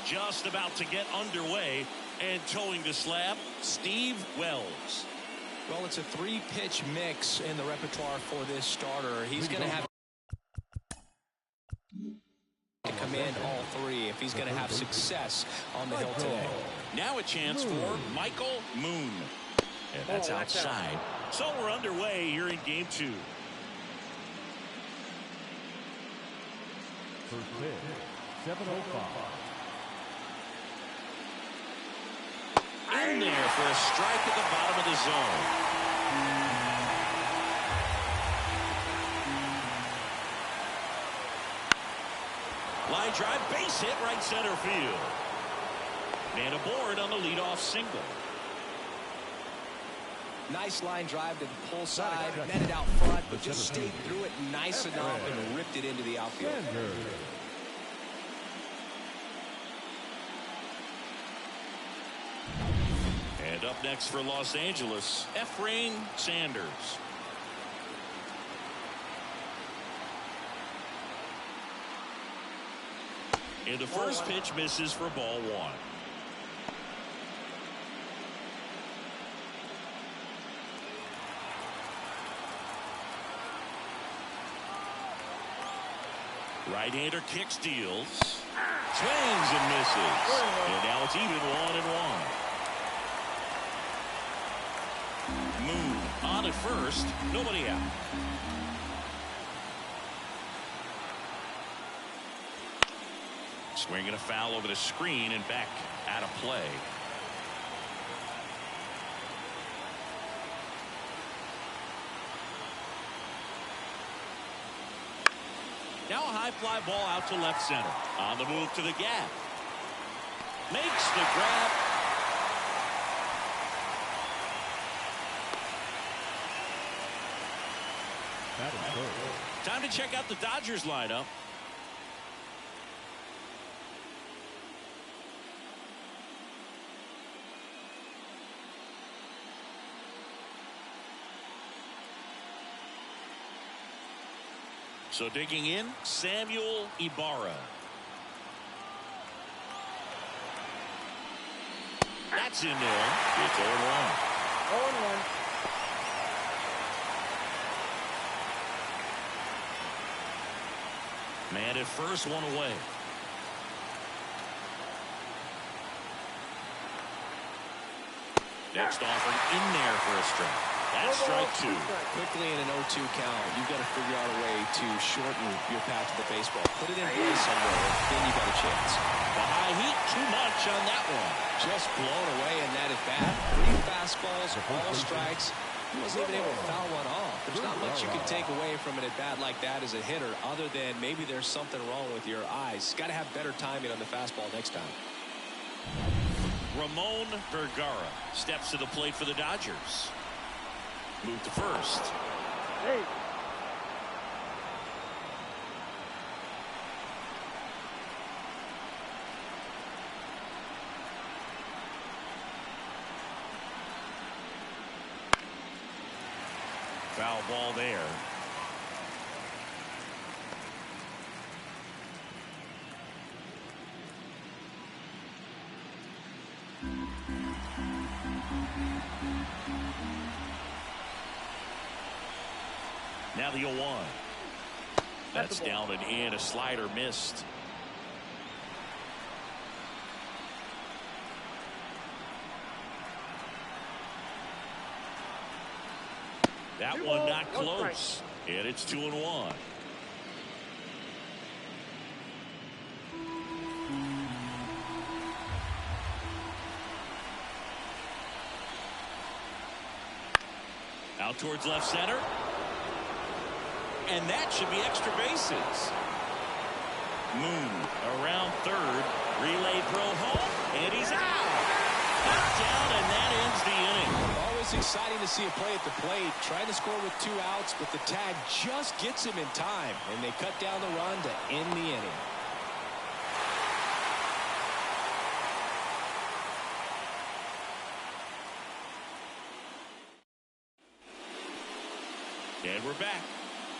just about to get underway, and towing the slab, Steve Wells. Well, it's a 3-pitch mix in the repertoire for this starter. He's going to have to command all 3 if he's going to have success on the hill today. Now a chance for Michael Moon. And that's outside. So we're underway here in game 2. First pitch, 7:05. In there for a strike at the bottom of the zone. Line drive, base hit, right center field. And aboard on the leadoff single. Nice line drive to the pull side, netted out front, but just stayed through it nice enough and ripped it into the outfield. And up next for Los Angeles, Efrain Sanders. And the first pitch misses for ball 1. Right-hander kicks, deals, swings and misses. And now it's even 1-1. Moon on at first, nobody out. Swinging a foul over the screen and back out of play. Now a high fly ball out to left center. On the move to the gap. Makes the grab. Time to check out the Dodgers lineup. So digging in, Samuel Ibarra. That's in there. It's 0-1. 0-1. Man at first, 1 away. Next offering in there for a strike. That's strike 2. Quickly in an 0-2 count, you've got to figure out a way to shorten your path to the baseball. Put it in play somewhere, then you got a chance. The high heat, too much on that one. Just blown away in that at bat. 3 fastballs, all strikes. He wasn't even able to foul one off. There's not much you can take away from an at bat like that as a hitter, other than maybe there's something wrong with your eyes. Got to have better timing on the fastball next time. Ramon Vergara steps to the plate for the Dodgers. Move to first. Hey. Foul ball there. Now the 0-1. That's down and in. A slider missed. That one not close. And it's 2-1. Out towards left center. And that should be extra bases. Moon around third. Relay throw home. And he's out. Knocked down, and that ends the inning. Always exciting to see a play at the plate. Trying to score with 2 outs, but the tag just gets him in time. And they cut down the run to end the inning. And we're back.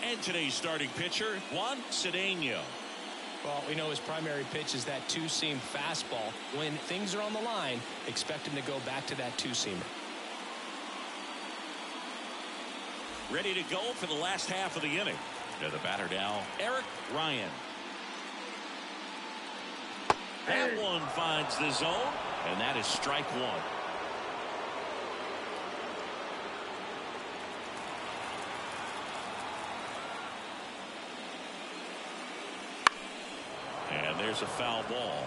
And today's starting pitcher, Juan Cedeno. Well, we know his primary pitch is that two-seam fastball. When things are on the line, expect him to go back to that two-seamer. Ready to go for the last half of the inning. To the batter now, Eric Ryan. That one finds the zone, and that is strike one. And there's a foul ball.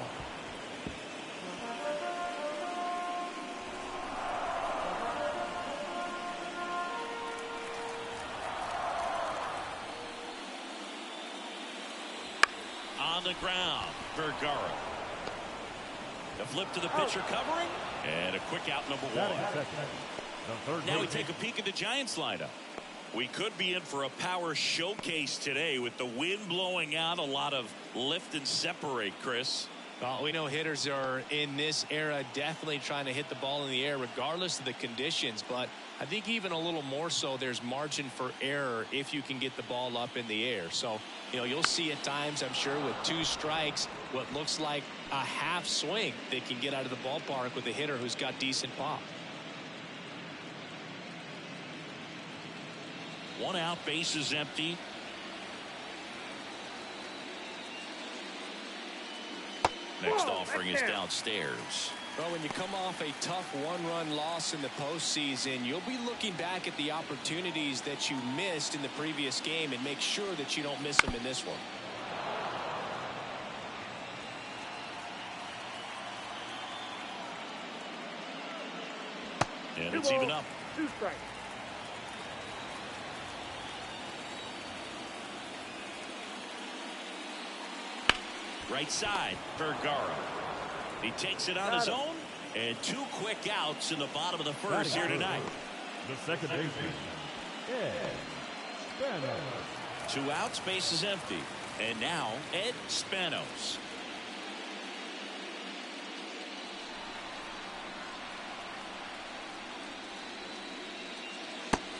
On the ground, Vergara. The flip to the pitcher covering, and a quick out, number one. Now we take a peek at the Giants lineup. We could be in for a power showcase today with the wind blowing out, a lot of lift and separate, Chris. Well, we know hitters are in this era definitely trying to hit the ball in the air regardless of the conditions, but I think even a little more so there's margin for error if you can get the ball up in the air. So, you'll see at times, I'm sure, with two strikes, what looks like a half swing that can get out of the ballpark with a hitter who's got decent pop. One out, base is empty. Next offering is downstairs. Well, when you come off a tough one-run loss in the postseason, you'll be looking back at the opportunities that you missed in the previous game and make sure that you don't miss them in this one. And it's even up. 2 strikes. Right side, Vergara. He takes it on his own, and 2 quick outs in the bottom of the first here tonight. The second baseman, Ed Spanos. 2 outs, base is empty. And now, Ed Spanos.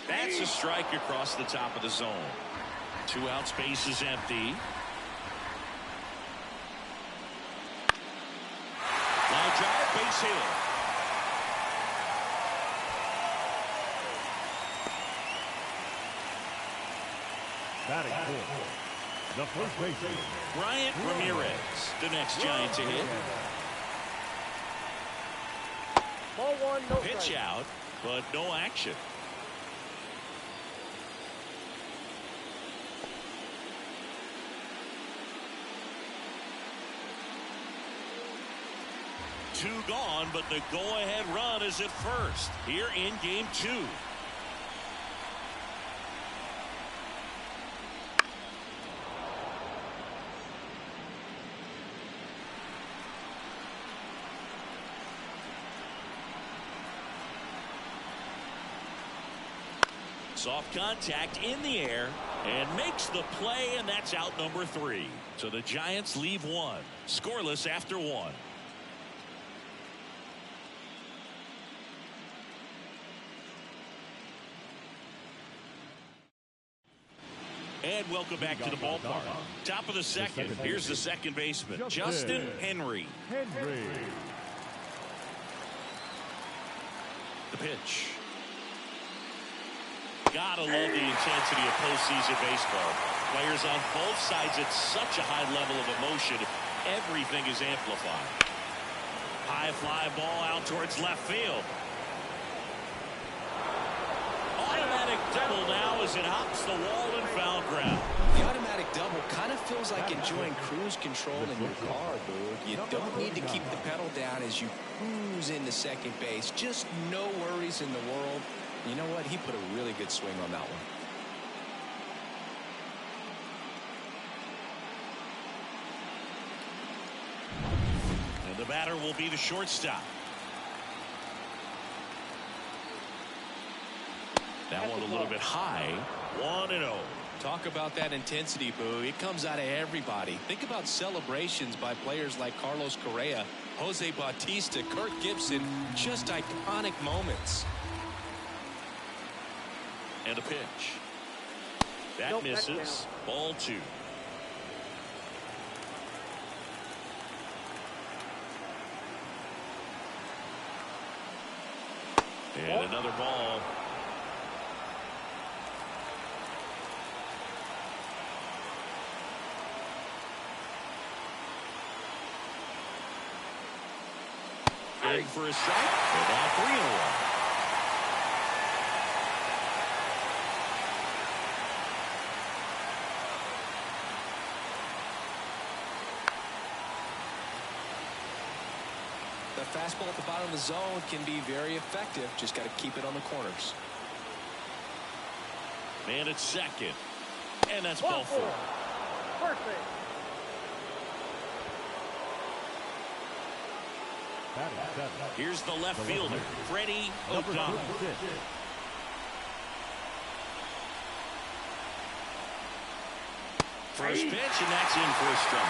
That's a strike across the top of the zone. 2 outs, base is empty. Line drive, base hit. Batting fourth, the first baseman, Bryant Ramirez, the next Giant to hit. Ball 1, no Pitch strike. out, but no action. Two gone, but the go-ahead run is at first here in game 2. Soft contact in the air and makes the play, and that's out number 3. So the Giants leave 1 scoreless after 1. And welcome back to the ballpark. Top of the second. Here's the second baseman, Justin Henry. The pitch. Gotta love the intensity of postseason baseball. Players on both sides at such a high level of emotion. Everything is amplified. High fly ball out towards left field. Automatic double now as it hops the wall and foul ground. The automatic double kind of feels like enjoying cruise control in your car, dude. You don't need to keep the pedal down as you cruise into second base. Just no worries in the world. You know what? He put a really good swing on that one. And the batter will be the shortstop. That one a little bit high. 1-0. Talk about that intensity, Boo. It comes out of everybody. Think about celebrations by players like Carlos Correa, Jose Bautista, Kirk Gibson. Just iconic moments. And a pitch. That misses. Ball 2. And another ball. In for a strike. And now 3-1. The fastball at the bottom of the zone can be very effective. Just got to keep it on the corners. Man at second. And that's ball 4. First base. Here's the left fielder, Freddie O'Donnell. First pitch, and that's in for a strike.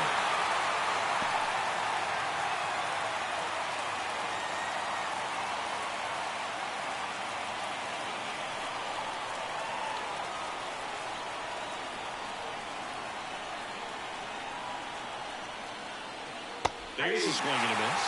There's a swing and a miss.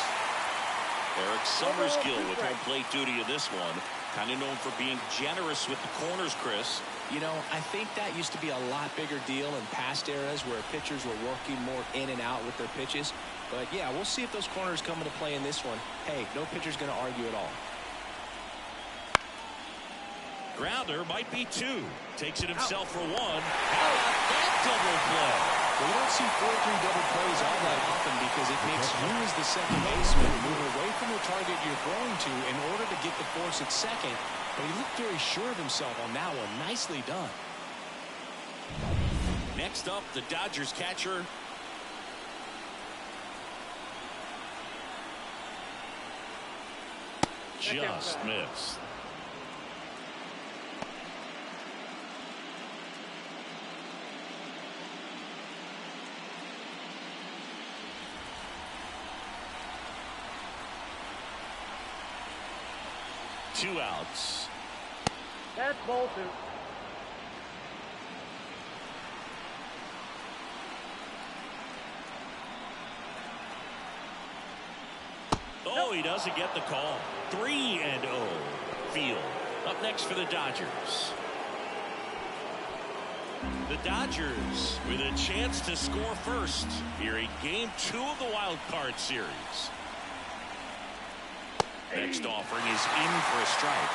Eric Summerskill with home plate duty in this one. Kind of known for being generous with the corners, Chris. You know, I think that used to be a lot bigger deal in past eras where pitchers were working more in and out with their pitches. But yeah, we'll see if those corners come into play in this one. Hey, no pitcher's going to argue at all. Grounder might be 2. Takes it himself for 1. How about that double play? Well, we don't see 4-3 double plays all that often because it makes you as the second baseman move away from the target you're throwing to in order to get the force at second. But he looked very sure of himself on that one. Nicely done. Next up, the Dodgers catcher. Just missed. Two outs. That's ball 2. Oh, he doesn't get the call. 3-0 field. Up next for the Dodgers. The Dodgers with a chance to score first here in Game 2 of the Wild Card Series. Next offering is in for a strike.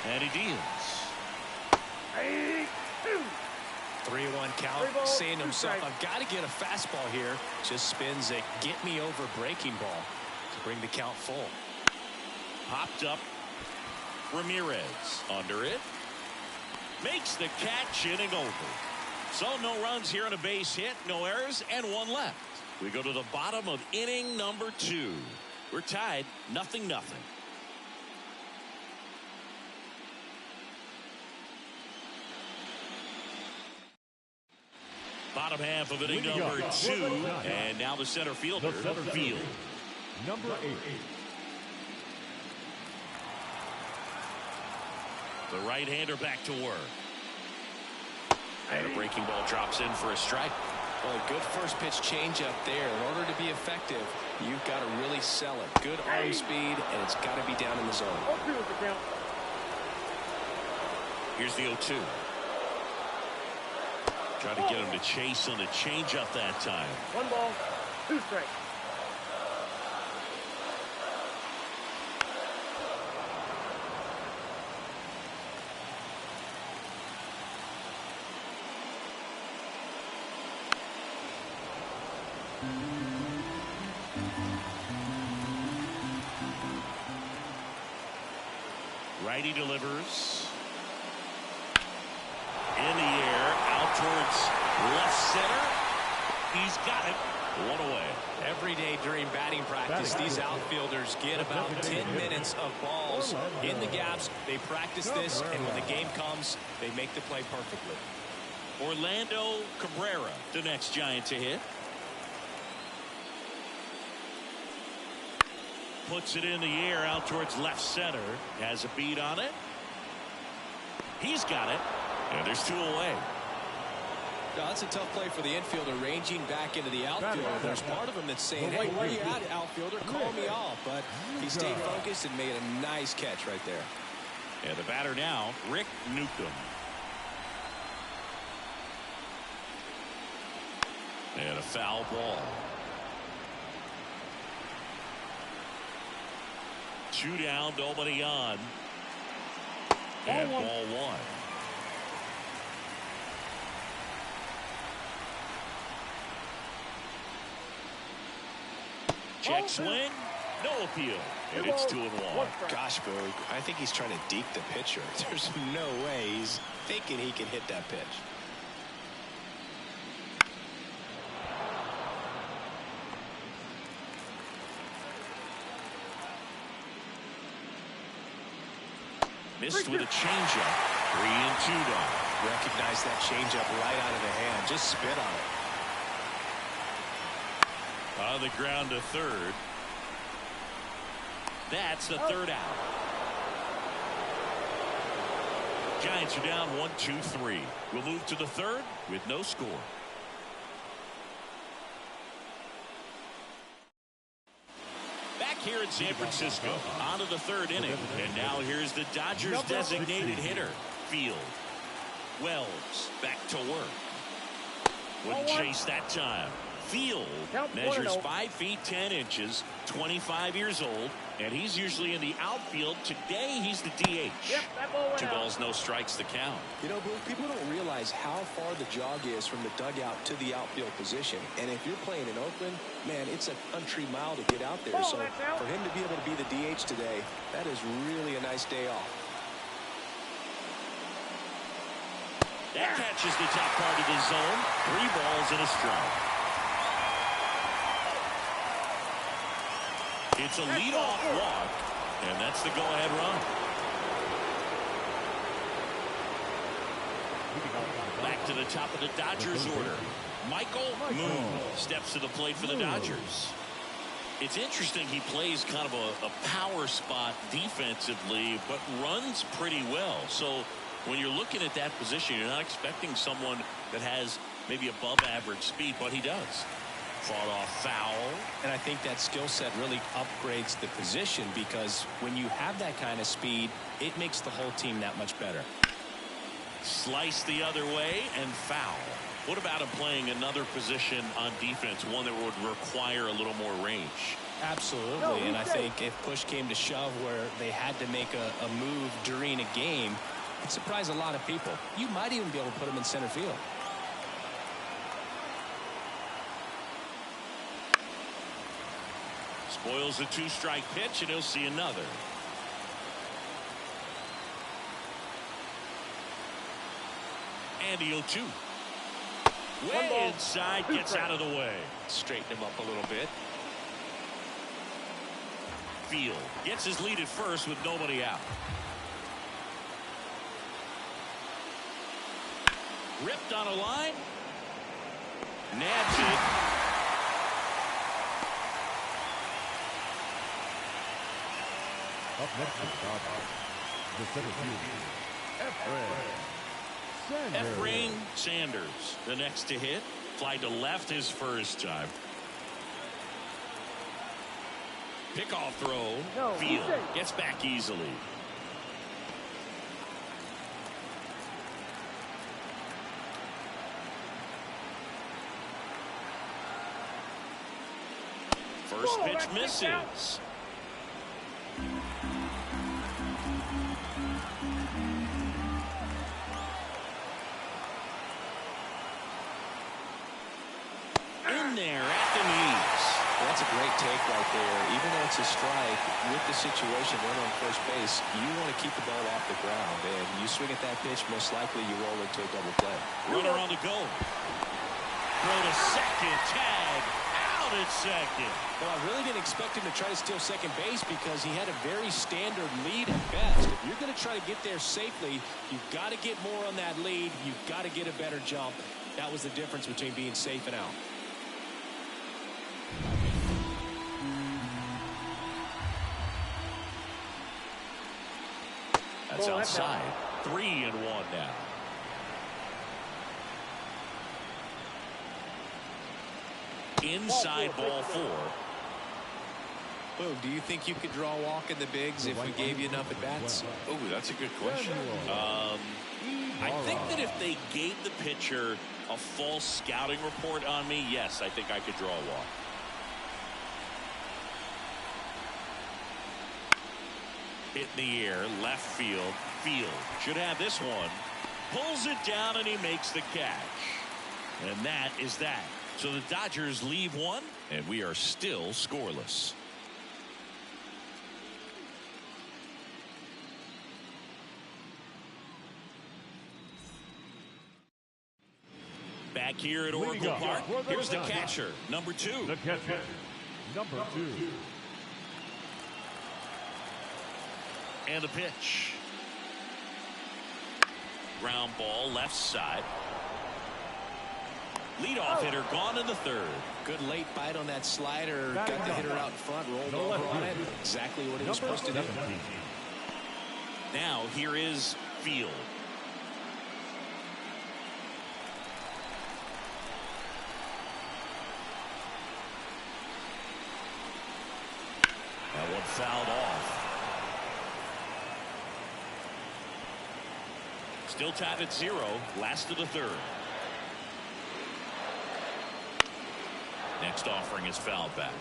And he deals. 3-1 count, saying to himself, I've got to get a fastball here. Just spins a get-me-over breaking ball to bring the count full. Popped up. Ramirez under it. Makes the catch, inning over. So no runs here on a base hit, no errors, and 1 left. We go to the bottom of inning number 2. We're tied 0-0. Bottom half of inning number 2, and now the center fielder, Field. Number 8. The right-hander back to work. And a breaking ball drops in for a strike. Well, a good first pitch changeup there. In order to be effective, you've got to really sell it. Good arm speed, and it's got to be down in the zone. 0-2 is the count. Here's the 0-2. Trying to get him to chase on the changeup that time. 1 ball, 2 strikes. Righty delivers. In the air, out towards left center. He's got it. 1 away. Every day during batting practice, these outfielders get about 10 minutes of balls in the gaps. They practice this, and when the game comes, they make the play perfectly. Orlando Cabrera, the next Giant to hit. Puts it in the air out towards left center. Has a beat on it. He's got it. And there's 2 away. No, that's a tough play for the infielder, ranging back into the outfield. There's part of him that's saying, hey, where you at, outfielder? Call me off. But he stayed focused and made a nice catch right there. And the batter now, Rick Newcomb. And a foul ball. 2 down, nobody on. And ball 1. Check swing, no appeal, and it's 2-1. Gosh, Boog, I think he's trying to deke the pitcher. There's no way he's thinking he can hit that pitch. Missed with a changeup. 3-2 down. Recognize that changeup right out of the hand. Just spit on it. On the ground to third. That's the third out. Giants are down 1-2-3. We'll move to the third with no score. Back here in San Francisco, on to the third inning. And now here's the Dodgers designated hitter, Field. Wells back to work. Wouldn't chase that time. Field measures 5 feet 10 inches, 25 years old, and he's usually in the outfield. Today he's the DH. 2 balls, no strikes to count. You know, people don't realize how far the jog is from the dugout to the outfield position. And if you're playing in Oakland, man, it's a country mile to get out there. So for him to be able to be the DH today, that is really a nice day off. That catches the top part of the zone. 3 balls and a strike. It's a leadoff walk, and that's the go-ahead run. Back to the top of the Dodgers order. Michael Moon steps to the plate for the Dodgers. It's interesting, he plays kind of a power spot defensively, but runs pretty well. So when you're looking at that position, you're not expecting someone that has maybe above average speed, but he does. Fought off foul. And I think that skill set really upgrades the position, because when you have that kind of speed, it makes the whole team that much better. Slice the other way and foul. What about him playing another position on defense, one that would require a little more range? Absolutely. And I think if push came to shove where they had to make a move during a game, it surprised a lot of people. You might even be able to put him in center field. Spoils a 2-strike pitch, and he'll see another. And he'll 2. Way inside, gets out of the way. Straighten him up a little bit. Field gets his lead at first with nobody out. Ripped on a line. Nabs it. Up next is the center fielder, Efrain Sanders, the next to hit. Fly to left his first time. Pickoff throw. Field gets back easily. First pitch misses. In there at the knees. Well, that's a great take right there. Even though it's a strike, with the situation run on first base, you want to keep the ball off the ground. And you swing at that pitch, most likely you roll into a double play. Runner on the go. Throw to second. Tag. Out at second. Well, I really didn't expect him to try to steal second base, because he had a very standard lead at best. If you're going to try to get there safely, you've got to get more on that lead. You've got to get a better jump. That was the difference between being safe and out. That's outside. 3-1 now. Inside ball 4. Boom, do you think you could draw a walk in the bigs if we gave you enough at bats? Oh, that's a good question. I think that if they gave the pitcher a false scouting report on me, yes, I think I could draw a walk. Hit in the air, left field. Field should have this one. Pulls it down and he makes the catch. And that is that. So the Dodgers leave one, and we are still scoreless. Back here at Oracle Park, here's the catcher, number 2. The catcher, number 2. And a pitch. Ground ball left side. Leadoff hitter gone in the 3rd. Good late bite on that slider. Got the hitter out in front, rolled over on it. Exactly what it was supposed to do. Now here is Field. That one fouled off. Still tied at 0. Last of the 3rd. Next offering is fouled back.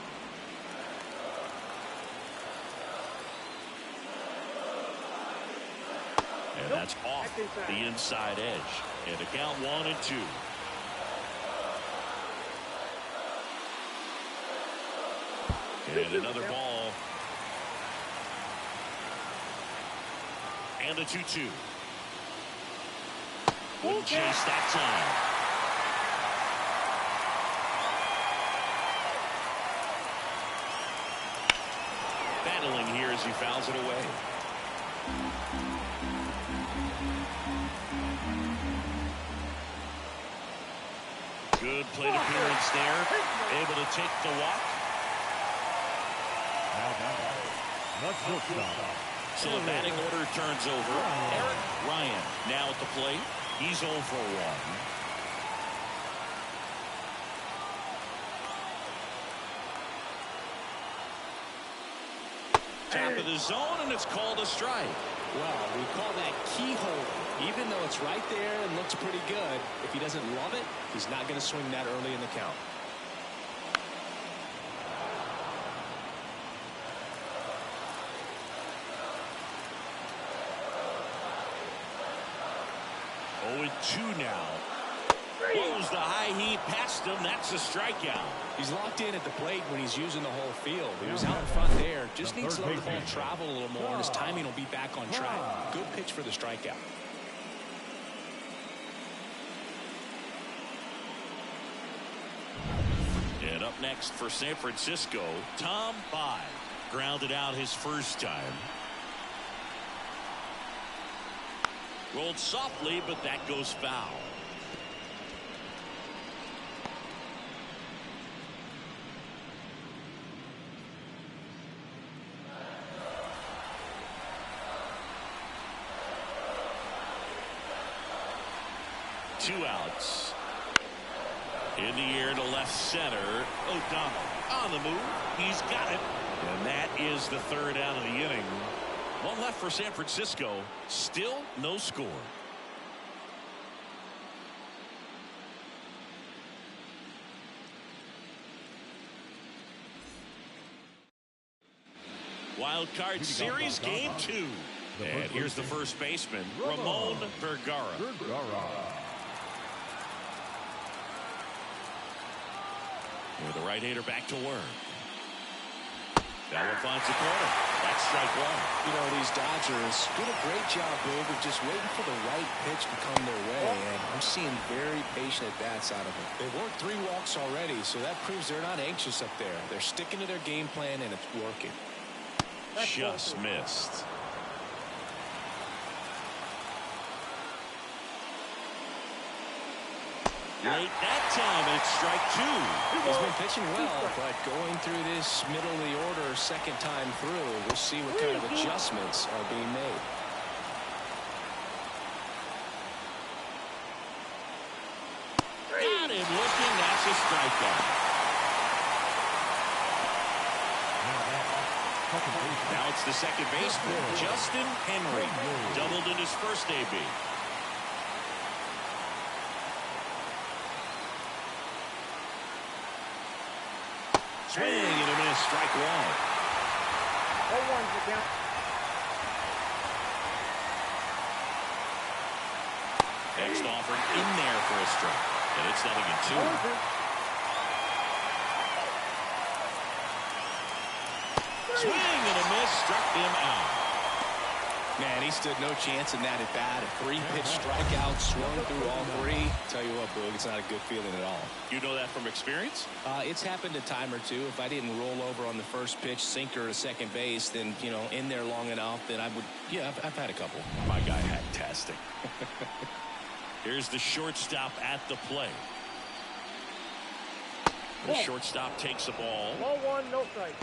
And that's off the inside edge. And to count 1 and 2. And another ball. And a 2-2. Wouldn't chase that time. Battling here as he fouls it away. Good plate appearance there. Able to take the walk. So the batting order turns over. Eric Ryan now at the plate. He's 0 for 1. Top of the zone, and it's called a strike. Well, we call that keyhole. Even though it's right there and looks pretty good, if he doesn't love it, he's not going to swing that early in the count. Oh, 2 now. Blows the high heat past him. That's a strikeout. He's locked in at the plate when he's using the whole field. He was out in front there. Just needs to let the ball travel a little more, and his timing will be back on track. Good pitch for the strikeout. And up next for San Francisco, Tom Bai. Grounded out his first time. Rolled softly, but that goes foul. Two outs. In the air to left center. O'Donnell on the move. He's got it. And that is the 3rd out of the inning. One left for San Francisco. Still no score. Wild card series game 2. And here's the first baseman, Ramon Vergara. With the right-hander back to work. That one finds the corner. That's strike 1. You know, these Dodgers did a great job, Boog, of just waiting for the right pitch to come their way, and I'm seeing very patient at-bats out of them. They've worked 3 walks already, so that proves they're not anxious up there. They're sticking to their game plan, and it's working. Just missed. Late that time, and it's strike 2. He's been pitching well, but going through this middle of the order second time through, we'll see what kind of adjustments are being made. Got him looking. That's a strikeout. Now it's the second baseman, Justin Henry, doubled in his first AB. Swing and a miss, strike one. 0-1's the count. Next offered in there for a strike, and it's 0-2. Swing and a miss, struck him out. Man, he stood no chance in that at bat. A 3-pitch strikeout, swung through all 3. Tell you what, Boog, it's not a good feeling at all. You know that from experience? It's happened a time or two. If I didn't roll over on the first pitch, sinker to second base, then, you know, in there long enough, then I would, yeah, I've had a couple. My guy had testing. Here's the shortstop at the plate. The shortstop takes the ball. 1-1, no strike.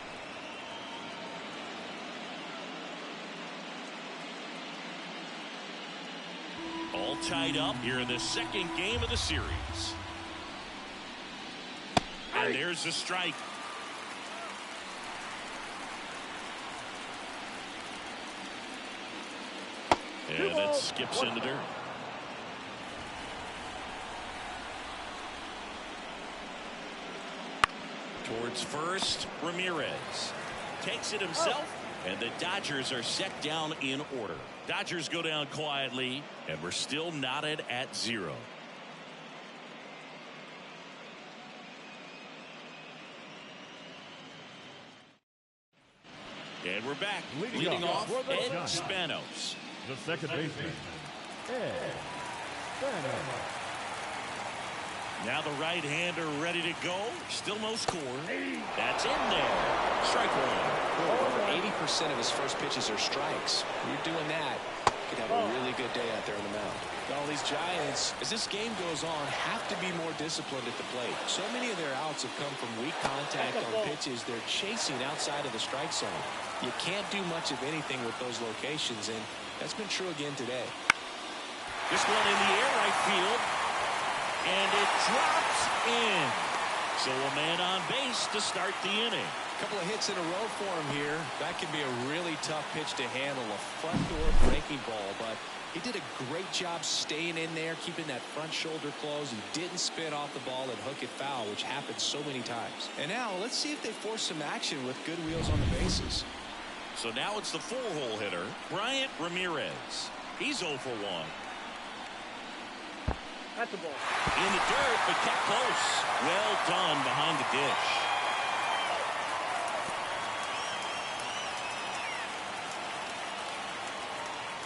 All tied up here in the second game of the series. And there's the strike. And it skips in the dirt. Towards first, Ramirez takes it himself, and the Dodgers are set down in order. Dodgers go down quietly, and we're still knotted at 0. And we're back. Leading off, Ed Spanos. The second baseman, Ed Spanos. Now the right-hander ready to go. Still no score. That's in there. Strike one. Over 80% of his first pitches are strikes. When you're doing that, you could have a really good day out there on the mound. All these Giants, as this game goes on, have to be more disciplined at the plate. So many of their outs have come from weak contact on pitches they're chasing outside of the strike zone. You can't do much of anything with those locations, and that's been true again today. This one in the air, right field. And it drops in. So a man on base to start the inning. A couple of hits in a row for him here. That can be a really tough pitch to handle, a front door breaking ball, but he did a great job staying in there, keeping that front shoulder closed. He didn't spin off the ball and hook it foul, which happens so many times. And now let's see if they force some action with good wheels on the bases. So now it's the 4-hole hitter, Bryant Ramirez. He's 0 for 1. That's the ball. In the dirt, but kept close. Well done behind the dish.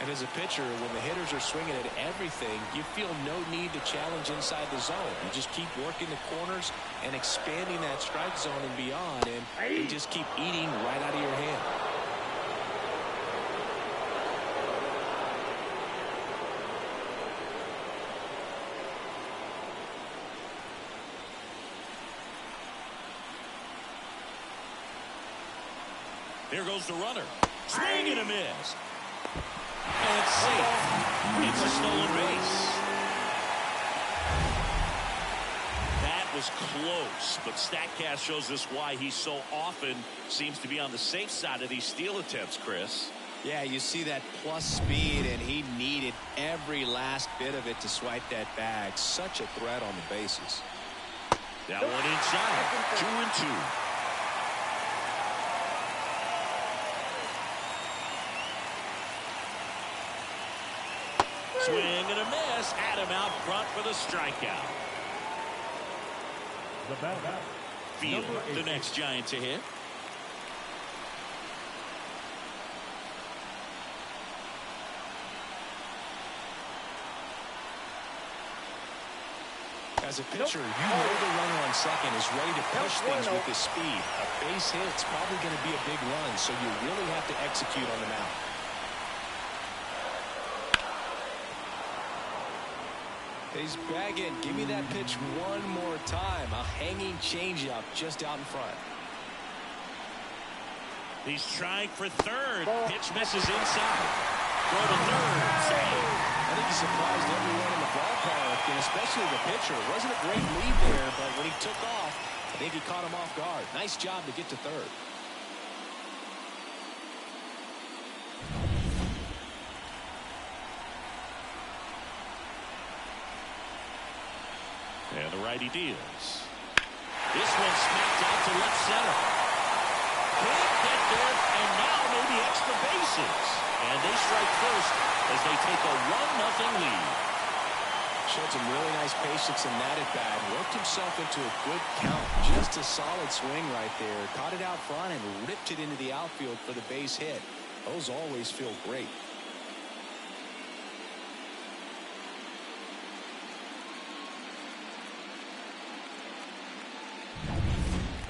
And as a pitcher, when the hitters are swinging at everything, you feel no need to challenge inside the zone. You just keep working the corners and expanding that strike zone and beyond, and you just keep eating right out of your hand. Here goes the runner. Swing and a miss. And it's safe. It's a stolen base. That was close, but StatCast shows us why he so often seems to be on the safe side of these steal attempts, Chris. Yeah, you see that plus speed, and he needed every last bit of it to swipe that bag. Such a threat on the bases. That one inside. 2-2. Swing and a miss. Adam out front for the strikeout. The batter, Field, the next Giant to hit. As a pitcher, you know the runner on second is ready to push things with his speed. A base hit's probably going to be a big run, so you really have to execute on the mound. He's bagging. Give me that pitch one more time. A hanging changeup just out in front. He's trying for third. Pitch misses inside. Throw to third. Save. I think he surprised everyone in the ballpark, and especially the pitcher. It wasn't a great lead there, but when he took off, I think he caught him off guard. Nice job to get to third. righty deals. This one smacked out to left center. Can't get there, and now maybe extra bases. And they strike first as they take a 1-0 lead. Showed some really nice patience in that at bat. Worked himself into a good count. Just a solid swing right there. Caught it out front and ripped it into the outfield for the base hit. Those always feel great.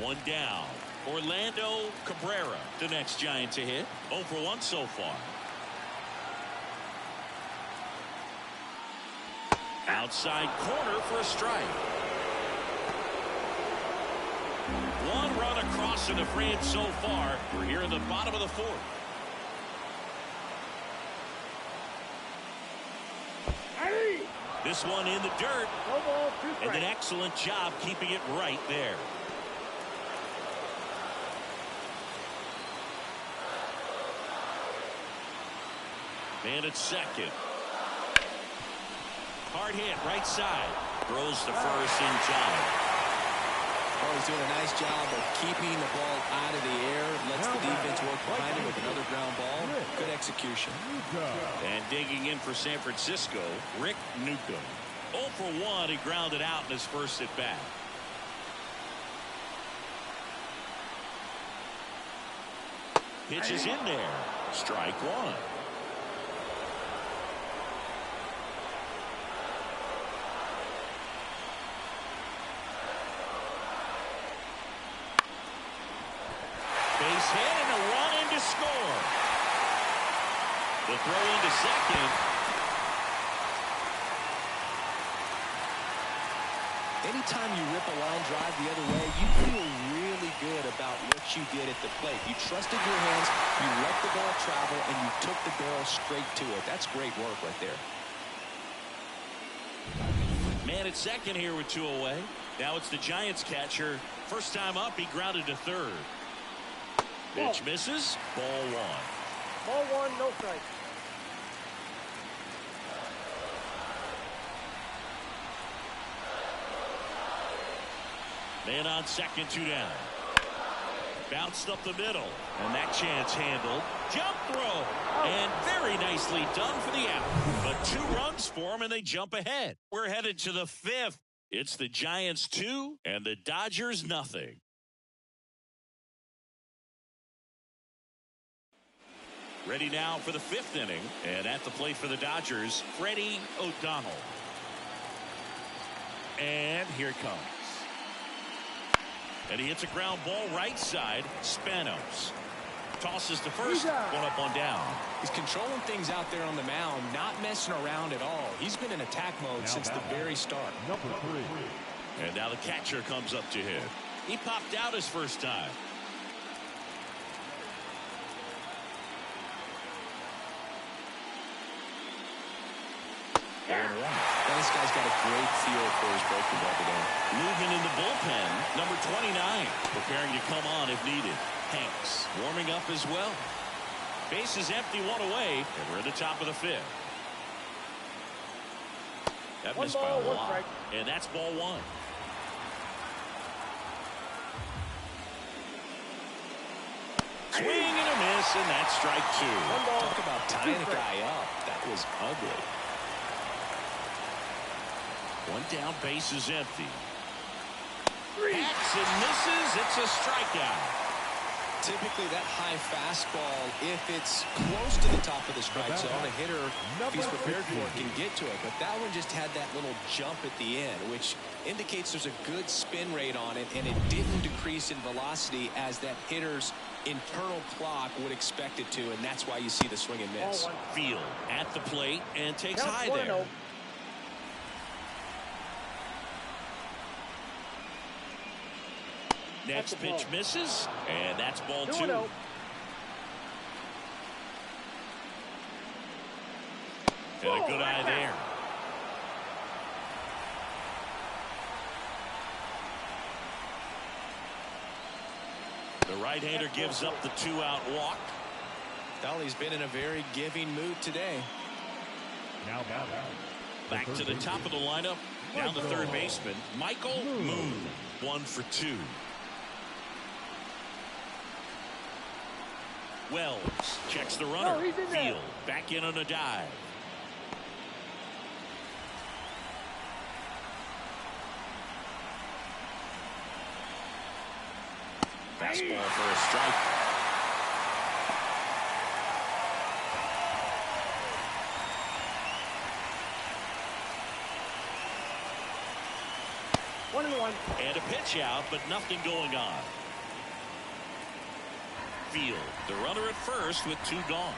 One down. Orlando Cabrera, the next Giant to hit. 0 for 1 so far. Outside corner for a strike. One run across in the frame so far. We're here in the bottom of the 4th. This one in the dirt. No ball, 2 strikes. And an excellent job keeping it right there. Man at second. Hard hit right side. Throws to first in time. Oh, he's doing a nice job of keeping the ball out of the air. Lets the defense work behind him with another ground ball. Good execution. And digging in for San Francisco, Rick Newcomb. 0 for 1. He grounded out in his first at bat. Pitch is in there. Strike 1. Base hit and a run in to score. The throw into second. Anytime you rip a line drive the other way, you feel really good about what you did at the plate. You trusted your hands, you let the ball travel, and you took the barrel straight to it. That's great work right there. Man at second here with 2 away. Now it's the Giants catcher. First time up, he grounded to third. Pitch misses. Ball 1. Ball 1, no strikes. Man on second, 2 down. Bounced up the middle. And that chance handled. Jump throw. And very nicely done for the out. But 2 runs for him and they jump ahead. We're headed to the 5th. It's the Giants 2 and the Dodgers nothing. Ready now for the 5th inning. And at the plate for the Dodgers, Freddie O'Donnell. And here it comes. And he hits a ground ball right side. Spanos tosses to first. 1 up, 1 down. He's controlling things out there on the mound, not messing around at all. He's been in attack mode since the very start. Number 3. And now the catcher comes up to hit. He popped out his first time. Now this guy's got a great feel for his breaking ball today. Moving in the bullpen, number 29, preparing to come on if needed. Hanks warming up as well. Base is empty, 1 away, and we're at the top of the 5th. That missed by a lot, and that's ball 1. Swing and a miss, and that's strike 2. Talk about tying a guy up. That was ugly. 1 down, base is empty. Hacks and misses. It's a strikeout. Typically that high fastball, if it's close to the top of the strike zone, a hitter, if he's prepared for it, can get to it. But that one just had that little jump at the end, which indicates there's a good spin rate on it, and it didn't decrease in velocity as that hitter's internal clock would expect it to, and that's why you see the swing and miss. Field at the plate and takes high there. Next pitch misses, and that's ball 2. And a good eye there. The right-hander gives up the 2-out walk. Well, he's been in a very giving mood today. Now back to the top of the lineup. Down the third baseman, Michael Moon. 1 for 2. Wells checks the runner. Field back in on a dive. Fastball for a strike. One and one. And a pitch out, but nothing going on. Field, the runner at first with 2 gone.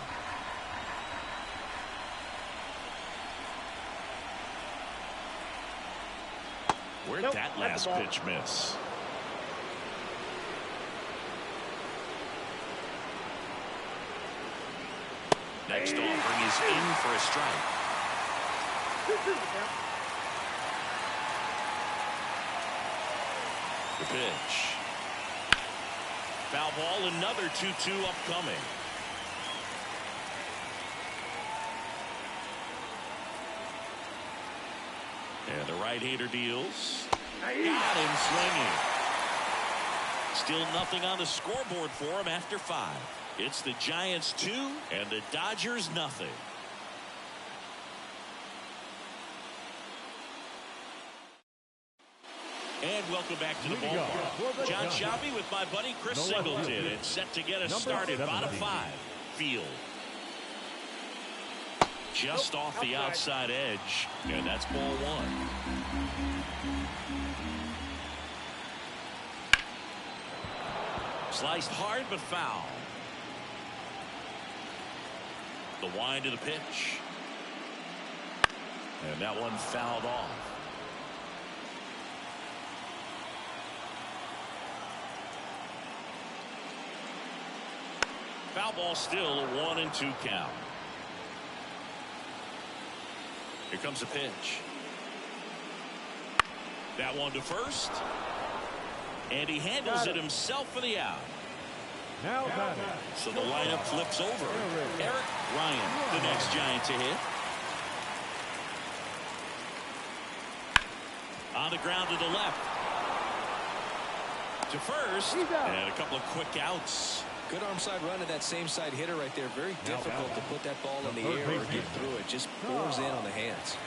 Where'd that last pitch miss? Next offering is in for a strike. The pitch. Foul ball, another 2-2 upcoming. And the right-hander deals. Got him swinging. Still nothing on the scoreboard for him after 5. It's the Giants 2 and the Dodgers nothing. And welcome back to the ballpark. John Shabby with my buddy Chris Singleton. It's set to get us started. Bottom 5. Field. Just off the outside edge. And that's ball 1. Sliced hard but foul. The wind to the pitch. And that one fouled off. Foul ball, still a 1-2 count. Here comes a pitch. That one to first. And he handles it himself for the out. Now batting. So the lineup flips over. Eric Ryan, the next Giant to hit. On the ground to the left. To first. And a couple of quick outs. Good arm side run to that same side hitter right there. Very difficult to put that ball in the air or get through it. Just bores in on the hands.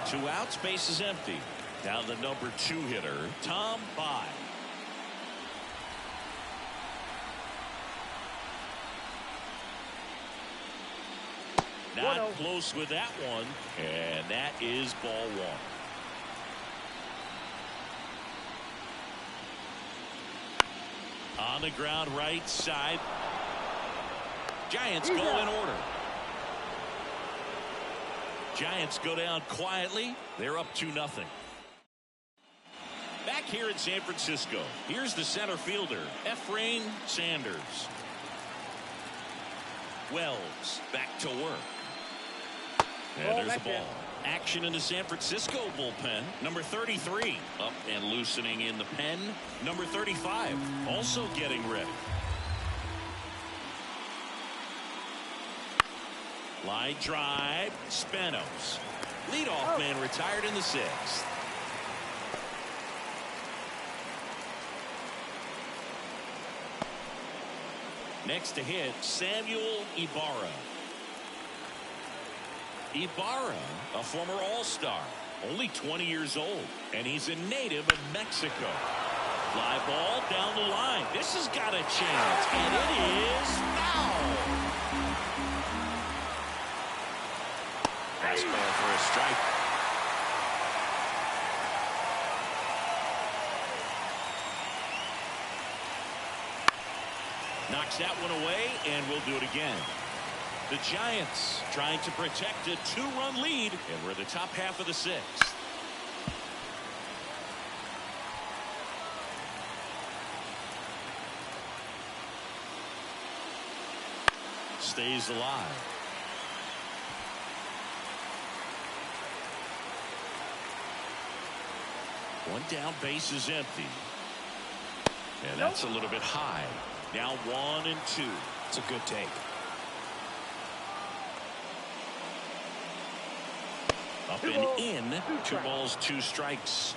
2 outs, base is empty. Now the number 2 hitter, Tom Bye. Not close with that one, and that is ball 1. On the ground, right side. Giants go in order. Giants go down quietly. They're up 2-0. Back here in San Francisco, here's the center fielder, Efrain Sanders. Wells back to work. And there's the ball. Action in the San Francisco bullpen. Number 33 up and loosening in the pen. Number 35 also getting ready. Line drive. Spanos. Leadoff man retired in the 6th. Next to hit, Samuel Ibarra. Ibarra, a former All-Star, only 20 years old, and he's a native of Mexico. Fly ball down the line. This has got a chance, and it is foul. Fastball for a strike. Knocks that one away, and we'll do it again. The Giants trying to protect a 2-run lead, and we're the top half of the 6th. Stays alive. One down, base is empty. And that's a little bit high. Now 1-2. It's a good take. Up and in. 2 balls, 2 strikes.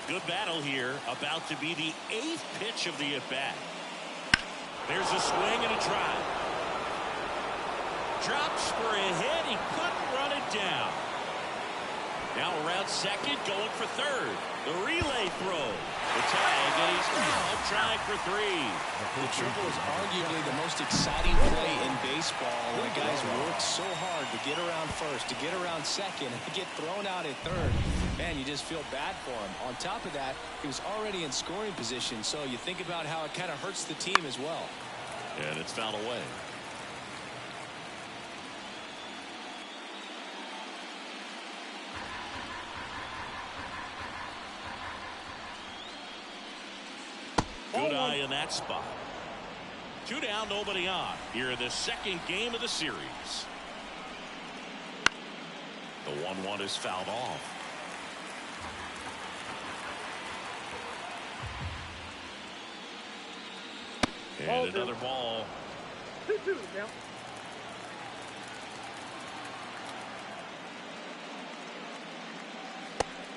Good battle here. About to be the 8th pitch of the at-bat. There's a swing and a drive. Drops for a hit. He couldn't run it down. Now around second, going for third. The relay throw. The tag, and he's out trying for 3. The triple is arguably the most exciting play in baseball. The guys work so hard to get around first, to get around second, and to get thrown out at third. Man, you just feel bad for him. On top of that, he was already in scoring position, so you think about how it kind of hurts the team as well. And it's fouled away. Good eye in that spot. 2 down, nobody on. Here in the 2nd game of the series. The 1-1 is fouled off. And another ball. 2-2 now.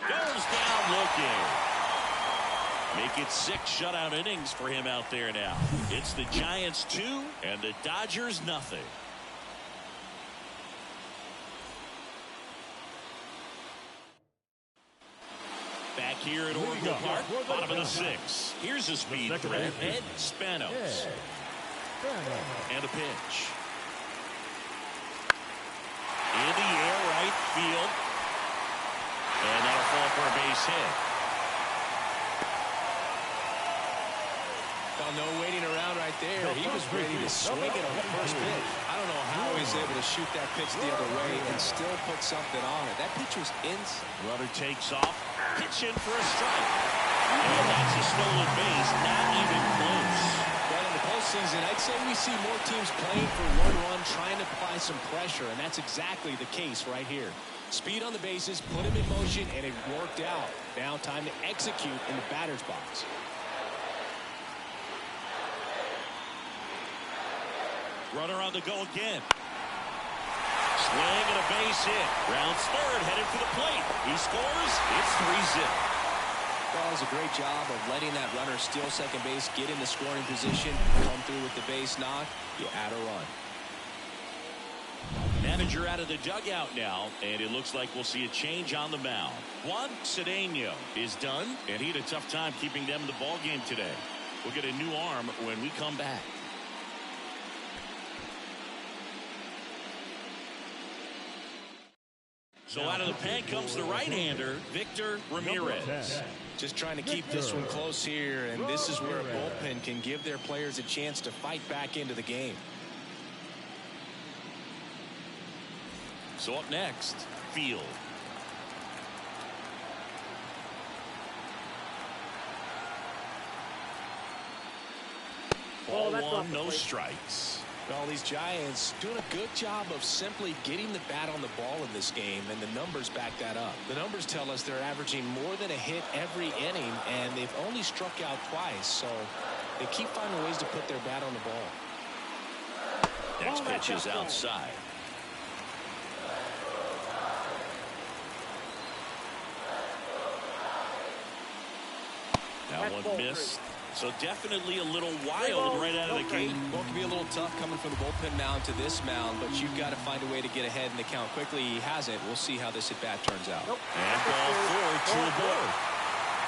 Goes down looking. Make it 6 shutout innings for him out there now. It's the Giants 2 and the Dodgers nothing. Back here at Oracle Park, bottom of the 6th. Here's a speed threat, Ed Spanos. And a pitch. In the air, right field. And that'll fall for a base hit. Well, no waiting around right there. He was ready to swing it on the first pitch. I don't know how he's able to shoot that pitch the other way and still put something on it. That pitch was insane. Runner takes off. Pitch in for a strike. And that's a stolen base. Not even close. But in the postseason, I'd say we see more teams playing for 1 run, trying to apply some pressure, and that's exactly the case right here. Speed on the bases, put him in motion, and it worked out. Now time to execute in the batter's box. Runner on the go again. Swing and a base hit. Rounds third, headed for the plate. He scores. It's 3-0. Well, does a great job of letting that runner steal second base, get in the scoring position, come through with the base knock. You add a run. Manager out of the dugout now, and it looks like we'll see a change on the mound. Juan Cedeno is done, and he had a tough time keeping them in the ball game today. We'll get a new arm when we come back. So out of the pen comes the right-hander, Victor Ramirez. Just trying to keep this one close here, and this is where a bullpen can give their players a chance to fight back into the game. So up next, Field. Ball 1, no strikes. Well, these Giants doing a good job of simply getting the bat on the ball in this game, and the numbers back that up. The numbers tell us they're averaging more than a hit every inning, and they've only struck out twice, so they keep finding ways to put their bat on the ball. Next pitch is outside. That one missed. So definitely a little wild right out of the gate. Well, it can be a little tough coming from the bullpen mound to this mound, but you've got to find a way to get ahead in the count quickly. He hasn't. We'll see how this at-bat turns out. And ball 4 to the board.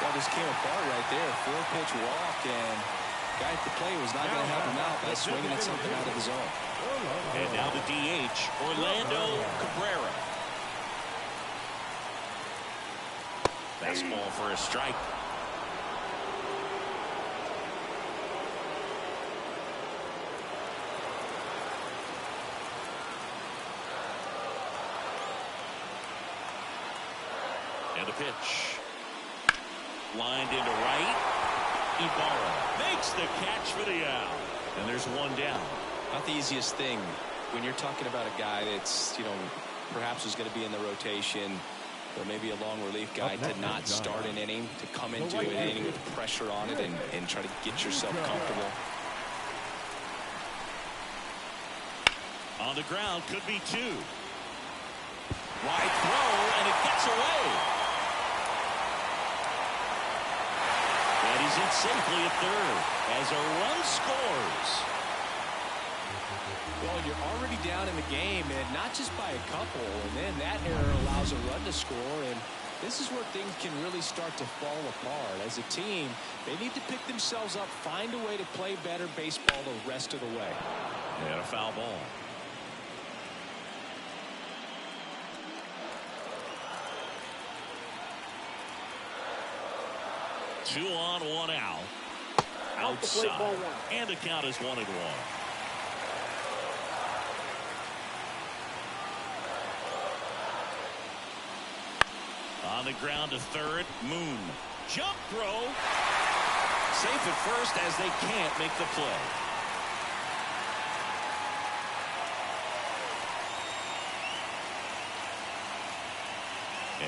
Well, this came apart right there. 4-pitch walk, and guy at the plate was not going to help him out by swinging at something out of the zone. And now the DH, Orlando Cabrera. Fastball for a strike. And a pitch. Lined into right. Ibarra makes the catch for the out. And there's one down. Not the easiest thing when you're talking about a guy that's, perhaps is going to be in the rotation, or maybe a long relief guy, to not start an inning, to come into an inning with pressure on it and try to get yourself comfortable. On the ground, could be 2. Wide throw, and it gets away. And he's in safely at third as a run scores. Well, you're already down in the game, and not just by a couple, and then that error allows a run to score, and this is where things can really start to fall apart. As a team, they need to pick themselves up, find a way to play better baseball the rest of the way. And a foul ball. Two on, one out. Outside. Ball one. And the count is 1-1. On the ground to third. Moon. Jump throw. Safe at first as they can't make the play.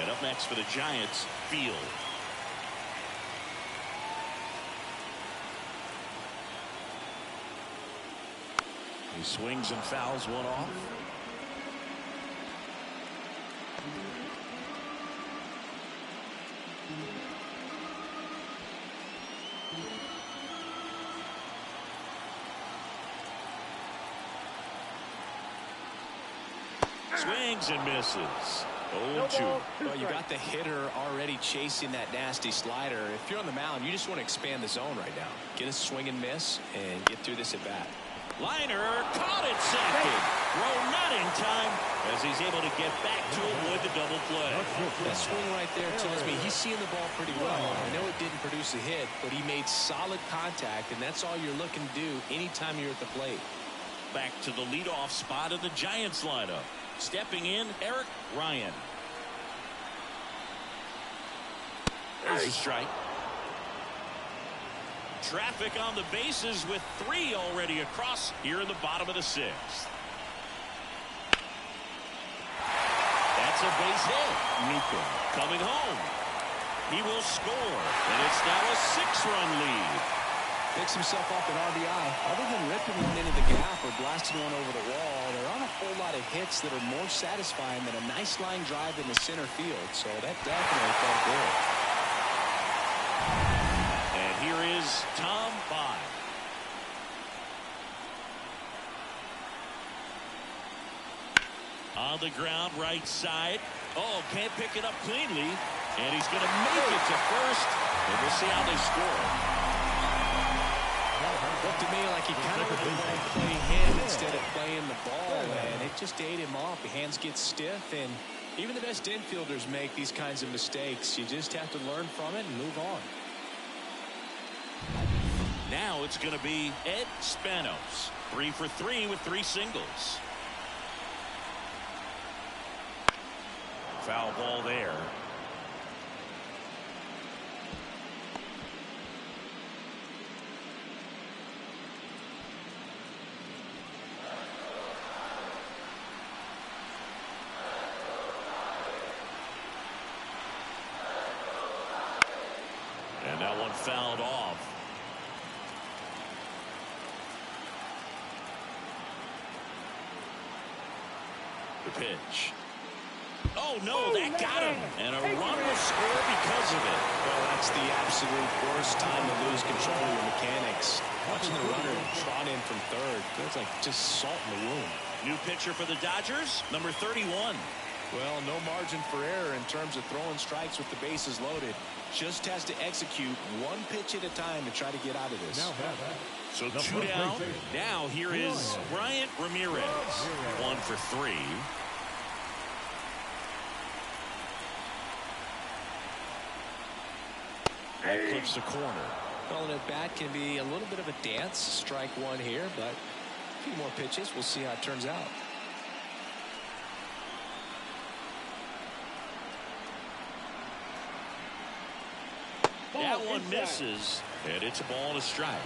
And up next for the Giants, Field. He swings and fouls one off. Swings and misses. 0-2. Well, you got the hitter already chasing that nasty slider. If you're on the mound, you just want to expand the zone right now. Get a swing and miss and get through this at bat. Liner caught at second. Throw not in time as he's able to get back to avoid the double play. That swing right there tells me he's seeing the ball pretty well. I know it didn't produce a hit, but he made solid contact, and that's all you're looking to do anytime you're at the plate. Back to the leadoff spot of the Giants lineup. Stepping in, Eric Ryan. There's a strike. Traffic on the bases with 3 already across here in the bottom of the 6th. That's a base hit. Nuka coming home. He will score, and it's now a 6-run lead. Picks himself up an RBI. Other than ripping one into the gap or blasting one over the wall, there aren't a whole lot of hits that are more satisfying than a nice line drive in the center field. So that definitely felt good. And here is Tom Bond. On the ground, right side. Oh, can't pick it up cleanly. And he's going to make it to first. And we'll see how they score. Looked to me like he kind of wanted to play him instead of playing the ball, and it just ate him off. The hands get stiff, and even the best infielders make these kinds of mistakes. You just have to learn from it and move on. Now it's going to be Ed Spanos. 3 for 3 with 3 singles. Foul ball there. And that one fouled off. The pitch. Oh, no, that got him. And a run will score because of it. Well, that's the absolute worst time to lose control of your mechanics. Watching the runner trot in from third feels like just salt in the wound. New pitcher for the Dodgers, number 31. Well, no margin for error in terms of throwing strikes with the bases loaded. Just has to execute one pitch at a time to try to get out of this. So 2 down. Now here is Bryant Ramirez. 1 for 3. That clips the corner. Well, an at bat can be a little bit of a dance. Strike one here, but a few more pitches. We'll see how it turns out. That one misses, and it's a ball and a strike.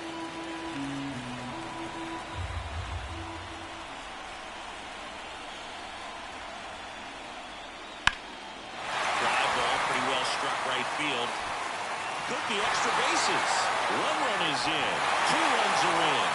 Fly ball, pretty well struck right field. Could be extra bases. 1 run is in. 2 runs are in.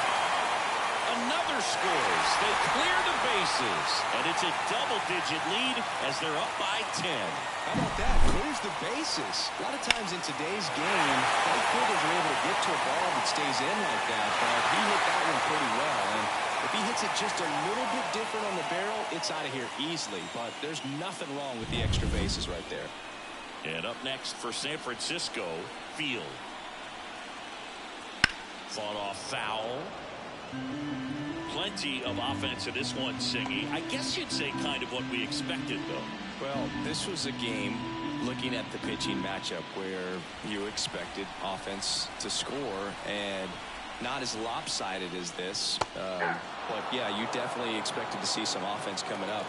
Another scores. They clear the bases. And it's a double-digit lead as they're up by 10. How about that? Clears the bases. A lot of times in today's game, outfielders are able to get to a ball that stays in like that, but he hit that one pretty well. And if he hits it just a little bit different on the barrel, it's out of here easily. But there's nothing wrong with the extra bases right there. And up next for San Francisco, Field. Fought off foul. Plenty of offense in this one, Singy. I guess you'd say kind of what we expected, though. Well, this was a game, looking at the pitching matchup, where you expected offense to score, and not as lopsided as this. But, yeah, you definitely expected to see some offense coming up.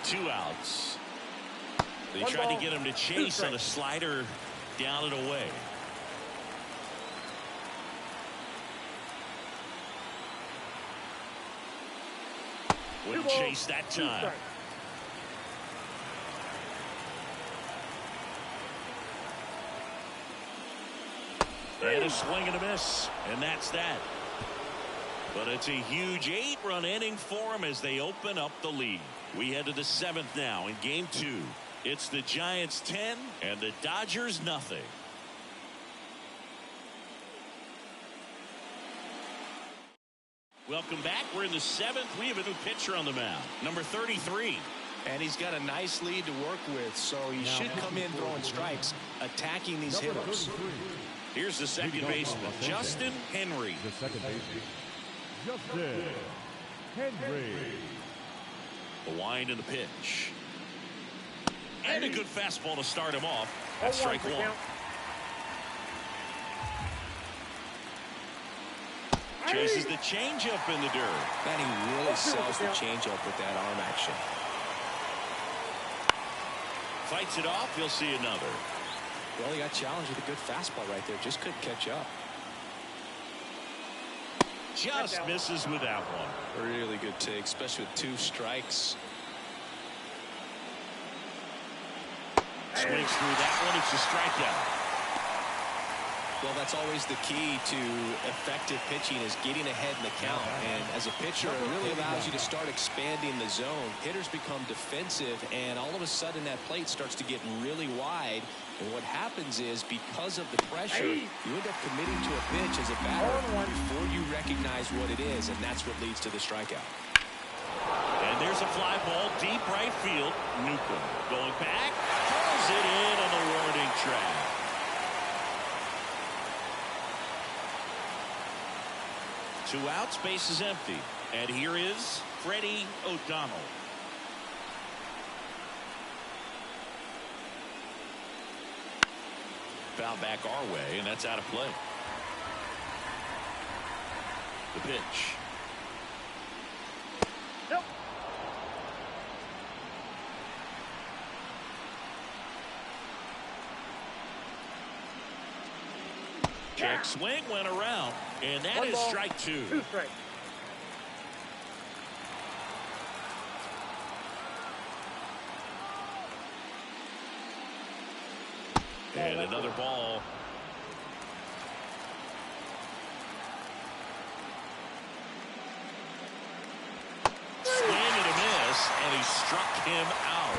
Two outs. They tried to get him to chase on a slider down and away. Wouldn't chase that time. And a swing and a miss. And that's that. But it's a huge 8-run inning for them as they open up the lead. We head to the 7th now in game 2. It's the Giants 10 and the Dodgers nothing. Welcome back. We're in the 7th. We have a new pitcher on the mound, number 33. And he's got a nice lead to work with, so he should come in throwing strikes, attacking these hitters. Here's the second baseman, Justin Henry. The second baseman, Justin Henry. The wind and the pitch. And a good fastball to start him off. That's strike one. Chases the changeup in the dirt. Man, he really sells the changeup with that arm action. Fights it off. He'll see another. Well, he got challenged with a good fastball right there. Just couldn't catch up. Just misses with that one. A really good take, especially with 2 strikes. Swings through that one. It's a strikeout. Well, that's always the key to effective pitching, is getting ahead in the count. And as a pitcher, it really allows you to start expanding the zone. Hitters become defensive, and all of a sudden that plate starts to get really wide. And what happens is, because of the pressure, you end up committing to a pitch as a batter before you recognize what it is, and that's what leads to the strikeout. And there's a fly ball deep right field. Newcomb going back, pulls it in on the warning track. Two outs, base is empty. And here is Freddie O'Donnell. Foul back our way, and that's out of play. The pitch. Nope. Check swing went around, and that is strike 2. 2 strikes. And another ball. Swing and a miss, and he struck him out.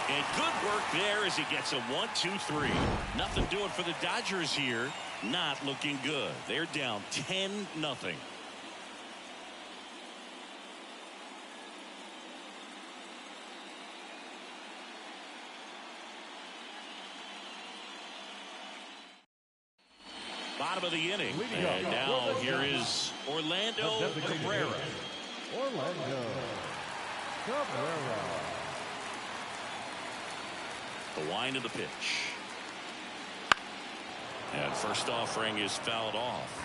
And good work there as he gets a 1-2-3. Nothing doing for the Dodgers here. Not looking good. They're down 10-0. Bottom of the inning. And now here is Orlando Cabrera. Orlando Cabrera. The wind of the pitch. And first offering is fouled off.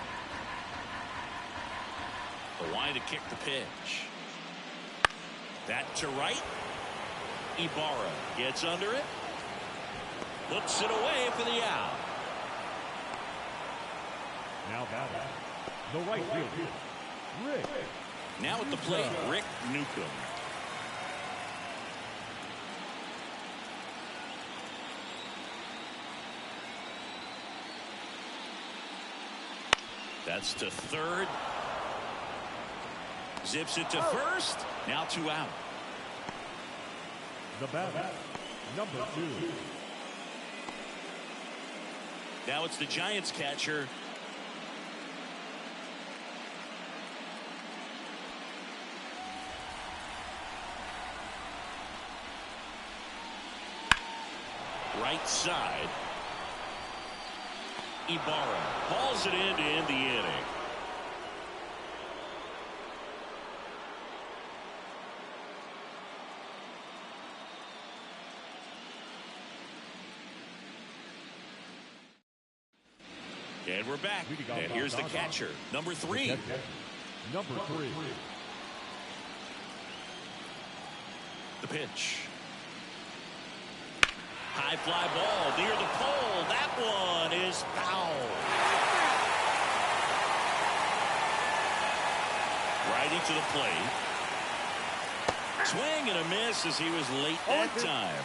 The wind to kick the pitch. That to right. Ibarra gets under it. Puts it away for the out. Now batting, the right fielder, Rick. Now at the plate, Rick Newcomb. That's to third. Zips it to first. Now 2 out. The batter, number 2. Now it's the Giants catcher. Right side. Ibarra hauls it in to end the inning. And we're back. And here's the catcher, number 3. Number 3. The pitch. High fly ball near the pole. That one is foul. Riding to the plate. Swing and a miss as he was late that time.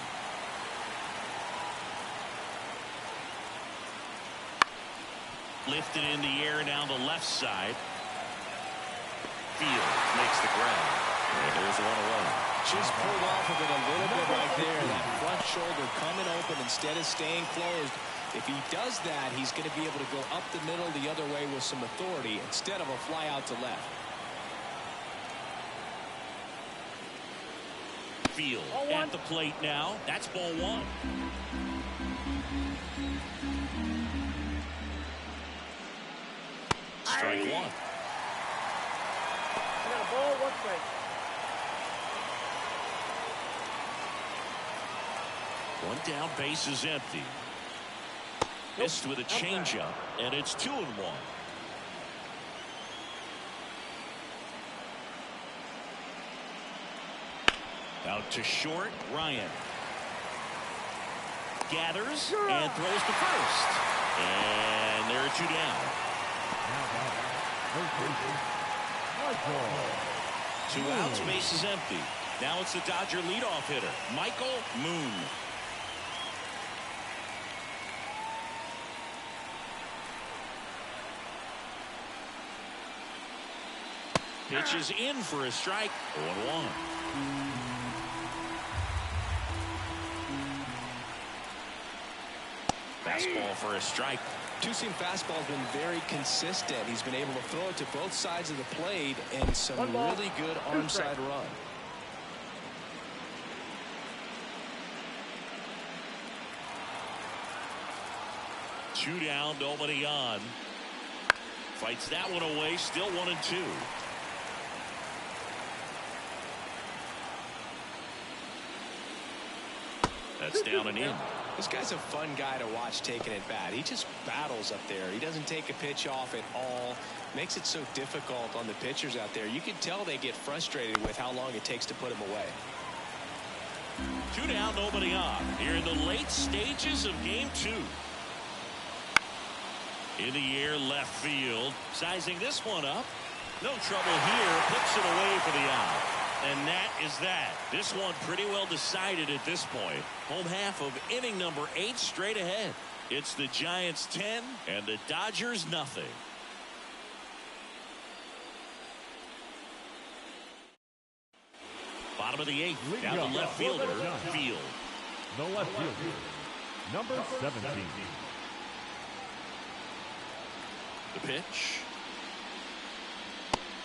Lifted in the air down the left side. Field makes the grab. And there's 1 away. Just pulled off of it a little bit right there. That front shoulder coming open instead of staying closed. If he does that, he's going to be able to go up the middle the other way with some authority instead of a fly out to left. Field at the plate now. That's ball 1. Strike 1. I got a ball, 1 strike. One down, base is empty. Missed with a changeup, and it's 2-1. Out to short, Ryan. Gathers and throws to first. And there are 2 down. 2 outs, base is empty. Now it's the Dodger leadoff hitter, Michael Moon. Pitches in for a strike. 0-1. Fastball for a strike. Two-seam fastball has been very consistent. He's been able to throw it to both sides of the plate and some really good arm side run. Two down, nobody on. Fights that one away, still 1-2. That's down and in. This guy's a fun guy to watch taking at bat. He just battles up there. He doesn't take a pitch off at all. Makes it so difficult on the pitchers out there. You can tell they get frustrated with how long it takes to put him away. 2 down, nobody on. Here in the late stages of game 2. In the air, left field. Sizing this one up. No trouble here. Puts it away for the out. And that is that. This one pretty well decided at this point. Home half of inning number 8 straight ahead. It's the Giants 10 and the Dodgers nothing. Bottom of the 8th. Down the left fielder. Field. The left fielder, number 17. The pitch.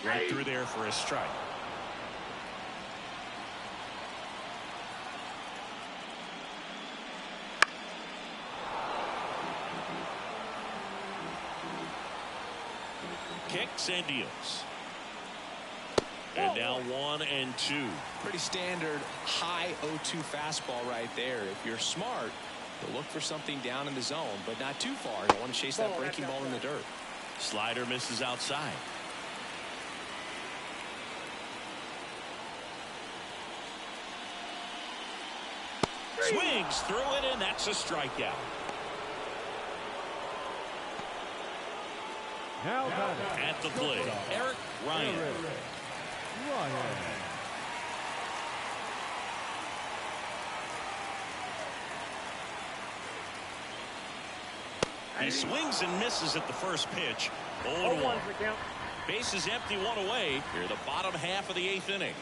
Right through there for a strike. Kicks and deals. And now 1-2. Pretty standard high 0-2 fastball right there. If you're smart, you'll look for something down in the zone, but not too far. You want to chase that breaking ball in the dirt. Slider misses outside. Swings through it, and that's a strikeout. Now batting at the plate, Eric Ryan. He swings and misses at the first pitch. 0-1. Bases empty, one away. Here, the bottom half of the 8th inning.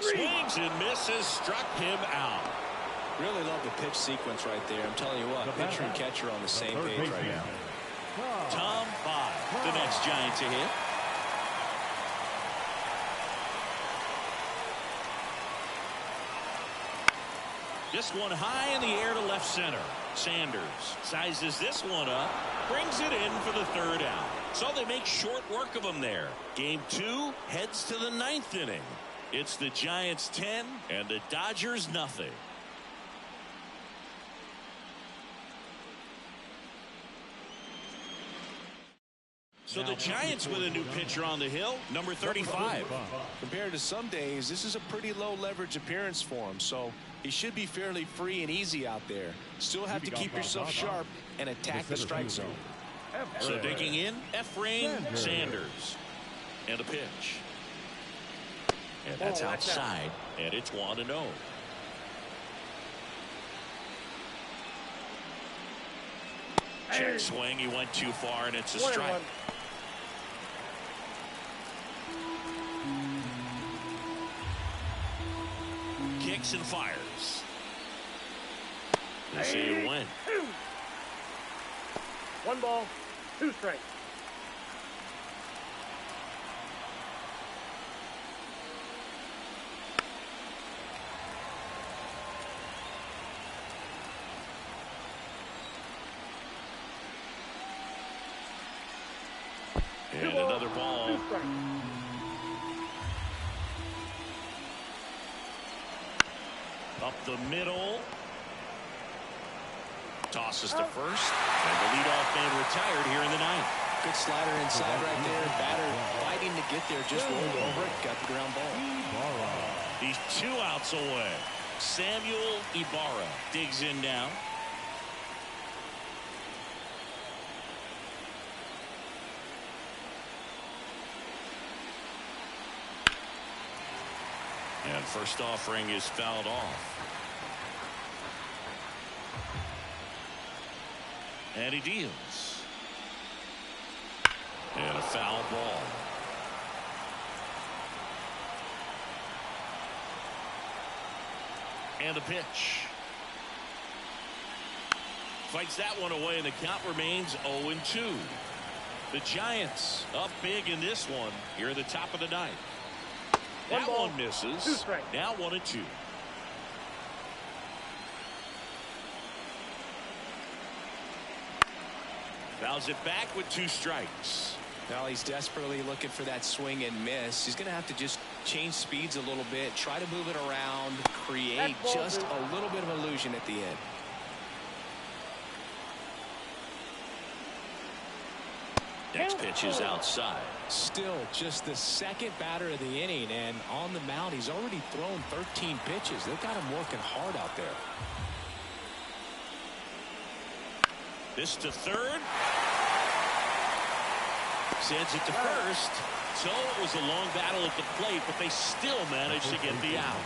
Swings and misses, struck him out. Really love the pitch sequence right there. I'm telling you what, pitcher and catcher on the same page right now. Tom 5, the next Giant to hit. This one high in the air to left center. Sanders sizes this one up, brings it in for the 3rd out. So they make short work of him there. Game 2 heads to the 9th inning. It's the Giants 10 and the Dodgers nothing. So the Giants with a new pitcher on the hill, number 35. Compared to some days, this is a pretty low leverage appearance for him, so he should be fairly free and easy out there. Still have to keep yourself sharp and attack the strike zone. So digging in, Efrain Sanders. And a pitch. And that's outside, and it's 1-0. Check swing, he went too far, and it's a strike. Kicks and fires. They say you win. 1 ball, 2 strikes. And another ball. Up the middle. Tosses to first. And the leadoff man retired here in the 9th. Good slider inside right there. Batter fighting to get there. Just rolled over it. Got the ground ball. He's 2 outs away. Samuel Ibarra digs in now. And first offering is fouled off. And he deals. And a foul ball. And a pitch. Fights that one away, and the count remains 0-2. The Giants up big in this one here at the top of the 9th. That one misses. Now 1-2. Fouls it back with 2 strikes. Now he's desperately looking for that swing and miss. He's going to have to just change speeds a little bit, try to move it around, create just a little bit of illusion at the end. Next pitch is outside. Still just the 2nd batter of the inning, and on the mound he's already thrown 13 pitches. They've got him working hard out there. This to third. Sends it to first. So it was a long battle at the plate, but they still managed to get the out.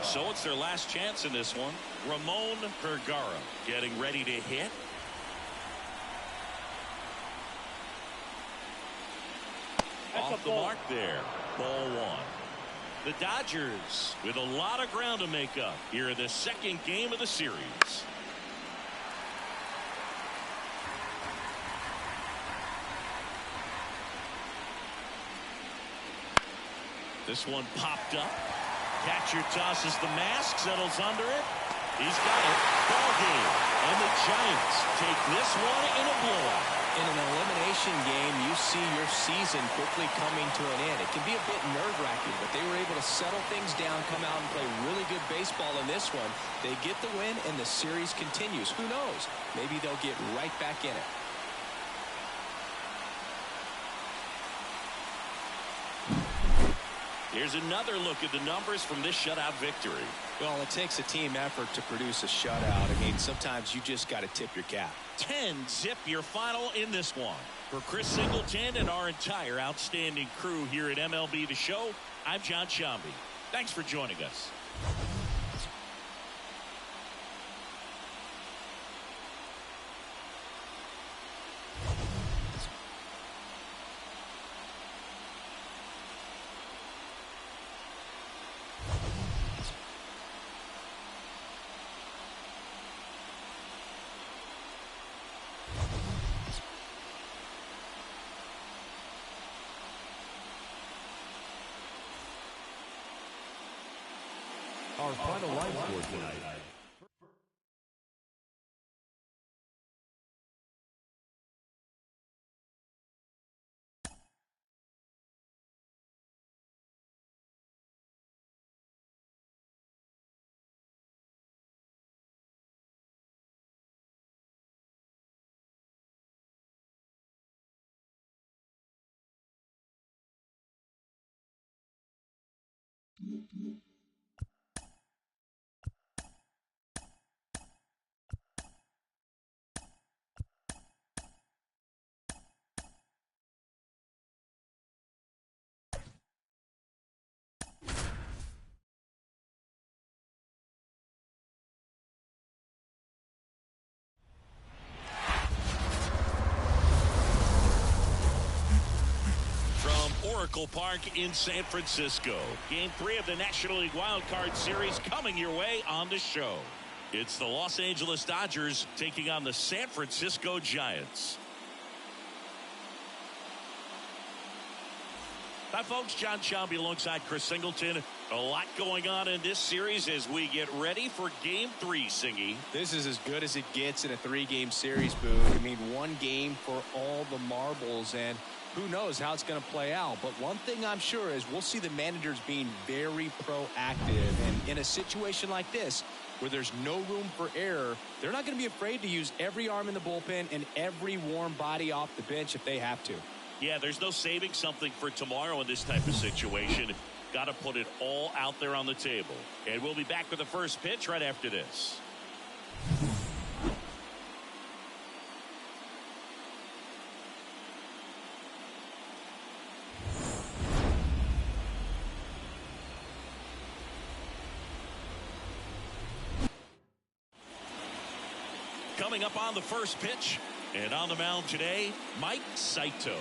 So it's their last chance in this one. Ramon Vergara getting ready to hit. Off the mark there. Ball 1. The Dodgers with a lot of ground to make up here in the 2nd game of the series. This one popped up. Catcher tosses the mask, settles under it. He's got it. Ball game. And the Giants take this one in a blowout. In an elimination game, you see your season quickly coming to an end. It can be a bit nerve-wracking, but they were able to settle things down, come out and play really good baseball in this one. They get the win, and the series continues. Who knows? Maybe they'll get right back in it. Here's another look at the numbers from this shutout victory. Well, it takes a team effort to produce a shutout. I mean, sometimes you just got to tip your cap. 10-zip your final in this one. For Chris Singleton and our entire outstanding crew here at MLB The Show, I'm John Shambi. Thanks for joining us. Our final line score tonight. Oracle Park in San Francisco. Game 3 of the National League Wild Card Series coming your way on the show. It's the Los Angeles Dodgers taking on the San Francisco Giants. Hi, folks. John Shambi alongside Chris Singleton. A lot going on in this series as we get ready for Game 3, Singy. This is as good as it gets in a 3-game series, Boog. I mean, one game for all the marbles, and who knows how it's going to play out. But one thing I'm sure is we'll see the managers being very proactive. And in a situation like this, where there's no room for error, they're not going to be afraid to use every arm in the bullpen and every warm body off the bench if they have to. Yeah, there's no saving something for tomorrow in this type of situation. Got to put it all out there on the table. And we'll be back with the first pitch right after this. Coming up on the first pitch, and on the mound today, Mike Saito.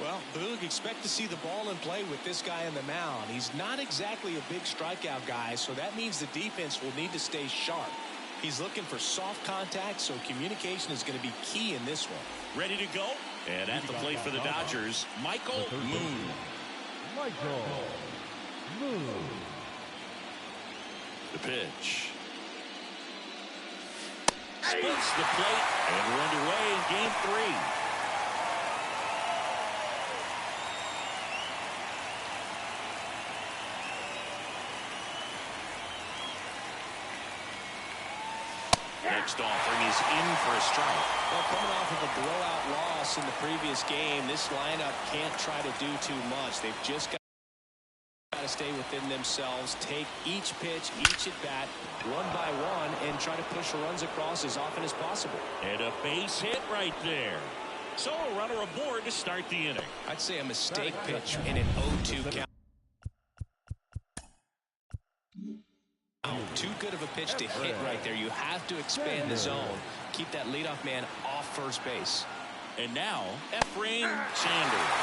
Well, Boog, expect to see the ball in play with this guy on the mound. He's not exactly a big strikeout guy, so that means the defense will need to stay sharp. He's looking for soft contact, so communication is going to be key in this one. Ready to go? And at the plate for the Dodgers, Michael Moon. Michael Moon. The pitch. Splits the plate, and we're underway in Game 3. Next offering is in for a strike. Well, coming off of a blowout loss in the previous game, this lineup can't try to do too much. They've just got to stay within themselves, take each pitch, each at bat, one by one, and try to push runs across as often as possible. And a base hit right there. So a runner aboard to start the inning. I'd say a mistake pitch in an 0-2 count. Too good of a pitch to hit right there. You have to expand the zone. Keep that leadoff man off first base. And now, Efrain Sanders.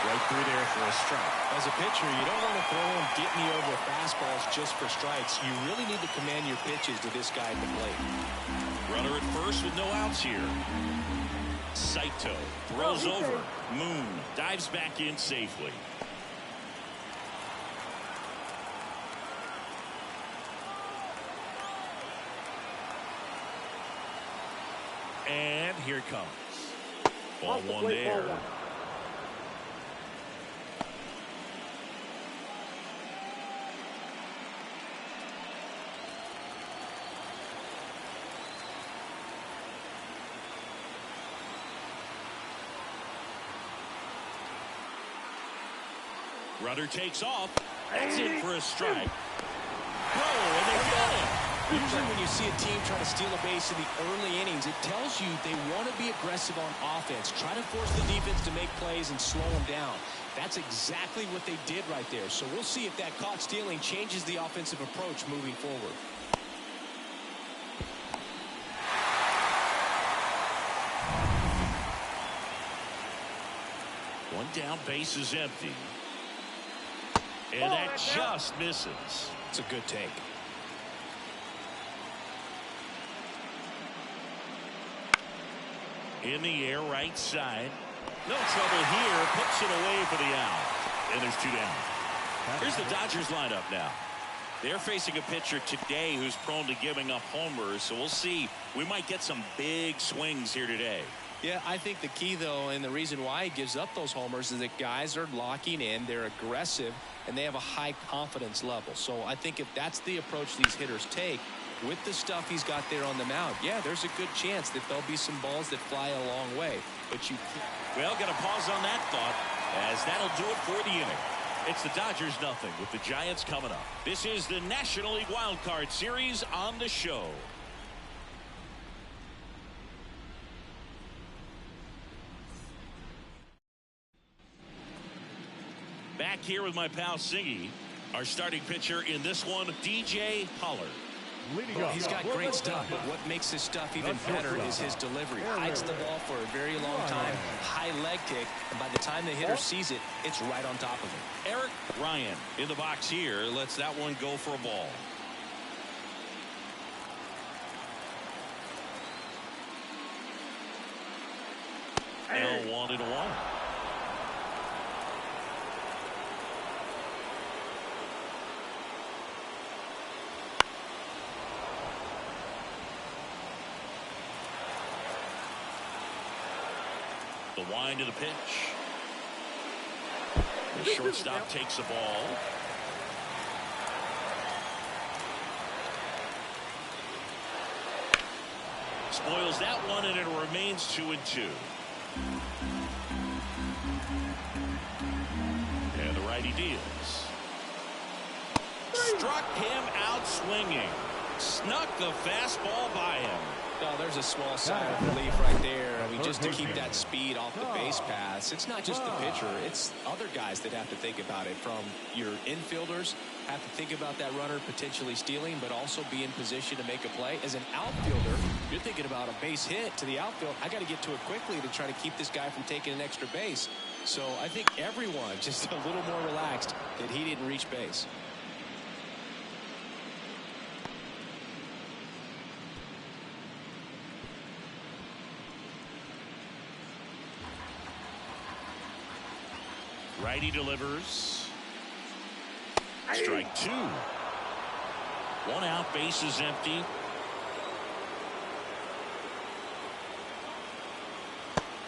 Right through there for a strike. As a pitcher, you don't want to throw him get me over fastballs just for strikes. You really need to command your pitches to this guy at the plate. Runner at first with no outs here. Saito throws over. Moon dives back in safely. And here it comes. Ball one there. Runner takes off. That's in for a strike. Oh, and they got him. Usually when you see a team try to steal a base in the early innings, it tells you they want to be aggressive on offense. Try to force the defense to make plays and slow them down. That's exactly what they did right there. So we'll see if that caught stealing changes the offensive approach moving forward. One down, base is empty. And that just misses. It's a good take. In the air, right side. No trouble here. Puts it away for the out. And there's 2 down. Here's the Dodgers lineup now. They're facing a pitcher today who's prone to giving up homers. So we'll see. We might get some big swings here today. Yeah, I think the key, though, and the reason why he gives up those homers is that guys are locking in, they're aggressive, and they have a high confidence level. So I think if that's the approach these hitters take, with the stuff he's got there on the mound, yeah, there's a good chance that there'll be some balls that fly a long way. But you can't. Well, got to pause on that thought, as that'll do it for the inning. It's the Dodgers nothing with the Giants coming up. This is the National League Wild Card Series on the show. Back here with my pal Siggy. Our starting pitcher in this one, DJ Pollard. He's got great stuff, but what makes his stuff even better is his delivery. Hides the ball for a very long time, high leg kick, and by the time the hitter sees it, it's right on top of him. Eric Ryan in the box here lets that one go for a ball. Now 1-1. The wind of the pitch. The shortstop takes the ball. Spoils that one, and it remains 2-2. And the righty deals. Struck him out swinging. Snuck the fastball by him. Oh, there's a small sigh of relief right there. I mean, just to keep that speed off the base paths. It's not just the pitcher. It's other guys that have to think about it. From your infielders, have to think about that runner potentially stealing, but also be in position to make a play. As an outfielder, you're thinking about a base hit to the outfield. I got to get to it quickly to try to keep this guy from taking an extra base. So I think everyone just a little more relaxed that he didn't reach base. Righty delivers. Strike 2. 1 out, base is empty.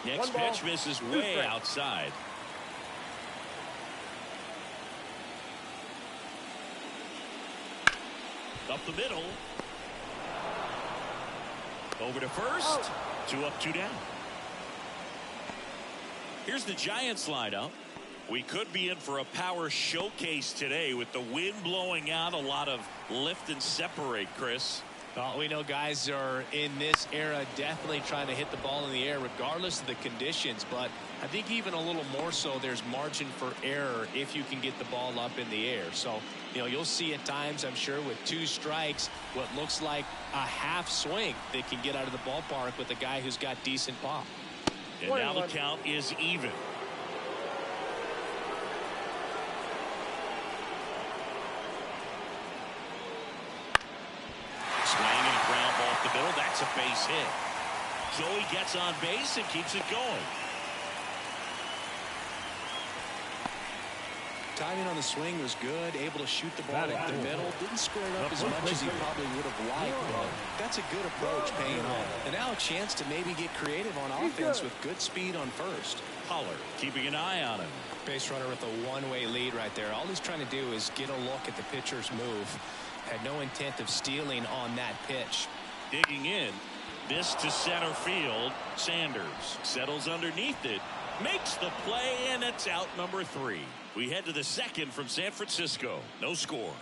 Next pitch misses way outside. Up the middle. Over to first. 2 up, 2 down. Here's the Giants lineup. We could be in for a power showcase today with the wind blowing out. A lot of lift and separate, Chris. Well, we know guys are in this era definitely trying to hit the ball in the air regardless of the conditions, but I think even a little more so there's margin for error if you can get the ball up in the air. So, you know, you'll see at times, I'm sure, with 2 strikes, what looks like a half swing that can get out of the ballpark with a guy who's got decent pop. And now the count is even. Middle, that's a base hit. Joey gets on base and keeps it going. Timing on the swing was good, able to shoot the ball up the middle. Didn't square it up as much as he probably would have liked, but that's a good approach paying off. And now a chance to maybe get creative on offense with good speed on first. Pollard keeping an eye on him. Base runner with a one-way lead right there. All he's trying to do is get a look at the pitcher's move. Had no intent of stealing on that pitch. Digging in. This to center field. Sanders settles underneath it, makes the play, and it's out number 3. We head to the second from San Francisco. No score.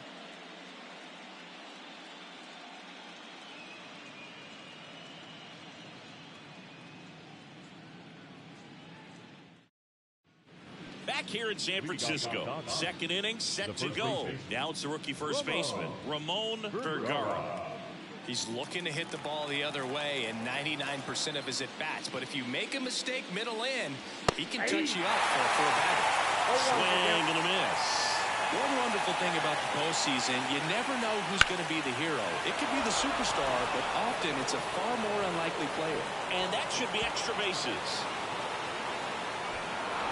Back here in San Francisco, second inning set to go. Now it's the rookie first baseman, Ramon Vergara. He's looking to hit the ball the other way in 99% of his at-bats. But if you make a mistake middle in, he can touch you up for a full bag. Swing and a miss. One wonderful thing about the postseason, you never know who's going to be the hero. It could be the superstar, but often it's a far more unlikely player. And that should be extra bases.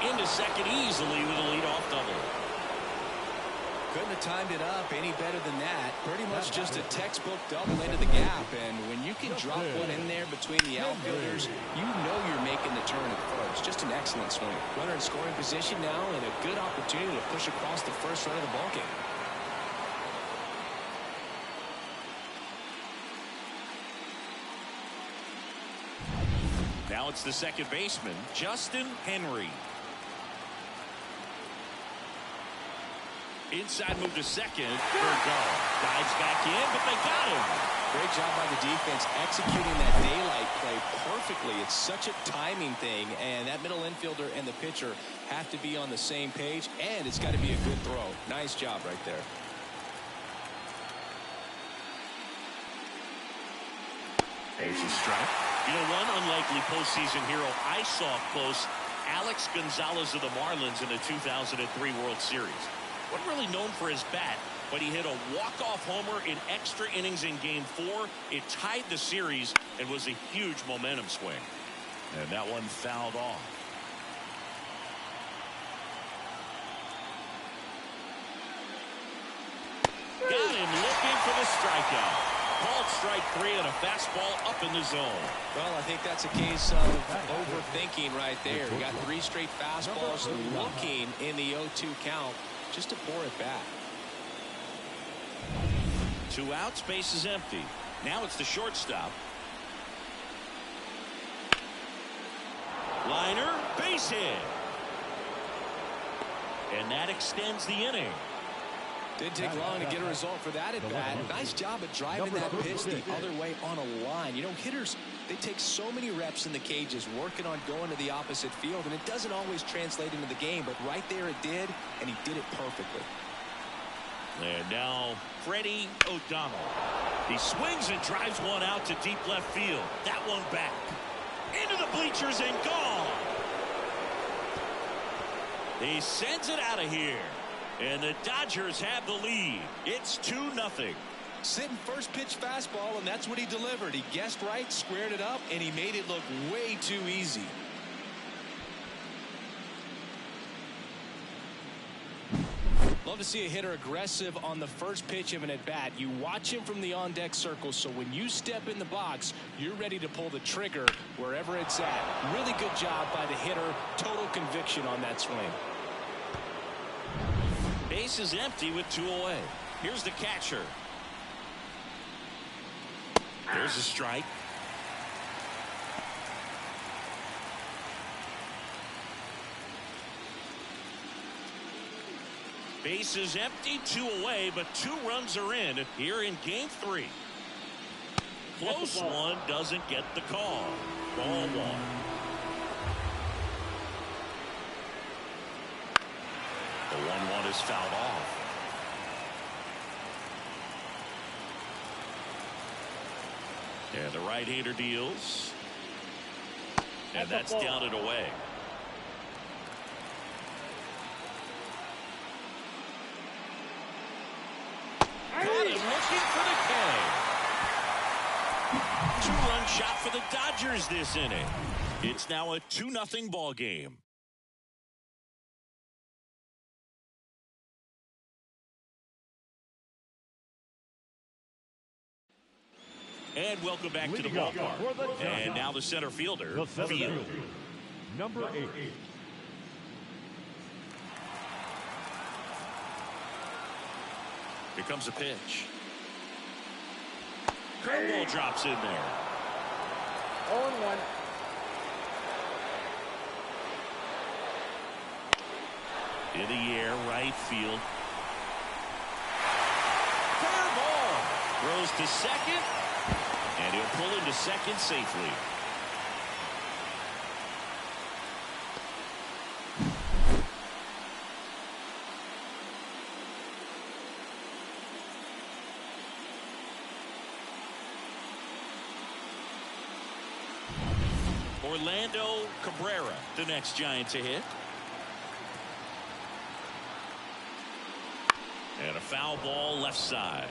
Into second easily with a leadoff double. Couldn't have timed it up any better than that. Pretty much just a textbook double into the gap. And when you can drop one in there between the outfielders, you know you're making the turn at first. Just an excellent swing. Runner in scoring position now and a good opportunity to push across the first run of the ballgame. Now it's the second baseman, Justin Henry. Inside move to second. Vergara dives back in, but they got him. Great job by the defense executing that daylight play perfectly. It's such a timing thing, and that middle infielder and the pitcher have to be on the same page, and it's got to be a good throw. Nice job right there. There's a strike. You know, one unlikely postseason hero I saw up close, Alex Gonzalez of the Marlins in the 2003 World Series. Wasn't really known for his bat, but he hit a walk-off homer in extra innings in Game 4. It tied the series and was a huge momentum swing. And that one fouled off. Got him looking for the strikeout. Called strike 3 and a fastball up in the zone. Well, I think that's a case of overthinking right there. You got 3 straight fastballs looking in the 0-2 count just to pour it back. 2 outs, base is empty. Now it's the shortstop. Liner, base hit. And that extends the inning. Didn't take long to get a result for that at bat. Nice job at driving that pitch the other way on a line. You know, hitters, they take so many reps in the cages working on going to the opposite field, and it doesn't always translate into the game, but right there it did, and he did it perfectly. And now Freddie O'Donnell. He swings and drives one out to deep left field. That one back. Into the bleachers and gone. He sends it out of here. And the Dodgers have the lead. It's 2-0. Sitting first pitch fastball, and that's what he delivered. He guessed right, squared it up, and he made it look way too easy. Love to see a hitter aggressive on the first pitch of an at-bat. You watch him from the on-deck circle, so when you step in the box, you're ready to pull the trigger wherever it's at. Really good job by the hitter. Total conviction on that swing. Base is empty with 2 away. Here's the catcher. There's a strike. Base is empty, 2 away, but 2 runs are in here in Game 3. Close one, doesn't get the call. Ball 1. The 1-1 is fouled off. And the right-hander deals. And that's down and away. Got him looking for the K. 2-run shot for the Dodgers this inning. It's now a 2-0 ball game. And welcome back to the ballpark. And now the center fielder, Field. Number 8. Here comes a pitch. Curveball drops in there. 0-1. In the air, right field. Fair ball. Throws to second. And he'll pull into second safely. Orlando Cabrera, the next Giant to hit. And a foul ball left side.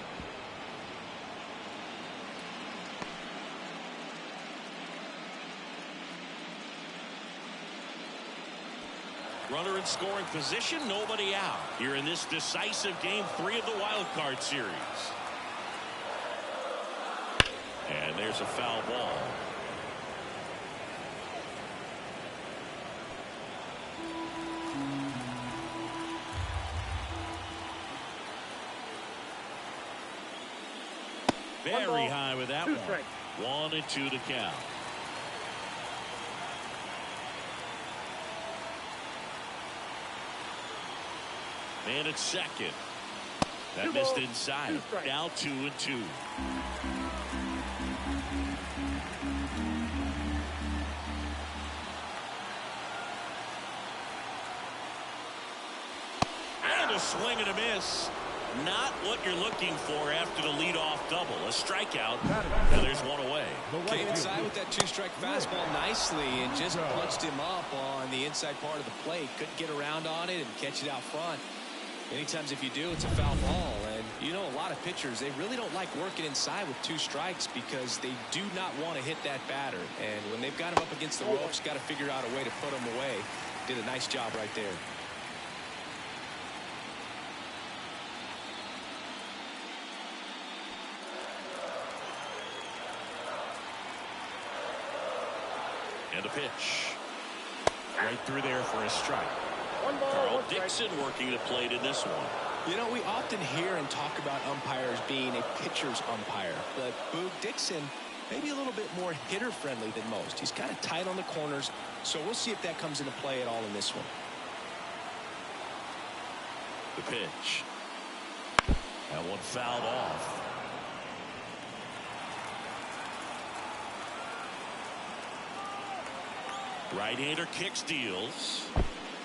Runner in scoring position, nobody out here in this decisive game 3 of the wild card series. And there's a foul ball. Very high with that 2 one. strikes. 1-2 to count. Man at second. That 2 missed balls, inside. 2 strikes. Now 2-2. And a swing and a miss. Not what you're looking for after the leadoff double. A strikeout, and there's one away. Came inside with that 2-strike fastball nicely and just punched him up on the inside part of the plate. Couldn't get around on it and catch it out front. Many times if you do, it's a foul ball. And you know, a lot of pitchers, they really don't like working inside with 2 strikes because they do not want to hit that batter. And when they've got him up against the ropes, got to figure out a way to put him away. Did a nice job right there. And a pitch. Right through there for a strike. 1 ball, Carl 1 strike. Dixon working the plate in this one. You know, we often hear and talk about umpires being a pitcher's umpire, but Boog Dixon maybe a little bit more hitter-friendly than most. He's kind of tight on the corners, so we'll see if that comes into play at all in this one. The pitch. That one fouled off. Right-hander kicks, deals.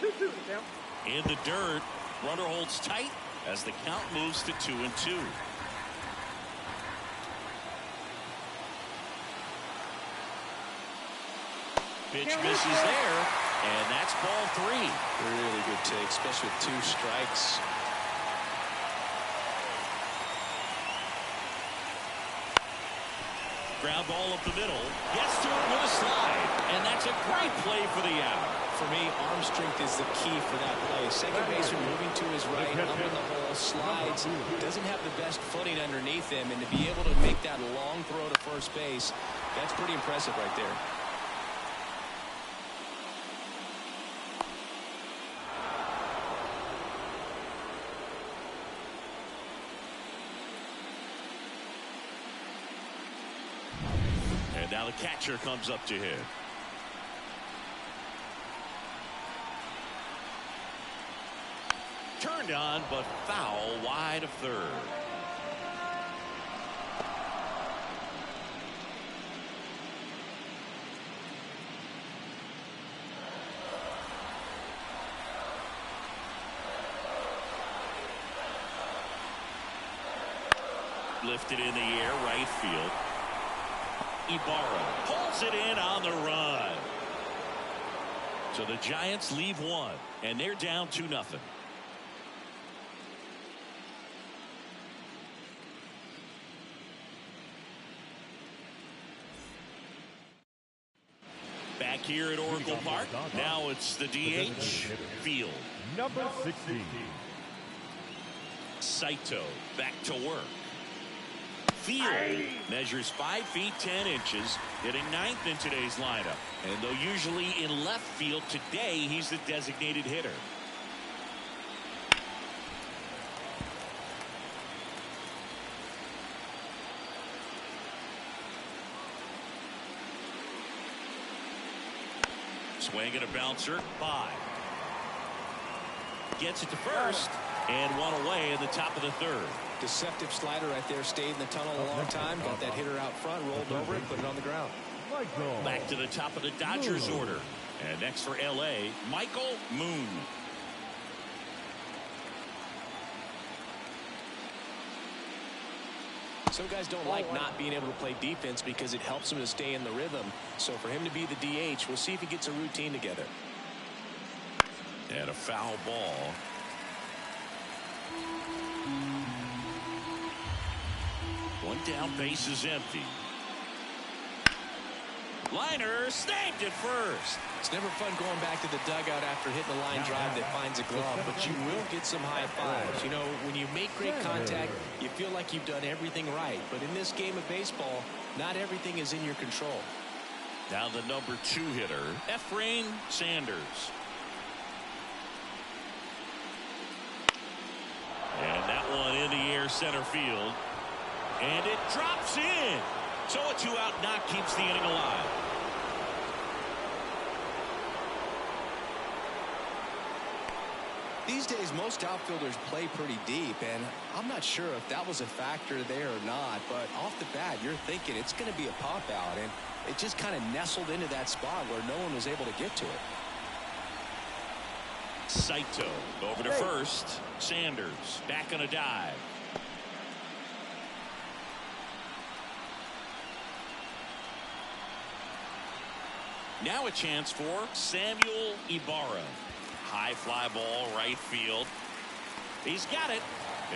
2-2 to count. In the dirt. Runner holds tight as the count moves to 2-2. Pitch misses there, and that's ball 3. Really good take, especially with 2 strikes. Ground ball up the middle. Gets to it with a slide, and that's a great play for the out. For me, arm strength is the key for that play. Second baseman moving to his right, up in the hole, slides, doesn't have the best footing underneath him, and to be able to make that long throw to first base, that's pretty impressive right there. And now the catcher comes up to hit. Turned on, but foul wide of third. Lifted in the air, right field. Ibarra pulls it in on the run. So the Giants leave one, and they're down 2-0. Back here at Oracle Park, now it's the DH field. Number 16. Saito back to work. Field measures 5 feet 10 inches, hitting 9th in today's lineup. And though usually in left field, today he's the designated hitter. Swing and a bouncer by. Gets it to first and one away in the top of the third. Deceptive slider right there. Stayed in the tunnel a long time. Got that hitter out front, rolled over and put it on the ground. Back to the top of the Dodgers order. And next for L.A., Michael Moon. Some guys don't like not being able to play defense because it helps them to stay in the rhythm. So for him to be the DH, we'll see if he gets a routine together. And a foul ball. One down, base is empty. Liner snagged it first. It's never fun going back to the dugout after hitting a line drive that finds a glove, but you will get some high fives. You know, when you make great contact, you feel like you've done everything right. But in this game of baseball, not everything is in your control. Now the number 2 hitter, Efrain Sanders. And that one in the air center field. And it drops in. So a 2-out knock keeps the inning alive. These days, most outfielders play pretty deep, and I'm not sure if that was a factor there or not, but off the bat, you're thinking it's going to be a pop-out, and it just kind of nestled into that spot where no one was able to get to it. Saito over to first. Sanders back on a dive. Now a chance for Samuel Ibarra. High fly ball right field. He's got it.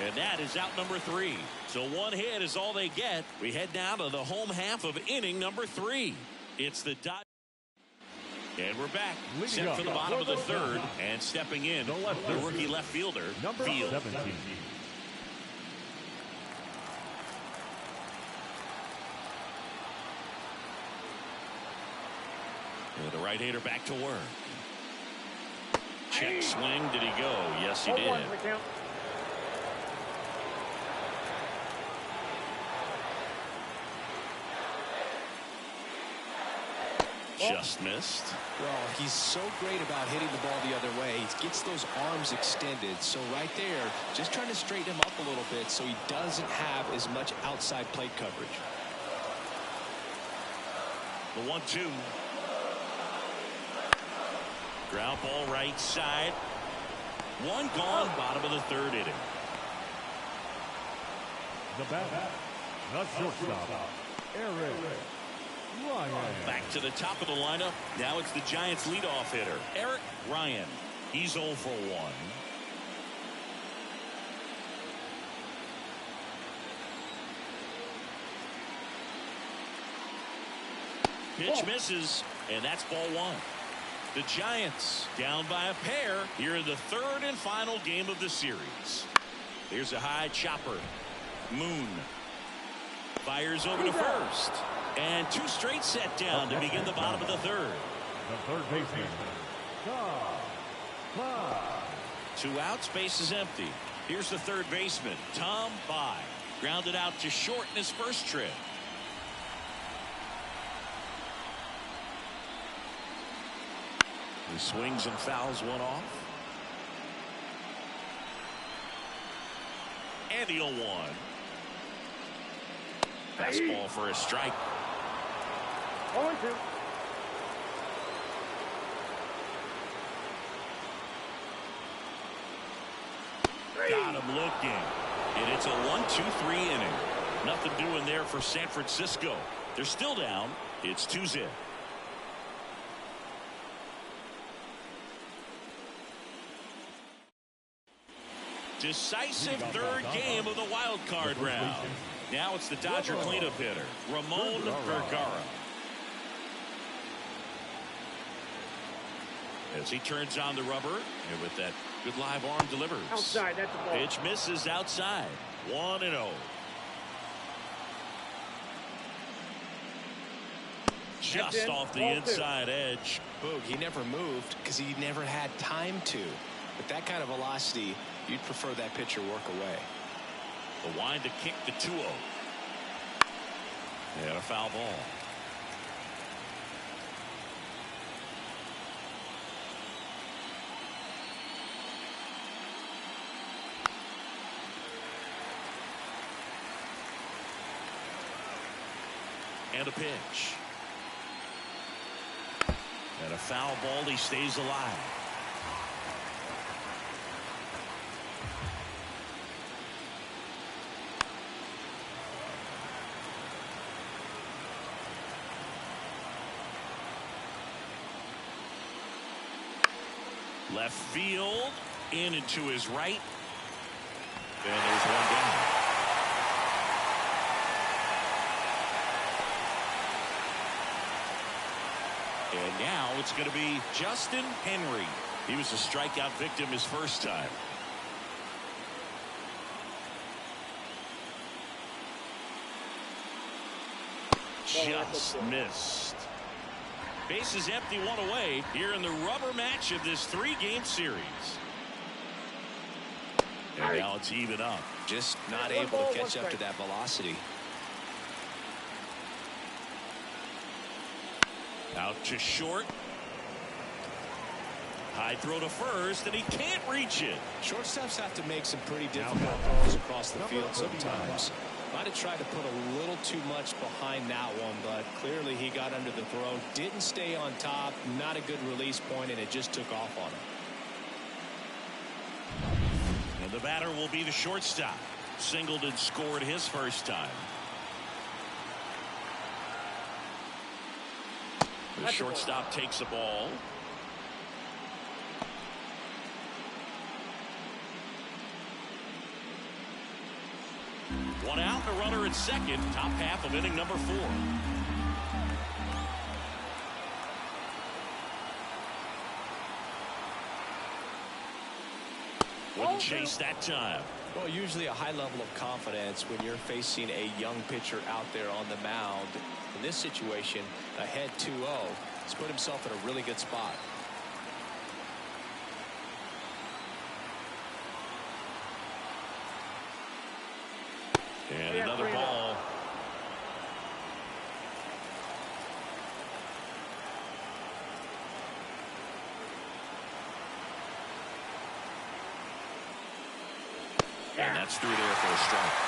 And that is out number 3. So one hit is all they get. We head now to the home half of inning number 3. It's the Dodgers. And we're back. Set for the bottom of the third. And stepping in, the rookie left fielder, Fields. 17. And the right-hander back to work. Check swing. Did he go? Yes, he did. Just missed. Well, he's so great about hitting the ball the other way. He gets those arms extended. So right there, just trying to straighten him up a little bit so he doesn't have as much outside plate coverage. The 1-2. Ground ball right side. One gone, bottom of the third inning. The bat, the shortstop, Eric Ryan. Back to the top of the lineup. Now it's the Giants' leadoff hitter, Eric Ryan. He's 0 for 1. Pitch misses, and that's ball 1. The Giants down by a pair here in the third and final game of the series. Here's a high chopper. Moon fires over to first. And 2 straight set down to begin the bottom of the third. The third baseman, Tom. 2 outs, base is empty. Here's the third baseman, Tom By. Grounded out to short in his first trip. He swings and fouls one off. And the 0-1. Fastball for a strike. 0-2. Got him looking. And it's a 1-2-3 inning. Nothing doing there for San Francisco. They're still down. It's 2-0. Decisive third game of the wild card round. Now it's the Dodger cleanup hitter, Ramon Vergara. As he turns on the rubber, and with that good live arm delivers. Outside, that's a ball. Pitch misses outside. 1-0. Just off the inside edge. Boog, he never moved because he never had time to. With that kind of velocity, you'd prefer that pitcher work away. The wind to kick the 2-0. And a foul ball. And a pitch. And a foul ball. He stays alive. Left field, in and to his right. And there's one down. And now it's going to be Justin Henry. He was a strikeout victim his first time. Just missed. Bases empty, one away here in the rubber match of this 3-game series. And now it's even up. Just not able to catch up to that velocity. Out to short. High throw to first, and he can't reach it. Shortstops have to make some pretty difficult throws across the field sometimes. Might have tried to put a little too much behind that one, but clearly he got under the throw, didn't stay on top, not a good release point, and it just took off on him. And the batter will be the shortstop. Singleton scored his first time. The shortstop takes the ball. One out, a runner at second. Top half of inning number 4. Wouldn't chase that time. Well, usually a high level of confidence when you're facing a young pitcher out there on the mound. In this situation, ahead 2-0, he's put himself in a really good spot. And another ball. And that's through there for a strike.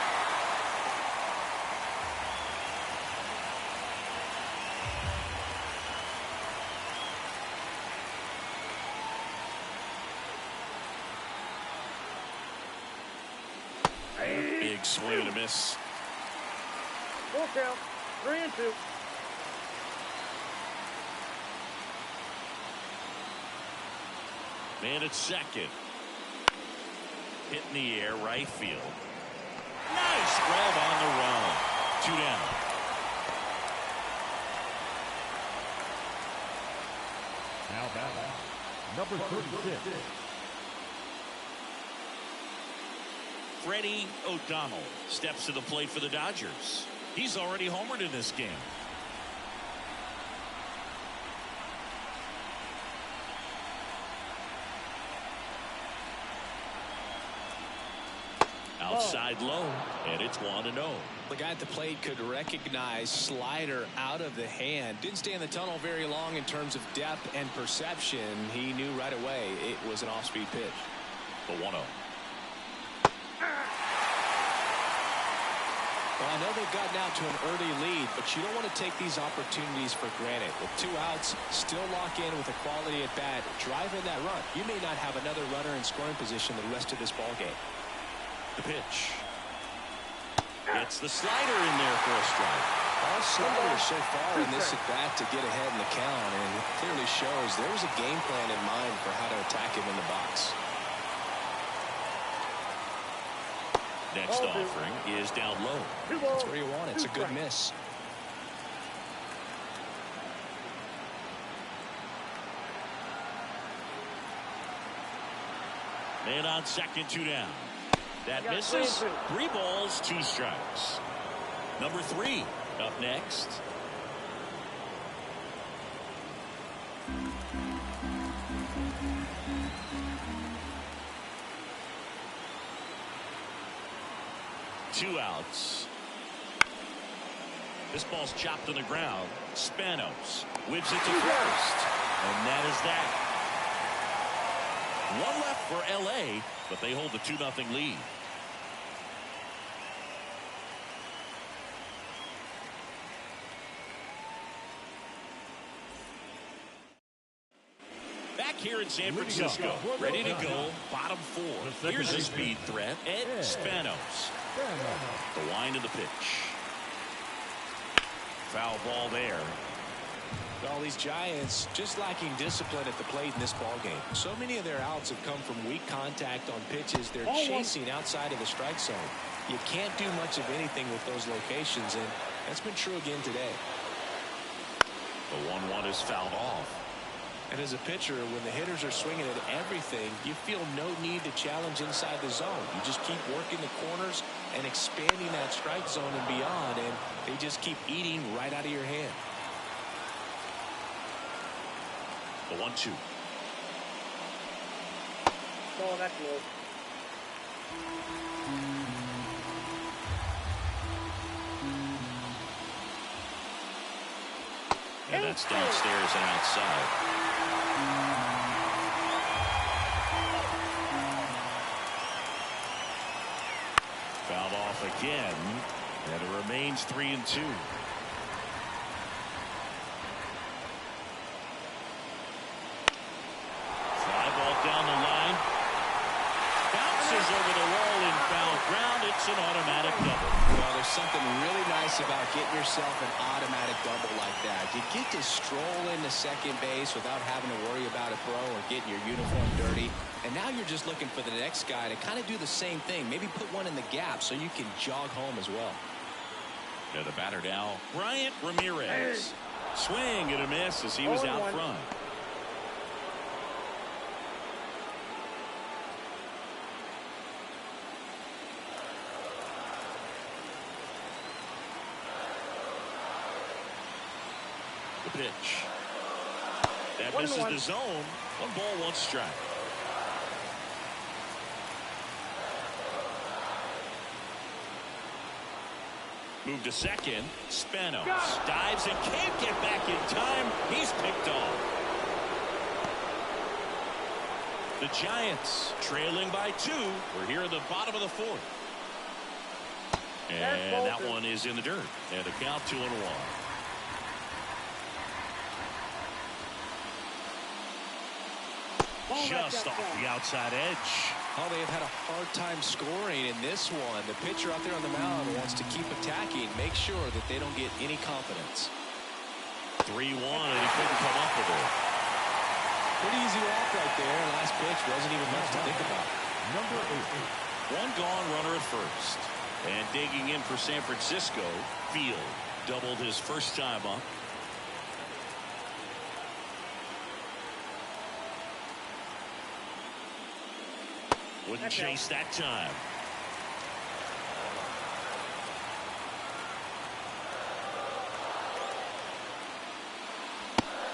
Big swing and a miss. Full count. 3-2. Man at second. Hit in the air, right field. Nice grab on the run. 2 down. Now batting, number 36. Freddie O'Donnell steps to the plate for the Dodgers. He's already homered in this game. Outside low, and it's 1-0. The guy at the plate could recognize slider out of the hand. Didn't stay in the tunnel very long in terms of depth and perception. He knew right away it was an off-speed pitch. The 1-0. Well, I know they've gotten out to an early lead, but you don't want to take these opportunities for granted. With 2 outs, still lock in with a quality at bat, drive in that run. You may not have another runner in scoring position the rest of this ball game. The pitch. Gets the slider in there for a strike. All sliders so far in this at bat to get ahead in the count, and it clearly shows there was a game plan in mind for how to attack him in the box. Next offering is down low. That's where you want it. It's a good miss. Man on second, 2 down. That misses. 3 balls, 2 strikes. Number 3 up next. Two outs. This ball's chopped on the ground. Spanos whips it to first. And that is that. 1 left for LA, but they hold the 2-0 lead. here in San Francisco. Ready to go. Bottom 4. Here's a speed threat. Ed Spanos. The wind of the pitch. Foul ball there. Well, these Giants just lacking discipline at the plate in this ball game. So many of their outs have come from weak contact on pitches they're chasing outside of the strike zone. You can't do much of anything with those locations, and that's been true again today. The 1-1 is fouled off. And as a pitcher, when the hitters are swinging at everything, you feel no need to challenge inside the zone. You just keep working the corners and expanding that strike zone and beyond, and they just keep eating right out of your hand. The 1-2. Oh, that's low. And that's downstairs and outside. Fouled off again, and it remains 3-2. Fly ball down the line. Bounces over the wall in foul ground. It's an automatic double. Well, there's something really nice about getting yourself an automatic double like that. You get to stroll into second base without having to worry about a throw or getting your uniform dirty. And now you're just looking for the next guy to kind of do the same thing. Maybe put one in the gap so you can jog home as well. Yeah, the batter now, Bryant Ramirez. Swing and a miss as he was out front. The pitch. That misses the zone. 1 ball, 1 strike. Move to second. Spanos dives and can't get back in time. He's picked off. The Giants trailing by 2. We're here at the bottom of the 4th. And that one is in the dirt. And the count 2-1. Just off the outside edge. Oh, they have had a hard time scoring in this one. The pitcher out there on the mound wants to keep attacking, make sure that they don't get any confidence. 3-1, and he couldn't come up with it. Pretty easy walk right there. Last pitch wasn't even much to think about. Number 8. 1 gone, runner at first. And digging in for San Francisco, Field doubled his first time up. Wouldn't chase that time.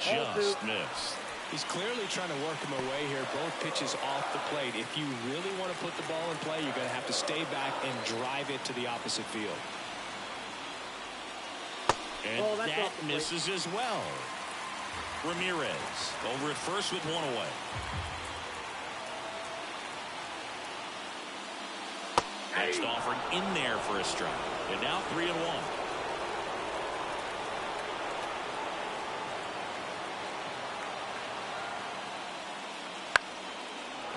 Just missed. He's clearly trying to work him away here. Both pitches off the plate. If you really want to put the ball in play, you're going to have to stay back and drive it to the opposite field. And that misses as well. Ramirez over at first with 1 away. Next offering in there for a strike. And now 3-1.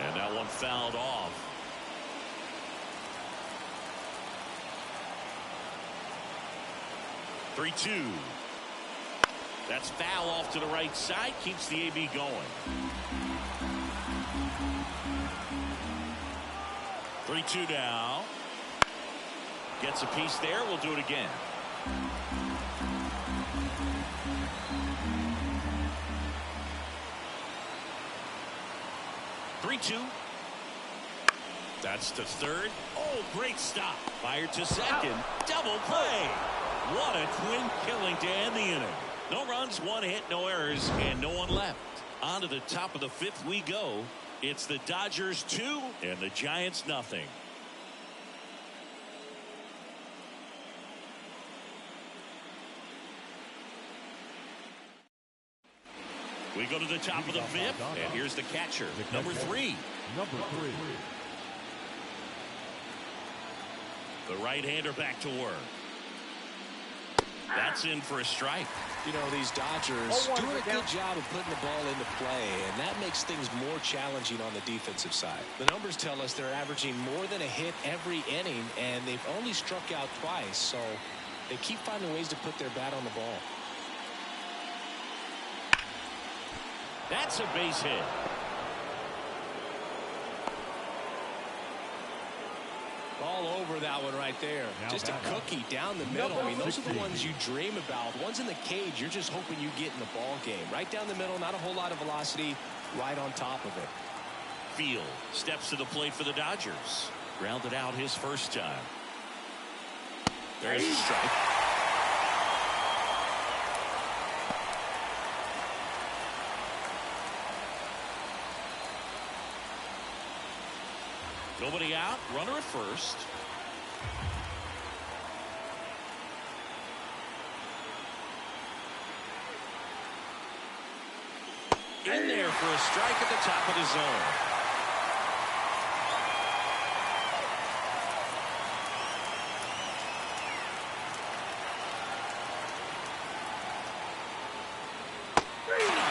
And that one fouled off. "3-2. That's foul off to the right side. Keeps the AB going. 3-2 now. Gets a piece there. We'll do it again. That's to third. Oh, great stop. Fired to second. Double play. What a twin killing to end the inning. No runs, 1 hit, no errors, and no one left. On to the top of the 5th we go. It's the Dodgers 2 and the Giants nothing. We go to the top of the 5th, and here's the catcher, number 3. The right-hander back to work. That's in for a strike. You know, these Dodgers doing a good job of putting the ball into play, and that makes things more challenging on the defensive side. The numbers tell us they're averaging more than a hit every inning, and they've only struck out twice, so they keep finding ways to put their bat on the ball. That's a base hit. All over that one right there. Just a cookie down the middle. I mean, those are the ones you dream about. Ones in the cage, you're just hoping you get in the ball game. Right down the middle, not a whole lot of velocity, right on top of it. Field steps to the plate for the Dodgers. Grounded out his first time. There's a strike. Nobody out, runner at first. In there for a strike at the top of the zone.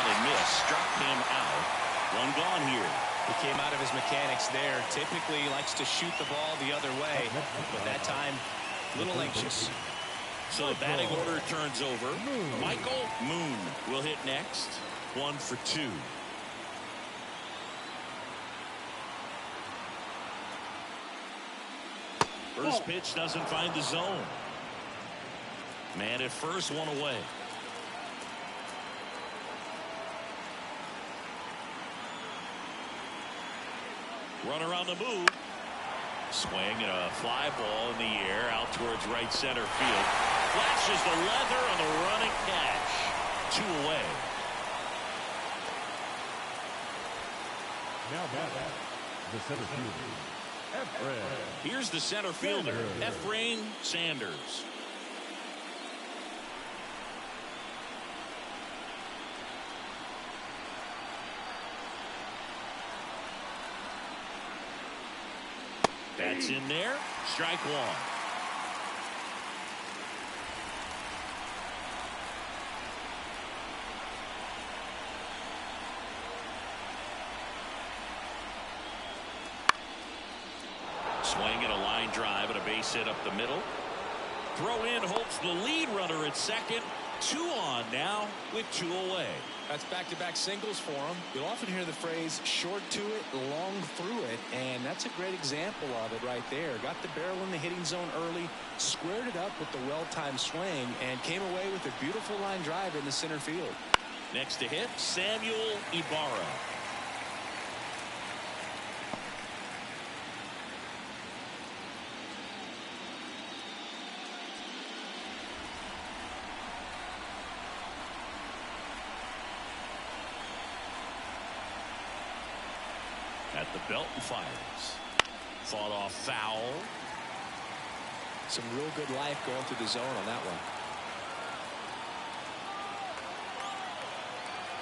And miss, struck him out. One gone here. He came out of his mechanics there. Typically he likes to shoot the ball the other way, but that time a little anxious. So the batting order turns over. Michael Moon will hit next. 1 for 2. First pitch doesn't find the zone. Man at first, one away. Runner on the move. Swing and a fly ball in the air out towards right center field. Flashes the leather on the running catch. 2 away. Now back, the center fielder. Here's the center fielder, Efrain Sanders. That's in there. Strike 1. Swing and a line drive and a base hit up the middle. Throw in holds the lead runner at second. 2 on now with 2 away. That's back-to-back singles for him. You'll often hear the phrase short to it, long through it, and that's a great example of it right there. Got the barrel in the hitting zone early, squared it up with the well-timed swing, and came away with a beautiful line drive in the center field. Next to hit, Samuel Ibarra. At the belt and fires. Fought off foul. Some real good life going through the zone on that one.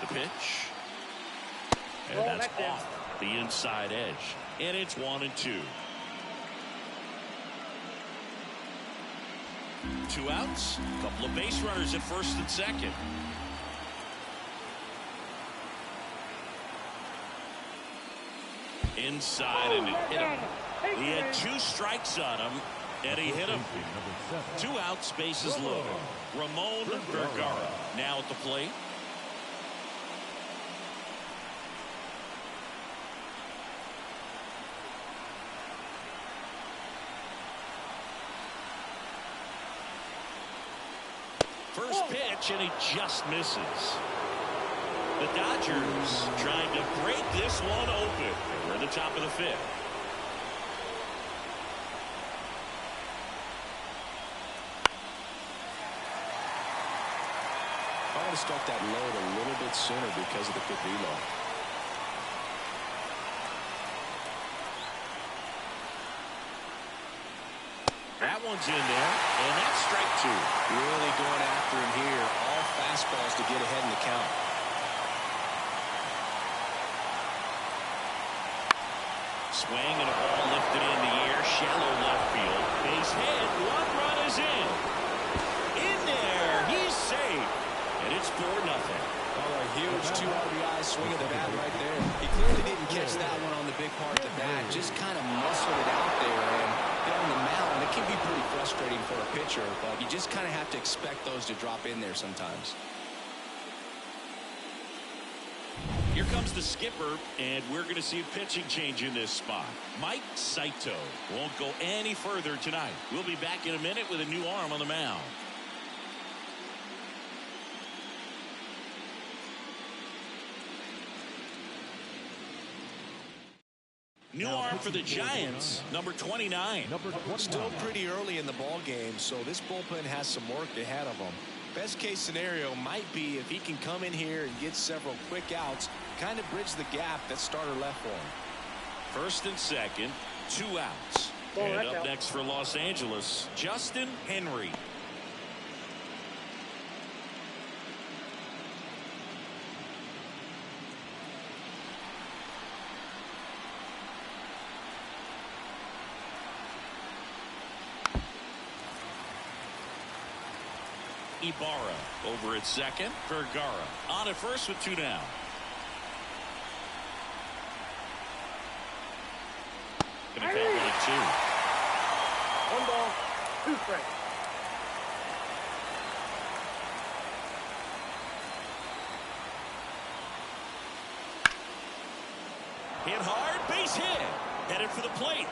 The pitch. And that's off the inside edge. And it's 1-2. 2 outs. Couple of base runners at first and second. Inside and it hit him. He had 2 strikes on him and he hit him. 2 outs, bases loaded. Ramon Vergara now at the plate. First pitch and he just misses. The Dodgers trying to break this one open. We're at the top of the 5th. I want to start that load a little bit sooner because of the good reload. That one's in there, and that's strike 2. Really going after him here. All fastballs to get ahead in the count. Swing and a ball lifted in the air, shallow left field. Base hit, 1 run is in. In there It's 4-0. Oh, a huge 2 RBI swing of the bat right there. He clearly didn't catch that one on the big part of the bat. Just kind of muscled it out there. And on the mound, it can be pretty frustrating for a pitcher, but you just kind of have to expect those to drop in there sometimes. Here comes the skipper, and we're going to see a pitching change in this spot. Mike Saito won't go any further tonight. We'll be back in a minute with a new arm on the mound. New arm for the Giants, number 29. Still pretty early in the ball game, so this bullpen has some work ahead of them. Best case scenario might be if he can come in here and get several quick outs, kind of bridge the gap that starter left for him. First and second, 2 outs. And up next for Los Angeles, Justin Henry. Ibarra over at second. Vergara on at first with 2 down. Gonna count 1-2. 1 ball, 2 strikes. Hit hard, base hit. Headed for the plate.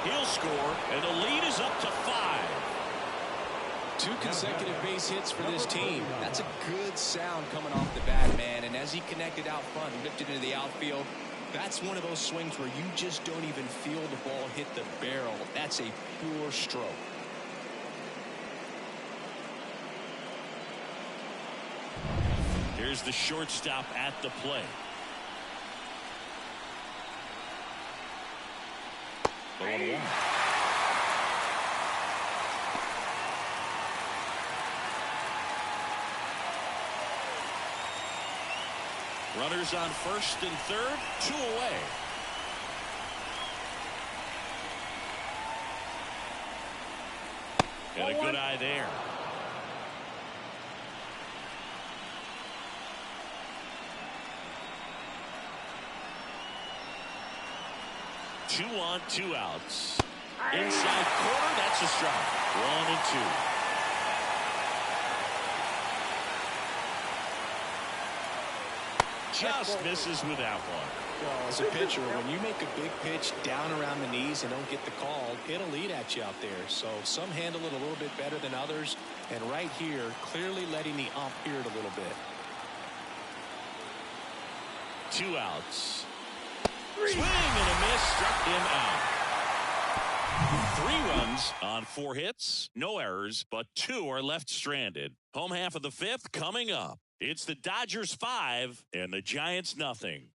He'll score, and the lead is up to 5. 2 consecutive base hits for this team. That's a good sound coming off the bat, man. And as he connected out front and lifted into the outfield, that's one of those swings where you just don't even feel the ball hit the barrel. That's a pure stroke. Here's the shortstop at the plate. Hey. Runners on first and third, 2 away. And a good eye there. Two on, 2 outs. Inside corner, that's a strike. 1-2. Just misses with that one. Well, as a pitcher, when you make a big pitch down around the knees and don't get the call, it'll eat at you out there. So some handle it a little bit better than others. And right here, clearly letting the ump hear it a little bit. 2 outs. Swing and a miss, struck him out. 3 runs on 4 hits, no errors, but 2 are left stranded. Home half of the 5th coming up. It's the Dodgers 5 and the Giants nothing.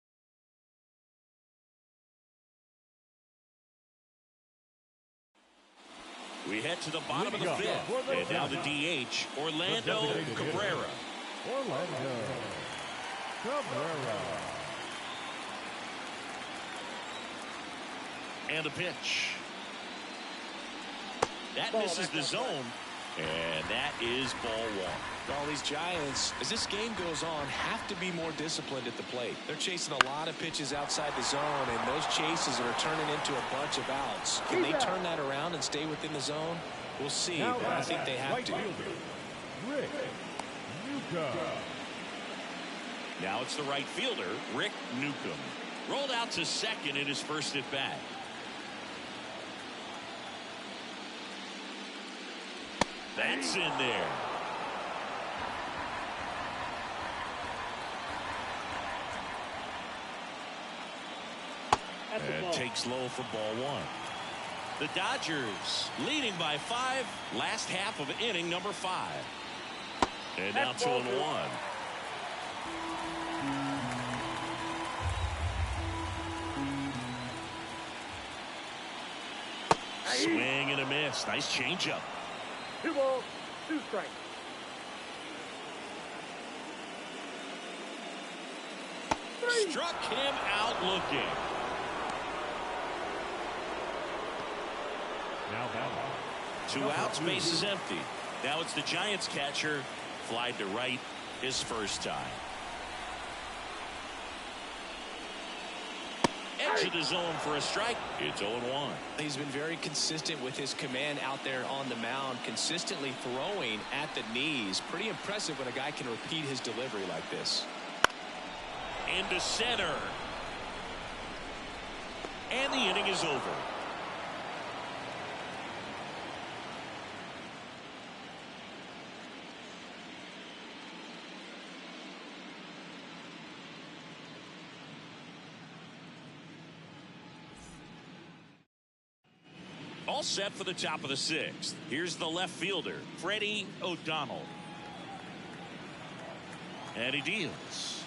We head to the bottom of the 5th, and now the DH, Orlando Cabrera. And a pitch. That misses the zone, and that is ball 1. All these Giants, as this game goes on, have to be more disciplined at the plate. They're chasing a lot of pitches outside the zone, and those chases are turning into a bunch of outs. Can they turn that around and stay within the zone? We'll see, but I think they have to. Now it's the right fielder, Rick Newcomb. Rolled out to second in his first at bat. That's in there. And takes low for ball 1. The Dodgers leading by 5. Last half of inning number 5. And now 2-1. Swing and a miss. Nice changeup. 2 balls, 2 strikes. Struck him out looking. Now 2 outs, base is empty. Now it's the Giants catcher, flied to right his first time. Edge of the zone for a strike. It's 0-1. He's been very consistent with his command out there on the mound, consistently throwing at the knees. Pretty impressive when a guy can repeat his delivery like this. Into center. And the inning is over. All set for the top of the sixth. Here's the left fielder, Freddie O'Donnell. And he deals.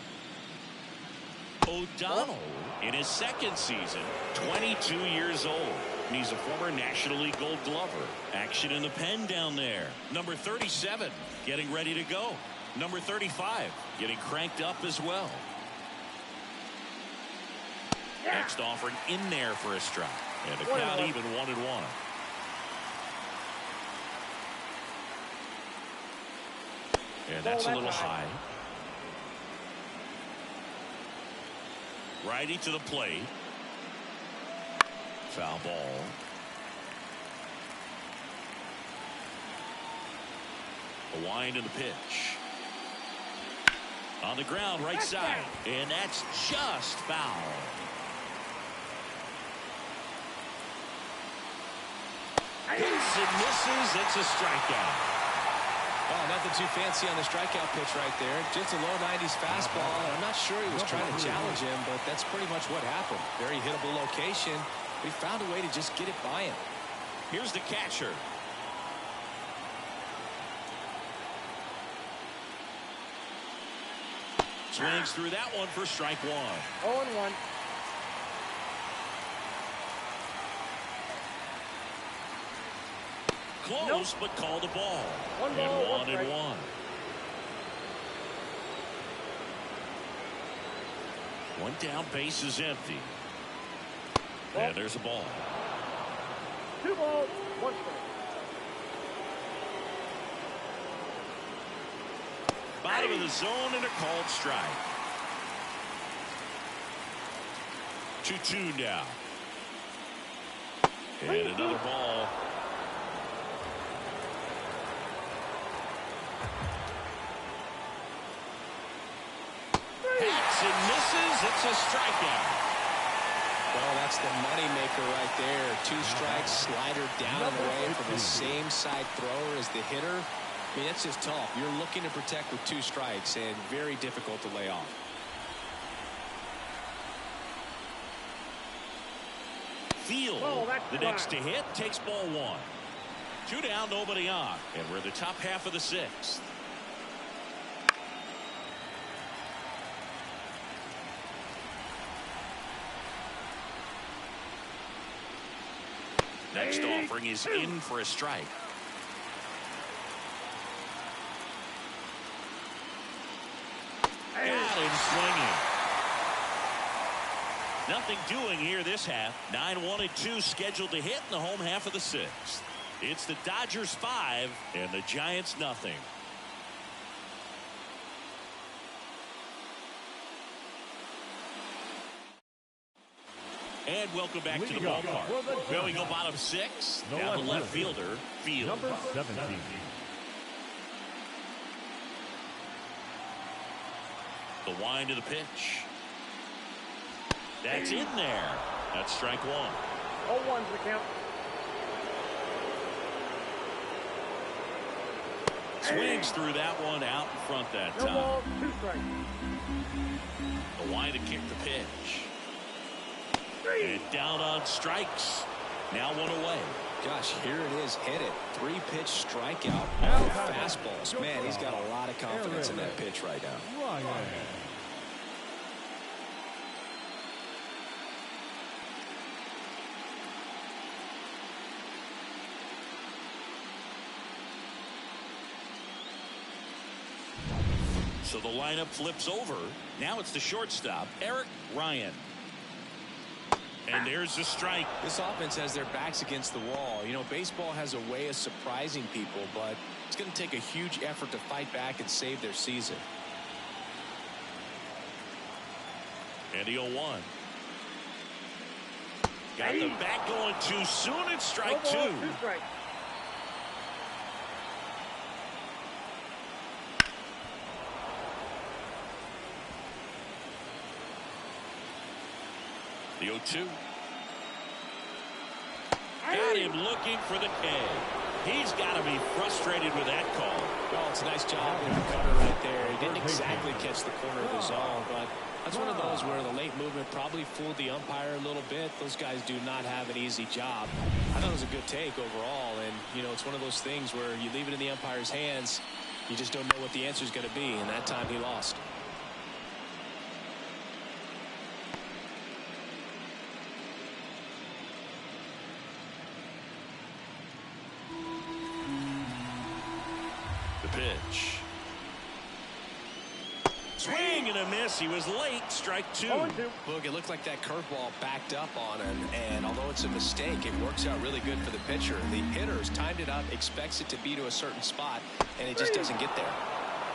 O'Donnell, in his second season, 22 years old. And he's a former National League Gold Glover. Action in the pen down there. Number 37, getting ready to go. Number 35, getting cranked up as well. Next offering in there for a strike. And the count even 1-1. And that's a little high. Righty to the plate. Foul ball. A wind in the pitch. On the ground, right side. And that's just foul. Hits and misses. It's a strikeout. Oh, nothing too fancy on the strikeout pitch right there. Just a low 90s fastball. And I'm not sure he was trying to challenge him, but that's pretty much what happened. Very hittable location. But he found a way to just get it by him. Here's the catcher. Swings through that one for strike one. 0-1. Close, but called the ball. One ball, and 1-1. One down, base is empty. And there's a ball. 2 balls, 1 strike. Bottom of the zone and a called strike. 2-2 now. And another ball. Hits and misses. It's a strikeout. Well, that's the moneymaker right there. 2 strikes, slider down and away from the same side thrower as the hitter. I mean, that's just tough. You're looking to protect with 2 strikes and very difficult to lay off. Field, the next to hit, takes ball 1. 2 down, nobody on. And we're in the top half of the 6th. Next offering is in for a strike. Got him swinging. Nothing doing here this half. 9-1-2 scheduled to hit in the home half of the 6th. It's the Dodgers 5 and the Giants nothing. And welcome back to the ballpark. Well, we go bottom 6. Now the left fielder, Field. Number 17. The wind of the pitch. That's in there. That's strike 1. 0-1's the count. Swings through that one out in front that No time. balls, 2 strikes. The wind to kick the pitch. And down on strikes. Now 1 away. Gosh, here it is. Hit it. 3-pitch strikeout. All fastballs. Man, he's got a lot of confidence in that pitch right now. Ryan. So the lineup flips over. Now it's the shortstop, Eric Ryan. And there's the strike. This offense has their backs against the wall. You know, baseball has a way of surprising people, but it's going to take a huge effort to fight back and save their season. And the 0-1. Got the bat going too soon. It's strike 2. The 0-2. Got him looking for the K. He's got to be frustrated with that call. Well, it's a nice job in the cutter right there. He didn't exactly catch the corner of the zone, but that's one of those where the late movement probably fooled the umpire a little bit. Those guys do not have an easy job. I thought it was a good take overall, and, you know, it's one of those things where you leave it in the umpire's hands. You just don't know what the answer is going to be, and that time he lost. Pitch. Swing and a miss. He was late. Strike 2. Look, it looked like that curveball backed up on him, and although it's a mistake, it works out really good for the pitcher. The hitter's timed it up, expects it to be to a certain spot, and it just doesn't get there.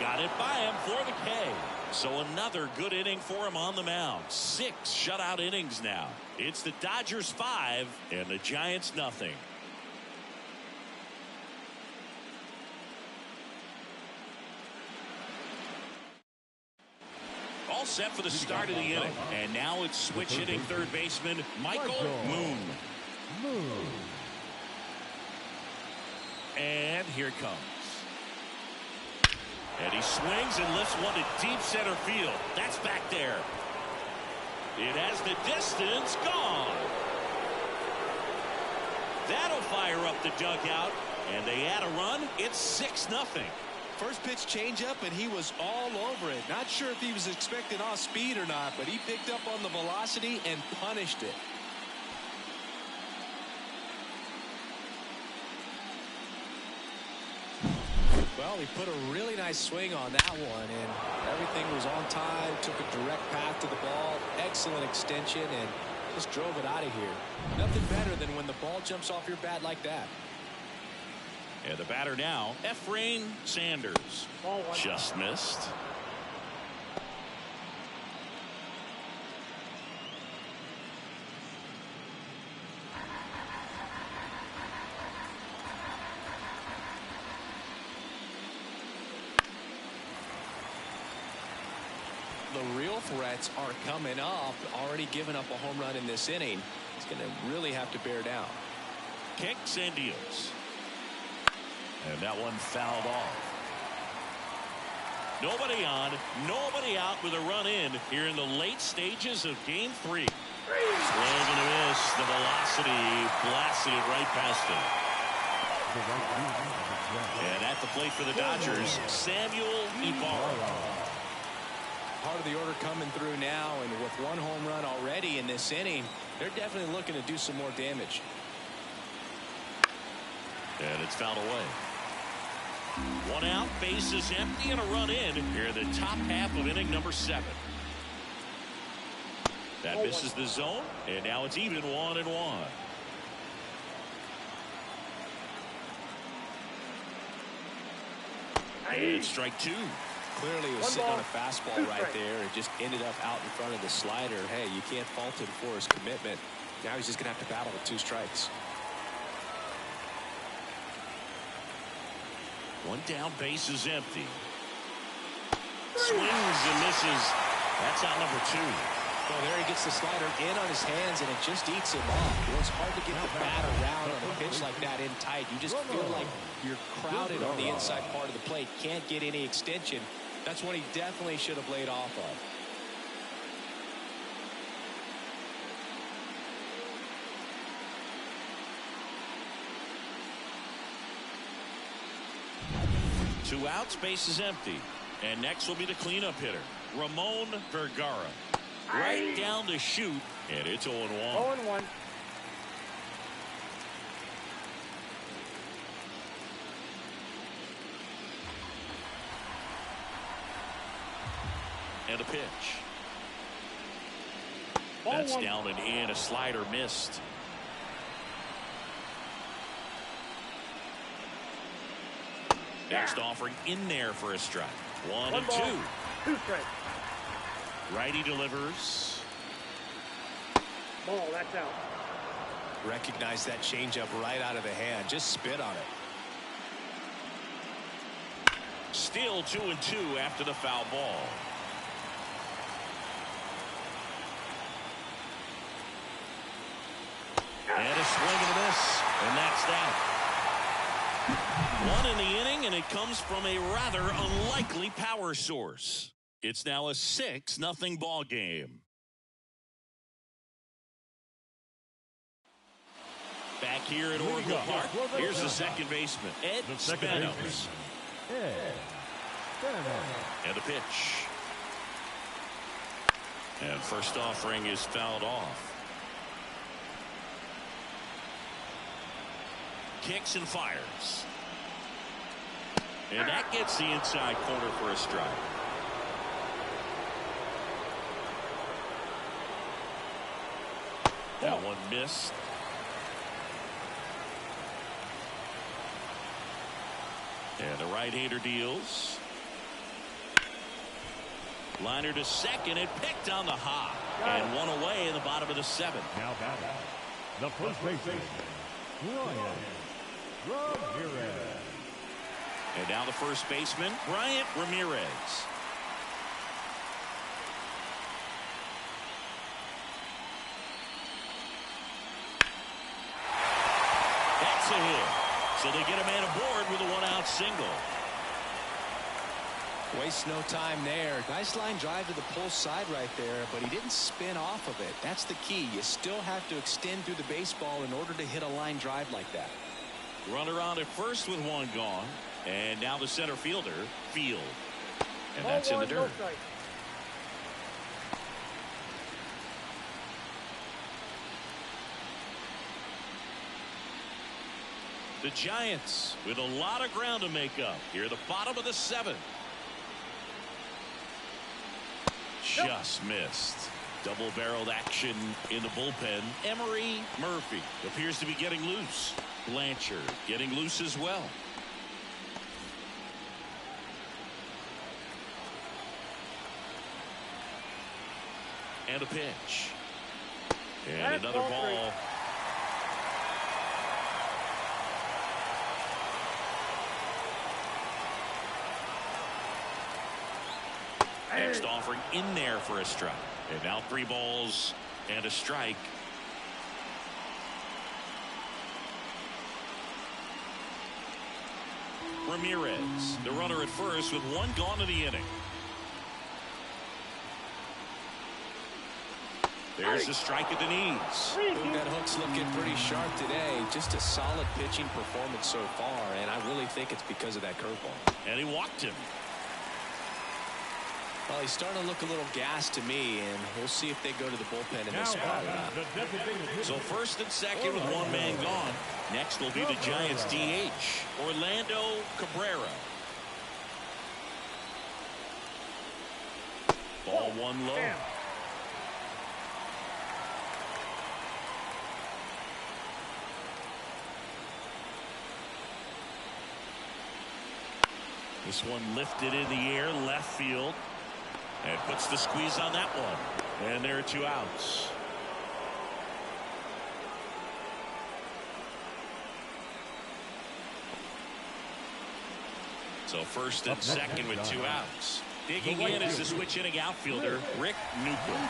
Got it by him for the K. So another good inning for him on the mound. 6 shutout innings now. It's the Dodgers 5 and the Giants nothing. All set for the start of the inning. And now it's switch hitting third baseman Michael Moon. And here it comes. And he swings and lifts one to deep center field. That's back there. It has the distance. Gone. That'll fire up the dugout. And they add a run. It's 6-0. First pitch changeup, and he was all over it. Not sure if he was expecting off speed or not, but he picked up on the velocity and punished it. Well, he put a really nice swing on that one, and everything was on time. Took a direct path to the ball. Excellent extension, and just drove it out of here. Nothing better than when the ball jumps off your bat like that. And the batter now, Efrain Sanders. Just missed. The real threats are coming up. Already given up a home run in this inning. He's going to really have to bear down. Kicks and deals. And that one fouled off. Nobody on, nobody out with a run in here in the late stages of game 3. Swing and a miss. The velocity blasted it right past him. And at the plate for the Dodgers, Samuel Ibarra. Part of the order coming through now, and with one home run already in this inning, they're definitely looking to do some more damage. And it's fouled away. 1 out, bases empty, and a run in here in the top half of inning number 7. That misses the zone, and now it's even 1-1. And strike 2. Clearly was sitting on a fastball right there. It just ended up out in front of the slider. Hey, you can't fault him for his commitment. Now he's just going to have to battle with 2 strikes. 1 down, bases empty. Swings and misses. That's out number 2. Well, there he gets the slider in on his hands, and it just eats him up. You know, it's hard to get the bat around on a pitch like that in tight. You just feel like you're crowded on the inside part of the plate. Can't get any extension. That's what he definitely should have laid off of. Two outs, bases empty. And next will be the cleanup hitter, Ramon Vergara. Right down the chute, and it's 0-1. 0-1. And a pitch. That's down and in. A slider missed. Next offering in there for a strike. 1 and 2. 2 strikes. Righty delivers. Ball, that's out. Recognize that changeup right out of the hand. Just spit on it. Still 2 and 2 after the foul ball. And a swing and a miss. And that's that. 1 in the inning, and it comes from a rather unlikely power source. It's now a 6-0 ball game. Back here at Oracle Park, here's the second baseman, Ed Spanos. And the pitch. And first offering is fouled off. Kicks and fires. And that gets the inside corner for a strike. That one missed. And the right-hander deals. Liner to second. It picked on the hop. And one away in the bottom of the 7th. Now batting, the first baseman, Ryan Ramirez. And now the first baseman, Bryant Ramirez. That's a hit. So they get a man aboard with a 1-out single. Waste no time there. Nice line drive to the pull side right there, but he didn't spin off of it. That's the key. You still have to extend through the baseball in order to hit a line drive like that. Runner on at first with 1 gone. And now the center fielder, Field. And that's in the dirt. The Giants with a lot of ground to make up here at the bottom of the 7th. Just missed. Double-barreled action in the bullpen. Emery Murphy appears to be getting loose. Blanchard getting loose as well. And a pitch. And another ball. Next offering in there for a strike. And now 3 balls and a strike. Ramirez, the runner at first with 1 gone in the inning. There's the strike at the knees. That hook's looking pretty sharp today. Just a solid pitching performance so far, and I really think it's because of that curveball. And he walked him. Well, he's starting to look a little gassed to me, and we'll see if they go to the bullpen in this spot or not. So first and second with 1 man gone. Next will be the Giants DH, Orlando Cabrera. Ball 1 low. This one lifted in the air, left field. And puts the squeeze on that one. And there are 2 outs. So first and second with 2 outs. Digging in is the switch inning outfielder, Rick Newcomb.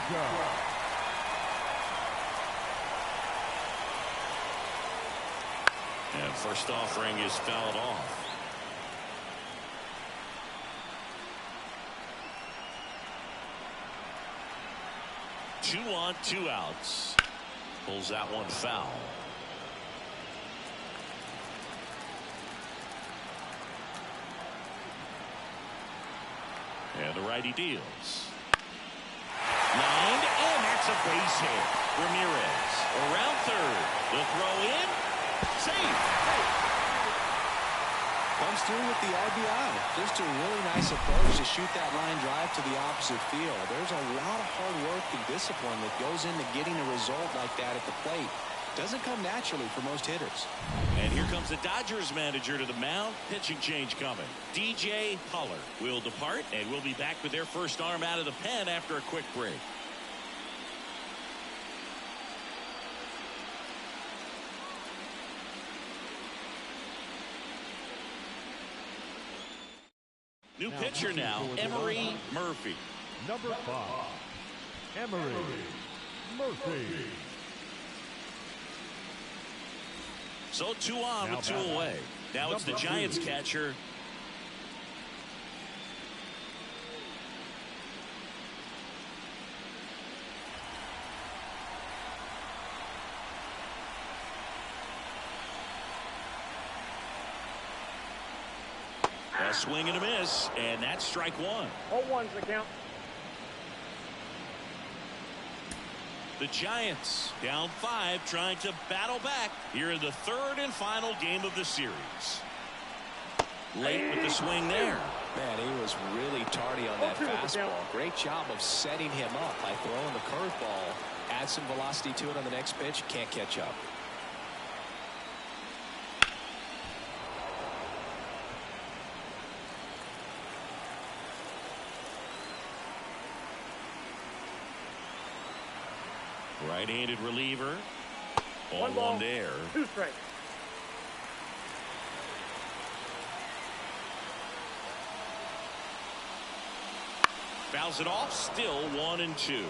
And first offering is fouled off. 2 on, 2 outs. Pulls that one foul. And the righty deals. Lined, and that's a base hit. Ramirez around third. The throw in. Safe. Comes through with the RBI. Just a really nice approach to shoot that line drive to the opposite field. There's a lot of hard work and discipline that goes into getting a result like that at the plate. Doesn't come naturally for most hitters. And here comes the Dodgers manager to the mound. Pitching change coming. DJ Huller will depart, and we'll be back with their first arm out of the pen after a quick break. New pitcher now, Emery Murphy. Number 5, Emery Murphy. So 2 on with 2 away. Now it's the Giants catcher. A swing and a miss, and that's strike 1. 0-1's the count. The Giants down 5, trying to battle back here in the 3rd and final game of the series. Late with the swing there. Man, he was really tardy on that fastball. Great job of setting him up by throwing the curveball. Add some velocity to it on the next pitch. Can't catch up. Right-handed reliever. 1 ball, 1 there. 2 strikes. Fouls it off. Still 1-2.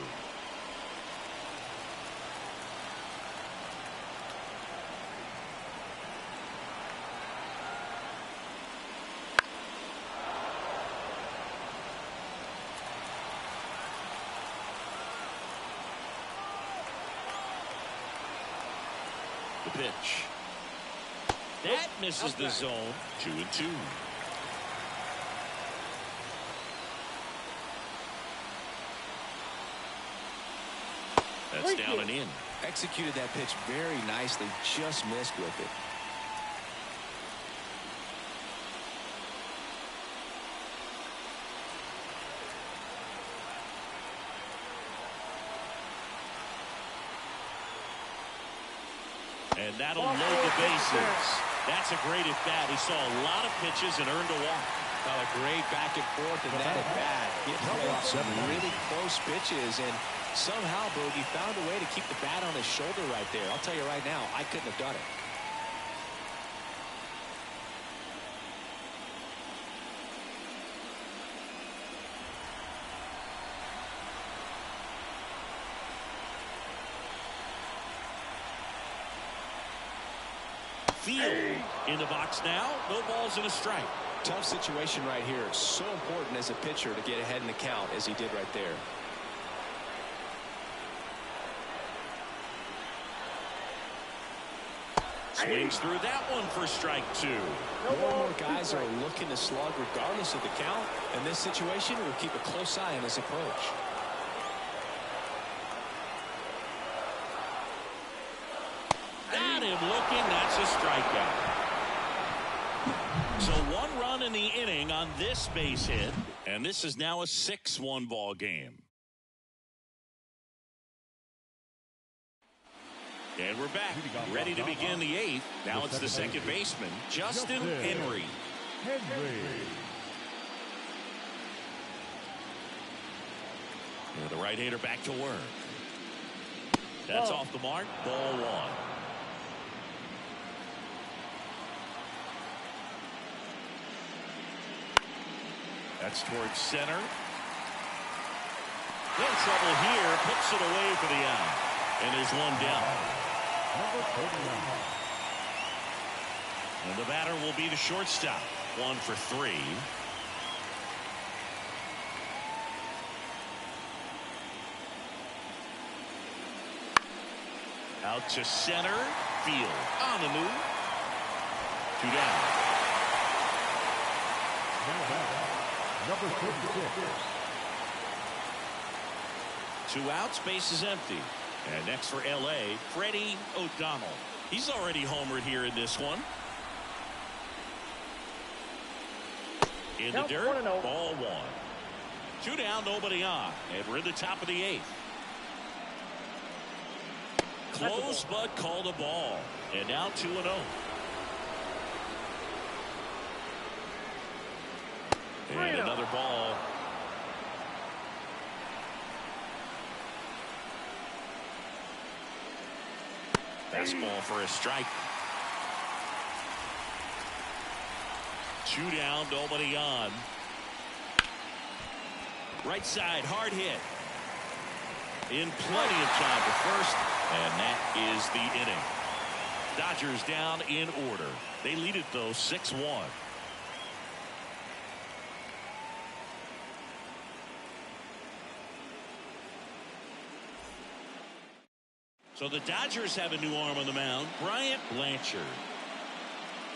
The pitch. That misses the zone. 2-2. That's down and in. Executed that pitch very nicely. Just missed with it. And that'll load the bases. That's a great at-bat. He saw a lot of pitches and earned a walk. A great back and forth in that at-bat. Getting off some really close pitches, and somehow Boogie found a way to keep the bat on his shoulder right there. I'll tell you right now, I couldn't have done it. Field in the box now. No balls and a strike. Tough situation right here. It's so important as a pitcher to get ahead in the count as he did right there. Swings through that one for strike 2. More and more guys are looking to slug regardless of the count. In this situation, we'll keep a close eye on his approach. Got him looking. That's a strikeout. So 1 run in the inning on this base hit, and this is now a 6-1 ball game. And we're back, ready to begin the 8th. Now it's the second baseman, Justin Henry. And the right-hander back to work. That's off the mark. Ball 1. That's towards center. In trouble here. Puts it away for the out. And there's 1 down. And the batter will be the shortstop. 1 for 3. Out to center field. On the move. 2 down. Number 56. 2 outs, base is empty. And next for LA, Freddie O'Donnell. He's already homered here in this one. In the dirt, ball one. 2 down, nobody on. And we're in the top of the 8th. Close, but called a ball. And now 2-0. And another ball. Fastball for a strike. 2 down, nobody on. Right side, hard hit. In plenty of time to first, and that is the inning. Dodgers down in order. They lead it, though, 6-1. So the Dodgers have a new arm on the mound, Bryant Blanchard.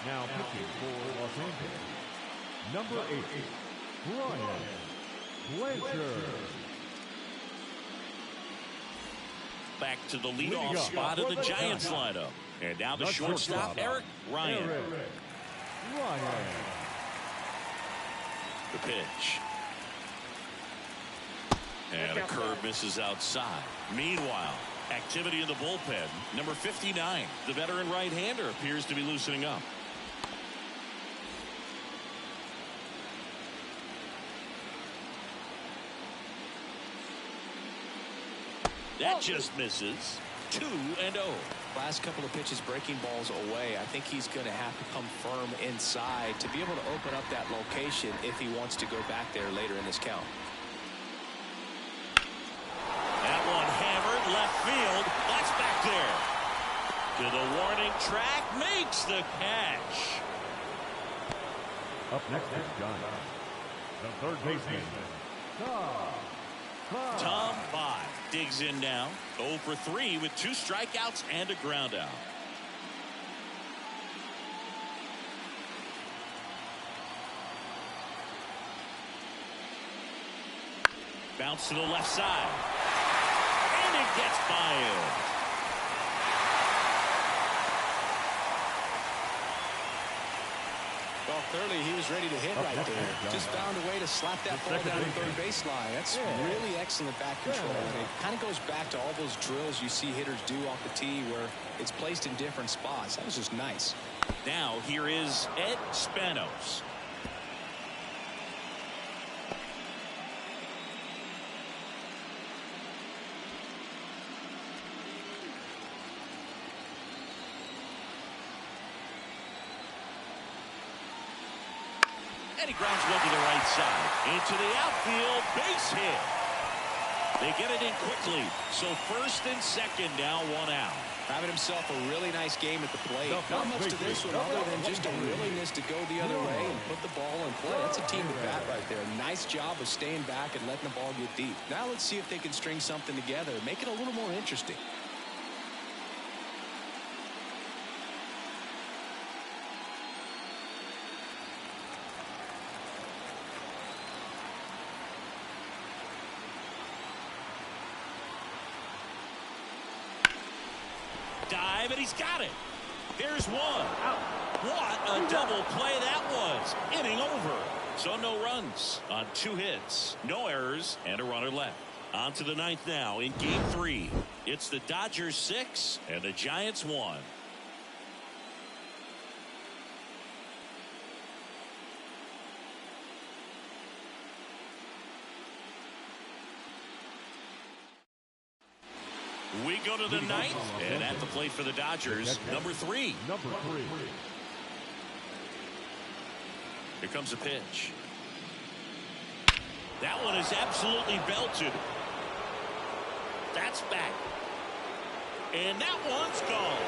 Now pitching for Los Angeles, number 8, Bryant Blanchard. Back to the leadoff spot of the Giants lineup. And now the shortstop, Eric Ryan. The pitch. And a curve misses outside. Meanwhile, activity in the bullpen. Number 59, the veteran right-hander, appears to be loosening up. That just misses. 2-0. Last couple of pitches breaking balls away. I think he's going to have to come firm inside to be able to open up that location if he wants to go back there later in this count. That one hammered left field. That's back there. To the warning track, makes the catch. Up next is Giants, the third baseman, Tom Bye digs in now. 0 for 3 with 2 strikeouts and a ground out. Bounce to the left side. And it gets by him. Well, clearly he was ready to hit right there. Just found a way to slap that ball down the third baseline. That's really excellent back control. And it kind of goes back to all those drills you see hitters do off the tee where it's placed in different spots. That was just nice. Now here is Ed Spanos. And he grounds one to the right side. Into the outfield, base hit. They get it in quickly. So first and second, now 1 out. Having himself a really nice game at the plate. Not much to this one other than just a willingness to go the other way and put the ball in play. That's a team at bat right there. Nice job of staying back and letting the ball get deep. Now let's see if they can string something together. Make it a little more interesting. Dive, and he's got it. There's one. What a double play that was. Inning over. So no runs on 2 hits, no errors, and a runner left. On to the 9th now in Game 3. It's the Dodgers 6 and the Giants 1. We go to the 9th, and at the plate for the Dodgers, number 3. Here comes a pitch. That one is absolutely belted. That's back. And that one's gone.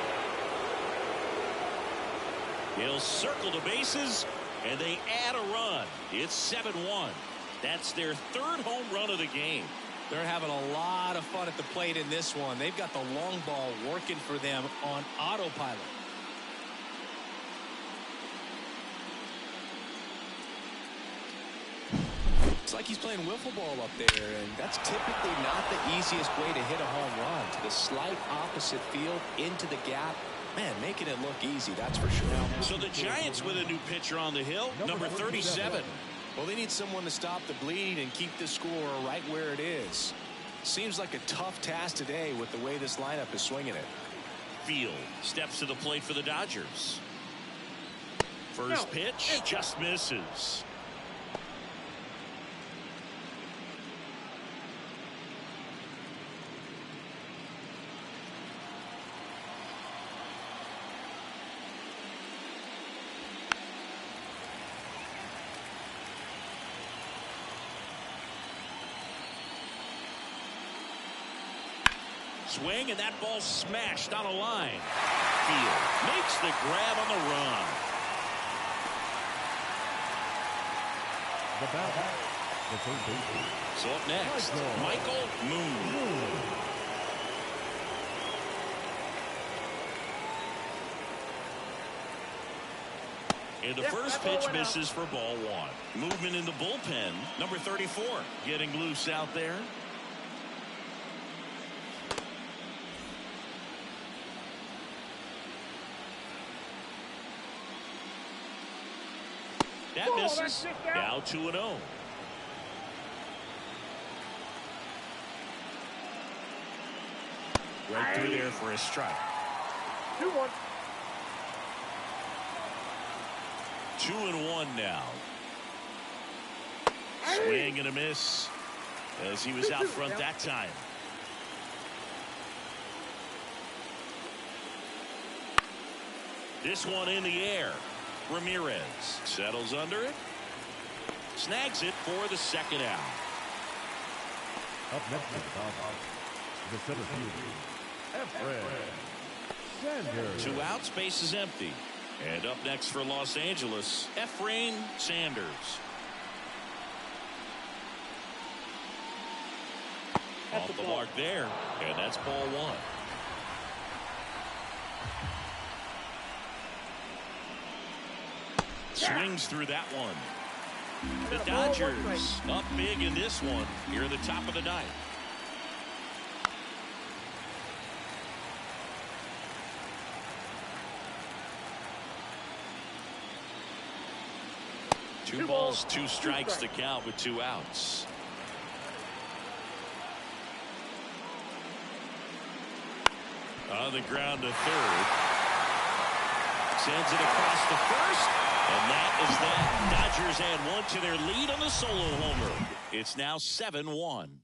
He'll circle the bases, and they add a run. It's 7-1. That's their 3rd home run of the game. They're having a lot of fun at the plate in this one. They've got the long ball working for them on autopilot. It's like he's playing wiffle ball up there, and that's typically not the easiest way to hit a home run. To the slight opposite field, into the gap. Man, making it look easy, that's for sure. So the Giants with a new pitcher on the hill, number 37. Well, they need someone to stop the bleed and keep the score right where it is. Seems like a tough task today with the way this lineup is swinging it. Field steps to the plate for the Dodgers. First pitch just misses. Swing, and that ball smashed on a line. Field makes the grab on the run. So up next, Michael Moon. And the first pitch misses for ball one. Movement in the bullpen. Number 34 getting loose out there. That misses. Now 2-0. Right through there for a strike. 2-1. 2-1 now. Swing and a miss as he was out front that time. This one in the air. Ramirez settles under it. Snags it for the second out. Up next is the center fielder, Sanders. 2 outs, base is empty. And up next for Los Angeles, Efrain Sanders. Off the mark there, and that's ball one. Swings through that one. The Dodgers up big in this one here at the top of the ninth. Two balls, two strikes to count with 2 outs. On the ground to third. Sends it across to first. And that is that. Dodgers add 1 to their lead on the solo homer. It's now 7-1.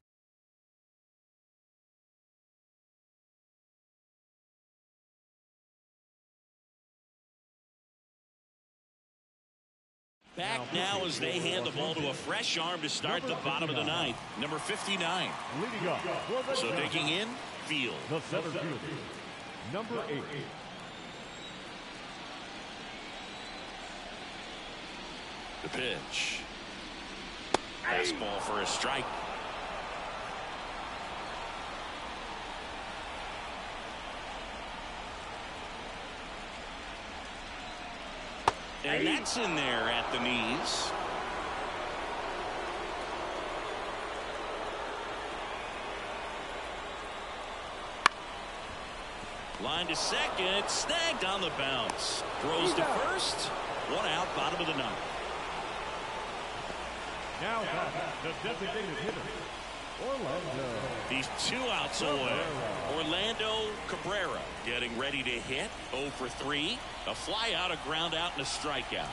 Back now as they hand the ball to a fresh arm to start the bottom of the ninth. Number 59. Leading up. So digging in, Field. The center fielder, number 8. The pitch. Fastball for a strike. And that's in there at the knees. Line to second, snagged on the bounce. Throws to first. 1 out, bottom of the ninth. Now the designated hitter, Orlando. He's 2 outs away. Orlando Cabrera getting ready to hit. 0 for 3. A fly out, a ground out, and a strikeout.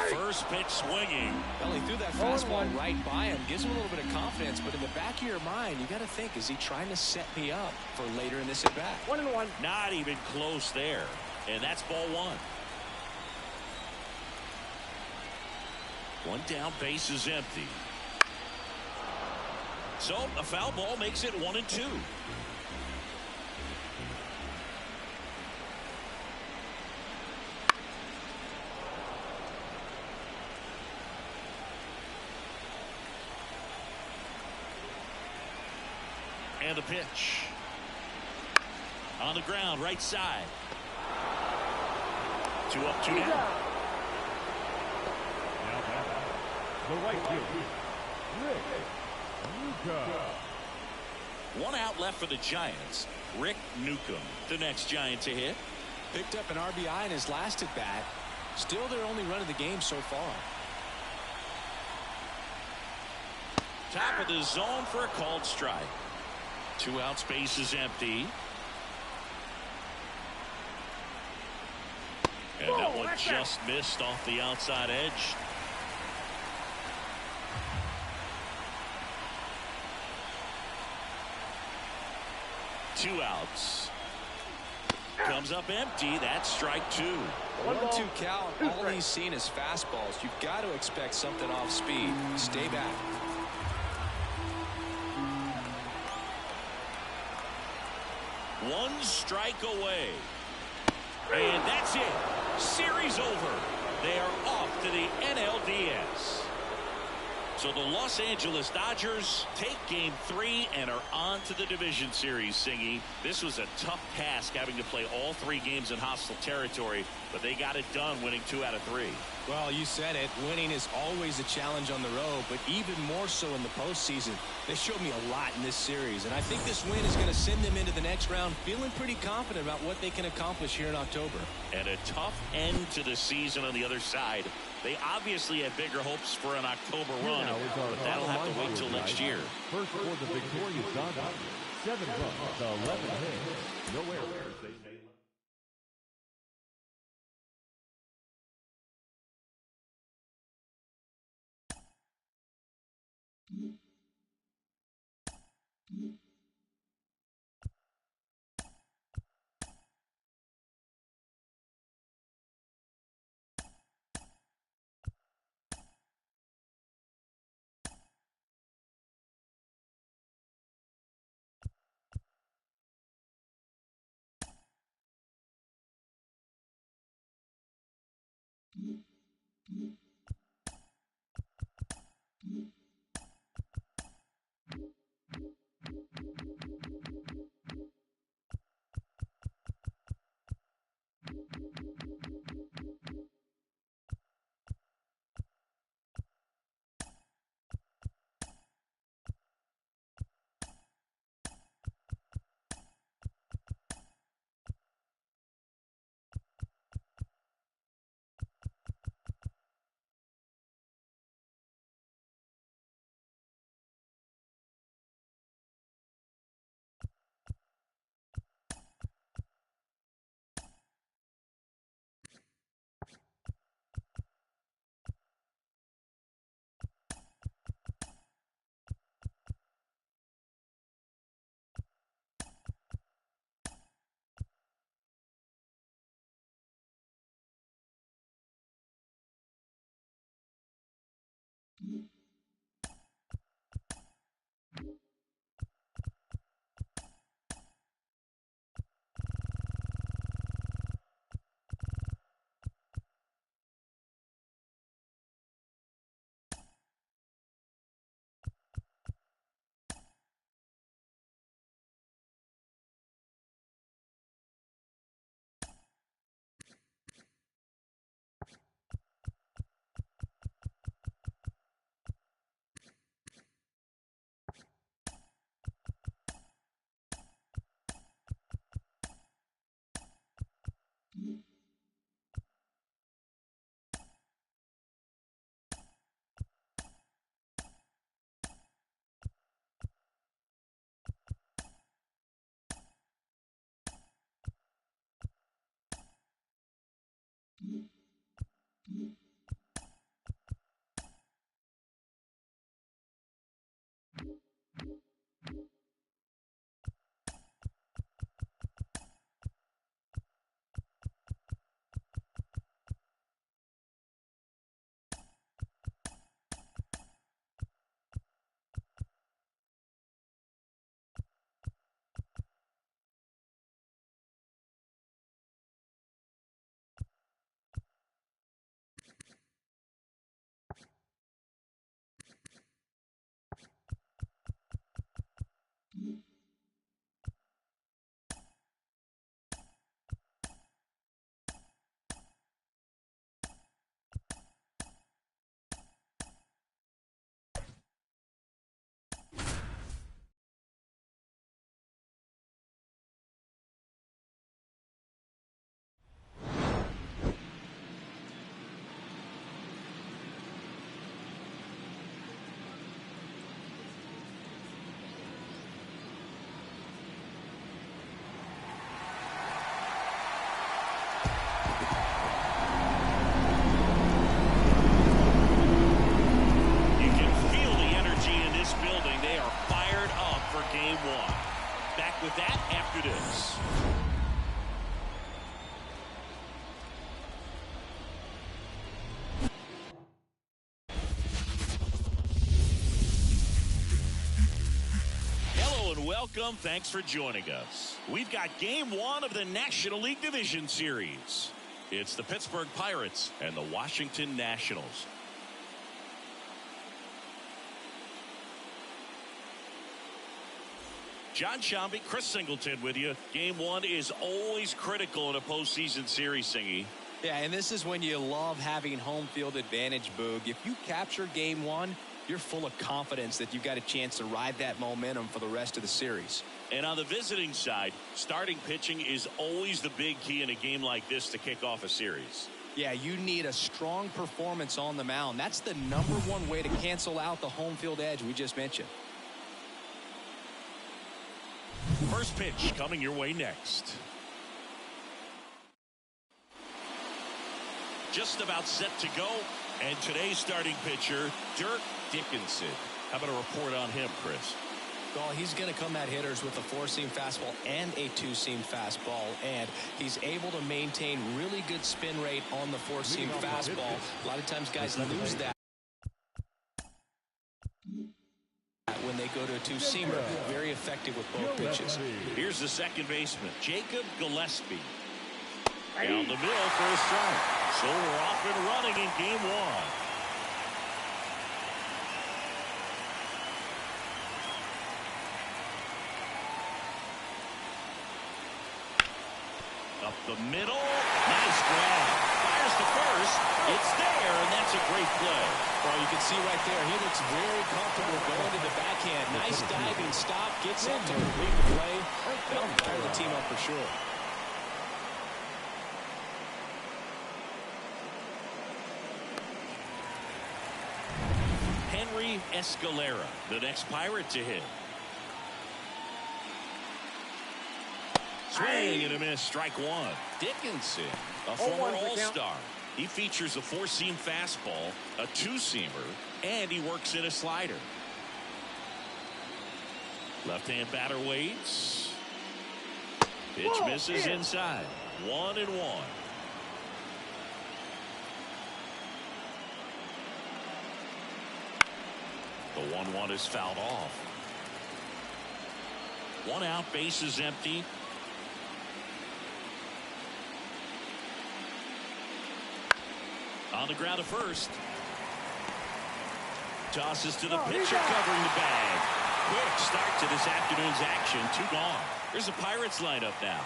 First pitch swinging. Well, he threw that fastball right by him. Gives him a little bit of confidence, but in the back of your mind, you got to think, is he trying to set me up for later in this at bat? 1-1. Not even close there. And that's ball 1. 1 down, base is empty. So a foul ball makes it 1-2. And the pitch. On the ground, right side. 2 up, 2 down. The right fielder, Rick Newcomb. 1 out left for the Giants. Rick Newcomb, the next Giant to hit. Picked up an RBI in his last at bat. Still their only run of the game so far. Top of the zone for a called strike. 2 out, space is empty. And that one just missed off the outside edge. Two outs. Comes up empty. That's strike 2. 1-2 count. All he's seen is fastballs. You've got to expect something off speed. Stay back. One strike away. And that's it. Series over. They are off to the NLDS. So the Los Angeles Dodgers take game 3 and are on to the division series, Singy. This was a tough task having to play all 3 games in hostile territory, but they got it done winning 2 out of 3. Well, you said it. Winning is always a challenge on the road, but even more so in the postseason. They showed me a lot in this series, and I think this win is going to send them into the next round feeling pretty confident about what they can accomplish here in October. And a tough end to the season on the other side. They obviously had bigger hopes for an October run, but that'll have to wait till next year. First for the victorious Dodgers, 7 runs to 11 hits, no errors. welcome. Thanks for joining us. We've got game one of the National League Division Series. It's the Pittsburgh Pirates and the Washington Nationals. John Shambi, Chris Singleton with you. Game one is always critical in a postseason series, Singy. Yeah, and this is when you love having home field advantage, Boog. If you capture game one, you're full of confidence that you've got a chance to ride that momentum for the rest of the series. And on the visiting side, starting pitching is always the big key in a game like this to kick off a series. Yeah, you need a strong performance on the mound. That's the #1 way to cancel out the home field edge we just mentioned. First pitch coming your way next. Just about set to go. And today's starting pitcher, Dirk Dickinson. How about a report on him, Chris? Well, he's going to come at hitters with a 4-seam fastball and a 2-seam fastball, and he's able to maintain really good spin rate on the 4-seam fastball. A lot of times guys lose that when they go to a 2-seamer. Very effective with both pitches. Here's the second baseman, Jacob Gillespie. Down the middle for a strike. So we're off and running in game one. Up the middle. Nice grab. Fires to first. It's there, and that's a great play. Well, you can see right there, he looks very comfortable going to the backhand. Nice diving stop. Gets up to complete the play. That'll fire the team up for sure. Henry Escalera, the next Pirate to hit. Swing and a miss, strike one. Dickinson, a former All-Star. He features a 4-seam fastball, a 2-seamer, and he works in a slider. Left-hand batter waits. Pitch misses inside. 1-1. The 1-1 is fouled off. 1 out, base is empty. On the ground to first. Tosses to the pitcher, covering the bag. Quick start to this afternoon's action. 2 gone. Here's the Pirates lineup now.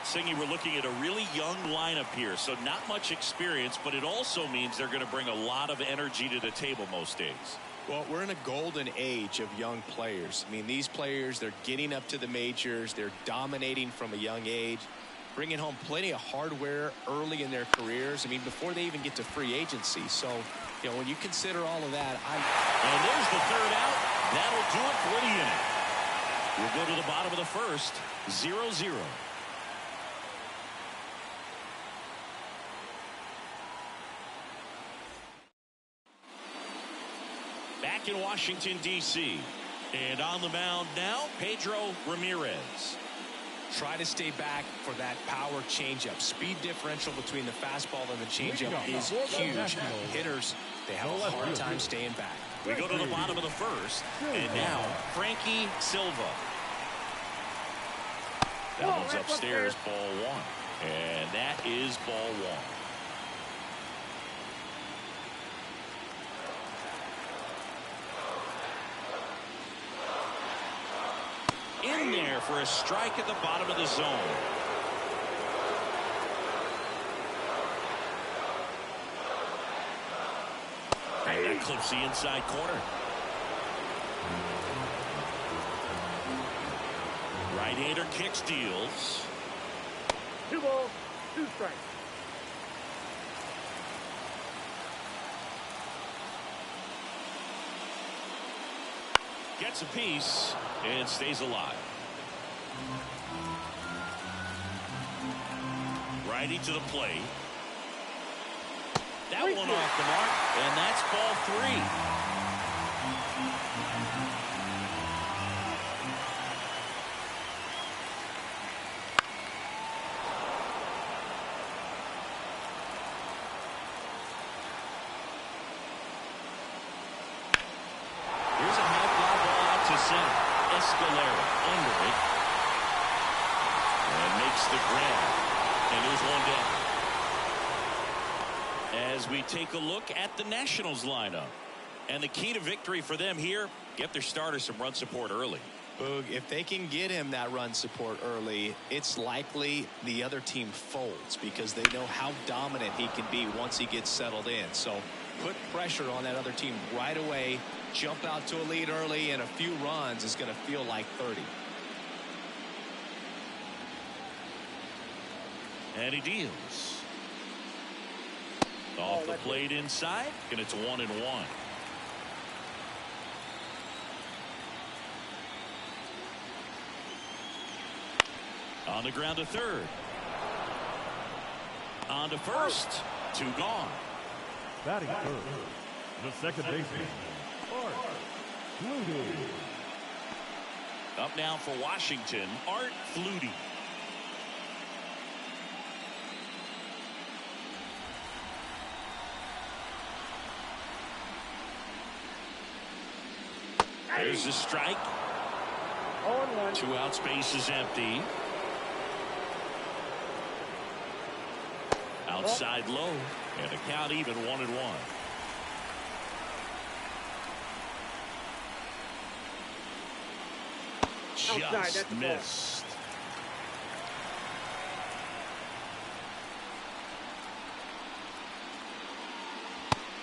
Singy, we're looking at a really young lineup here, so not much experience, but it also means they're going to bring a lot of energy to the table most days. Well, we're in a golden age of young players. I mean, these players, they're getting up to the majors. They're dominating from a young age, bringing home plenty of hardware early in their careers. I mean, before they even get to free agency. So, you know, when you consider all of that, and there's the third out. That'll do it for the inning. We'll go to the bottom of the first. 0-0. Back in Washington, D.C. And on the mound now, Pedro Ramirez. Try to stay back for that power changeup. Speed differential between the fastball and the changeup is huge. Hitters, they have a hard time staying back. We go to the bottom of the first. And now, Frankie Silva. That one's upstairs, ball 1. And that is ball 1. In there for a strike at the bottom of the zone. And that clips the inside corner. Right-hander kicks, deals. 2 balls, 2 strikes. Gets a piece and stays alive. Righty to the plate. That one off the mark, and that's ball 3. Here's a high fly ball out to center. Escalera under it. And makes the grab. And there's one down. As we take a look at the Nationals lineup. And the key to victory for them here, get their starter some run support early. Boog, if they can get him that run support early, it's likely the other team folds because they know how dominant he can be once he gets settled in. So put pressure on that other team right away. Jump out to a lead early, and a few runs is going to feel like 30. And he deals. Off the plate inside, and it's 1-1. On the ground to third. On to first. 2 gone. Batting third, the second baseman, Art Flutie. Up now for Washington, Art Flutie. There's the strike. 2 outs, base is empty. Outside low, and the count even 1-1. Just missed.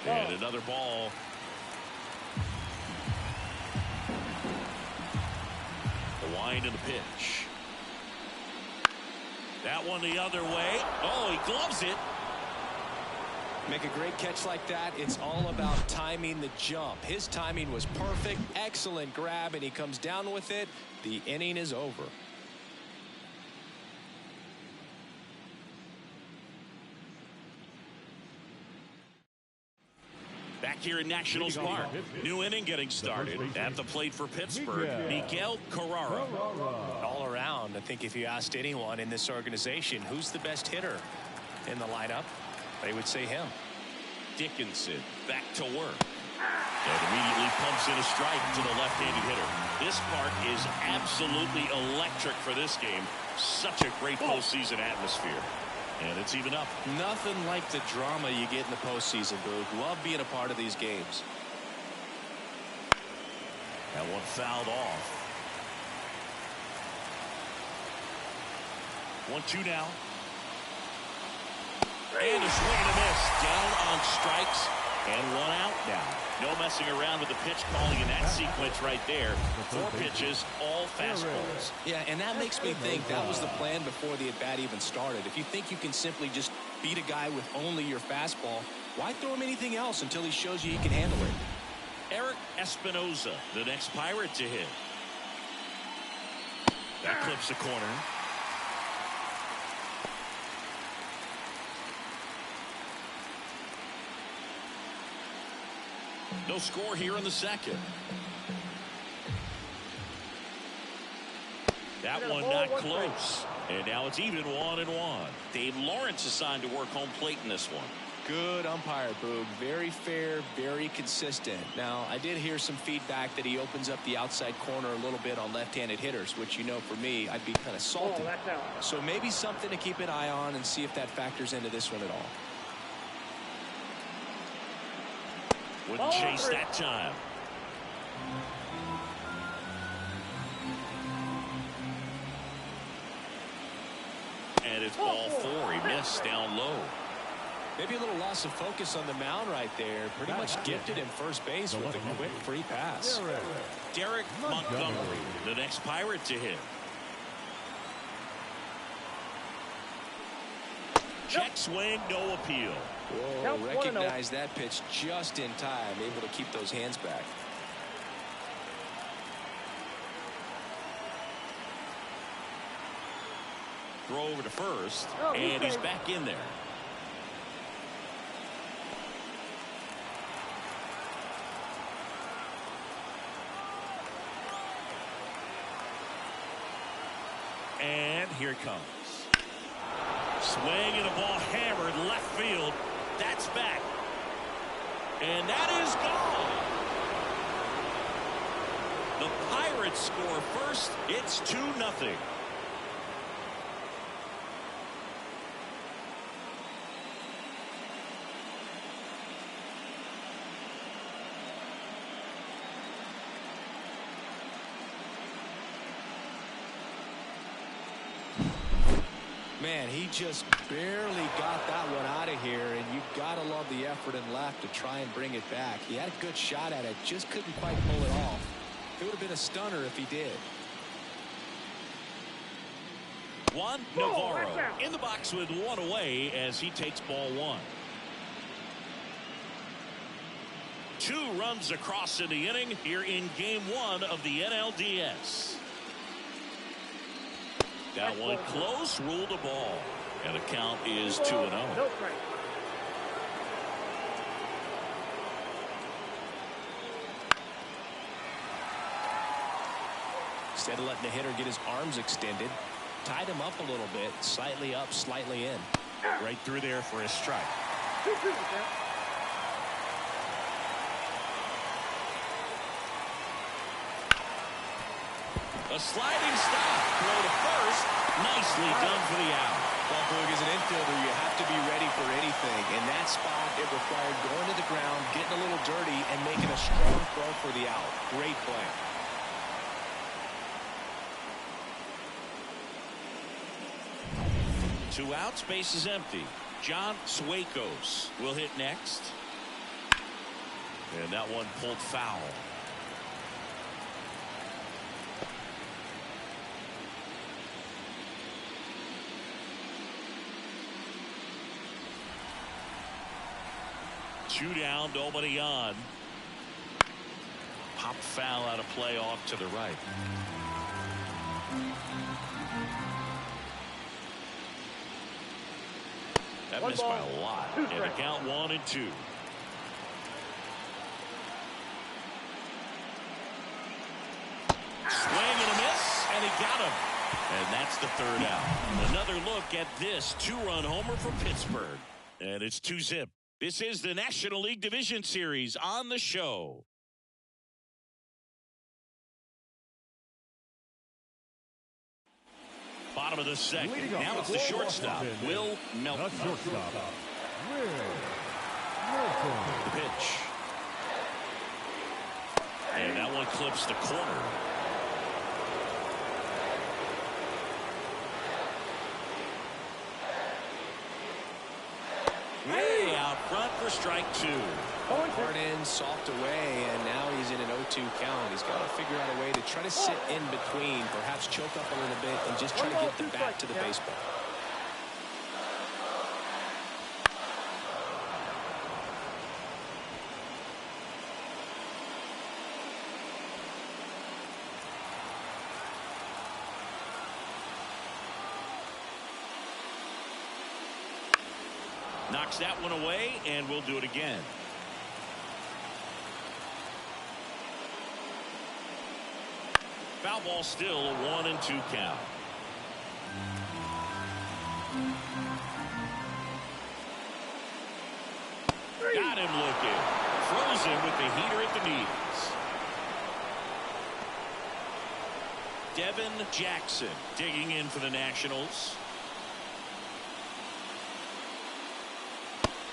And another ball. The wind and the pitch. That one the other way. Oh, he gloves it. Make a great catch like that. It's all about timing the jump. His timing was perfect. Excellent grab, and he comes down with it. The inning is over. Back here in Nationals Park. New inning getting started. At the plate for Pittsburgh, Miguel Carrara. All around, I think if you asked anyone in this organization who's the best hitter in the lineup, they would say him. Dickinson back to work. And immediately pumps in a strike to the left-handed hitter. This park is absolutely electric for this game. Such a great postseason atmosphere. And it's even up. Nothing like the drama you get in the postseason, Boog. Love being a part of these games. That one fouled off. 1-2 now. And a swing and a miss. Down on strikes. And 1 out now. No messing around with the pitch calling in that sequence right there. 4 pitches, all fastballs. Yeah, and that makes me think that was the plan before the at-bat even started. If you think you can simply just beat a guy with only your fastball, why throw him anything else until he shows you he can handle it? Eric Espinoza, the next Pirate to hit. That clips the corner. No score here in the second. That one not close. And now it's even 1-1. Dave Lawrence assigned to work home plate in this one. Good umpire, Boog. Very fair, very consistent. Now, I did hear some feedback that he opens up the outside corner a little bit on left-handed hitters, which, you know, for me, I'd be kind of salty. So maybe something to keep an eye on and see if that factors into this one at all. Wouldn't chase that time. And it's ball 4. He missed down low. Maybe a little loss of focus on the mound right there. Pretty much gifted him first base with a quick free pass. Derek Montgomery, the next Pirate to hit. Check swing, no appeal. Whoa, recognize that pitch just in time, able to keep those hands back. Throw over to first, and he's back in there. And here it comes. Swing and a ball hammered left field. That's back. And that is gone. The Pirates Pirates score first. It's 2-0. Man, he just barely got that one out of here, and you've got to love the effort and left to try and bring it back. He had a good shot at it, just couldn't quite pull it off. It would have been a stunner if he did. Juan Navarro in the box with one away as he takes ball one. 2 runs across in the inning here in game 1 of the NLDS. That one close, ruled a ball. And the count is 2-0. Instead of letting the hitter get his arms extended, tied him up a little bit, slightly up, slightly in. Right through there for a strike. A sliding stop. Throw to first. Nicely done for the out. Well, Boog, as an infielder, you have to be ready for anything. In that spot, it required going to the ground, getting a little dirty, and making a strong throw for the out. Great play. Two outs, base is empty. John Suakos will hit next. And that one pulled foul. Two down, nobody on. Pop foul out of play off to the right. That missed by a lot. And the count 1-2. Swing and a miss, and he got him. And that's the third out. Another look at this 2-run homer for Pittsburgh. And it's 2-zip. This is the National League Division Series on the show. Bottom of the second. Now it's the shortstop, Will Melton. The pitch. And that one clips the corner. Way out front for strike 2. Hard in, soft away, and now he's in an 0-2 count. He's got to figure out a way to try to sit in between, perhaps choke up a little bit, and just try to get the bat to the baseball. Knocks that one away, and we'll do it again. Foul ball, still a 1-2 count. Got him looking. Throws him with the heater at the knees. Devin Jackson digging in for the Nationals.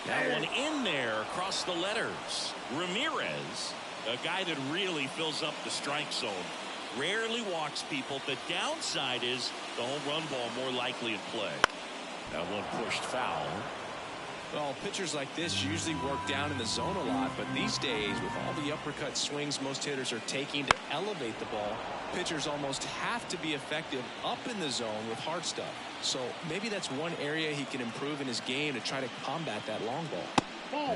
That one in there across the letters. Ramirez, a guy that really fills up the strike zone. Rarely walks people. The downside is the home run ball more likely in play. That one pushed foul. Well, pitchers like this usually work down in the zone a lot, but these days, with all the uppercut swings most hitters are taking to elevate the ball, pitchers almost have to be effective up in the zone with hard stuff. So maybe that's one area he can improve in his game to try to combat that long ball.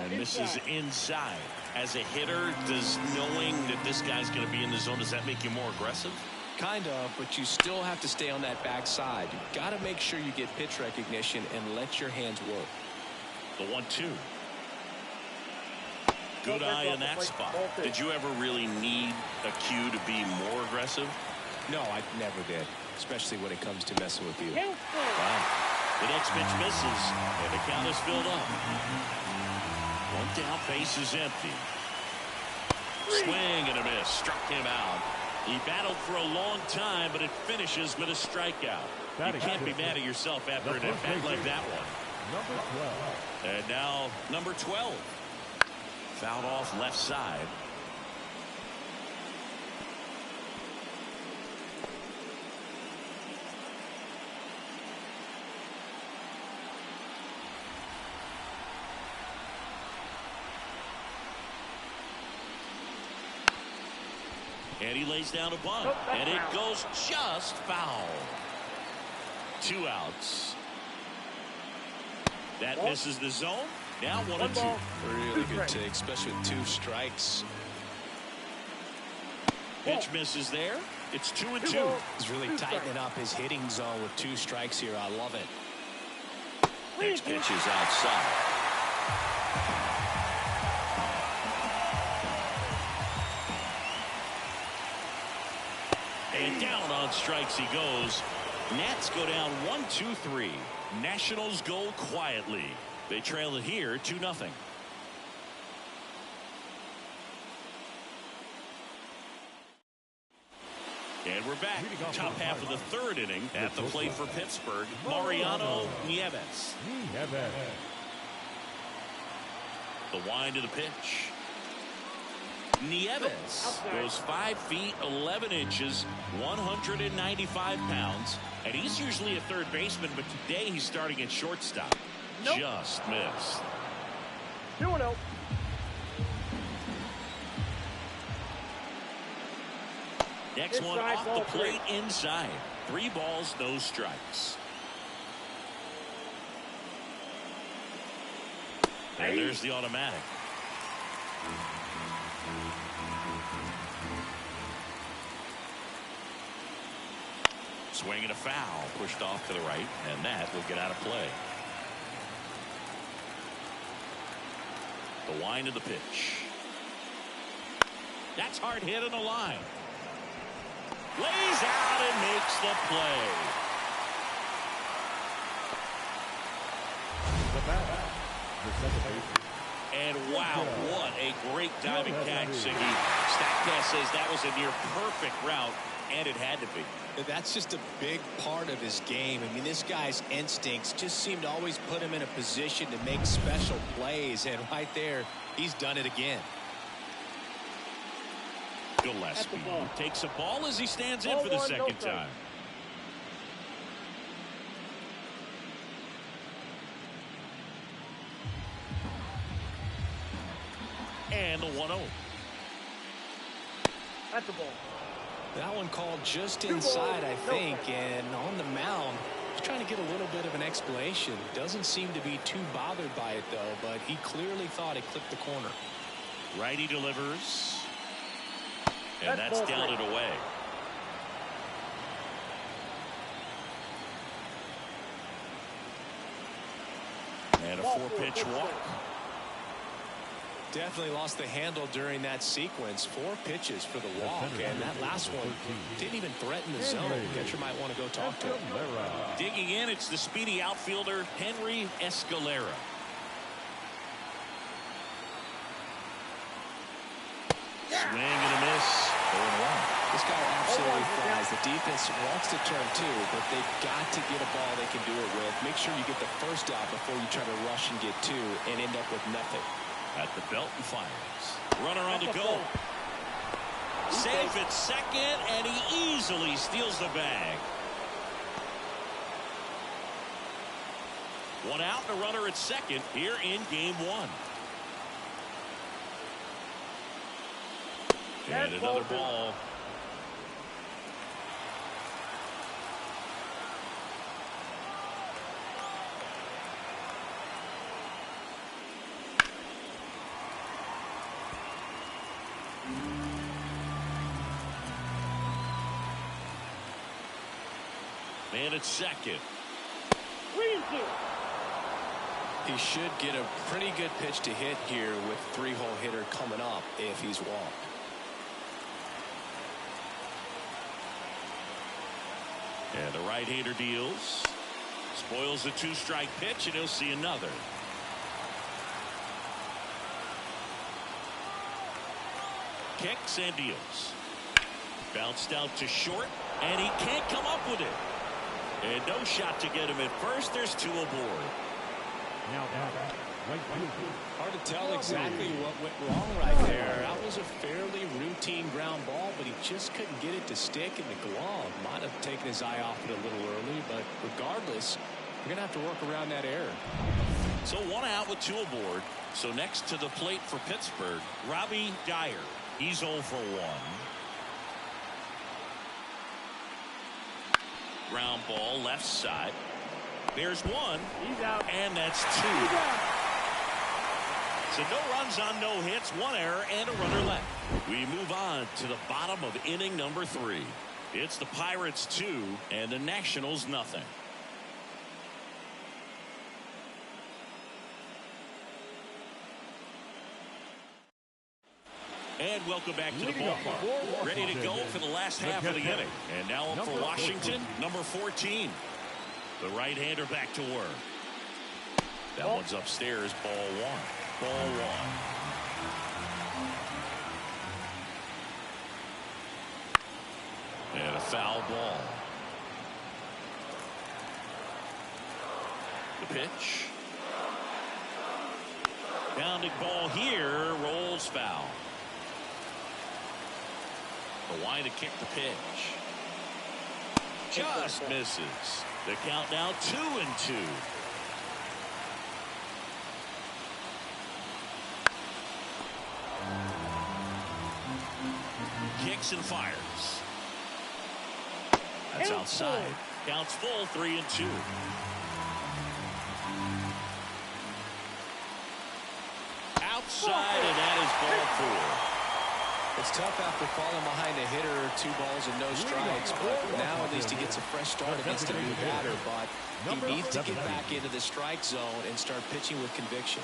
And this is inside. As a hitter, does knowing that this guy's going to be in the zone, does that make you more aggressive? Kind of, but you still have to stay on that backside. You've got to make sure you get pitch recognition and let your hands work. The 1-2. Good eye in that spot. Did you ever really need a cue to be more aggressive? No, I never did, especially when it comes to messing with you. Wow. The next pitch misses, and the count is filled up. One down, base is empty. Swing and a miss. Struck him out. He battled for a long time, but it finishes with a strikeout. You can't be mad at yourself after an at-bat like that one. Number 12. And now number 12. Fouled off left side. And he lays down a bunt. And it goes just foul. 2 outs. That misses the zone. Now 1-2. Really good take, especially with 2 strikes. Pitch misses there. It's 2-2. He's really tightening up his hitting zone with 2 strikes here. I love it. Next pitch is outside. And down on strikes he goes. Nats go down 1-2-3. Nationals go quietly. They trail it here 2-0. And we're back. Top half of the 3rd inning. At the plate for Pittsburgh, Mariano Nieves. The wind of the pitch. Nieves goes 5 feet 11 inches, 195 pounds, and he's usually a third baseman, but today he's starting at shortstop. Just missed. 2-0. Next one off the plate inside. 3 balls, no strikes. And there's the automatic. Swing and a foul, pushed off to the right, and that will get out of play. The wind of the pitch. That's hard hit on the line. Lays out and makes the play. And wow, what a great diving catch, Siggy. Statcast says that was a near perfect route, and it had to be. That's just a big part of his game. I mean, this guy's instincts just seem to always put him in a position to make special plays, and right there, he's done it again. Gillespie takes a ball as he stands in for the second time. And the 1-0. That's the ball. That one called just inside, I think, and on the mound, he's trying to get a little bit of an explanation. Doesn't seem to be too bothered by it, though, but he clearly thought it clipped the corner. Righty delivers. And that's down and away. And a 4-pitch walk. Definitely lost the handle during that sequence. 4 pitches for the walk, and that last one didn't even threaten the zone. Catcher might want to go talk to him. Digging in, it's the speedy outfielder Henry Escalera. Swing and a miss. 0-1. This guy absolutely flies. The defense wants to turn 2, but they've got to get a ball they can do it with. Make sure you get the first out before you try to rush and get 2 and end up with nothing. At the belt and fires. Runner on the go. Safe at second, and he easily steals the bag. 1 out and a runner at second here in game 1. And another ball. Man at second. 3-2. He should get a pretty good pitch to hit here with 3-hole hitter coming up if he's walked. And the right-hander deals. Spoils the 2-strike pitch, and he'll see another. Kicks and deals. Bounced out to short, and he can't come up with it. And no shot to get him at first. There's 2 aboard. Now right field. Hard to tell exactly what went wrong right there. That was a fairly routine ground ball, but he just couldn't get it to stick, and the glove might have taken his eye off it a little early. But regardless, we're going to have to work around that error. So 1 out with 2 aboard. So next to the plate for Pittsburgh, Robbie Dyer. He's 0 for 1. Ground ball left side. There's 1. He's out. And that's 2. So no runs on no hits, 1 error, and a runner left. We move on to the bottom of inning number 3. It's the Pirates 2 and the Nationals nothing. And welcome back to the ballpark. Ready to go for the last half of the inning. And now up for Washington, number 14. The right-hander back to work. That one's upstairs, ball 1. Ball 1. And a foul ball. The pitch. Grounding ball here, rolls foul. The line to kick the pitch. Just misses. The count now 2-2. Kicks and fires. That's outside. Counts full, 3-2. Outside, and that is ball 4. It's tough after falling behind a hitter, 2 balls and no strikes, but now at least he gets a fresh start against a new batter. But he needs to get back into the strike zone and start pitching with conviction.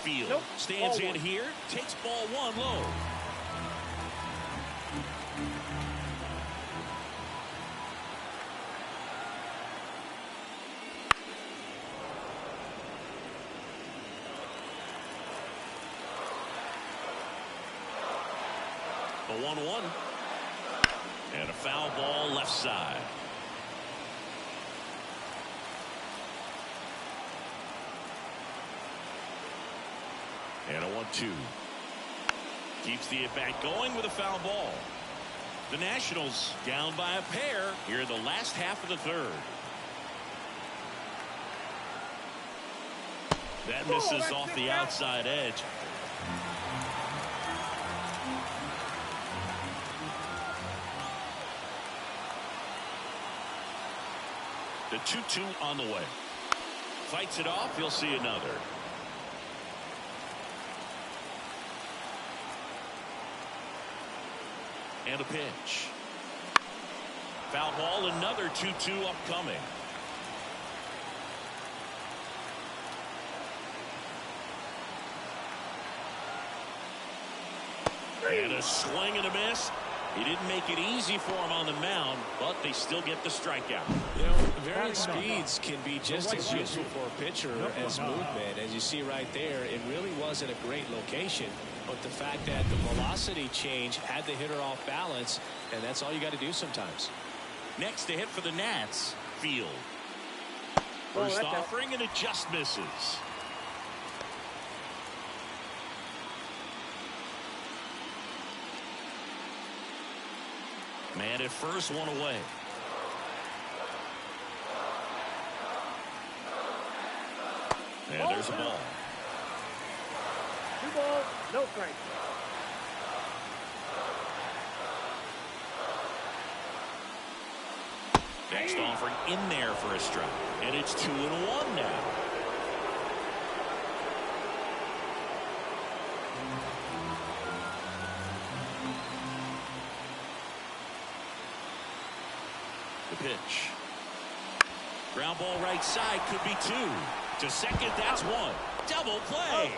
Field stands in here, takes ball 1 low. The 1-1. And a foul ball left side. And a 1-2. Keeps the at-bat going with a foul ball. The Nationals down by a pair here in the last half of the 3rd. That misses off the outside edge. The 2-2 on the way. Fights it off. He'll see another. And a pitch. Foul ball, another 2-2 upcoming. And a swing and a miss. He didn't make it easy for him on the mound, but they still get the strikeout. You know, varying speeds can be just as useful for a pitcher as movement. As you see right there, it really wasn't a great location, but the fact that the velocity change had the hitter off balance, and that's all you got to do sometimes. Next to hit for the Nats, Field. First offering, and it just misses. Man at first, 1 away. And there's a ball. 2 balls, no strikes. Next offering in there for a strike. And it's 2-1 now. The pitch. Ground ball right side, could be 2. To second, that's 1. Double play.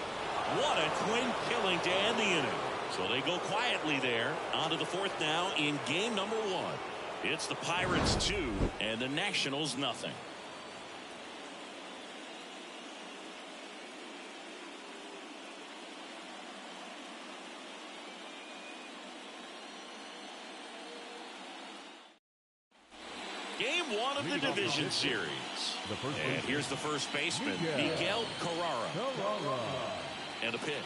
What a twin killing to end the inning. So they go quietly there on On to the fourth now in game number 1. It's the Pirates 2 and the Nationals nothing. Game 1 of the division series. And here's the first baseman, Miguel Carrara. And a pitch.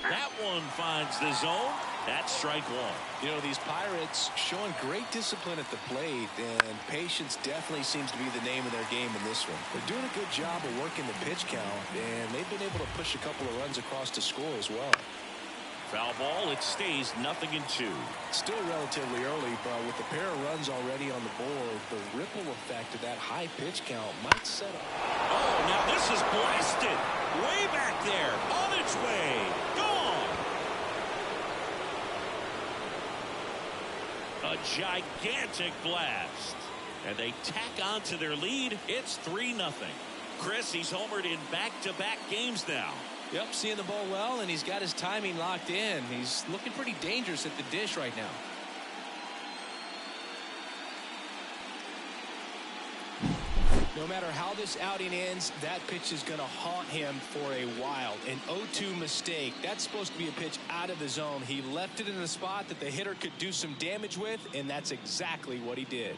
That one finds the zone. That's strike 1. You know, these Pirates showing great discipline at the plate, and patience definitely seems to be the name of their game in this one. They're doing a good job of working the pitch count, and they've been able to push a couple of runs across to score as well. Foul ball. It stays 0-2. Still relatively early, but with a pair of runs already on the board, the ripple effect of that high pitch count might set up. Oh, now this is blasted. Way back there. On its way. Gone. A gigantic blast. And they tack on to their lead. It's 3-0. Chris, he's homered in back-to-back games now. Yep, seeing the ball well, and he's got his timing locked in. He's looking pretty dangerous at the dish right now. No matter how this outing ends, that pitch is going to haunt him for a while. An 0-2 mistake. That's supposed to be a pitch out of the zone. He left it in a spot that the hitter could do some damage with, and that's exactly what he did.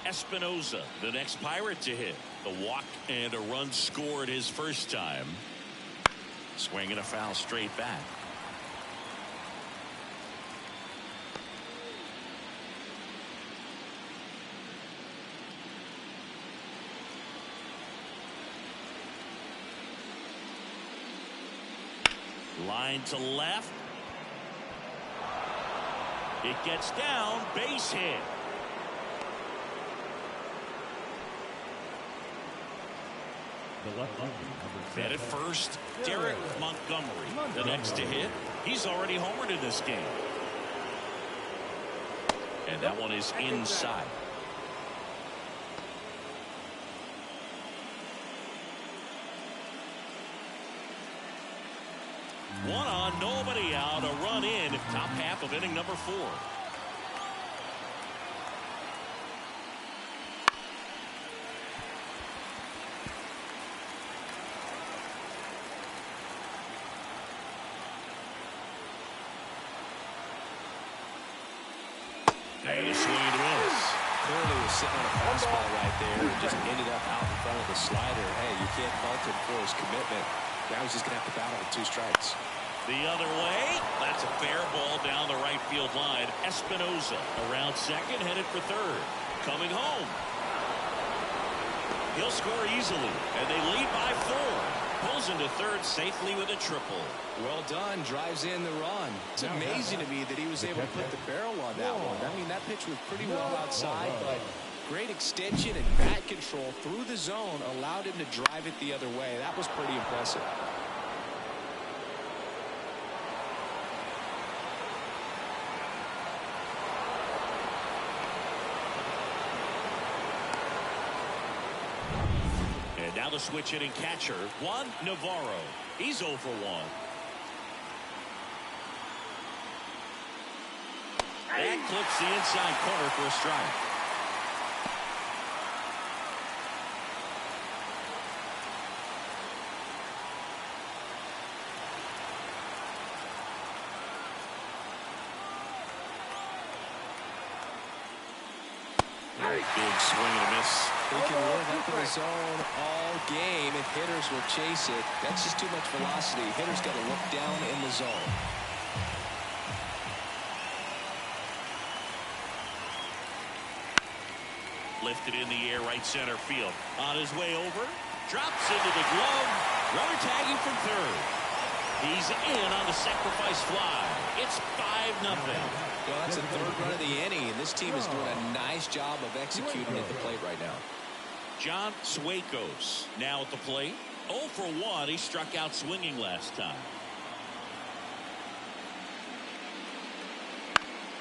Espinosa, the next Pirate to hit. The walk and a run scored his first time. Swinging a foul straight back. Line to left. It gets down, base hit. And at first, Derek Montgomery, the next to hit. He's already homered in this game. And that one is inside. One on, nobody out, a run in, top half of inning number 4. And a swing and a miss. Clearly was sitting on a fastball right there and just ended up out in front of the slider. Hey, you can't fault him for his commitment. Now he's just going to have to battle with 2 strikes. The other way. That's a fair ball down the right field line. Espinosa around second, headed for third. Coming home. He'll score easily, and they lead by 4. Pulls into third safely with a triple. Well done. Drives in the run. It's amazing to me that he was able to put the barrel on that one. I mean, that pitch was pretty well outside, but great extension and bat control through the zone allowed him to drive it the other way. That was pretty impressive. Now the switch hitting catcher, Juan Navarro. He's 0 for 1. And clips the inside corner for a strike. Big swing and a miss. He can live up in the zone all game if hitters will chase it. That's just too much velocity. Hitters got to look down in the zone. Lifted in the air, right center field. On his way over, drops into the glove. Runner tagging from third. He's in on the sacrifice fly. It's 5-0. Well, that's the 3rd run of the inning, and this team is doing a nice job of executing at the plate right now. John Suakos now at the plate. 0 for 1. He struck out swinging last time.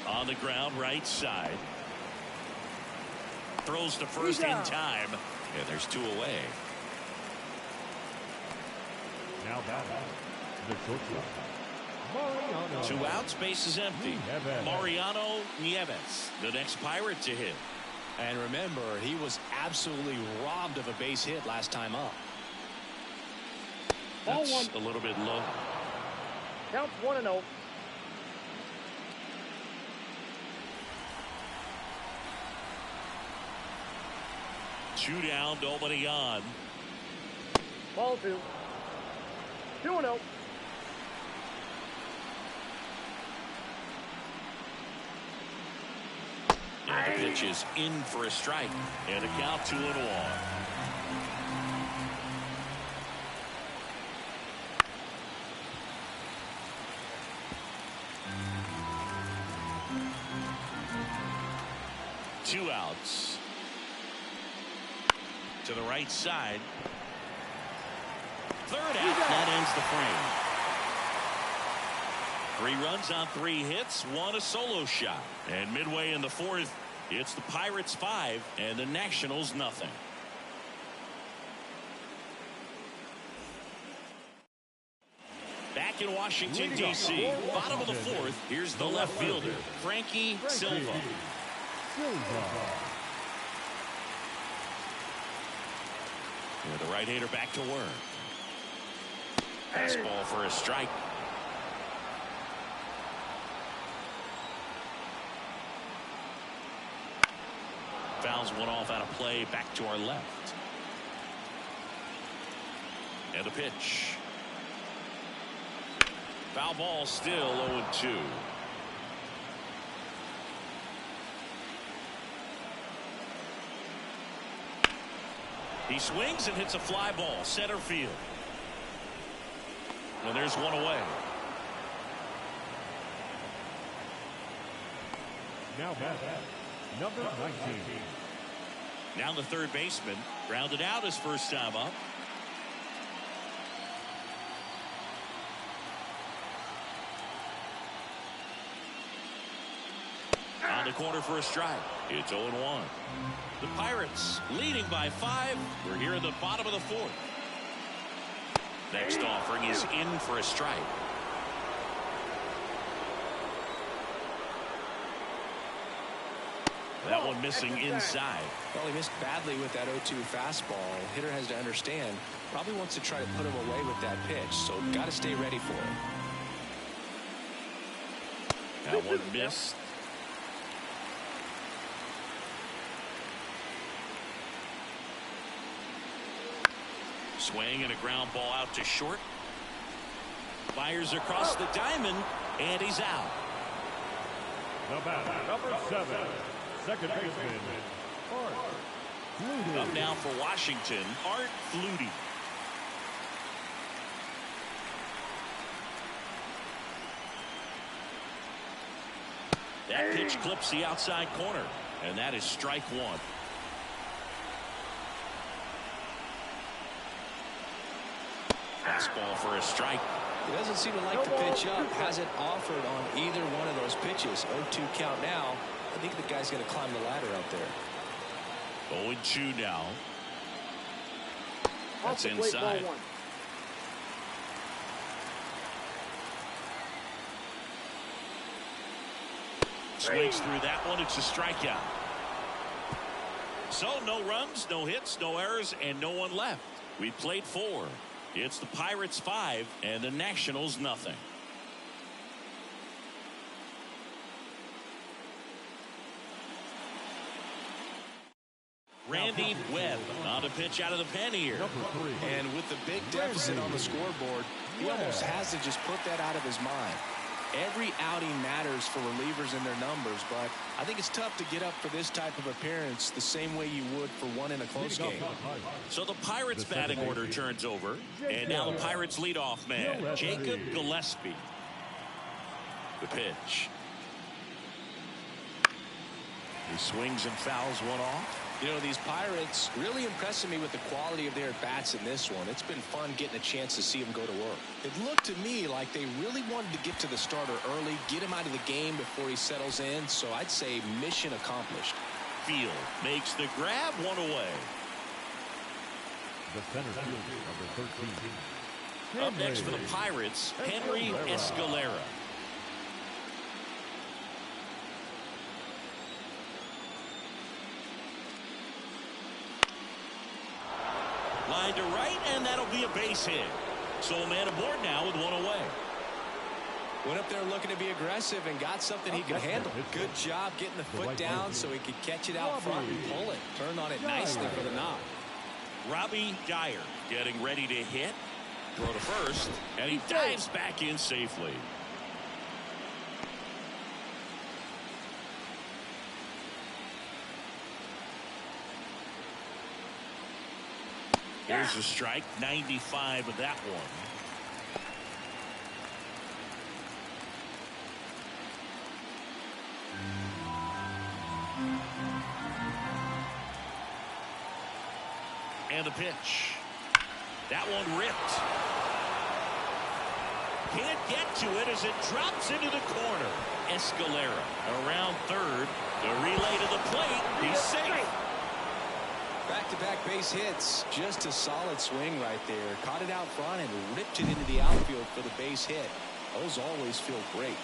On the ground, right side. Throws to first in time. And there's 2 away. Now batting, the shortstop, Mariano. 2 outs, base is empty. Mariano Nieves, the next Pirate to hit. And remember, he was absolutely robbed of a base hit last time up. That's a little bit low. Counts 1-0. Two down, nobody on. Ball 2. 2-0. And the pitch is in for a strike. And a count 2-1. Two outs. To the right side. Third out. That ends the frame. 3 runs on 3 hits, 1 a solo shot. And midway in the 4th, it's the Pirates 5 and the Nationals nothing. Back in Washington, D.C., bottom of the 4th, here's the left fielder, Frankie Silva. And the right-hander back to work. Fastball for a strike. Fouls one off out of play, back to our left. And the pitch. Foul ball, still 0-2. He swings and hits a fly ball, center field. And there's 1 away. Now bat, number 19. Now the third baseman, grounded out his first time up. On the corner for a strike. It's 0-1. The Pirates leading by 5. We're here in the bottom of the 4th. Next offering is in for a strike. That one missing inside. Well, he missed badly with that 0-2 fastball. Hitter has to understand, probably wants to try to put him away with that pitch, so got to stay ready for it. That one missed. Swing and a ground ball out to short. Fires across the diamond, and he's out. The batter, number 7, second baseman, Art Flutie. Up now for Washington, Art Flutie. That pitch clips the outside corner, and that is strike 1. Fastball for a strike. He doesn't seem to like the pitch up. Hasn't offered on either one of those pitches. 0-2 count now. I think the guy's going to climb the ladder out there. 0-2 now. That's inside. Swings through that one. It's a strikeout. So no runs, no hits, no errors, and no one left. We played 4. It's the Pirates 5 and the Nationals nothing. Randy Webb on a pitch out of the pen here. And with the big deficit on the scoreboard, he almost has to just put that out of his mind. Every outing matters for relievers in their numbers, but I think it's tough to get up for this type of appearance the same way you would for one in a close game. So the Pirates batting order turns over, and now the Pirates leadoff man, Jacob Gillespie. The pitch. He swings and fouls one off. You know, these Pirates really impressing me with the quality of their at-bats in this one. It's been fun getting a chance to see them go to work. It looked to me like they really wanted to get to the starter early, get him out of the game before he settles in, so I'd say mission accomplished. Field makes the grab, one away. The center fielder, number 13. Up next for the Pirates, Henry Escalera. Line to right, and that'll be a base hit. So a man aboard now with one away. Went up there looking to be aggressive and got something he could handle. Good job getting the foot down so he could catch it out front and pull it. Turned on it nicely for the knock. Robbie Dyer getting ready to hit. Throw to first, and he dives back in safely. Here's a strike, 95 with that one. And the pitch. That one ripped. Can't get to it as it drops into the corner. Escalera around third. The relay to the plate. He's safe. Back-to-back base hits. Just a solid swing right there. Caught it out front and ripped it into the outfield for the base hit. Those always feel great.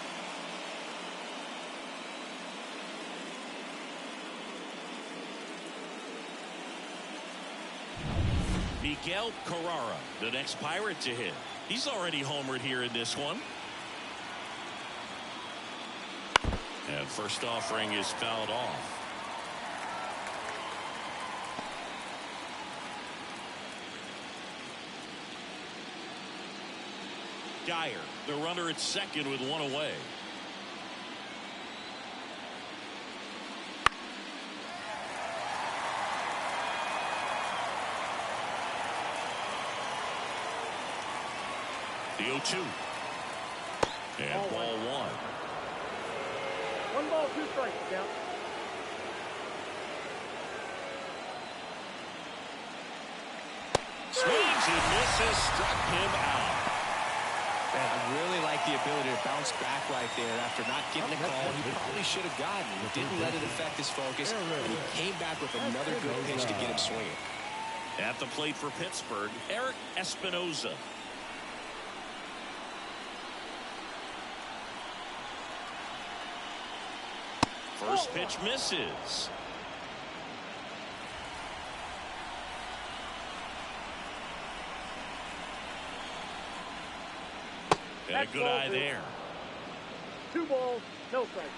Miguel Carrara, the next Pirate to hit. He's already homered here in this one. And first offering is fouled off. Dyer, the runner at second with one away. The 0-2. And ball one. 1 ball, 2 strikes, count. Swings and misses, struck him out. Man, I really like the ability to bounce back right there after not getting the call he probably should have gotten. Didn't let it affect his focus, and he came back with another good pitch to get him swinging. At the plate for Pittsburgh, Eric Espinoza. First pitch misses. And a good eye there. 2 balls, no strikes.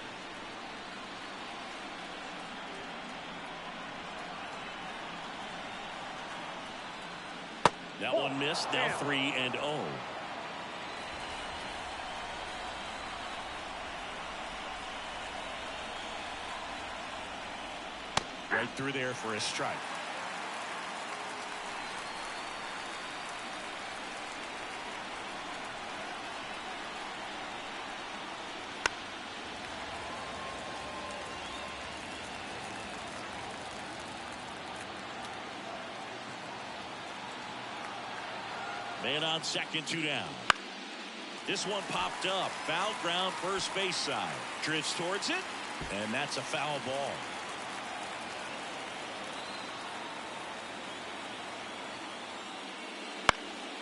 That one missed. Now 3-0. Right through there for a strike. Man on second, 2 down. This one popped up. Foul ground, first base side. Drifts towards it, and that's a foul ball.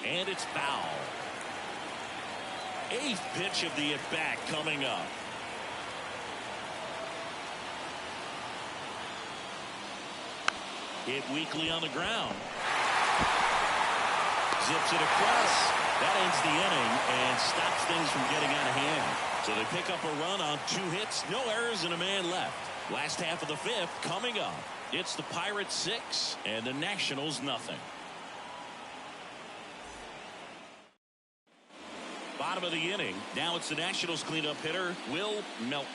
And it's foul. 8th pitch of the at-bat coming up. Hit weakly on the ground. Zips it across. That ends the inning and stops things from getting out of hand. So they pick up a run on 2 hits, no errors, and a man left. Last half of the 5th coming up. It's the Pirates 6 and the Nationals nothing. Bottom of the inning. Now it's the Nationals cleanup hitter, Will Melton.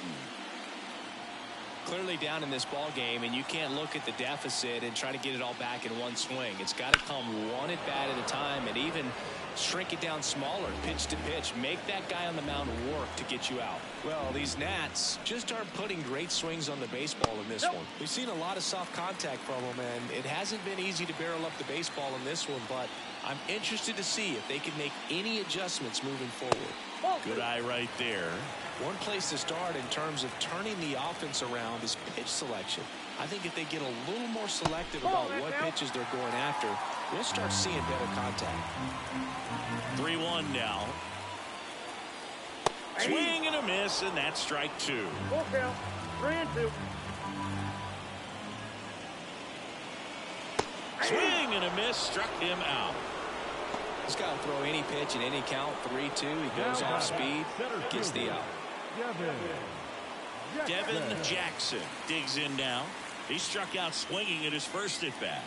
clearly down in this ball game, and you can't look at the deficit and try to get it all back in one swing. It's got to come one at bat at a time, and even shrink it down smaller, pitch to pitch. Make that guy on the mound work to get you out. Well, these Nats just aren't putting great swings on the baseball in this one. We've seen a lot of soft contact from them, and it hasn't been easy to barrel up the baseball in this one, but I'm interested to see if they can make any adjustments moving forward. Good eye right there. One place to start in terms of turning the offense around is pitch selection. I think if they get a little more selective about what pitches they're going after, we'll start seeing better contact. 3-1 now. Swing and a miss, and that's strike 2. Full count. 3-2. Swing and a miss, struck him out. He's got to throw any pitch in any count. 3-2. He goes off speed, gets the out. Devin Jackson digs in now. He struck out swinging at his first at bat.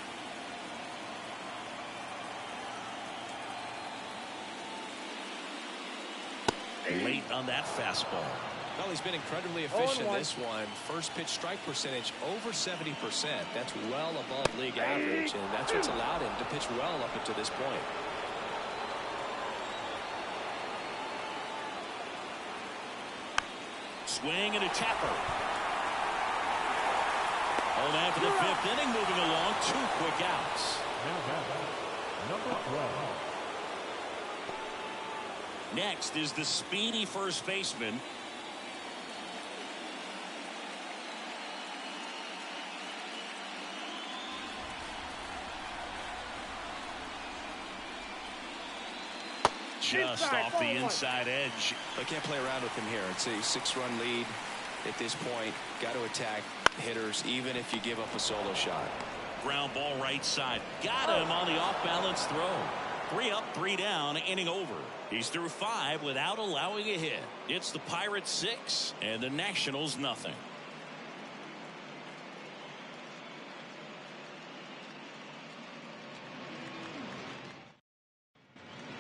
Late on that fastball. Well, he's been incredibly efficient in this one. First pitch strike percentage over 70%. That's well above league average, and that's what's allowed him to pitch well up until this point. Swing and a tapper. Hold on for the 5th inning, moving along. 2 quick outs. Number 12. Next is the speedy first baseman. Just off the inside edge. They can't play around with him here. It's a 6-run lead at this point. Got to attack hitters even if you give up a solo shot. Ground ball right side. Got him on the off-balance throw. 3 up, 3 down, inning over. He's through 5 without allowing a hit. It's the Pirates 6 and the Nationals nothing.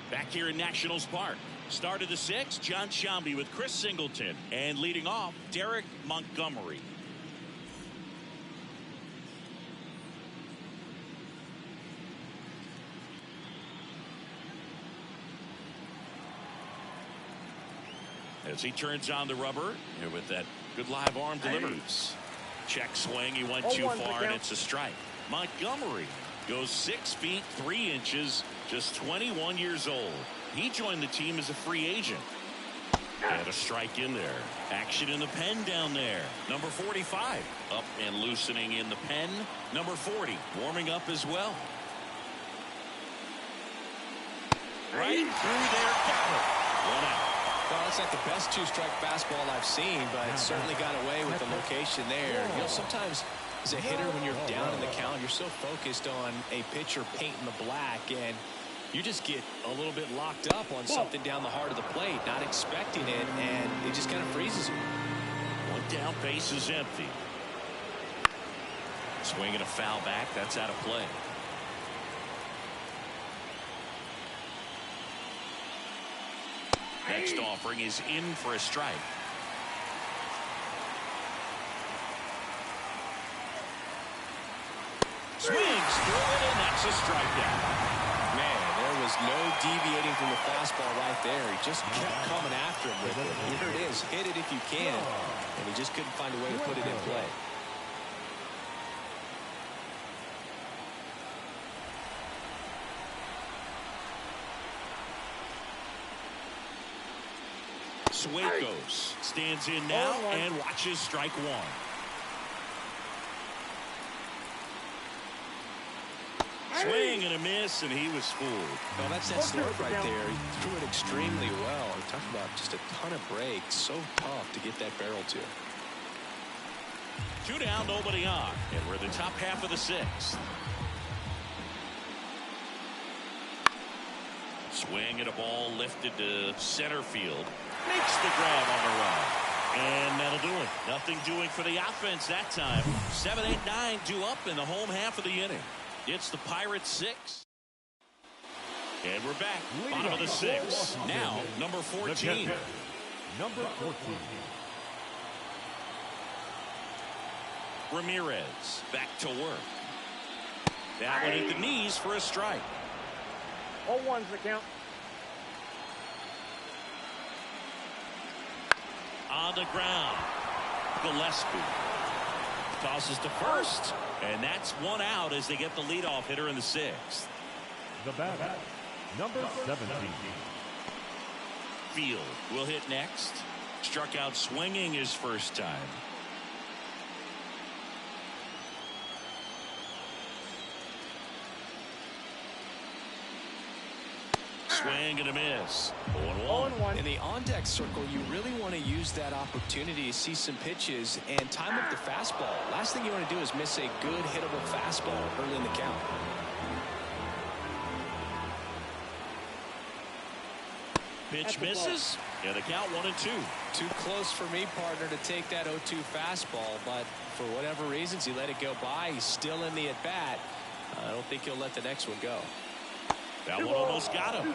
Back here in Nationals Park. Start of the 6th, John Sciambi with Chris Singleton. And leading off, Derek Montgomery. As he turns on the rubber, and with that good live arm delivers. Check swing, he went too far, and it's a strike. Montgomery goes 6 feet 3 inches, just 21 years old. He joined the team as a free agent. And a strike in there. Action in the pen down there. Number 45 up and loosening in the pen. Number 40 warming up as well. Right through there, got it. 1 out. Well, that's not the best 2-strike fastball I've seen, but it certainly got away with the location there. You know, sometimes as a hitter, when you're down in the count, you're so focused on a pitcher painting the black, and you just get a little bit locked up on something down the heart of the plate, not expecting it, and it just kind of freezes you. 1 down, base is empty. Swinging a foul back, that's out of play. Next offering is in for a strike. Swings through it, and that's a strikeout. Man, there was no deviating from the fastball right there. He just kept coming after him with it. Here it is. Hit it if you can. And he just couldn't find a way to put it in play. Suecos stands in now and watches strike 1. Swing and a miss, and he was fooled. Well, that's that slurve right there. He threw it extremely well. We're talking about just a ton of breaks. So tough to get that barrel to. 2 down, nobody on, and we're in the top half of the 6th. Swing and a ball lifted to center field. Makes the grab on the run. And that'll do it. Nothing doing for the offense that time. 7, 8, 9 due up in the home half of the inning. It's the Pirates 6. And we're back. Bottom of the 6th. Now, number 14. Number 14. Ramirez back to work. That one at the knees for a strike. 0-1's the count. On the ground, Gillespie tosses to first, and that's one out as they get the leadoff hitter in the sixth. The batter, number 17. Field will hit next. Struck out swinging his first time. Swing and a miss. 0-1. In the on-deck circle, you really want to use that opportunity to see some pitches and time up the fastball. Last thing you want to do is miss a good hittable fastball early in the count. Pitch misses, and the count 1-2. Too close for me, partner, to take that 0-2 fastball, but for whatever reasons, he let it go by. He's still in the at-bat. I don't think he'll let the next one go. That one almost got him.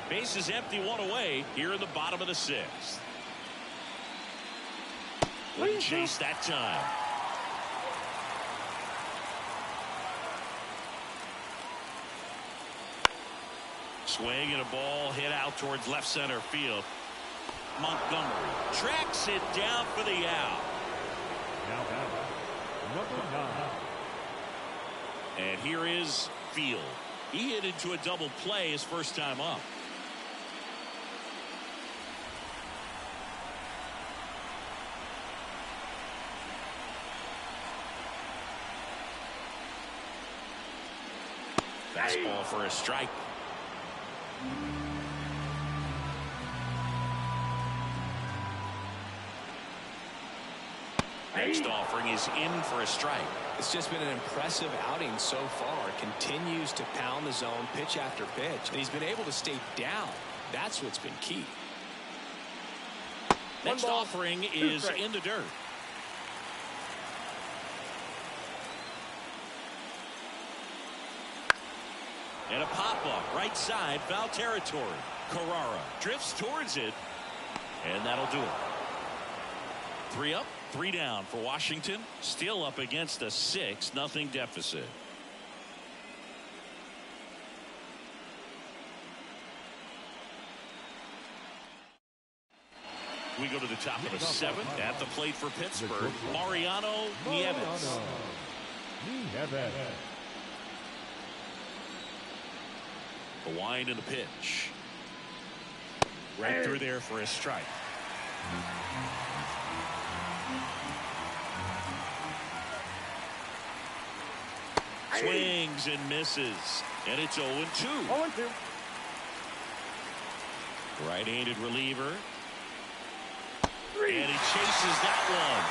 Base is empty, one away here in the bottom of the sixth. Wouldn't chase that time. Swing and a ball hit out towards left center field. Montgomery tracks it down for the out. Now batter, number 9. And here is Field. He hit into a double play his first time up. Fastball for a strike. Next offering is in for a strike. It's just been an impressive outing so far. Continues to pound the zone pitch after pitch. And he's been able to stay down. That's what's been key. Next offering is in the dirt. And a pop-up right side, foul territory. Carrara drifts towards it, and that'll do it. 3 up, 3 down for Washington. Still up against a 6-0 deficit. We go to the top of the 7th. At the plate for Pittsburgh, Mariano Nieves. The wind and the pitch. Right through there for a strike. Swings and misses. And it's 0-2. 0-2. Right-handed reliever. And he chases that one.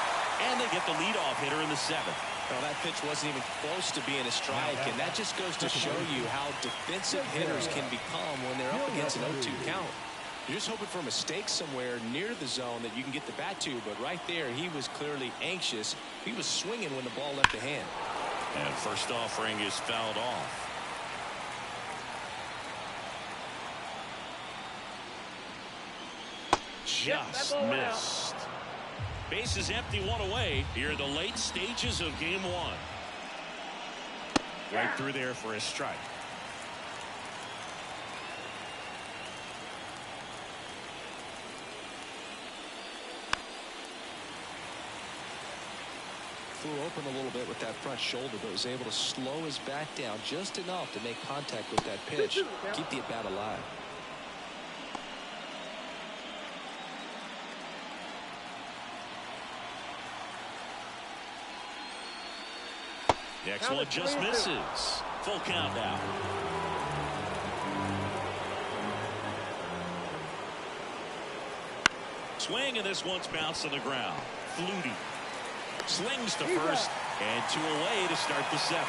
And they get the leadoff hitter in the 7th. Well, that pitch wasn't even close to being a strike, and that just goes to show you how defensive hitters can become when they're up against an 0-2 count. You're just hoping for a mistake somewhere near the zone that you can get the bat to, but right there, he was clearly anxious. He was swinging when the ball left the hand. And first offering is fouled off. Just missed. Base is empty, 1 away here in the late stages of game 1. Right through there for a strike. Flew open a little bit with that front shoulder, but was able to slow his bat down just enough to make contact with that pitch. Keep the at-bat alive. Next one just misses. Full count now. Swing, and this one's bounced on the ground. Flutie slings to first, and 2 away to start the 7th.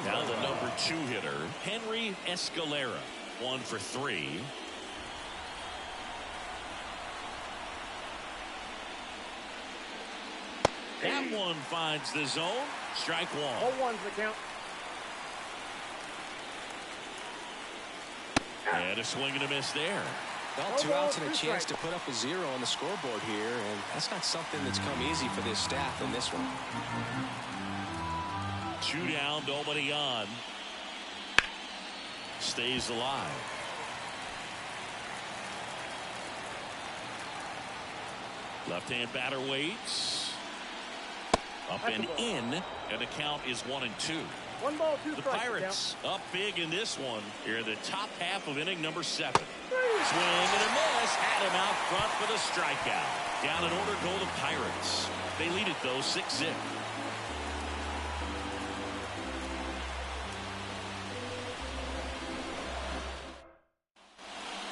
Now the number 2 hitter, Henry Escalera, 1 for 3. That one finds the zone. Strike 1. 0-1's the count. And a swing and a miss there. Well, 2 outs and a chance to put up a 0 on the scoreboard here, and that's not something that's come easy for this staff in this one. 2 down, nobody on. Stays alive. Left-hand batter waits. Up and in, and the count is 1-2. 1 ball, 2 The strikes. Pirates up big in this one. Here in the top half of inning number 7. Swing and a miss. Had him out front for the strikeout. Down in order go the Pirates. They lead it though 6-0.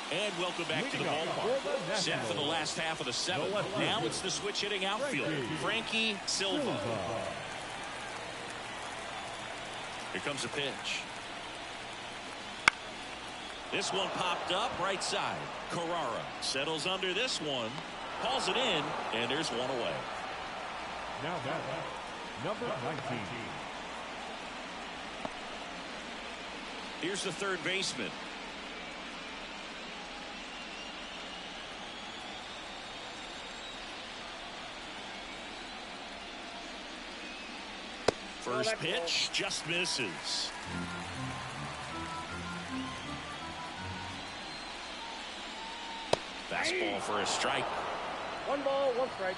And welcome back to the ballpark. Set for the last half of the 7th. Now it's the switch hitting outfield. Frankie Silva. Here comes a pitch. This one popped up right side. Carrara settles under this one. Calls it in, and there's one away. Now that number 19. Here's the third baseman. First pitch just misses. Fastball for a strike. 1 ball, 1 strike.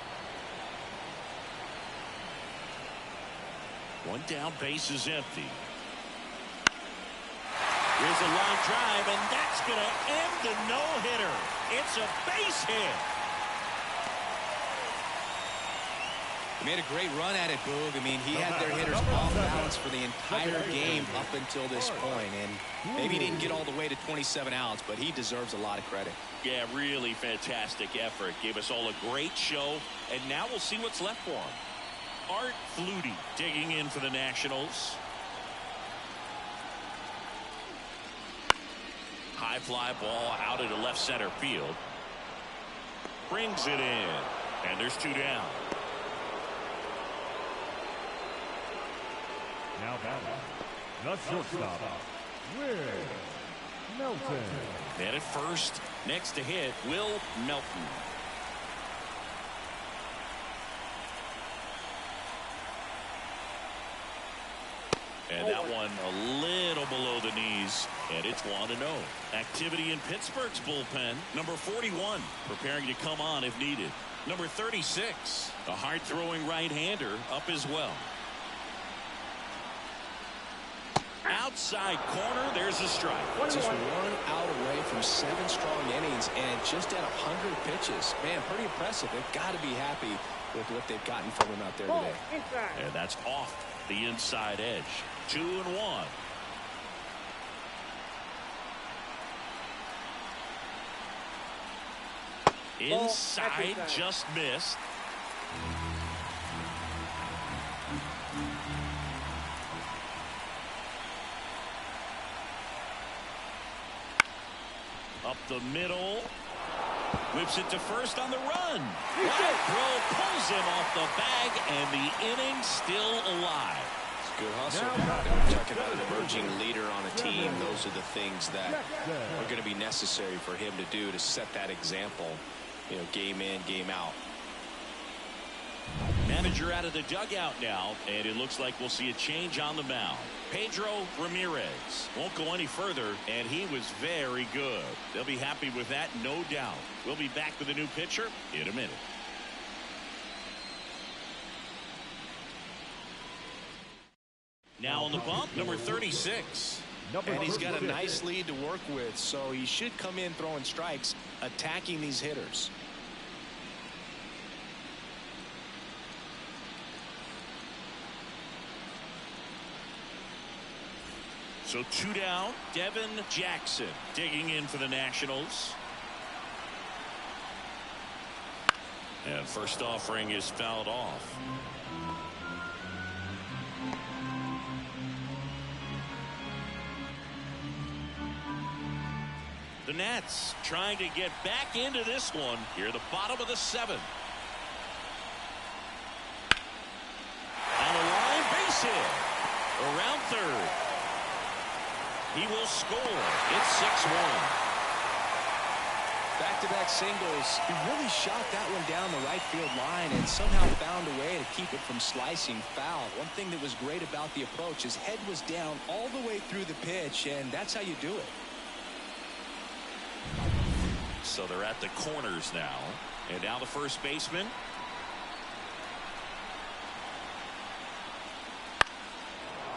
1 down, base is empty. Here's a line drive, and that's going to end the no-hitter. It's a base hit. He made a great run at it, Boog. I mean, he had their hitters off balance for the entire game up until this point, and maybe he didn't get all the way to 27 outs, but he deserves a lot of credit. Yeah, really fantastic effort. Gave us all a great show, and now we'll see what's left for him. Art Flutie digging in for the Nationals. High fly ball out into left center field. Brings it in, and there's 2 down. Now batting, the shortstop, Will Melton. And at first, next to hit, Will Melton. And that one a little below the knees, and it's 1-0. Activity in Pittsburgh's bullpen. Number 41, preparing to come on if needed. Number 36, a hard-throwing right-hander up as well. Outside corner, there's a strike. Just 1 out away from 7 strong innings and just at 100 pitches. Man, pretty impressive. They've got to be happy with what they've gotten from him out there today. And that's off the inside edge. 2-1. Inside, just missed. Up the middle. Whips it to first on the run. Wild throw pulls him off the bag, and the inning still alive. It's good hustle. We're talking about an emerging leader on a team. Those are the things that are going to be necessary for him to do to set that example, you know, game in, game out. Manager out of the dugout now, and it looks like we'll see a change on the mound. Pedro Ramirez won't go any further, and he was very good. They'll be happy with that, no doubt. We'll be back with a new pitcher in a minute. Now on the bump, number 36. And he's got a nice lead to work with, so he should come in throwing strikes, attacking these hitters. So 2 down. Devin Jackson digging in for the Nationals. And first offering is fouled off. The Nats trying to get back into this one here at the bottom of the 7th. On the line, base hit around third. He will score. It's 6-1. Back-to-back singles. He really shot that one down the right field line and somehow found a way to keep it from slicing foul. One thing that was great about the approach, his head was down all the way through the pitch, and that's how you do it. So they're at the corners now. And now the first baseman.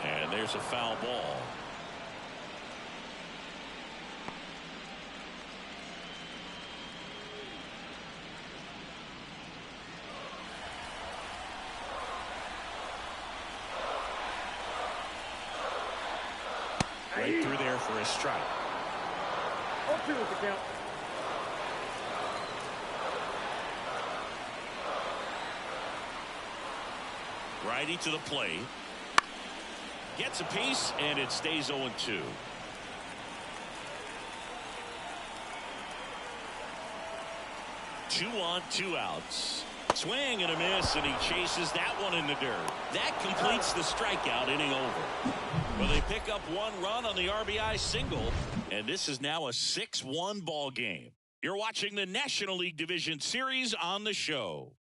And there's a foul ball. Right through there for a strike. 0-2 is the count. Righty to the plate. Gets a piece, and it stays 0-2. Two on, 2 outs. Swing and a miss, and he chases that one in the dirt. That completes the strikeout, inning over. Well, they pick up 1 run on the RBI single, and this is now a 6-1 ball game. You're watching the National League Division Series on the show.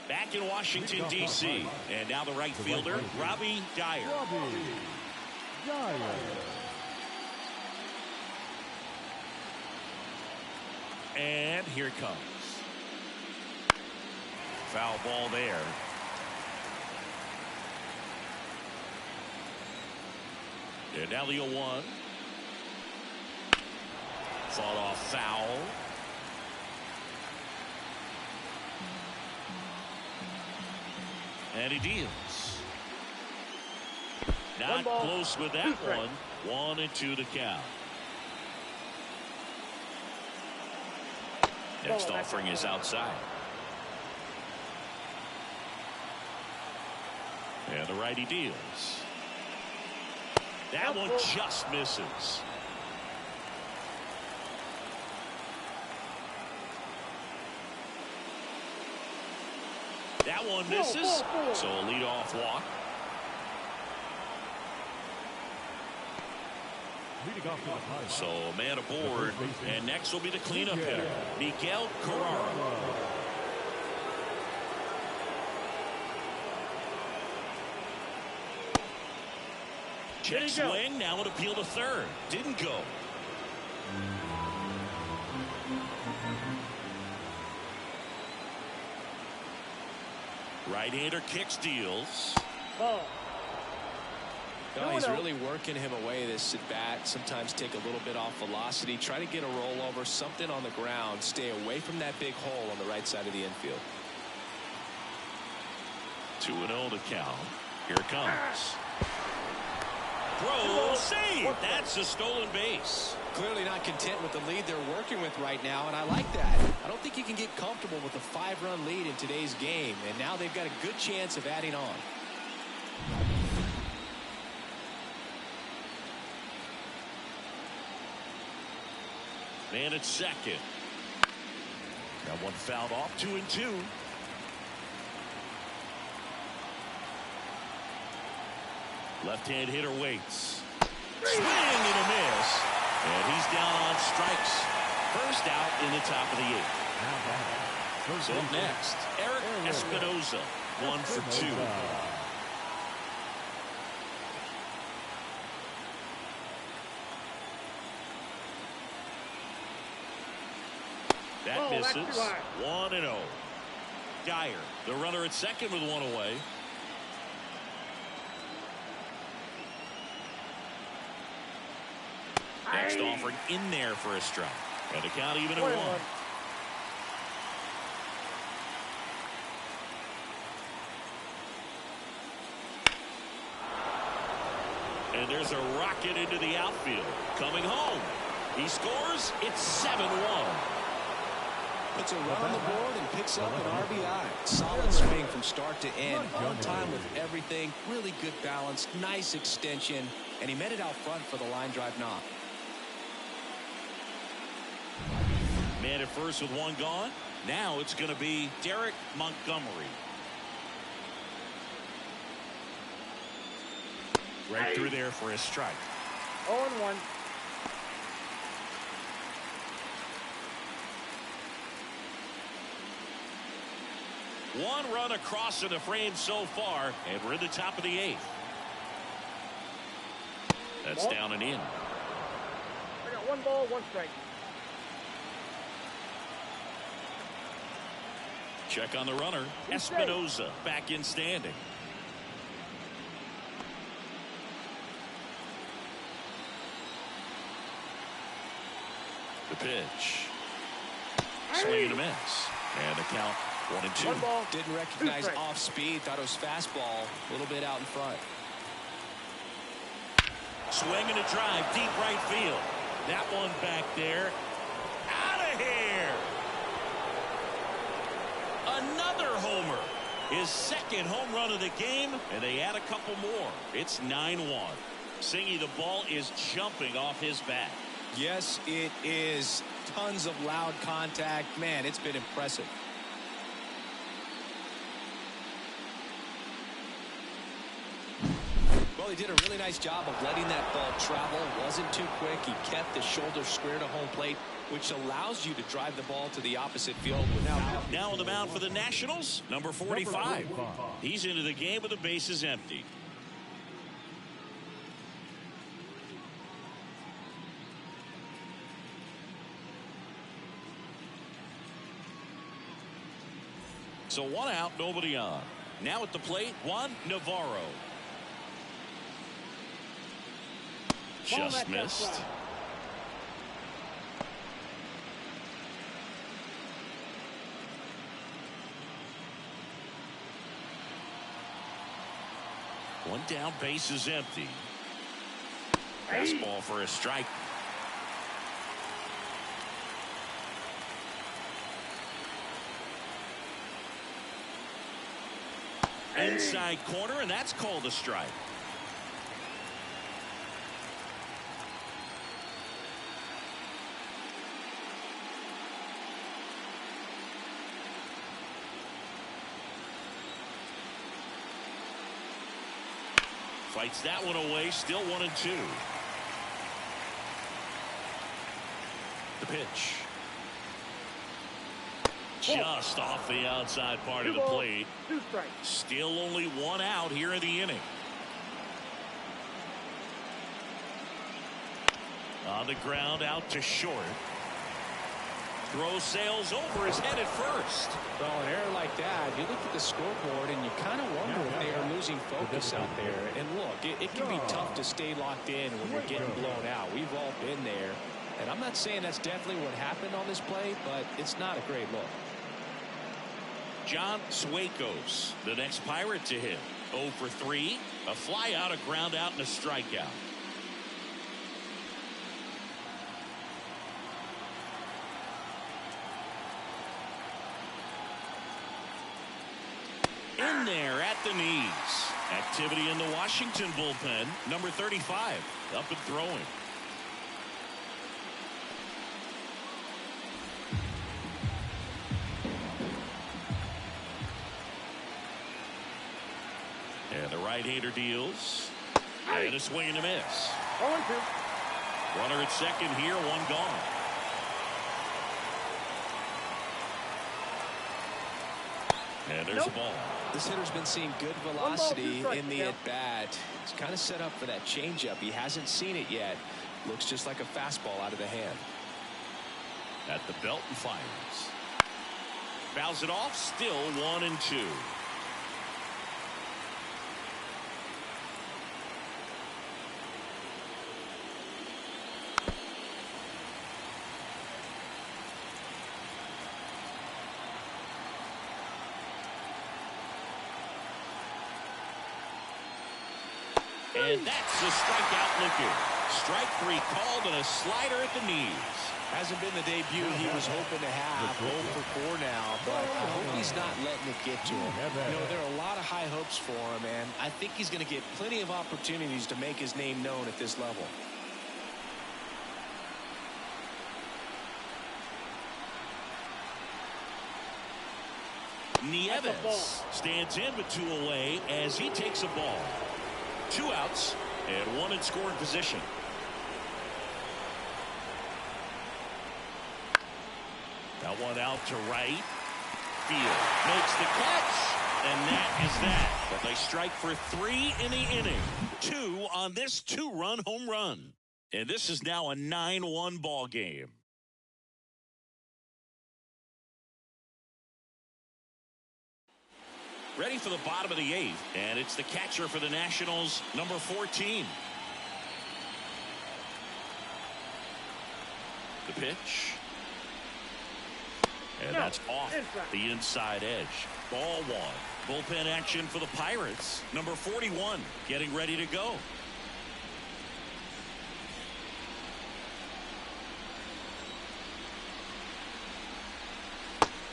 Back in Washington, D.C., and now the right fielder, Robbie Dyer. And here it comes. Foul ball there. And now the 0-1. Fought off foul. And he deals. Not close with that one. 1-2 to count. Next offering is outside. And the righty deals. That one just misses. That one misses. So a leadoff walk. So a man aboard, and next will be the cleanup hitter, Miguel Carrara. Check swing, now an appeal to third. Didn't go. Right-hander kicks, deals. Ball. No, he's really working him away this at bat. Sometimes take a little bit off velocity. Try to get a rollover, something on the ground. Stay away from that big hole on the right side of the infield. 2-0 to count. Here it comes. Throw, save. That's a stolen base. Clearly not content with the lead they're working with right now, and I like that. I don't think you can get comfortable with a 5-run lead in today's game, and now they've got a good chance of adding on. Man at second. That one fouled off. 2-2. Left-hand hitter waits. Swing and a miss. And he's down on strikes. First out in the top of the 8th. So up next, Eric Espinoza. 1 for 2. That misses. 1-0. Dyer, the runner at second with 1 away. Next offering in there for a strike. And the count even at 1. And there's a rocket into the outfield. Coming home. He scores. It's 7-1. Puts a run on the board and picks up an RBI. Solid swing from start to end. On time with everything. Really good balance. Nice extension. And he met it out front for the line drive knock. Man at first with 1 gone. Now it's going to be Derek Montgomery. Right through there for a strike. 0-1. One run across in the frame so far, and we're in the top of the 8th. That's down and in. I got 1 ball, 1 strike. Check on the runner. Espinosa back in standing. The pitch. Swing and a miss. And the count 1-2. 1 ball. Didn't recognize off speed. Thought it was fastball. A little bit out in front. Swing and a drive. Deep right field. That one back there. Out of here. Another homer. His 2nd home run of the game. And they add a couple more. It's 9-1. Singy, the ball is jumping off his bat. Yes, it is. Tons of loud contact. Man, it's been impressive. Well, he did a really nice job of letting that ball travel. Wasn't too quick. He kept the shoulder square to home plate, which allows you to drive the ball to the opposite field without. Now on the mound for the Nationals, number 45. He's into the game with the bases empty. So 1 out, nobody on. Now at the plate, Juan Navarro. Just missed. One down, base is empty. Fastball for a strike. Inside corner, and that's called a strike. Fights that one away, still 1-2. The pitch. Just off the outside part of the plate. 2 strikes. Still only 1 out here in the inning. On the ground, out to short. Throw sails over his head at first. Well, an error like that, you look at the scoreboard and you kind of wonder if they are losing focus out there. And look, it can be tough to stay locked in when you're getting blown out. We've all been there. And I'm not saying that's definitely what happened on this play, but it's not a great look. John Suakos, the next Pirate to hit. 0 for 3. A fly out, a ground out, and a strikeout. In there at the knees. Activity in the Washington bullpen. Number 35 up and throwing. And the right-hander deals. And a swing and a miss. 0-2. Runner at second here, 1 gone. And there's a ball. This hitter's been seeing good velocity in the at-bat. He's kind of set up for that changeup. He hasn't seen it yet. Looks just like a fastball out of the hand. At the belt and fires. Fouls it off, still 1-2. And that's the strikeout looking. Strike 3 called and a slider at the knees. Hasn't been the debut he was hoping to have. 0 for 4 now, but I hope he's not letting it get to him. You know, there are a lot of high hopes for him, and I think he's going to get plenty of opportunities to make his name known at this level. Nieves stands in with 2 away as he takes a ball. 2 outs And one in scoring position. That one out to right field. Makes the catch. And that is that. But they strike for 3 in the inning. 2 on this 2-run home run. And this is now a 9-1 ball game. Ready for the bottom of the 8th. And it's the catcher for the Nationals, number 14. The pitch. And that's off the inside edge. Ball 1. Bullpen action for the Pirates. Number 41 getting ready to go.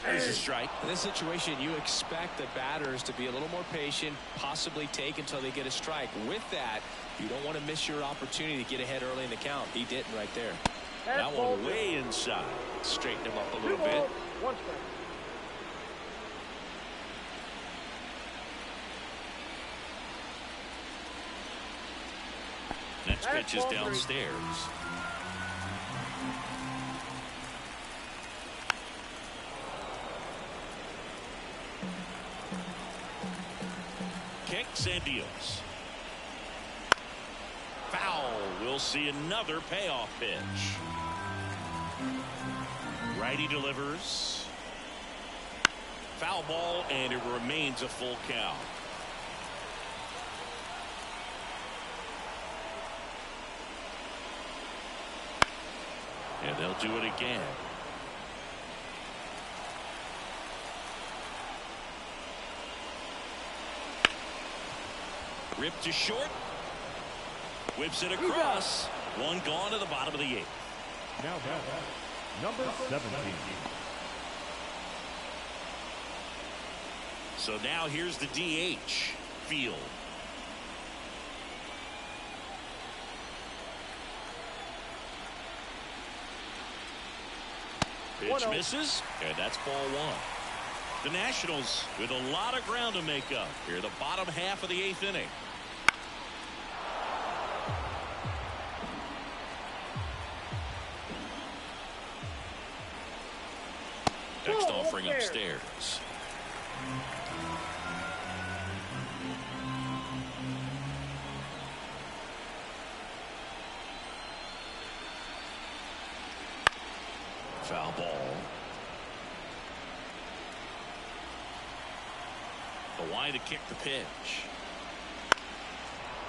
There's a strike. In this situation, you expect the batters to be a little more patient, possibly take until they get a strike. With that, you don't want to miss your opportunity to get ahead early in the count. He didn't right there. That one way inside. Straighten him up a little bit. 1 strike. Next pitch is downstairs. Kicks and deals. Foul. We'll see another payoff pitch. Righty delivers. Foul ball, and it remains a full count. And they'll do it again. Ripped to short. Whips it across. One gone to the bottom of the 8th. Now number 17. So now here's the DH. Field. Pitch misses, and that's ball 1. The Nationals with a lot of ground to make up here, the bottom half of the 8th inning. Next offering upstairs. Foul ball. The wide to kick the pitch.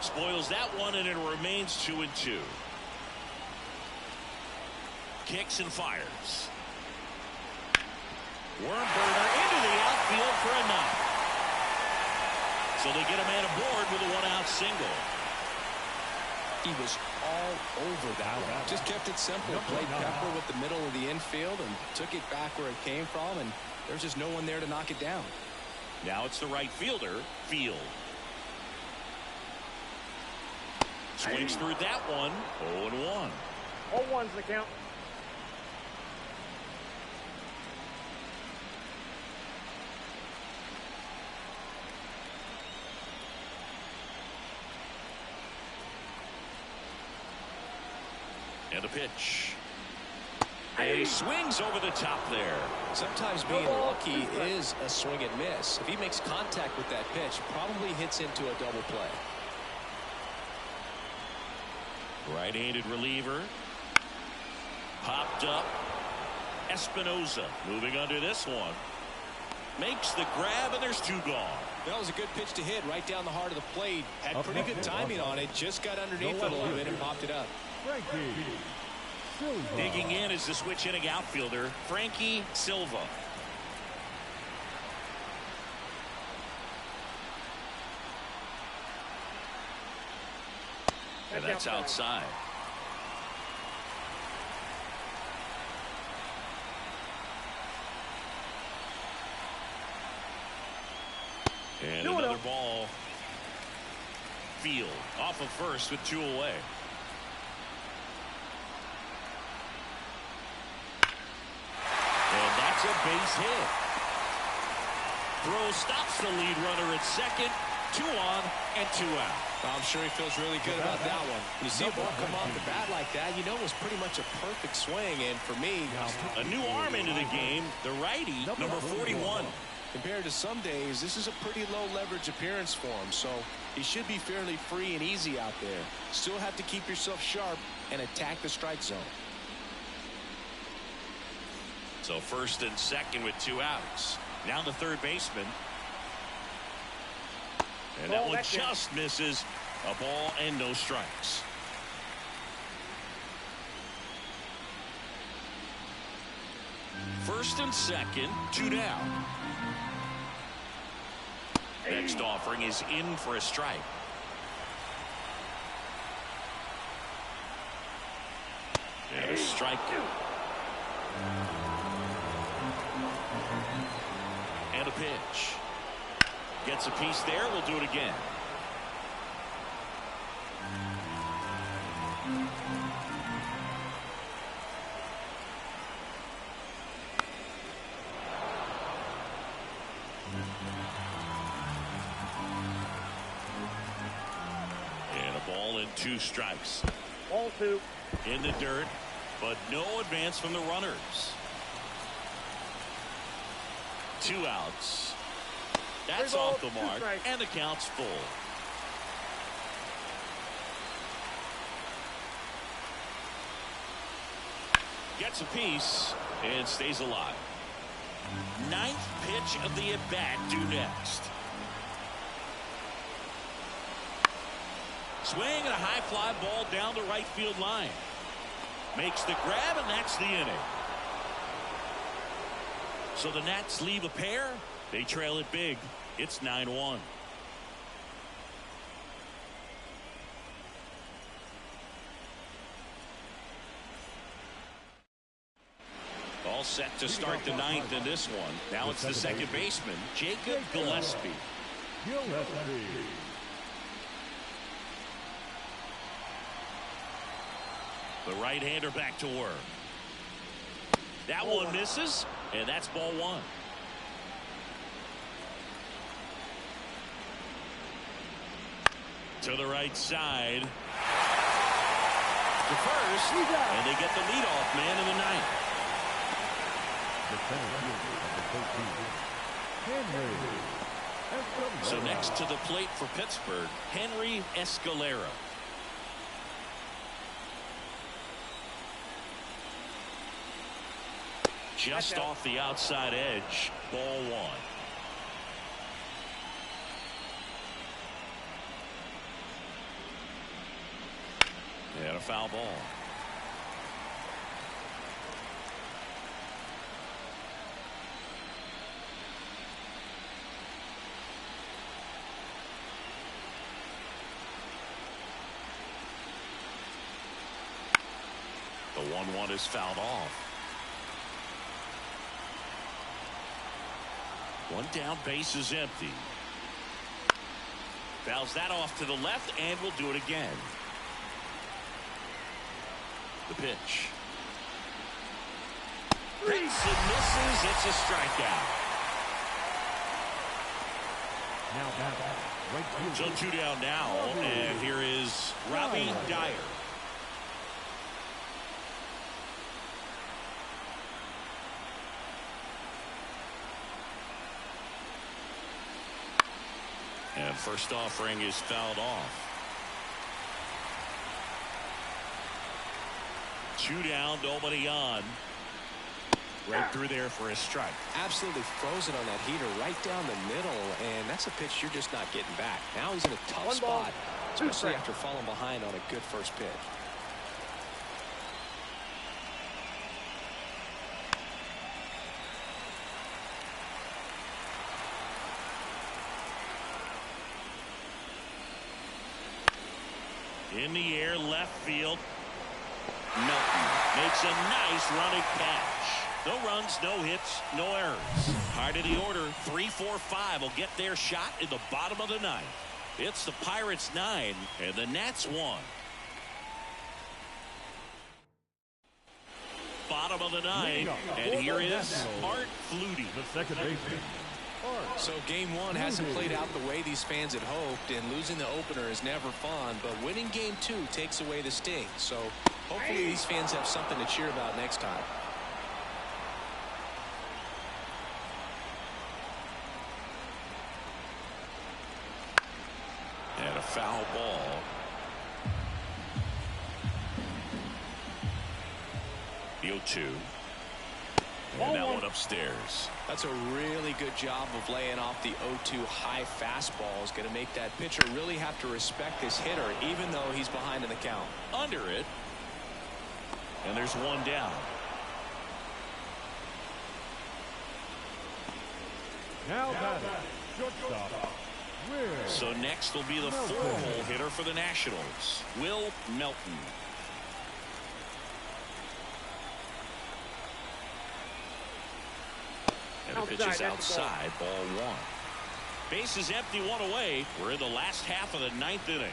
Spoils that one, and it remains 2-2. Kicks and fires. Worm burner into the outfield for a knock. So they get a man aboard with a 1-out single. He was all over that one. Just kept it simple. Played pepper with the middle of the infield and took it back where it came from, and there's just no one there to knock it down. Now it's the right fielder, Field. Swings through that one. 0-1. 0-1's the count. And a pitch. And he swings over the top there. Sometimes being lucky is a swing and miss. If he makes contact with that pitch, probably hits into a double play. Right-handed reliever. Popped up. Espinosa moving under this one. Makes the grab, and there's 2 gone. That was a good pitch to hit right down the heart of the plate. Had pretty good timing on it. Just got underneath it a little bit and popped it up. Digging in is the switch hitting outfielder, Frankie Silva. And that's outside. And another ball. Field off of first with 2 away. And that's a base hit. Throw stops the lead runner at second, 2 on and 2 out. I'm sure he feels really good about that one. When you see a ball come off the bat like that, you know it was pretty much a perfect swing. And for me, a new arm into the game, the righty, number 41. Compared to some days, this is a pretty low leverage appearance for him, so he should be fairly free and easy out there. Still have to keep yourself sharp and attack the strike zone. So first and second with 2 outs. Now the third baseman. And that one just misses. A ball and no strikes. First and second, 2 down. Next offering is in for a strike. And a strike. And a pitch. Gets a piece there. We'll do it again. And a ball and 2 strikes. Ball 2. In the dirt, but no advance from the runners. 2 outs. That's off the mark, and the count's full. Gets a piece and stays alive. 9th pitch of the at-bat due next. Swing and a high fly ball down the right field line. Makes the grab, and that's the inning. So the Nats leave a pair. They trail it big. It's 9-1. All set to start the 9th in this one. Now it's the second baseman, Jacob Gillespie. The right-hander back to work. That one misses, and that's ball 1. To the right side. To first, and they get the leadoff man in the 9th. So next to the plate for Pittsburgh, Henry Escalera. Just off the outside edge, ball 1. And a foul ball. The 1-1 is fouled off. 1 down, base is empty. Fouls that off to the left, and we'll do it again. The pitch. Hits and misses. It's a strikeout. So 2 down now, and here is Robbie Dyer. And first offering is fouled off. 2 down, nobody on. Right through there for a strike. Absolutely frozen on that heater right down the middle, and that's a pitch you're just not getting back. Now he's in a tough spot, especially after falling behind on a good first pitch. In the air, left field. Melton makes a nice running catch. No runs, no hits, no errors. Hard of the order, 3, 4, 5 will get their shot in the bottom of the 9th. It's the Pirates 9 and the Nats 1. Bottom of the 9th, and here is Art Flutie. The second baseman, So game one hasn't played out the way these fans had hoped, and losing the opener is never fun, but winning game two takes away the sting. So hopefully these fans have something to cheer about next time. And a foul ball. The 0-2. And that one upstairs. That's a really good job of laying off the 0-2 high fastball. Is going to make that pitcher really have to respect this hitter, even though he's behind in the count. Under it. And there's one down. Now batting, shortstop, Will. So next will be the four-hole hitter for the Nationals, Will Melton. And the pitch is outside, ball one. Base is empty, one away. We're in the last half of the ninth inning.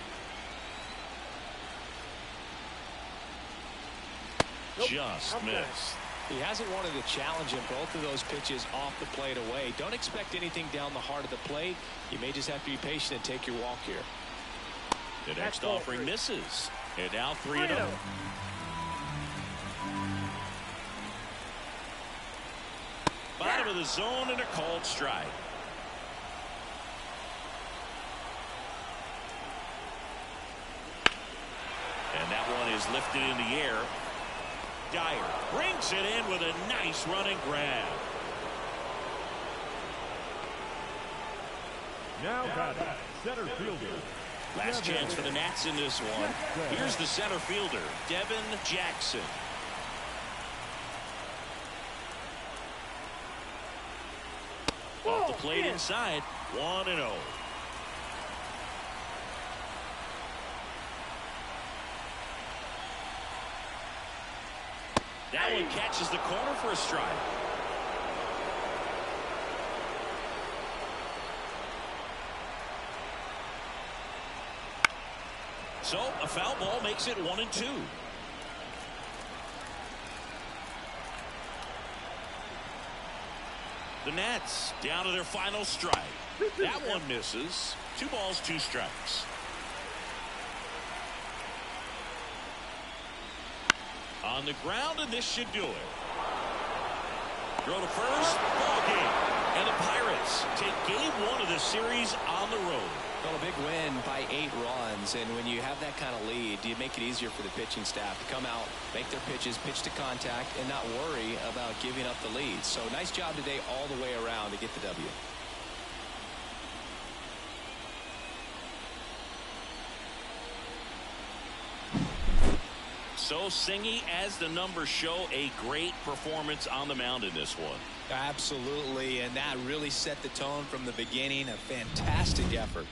Just missed. He hasn't wanted to challenge him. Both of those pitches off the plate away. Don't expect anything down the heart of the plate. You may just have to be patient and take your walk here. The next offering misses. And now 3-0. Bottom of the zone and a called strike. And that one is lifted in the air. Dyer brings it in with a nice running grab. Now batting, center fielder. Last chance for the Nats in this one. Here's the center fielder, Devin Jackson. Off the plate inside, 1-0. That one catches the corner for a strike. So a foul ball makes it 1-2. The Nats down to their final strike. That one misses. 2 balls, 2 strikes. On the ground, and this should do it. Throw to first, ball game. And the Pirates take game 1 of the series on the road. Well, a big win by 8 runs, and when you have that kind of lead, you make it easier for the pitching staff to come out, make their pitches, pitch to contact, and not worry about giving up the lead. So nice job today all the way around to get the W. So Singy, as the numbers show, a great performance on the mound in this one. Absolutely, and that really set the tone from the beginning. A fantastic effort.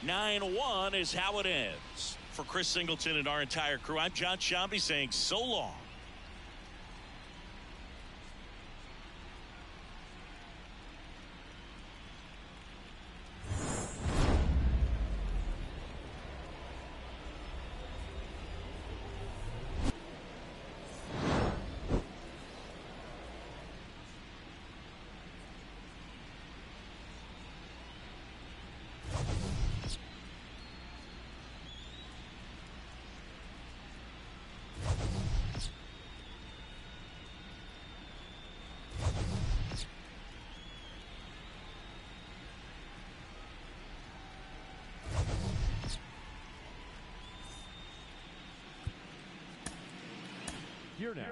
9-1 is how it ends. For Chris Singleton and our entire crew, I'm John Shambi saying so long. Here now.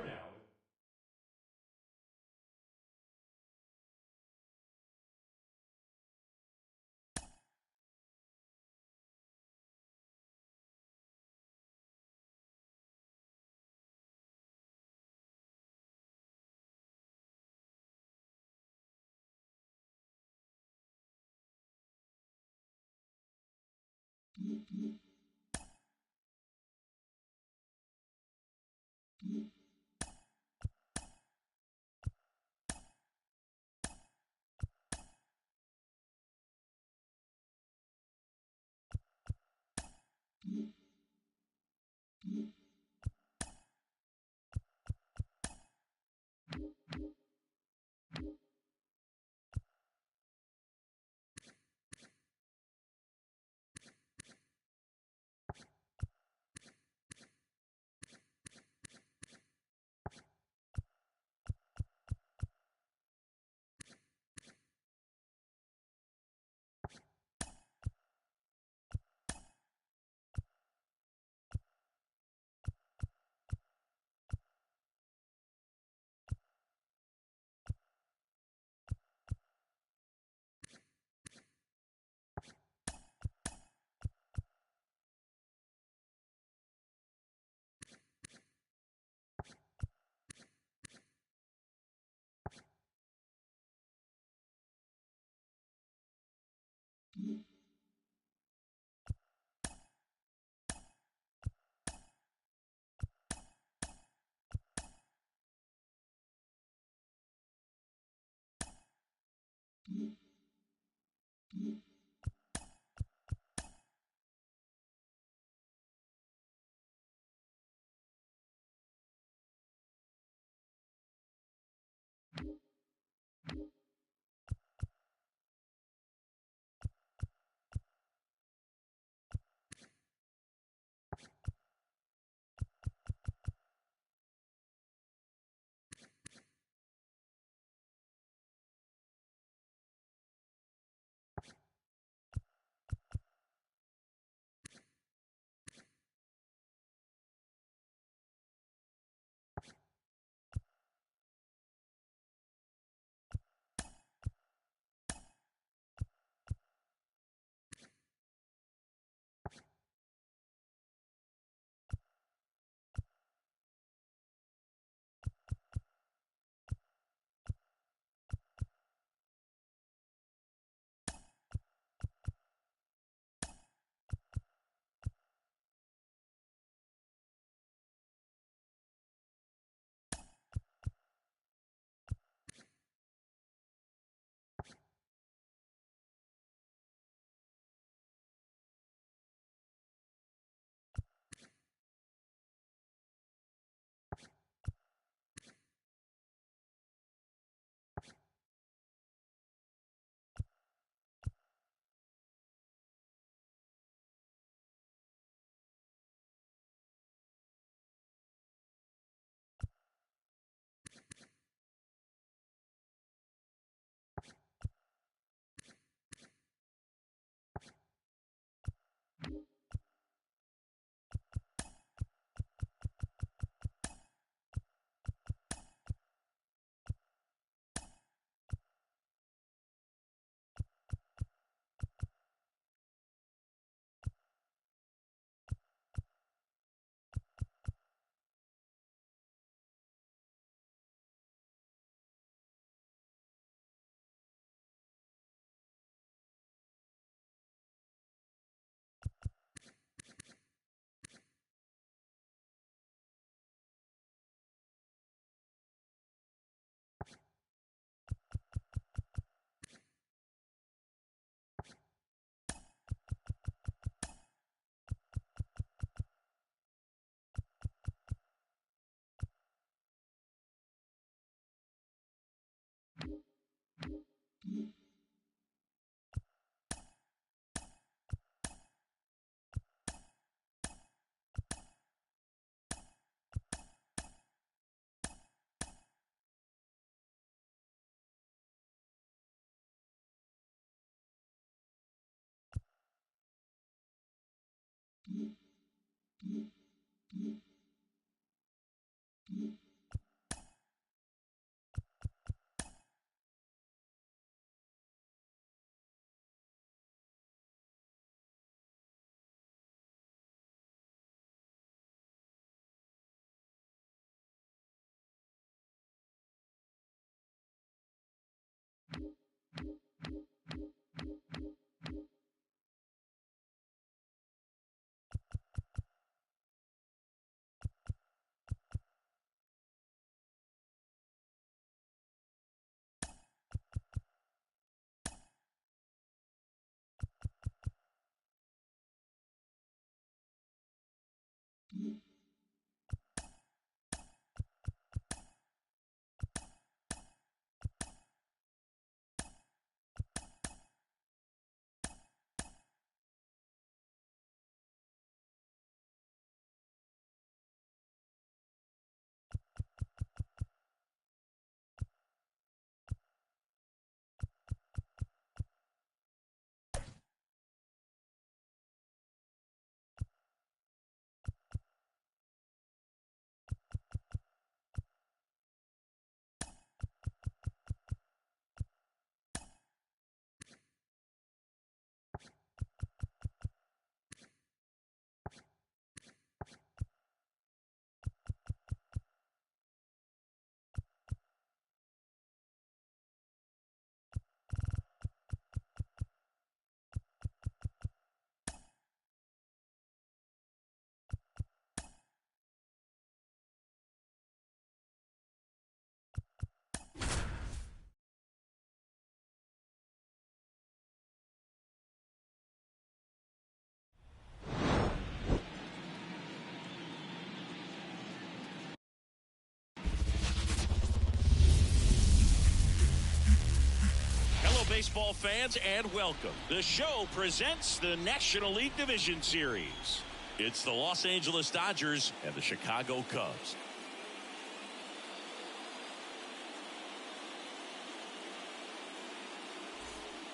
Baseball fans, and welcome. The show presents the National League Division Series. It's the Los Angeles Dodgers and the Chicago Cubs.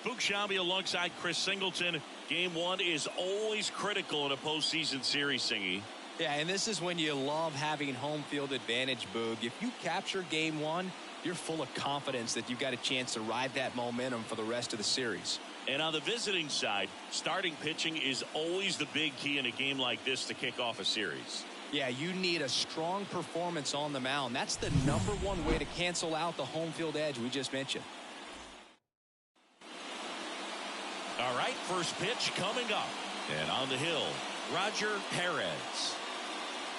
Fuchs Shambi alongside Chris Singleton. Game one is always critical in a postseason series, Singy. Yeah, and this is when you love having home field advantage, Boog. If you capture game one, you're full of confidence that you've got a chance to ride that momentum for the rest of the series. And on the visiting side, starting pitching is always the big key in a game like this to kick off a series. Yeah, you need a strong performance on the mound. That's the #1 way to cancel out the home field edge we just mentioned. All right, first pitch coming up. And on the hill, Roger Perez.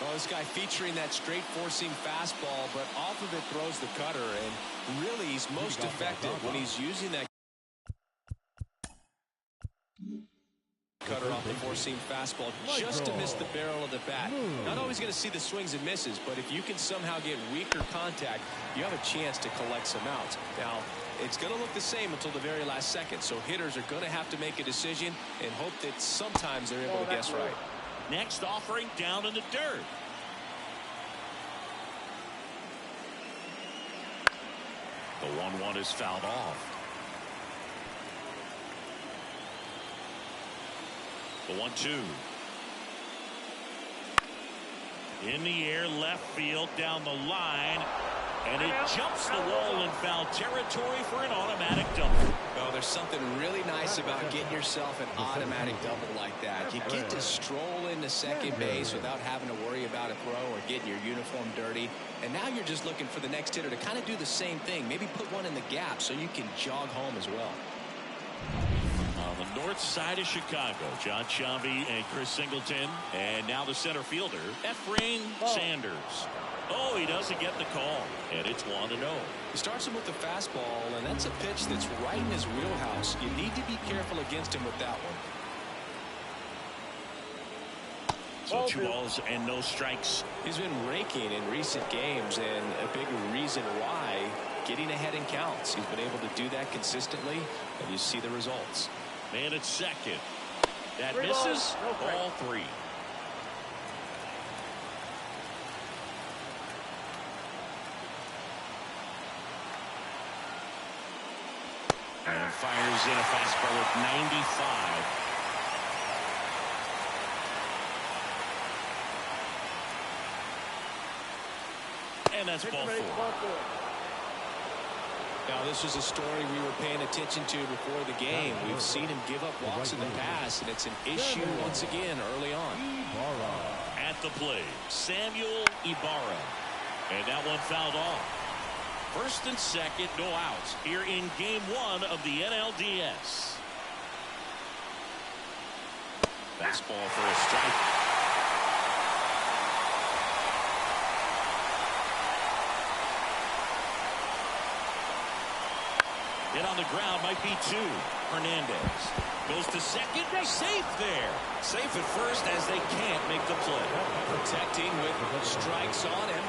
Well, this guy featuring that straight four-seam fastball, but off of it throws the cutter, and really he's most effective when he's using that cutter off the four-seam fastball just to miss the barrel of the bat. Not always going to see the swings and misses, but if you can somehow get weaker contact, you have a chance to collect some outs. Now, it's going to look the same until the very last second, so hitters are going to have to make a decision and hope that sometimes they're able to guess right. Next offering down in the dirt. The 1-1 is fouled off. The 1-2. In the air, left field, down the line. And it jumps the wall in foul territory for an automatic double. Well, there's something really nice about getting yourself an automatic double like that. You get to stroll into second base without having to worry about a throw or getting your uniform dirty. And now you're just looking for the next hitter to kind of do the same thing. Maybe put one in the gap so you can jog home as well. On the north side of Chicago, John Shambi and Chris Singleton. And now the center fielder, Efrain Sanders. Oh, he doesn't get the call, and it's 1-0. He starts him with the fastball, and that's a pitch that's right in his wheelhouse. You need to be careful against him with that one. So 2 balls and no strikes. He's been raking in recent games, and a big reason why, getting ahead in counts. He's been able to do that consistently, and you see the results. Man at second. That misses. Ball 3. And fires in a fastball at 95. And that's ball Ball 4. 4. Now, this is a story we were paying attention to before the game. We've seen him give up walks in the past, and it's an issue once again early on. At the plate, Samuel Ibarra. And that one fouled off. First and second, no outs here in game 1 of the NLDS. Fastball for a strike. Hit on the ground, might be 2. Hernandez goes to second, safe there. Safe at first as they can't make the play. Protecting with strikes on him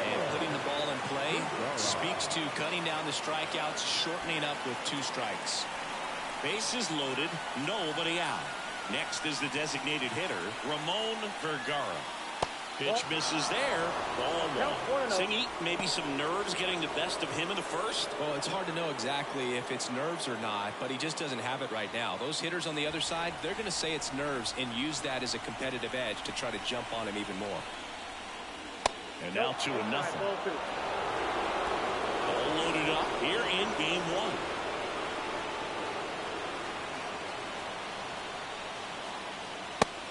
and putting the ball in play. Speaks to cutting down the strikeouts, shortening up with 2 strikes. Bases loaded, nobody out. Next is the designated hitter, Ramon Vergara. Pitch misses there. Ball 1. Singy, maybe some nerves getting the best of him in the first. Well, it's hard to know exactly if it's nerves or not, but he just doesn't have it right now. Those hitters on the other side, they're going to say it's nerves and use that as a competitive edge to try to jump on him even more. And now 2-0. All loaded up here in game 1.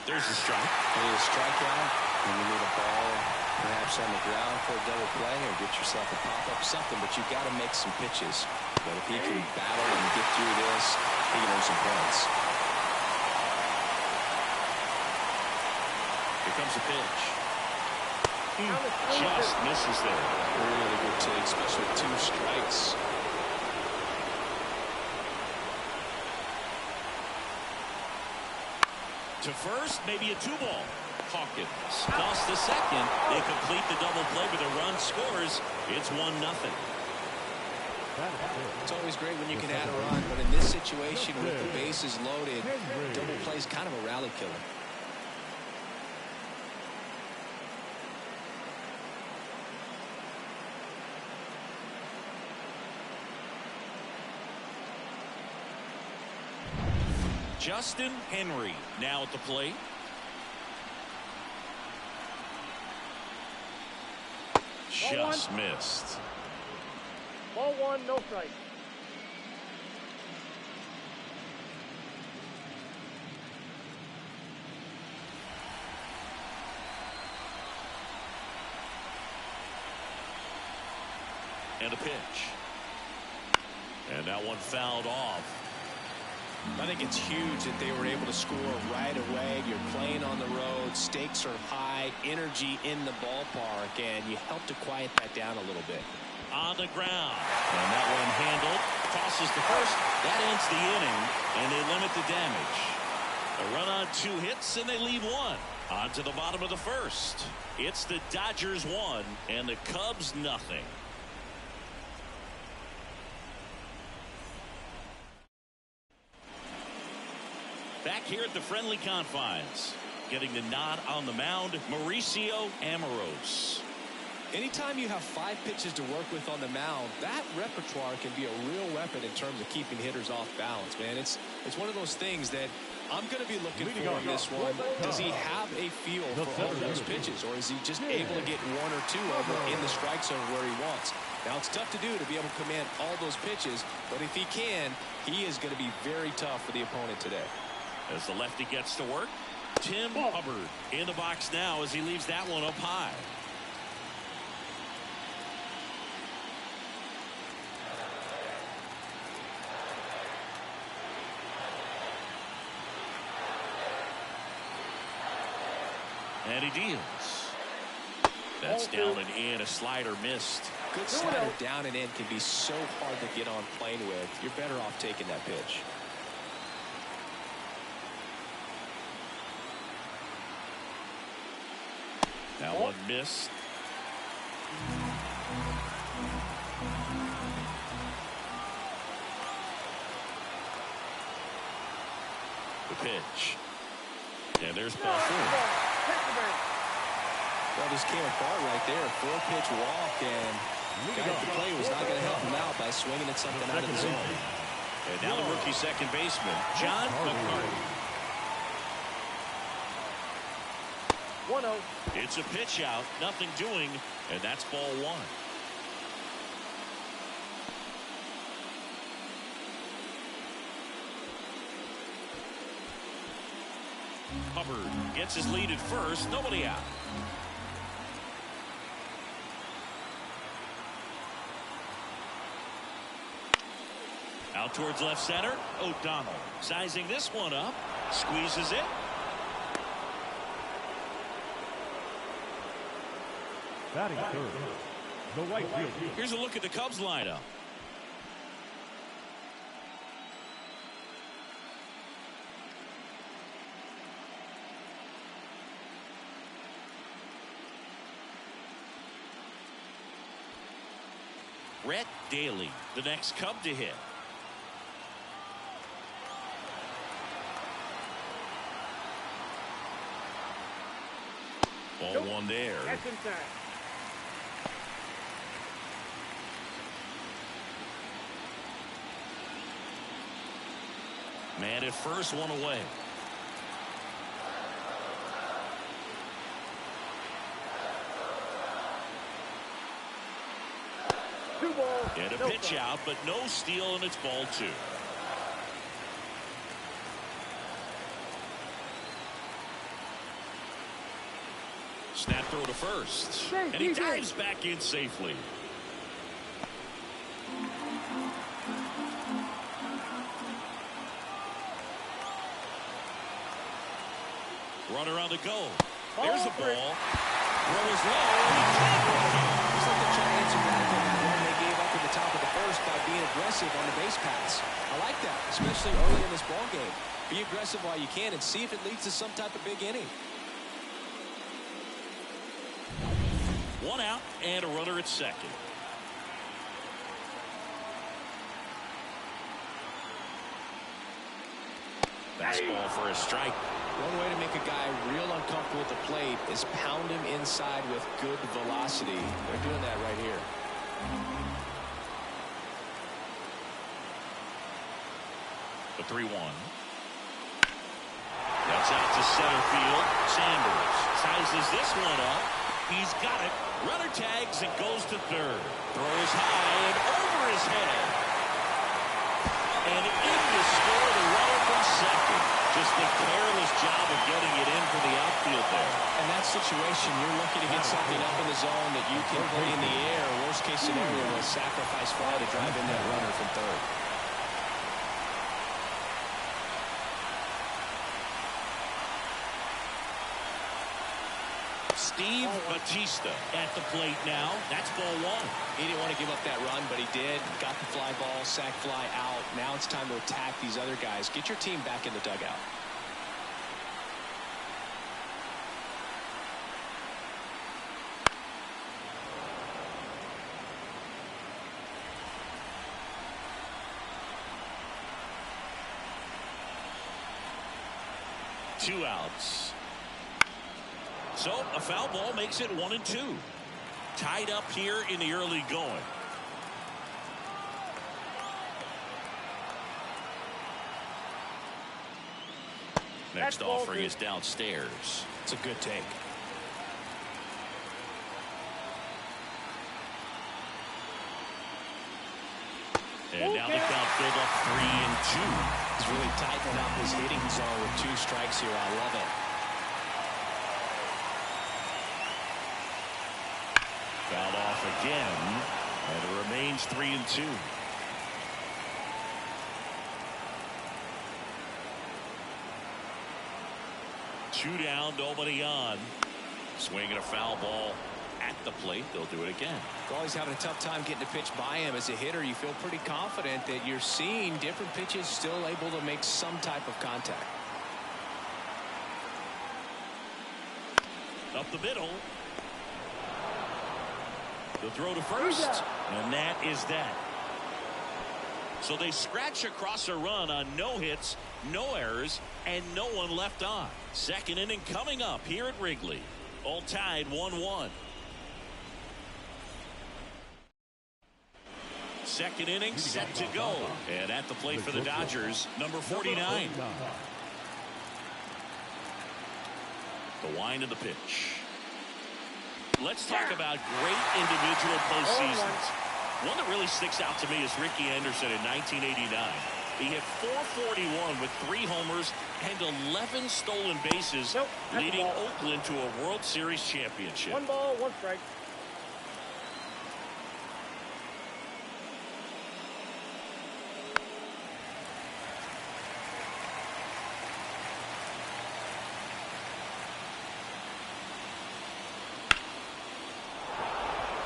There's a strike. Need a strikeout, and you need a ball perhaps on the ground for a double play or get yourself a pop-up, something, but you've got to make some pitches. But if he can battle and get through this, he can earn some points. Here comes a pitch. Just misses there. Really good take, especially with 2 strikes. To first, maybe a 2-ball. Hawkins lost the second. They complete the double play with a run, scores. It's 1-0. It's always great when you can add a run, but in this situation with the bases loaded, double play is kind of a rally killer. Justin Henry now at the plate. Just missed. Ball 1, no strike. And a pitch. And that one fouled off. I think it's huge that they were able to score right away. You're playing on the road. Stakes are high. Energy in the ballpark. And you help to quiet that down a little bit. On the ground. And that one handled. Tosses to first. That ends the inning. And they limit the damage. A run on 2 hits and they leave 1. On to the bottom of the first. It's the Dodgers 1 and the Cubs nothing. Back here at the friendly confines, getting the nod on the mound, Mauricio Amoros. Anytime you have 5 pitches to work with on the mound, that repertoire can be a real weapon in terms of keeping hitters off balance, man. It's one of those things that I'm going to be looking for in this one. Does he have a feel for all those pitches, or is he just able to get 1 or 2 over in the strike zone where he wants? Now, it's tough to do to be able to command all those pitches, but if he can, he is going to be very tough for the opponent today. As the lefty gets to work, Tim Hubbard in the box now as he leaves that one up high. And he deals. That's down and in. A slider missed. Good slider down and in can be so hard to get on plane with. You're better off taking that pitch. That one missed. The pitch. And there's ball 4. Well, this came apart right there. 4-pitch walk, and the guy at the plate was not going to help him out by swinging at something out of the zone. And now the rookie second baseman, John McCarty. 1-0. It's a pitch out, nothing doing, and that's ball one. Hubbard gets his lead at first, nobody out. Out towards left center. O'Donnell sizing this one up. Squeezes it. Batting third, the right fielder. Here's a look at the Cubs lineup. Rhett Daly, the next Cub to hit. Ball one there. That's inside. Man at first, one away. Two balls. And a pitch out, but no steal, and it's ball two. Snap throw to first. And he dives back in safely. Runner on the go. There's the ball. Throw is low. Looks like the Giants are back on that run they gave up at the top of the first by being aggressive on the base paths. I like that, especially early in this ball game. Be aggressive while you can and see if it leads to some type of big inning. One out and a runner at second. Fastball for a strike. One way to make a guy real uncomfortable at the plate is pound him inside with good velocity. They're doing that right here. The 3-1. That's out to center field. Sanders sizes this one up. He's got it. Runner tags and goes to third. Throws high and over his head. And in to score the runner from second. Just a careless job of getting it in for the outfield there. In that situation, you're looking to get something up in the zone that you can play in the air. Worst case scenario, a sacrifice fly to drive in that runner from third. Steve Batista at the plate now. That's ball one. He didn't want to give up that run, but he did. Got the fly ball, sac fly out. Now it's time to attack these other guys. Get your team back in the dugout. Two outs. So a foul ball makes it 1-2. Tied up here in the early going. Next offering is downstairs. It's a good take. And now the count filled up 3-2. He's really tightening up his hitting zone with two strikes here. I love it. Fouled off again, and it remains 3-2. Two down, nobody on. Swinging a foul ball at the plate. They'll do it again. Always having a tough time getting a pitch by him. As a hitter, you feel pretty confident that you're seeing different pitches still able to make some type of contact. Up the middle. The throw to first, and that is that. So they scratch across a run on no hits, no errors, and no one left on. Second inning coming up here at Wrigley. All tied 1-1. Second inning set to go. And at the plate for the Dodgers, number 49. The wind of the pitch. Let's talk about great individual postseasons. One that really sticks out to me is Ricky Henderson in 1989. He hit .441 with 3 homers and 11 stolen bases, leading Oakland to a World Series championship. 1 ball, 1 strike.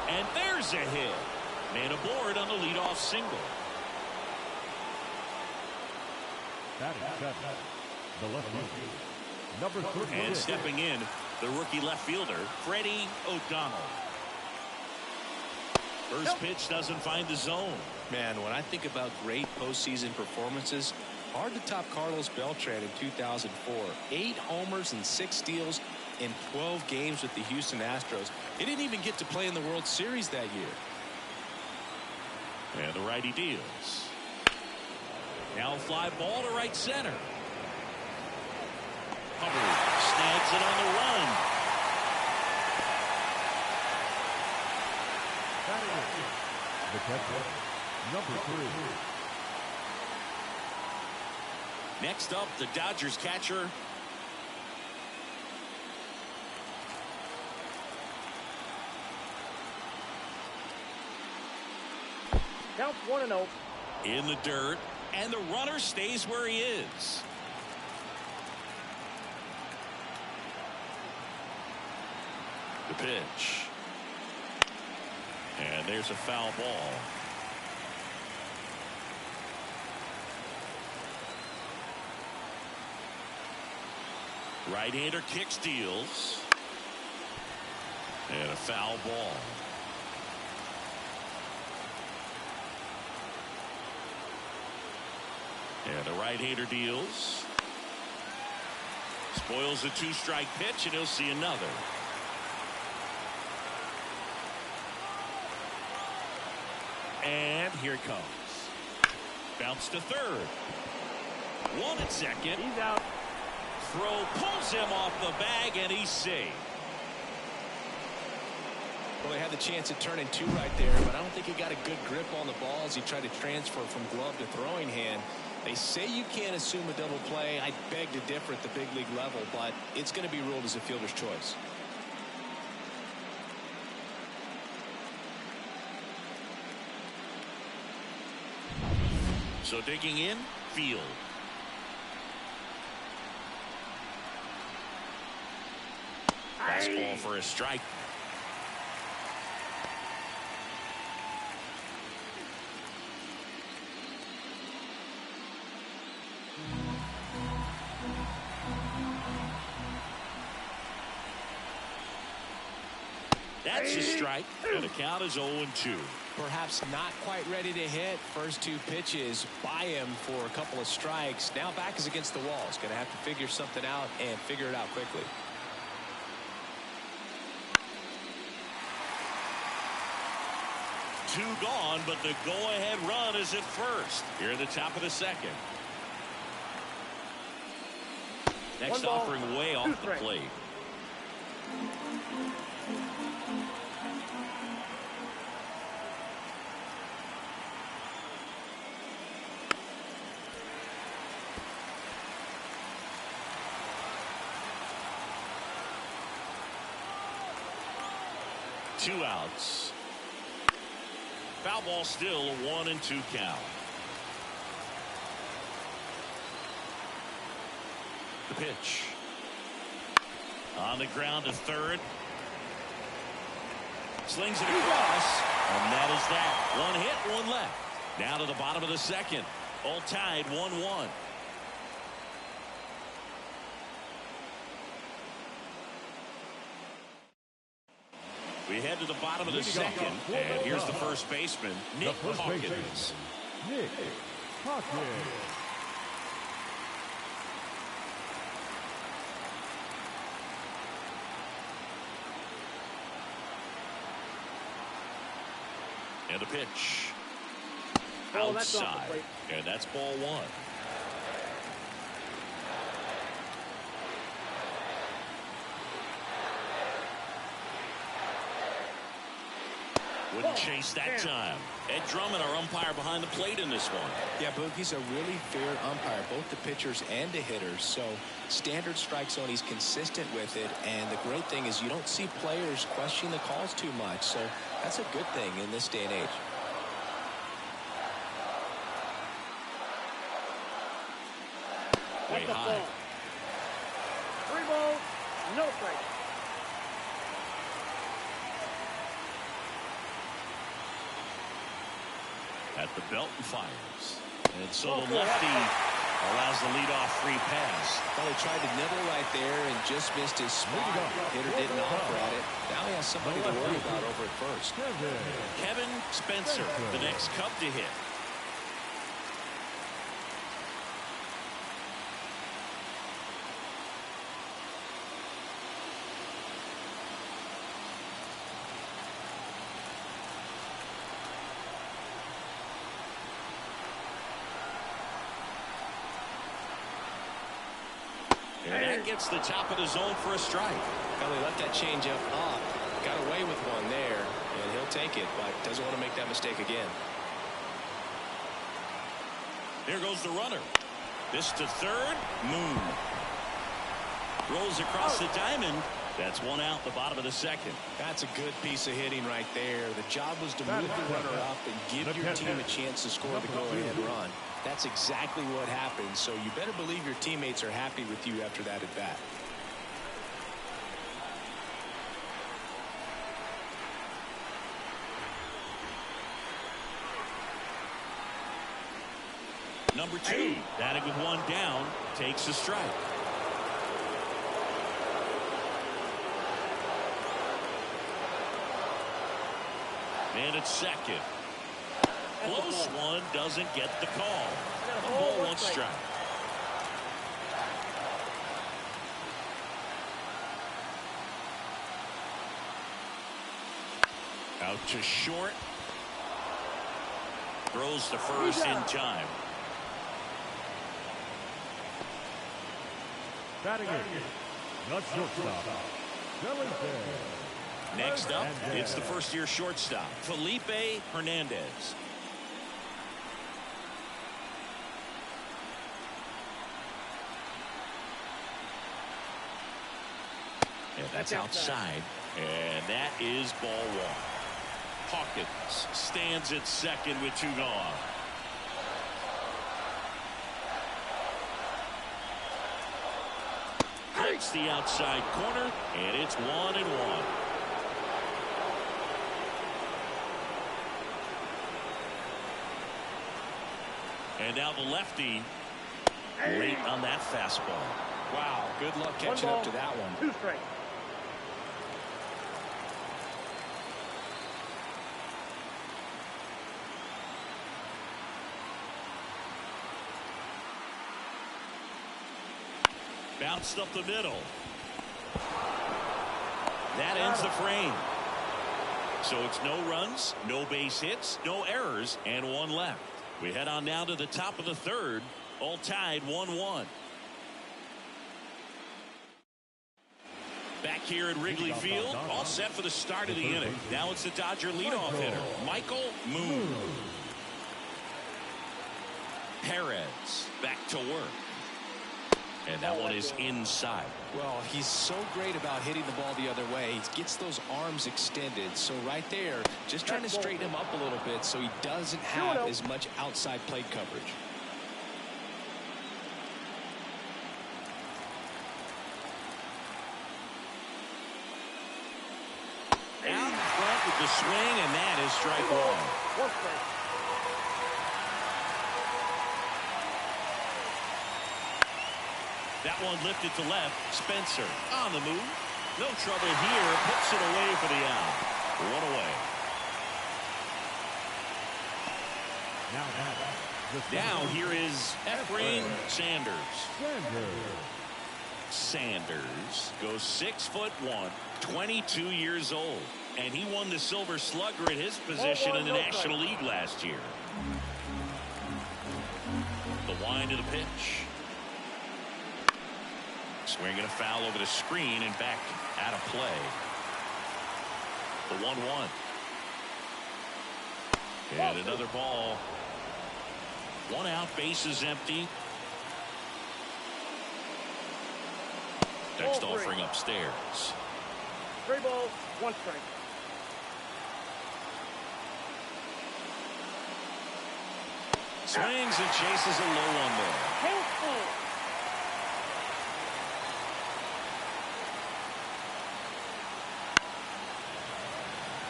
And there's a hit. Man aboard on the leadoff single. That is 7. The left fielder, number 30. And stepping in, the rookie left fielder, Freddie O'Donnell. First pitch doesn't find the zone. Man, when I think about great postseason performances, hard to top Carlos Beltran in 2004. 8 homers and 6 steals in 12 games with the Houston Astros. He didn't even get to play in the World Series that year. And the righty deals. Now fly ball to right center. Hubbard snags it on the run. The catcher, number 3. Next up, the Dodgers catcher, Count 1-0. in the dirt, and the runner stays where he is. The pitch. And there's a foul ball. Right-hander kick steals. And a foul ball. And the right-hander deals. Spoils the 2-strike pitch, and he'll see another. And here it comes. Bounce to third. 1 at second. He's out. Throw pulls him off the bag, and he's safe. Well, they had the chance at turning 2 right there, but I don't think he got a good grip on the ball as he tried to transfer from glove to throwing hand. They say you can't assume a double play. I beg to differ at the big league level, but it's going to be ruled as a fielder's choice. So digging in, field. Fastball for a strike. That's a strike, and the count is 0-2. Perhaps not quite ready to hit. First 2 pitches by him for a couple of strikes. Now back is against the wall. He's going to have to figure something out and figure it out quickly. Two gone, but the go-ahead run is at first. Here at the top of the second. Next offering way off the plate. Two outs. Foul ball still, a 1-2 count. The pitch. On the ground to third. Slings it across. And that is that. 1 hit, 1 left. Now to the bottom of the second. All tied 1-1. We head to the bottom of the second, and here's the first baseman, Nick Hawkins. Nick Hawkins. And the pitch. Oh, that's off the Outside. plate. And that's ball 1. Wouldn't chase that time. Ed Drummond, our umpire behind the plate in this one. Yeah, Boog, he's a really fair umpire, both the pitchers and the hitters. So standard strike zone, he's consistent with it. And the great thing is you don't see players questioning the calls too much. So that's a good thing in this day and age. Way high. 3 balls, no strikes. At the belt and fires. And so the lefty allows the leadoff free pass. Well, he tried to nibble right there and just missed his spot. Hitter didn't offer at it. Now he has somebody to worry about over at first. Kevin Spencer, the next Cub to hit. And that gets the top of the zone for a strike. Well, he left that changeup up. Got away with one there, and he'll take it, but doesn't want to make that mistake again. Here goes the runner. This to third. Moon. Rolls across the diamond. That's one out, the bottom of the second. That's a good piece of hitting right there. The job was to move the runner up and give your team a chance to score the go-ahead run. That's exactly what happened, so you better believe your teammates are happy with you after that at bat. Number 2, batting with one down, takes a strike. And it's second. Close one, doesn't get the call. A ball, one strike. Out to short. Throws to first in time. Batting in, the shortstop, Next up, it's the first-year shortstop, Felipe Hernandez. And that's outside, and that is ball one. Hawkins stands at second with 2 gone. Hits the outside corner, and it's 1-1. And now the lefty late on that fastball. Wow, good luck catching up to that one. 2 strikes. Bounced up the middle. That ends the frame. So it's no runs, no base hits, no errors, and 1 left. We head on now to the top of the third, all tied 1-1. Back here at Wrigley Field, all set for the start of the inning. Now it's the Dodger leadoff hitter, Michael Moon. Perez back to work. And that one is inside. Well, he's so great about hitting the ball the other way. He gets those arms extended. So right there, just trying to straighten him up a little bit so he doesn't have as much outside plate coverage. Out in front with the swing, and that is strike 1. 1 strike. That one lifted to left. Spencer on the move. No trouble here. Puts it away for the out. 1 away. Now here is Efrain Sanders. Sanders goes 6'1", 22 years old. And he won the Silver Slugger at his position in the National League last year. The wind of the pitch. Swinging a foul over the screen and back out of play. The 1-1. And another ball. One out, base is empty. Next offering upstairs. 3 balls, 1 strike. Swings and chases a low one there.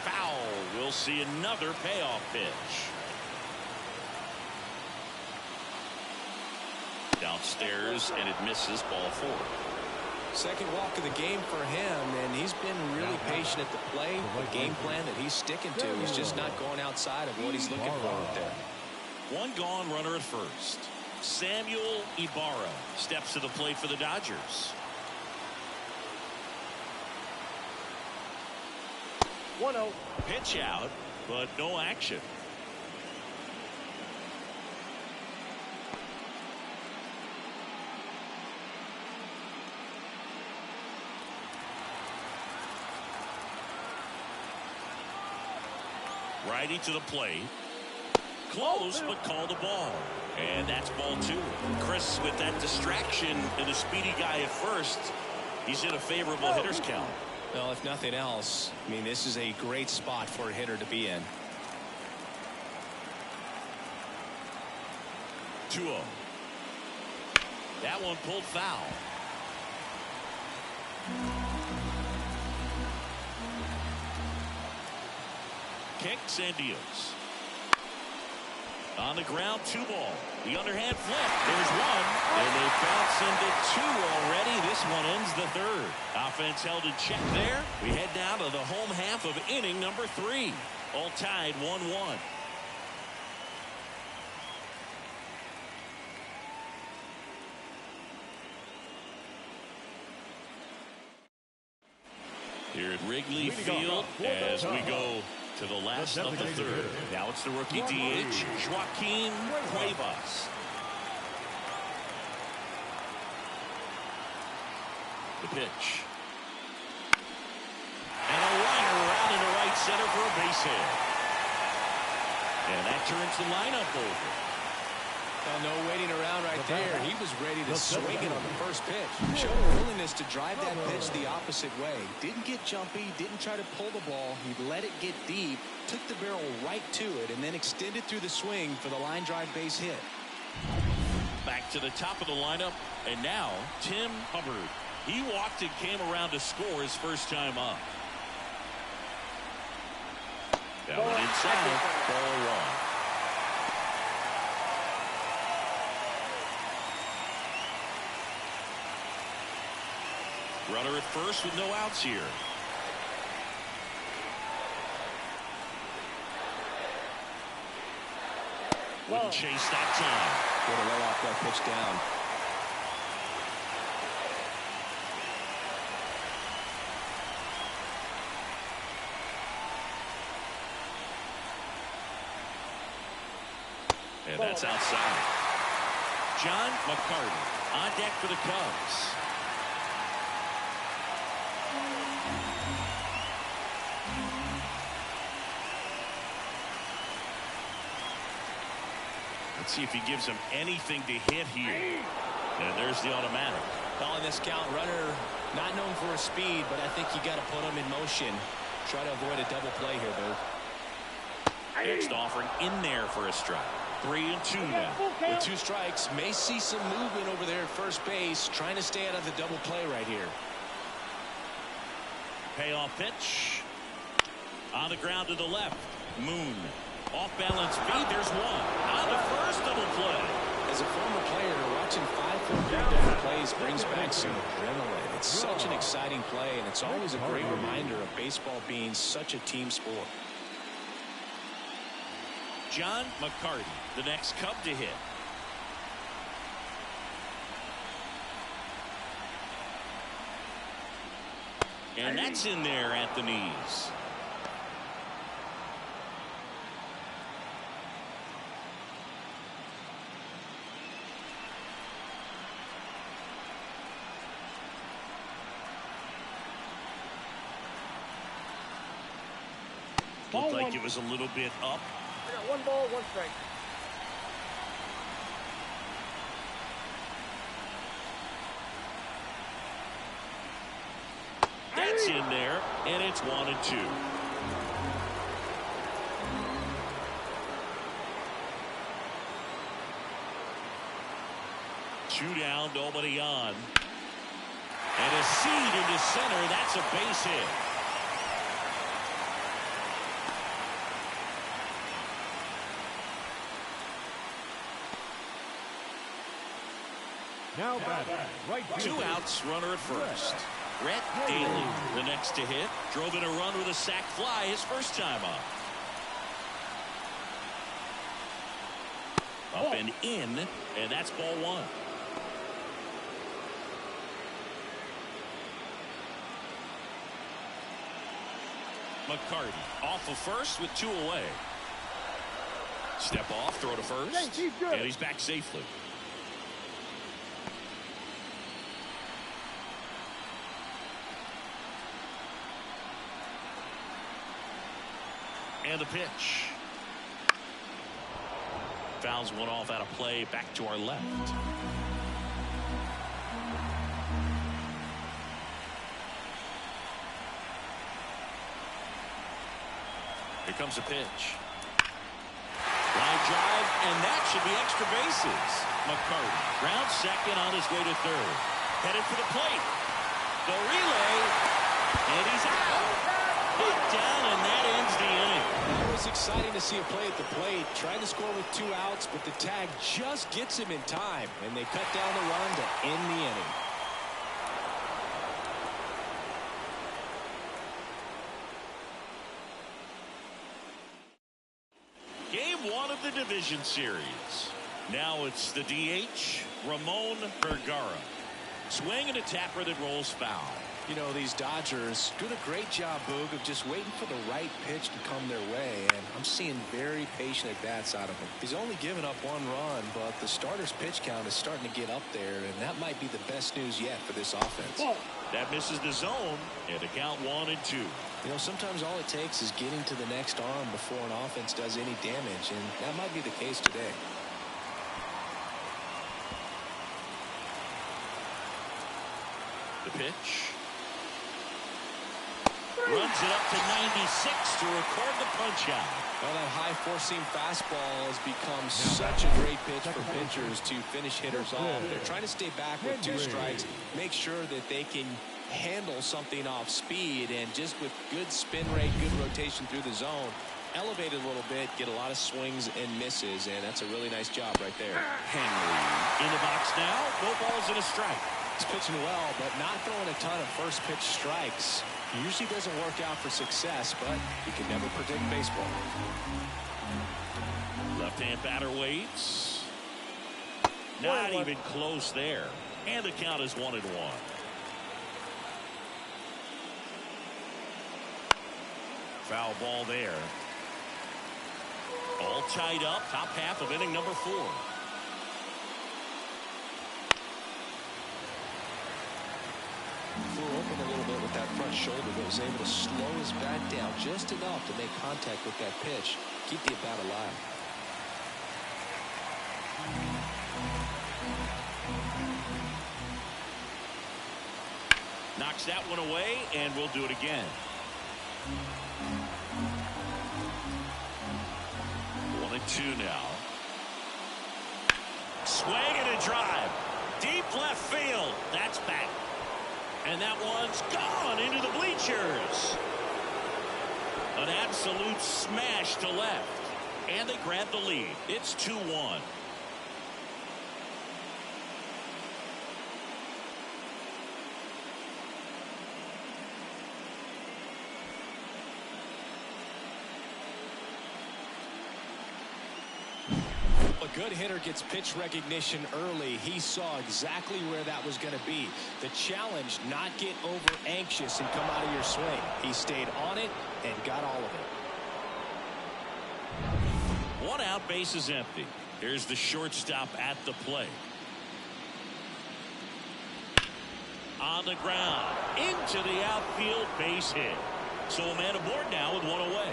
Foul. We'll see another payoff pitch. Downstairs, and it misses, ball 4. Second walk of the game for him, and he's been really patient at the plate. The game plan that he's sticking to. He's just not going outside of what he's looking for out there. One gone, runner at first. Samuel Ibarra steps to the plate for the Dodgers. 1-0. Pitch out, but no action. Righty to the plate. Close, but called a ball. And that's ball 2. Chris, with that distraction and a speedy guy at first, he's in a favorable hitter's count. Well, if nothing else, I mean, this is a great spot for a hitter to be in. 2-0. That one pulled foul. Kicks and deals. On the ground, 2 ball. The underhand flip. There's 1. And they bounce into 2 already. This one ends the 3rd. Offense held in check there. We head down to the home half of inning number 3. All tied 1-1. Here at Wrigley Field as we go to the last of the 3rd. Now it's the rookie DH, Joaquin Cuevas. The pitch. And a liner around into right center for a base hit. And that turns the lineup over. Well, no waiting around right there. He was ready to swing it on the first pitch. Showed a willingness to drive that pitch the opposite way. Didn't get jumpy, didn't try to pull the ball. He let it get deep, took the barrel right to it, and then extended through the swing for the line drive base hit. Back to the top of the lineup, and now Tim Hubbard. He walked and came around to score his first time up. That one inside, ball 1. Runner at first with no outs here. Wouldn't chase that time. Way to lay off that pitch down. And that's outside. John McCarty on deck for the Cubs. Let's see if he gives him anything to hit here. And there's the automatic. Calling this count, runner not known for his speed, but I think you got to put him in motion. Try to avoid a double play here, Boo. Next offering in there for a strike. 3-2 now. With 2 strikes, may see some movement over there at first base, trying to stay out of the double play right here. Payoff pitch. On the ground to the left. Moon. Off balance feed. There's 1. On the first double play. As a former player, watching 5-4-3 double plays brings back some adrenaline. It's such an exciting play, and it's always a great reminder of baseball being such a team sport. John McCarty, the next Cub to hit. And that's in there at the knees. Looked like it was a little bit up. 1 ball, 1 strike. That's in there, and it's 1-2. Two down, nobody on. And a seed into center. That's a base hit. Now batting, right field. 2 outs, runner at first. Rhett Daly, the next to hit, drove in a run with a sac fly his first time up. Up and in, and that's ball 1. McCarty off of first with 2 away. Step off, throw to first, and he's back safely. And the pitch. Fouls one off out of play, back to our left. Here comes a pitch. Line drive, and that should be extra bases. McCarty grounds second on his way to third. Headed for the plate. The relay, and he's out. Put down, and that ends the inning. It was exciting to see a play at the plate, trying to score with 2 outs, but the tag just gets him in time, and they cut down the run to end the inning. Game 1 of the division series. Now it's the DH, Ramon Vergara. Swing and a tapper that rolls foul. You know, these Dodgers doing a great job, Boog, of just waiting for the right pitch to come their way, and I'm seeing very patient at-bats out of him. He's only given up 1 run, but the starter's pitch count is starting to get up there, and that might be the best news yet for this offense. That misses the zone, and the count 1-2. You know, sometimes all it takes is getting to the next arm before an offense does any damage, and that might be the case today. The pitch. Runs it up to 96 to record the punch out. Well, that high four-seam fastball has become such a great pitch for pitchers to finish hitters off. They're trying to stay back with 2 strikes, make sure that they can handle something off speed, and just with good spin rate, good rotation through the zone, elevate it a little bit, get a lot of swings and misses, and that's a really nice job right there. Henry in the box now. No balls and a strike. He's pitching well, but not throwing a ton of first pitch strikes. Usually doesn't work out for success, but you can never predict baseball. Left-hand batter waits. Not even close there. And the count is 1-1. Foul ball there. All tied up. Top half of inning number 4. Flew open a little bit with that front shoulder, but was able to slow his bat down just enough to make contact with that pitch, keep the at-bat alive. Knocks that one away, and we'll do it again. 1-2 now. Swing and a drive. Deep left field. That's back. And that one's gone into the bleachers. An absolute smash to left. And they grab the lead. It's 2-1. A good hitter gets pitch recognition early. He saw exactly where that was going to be. The challenge, not get over anxious and come out of your swing. He stayed on it and got all of it. 1 out, base is empty. Here's the shortstop at the plate. On the ground, into the outfield, base hit. So a man aboard now with 1 away.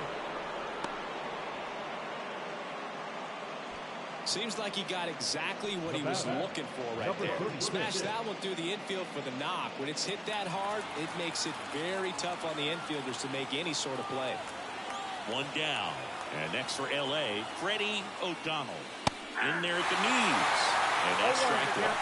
Seems like he got exactly what he was looking for right there. Smashed that one through the infield for the knock. When it's hit that hard, it makes it very tough on the infielders to make any sort of play. One down. And next for L.A., Freddie O'Donnell. In there at the knees. And that's strike one.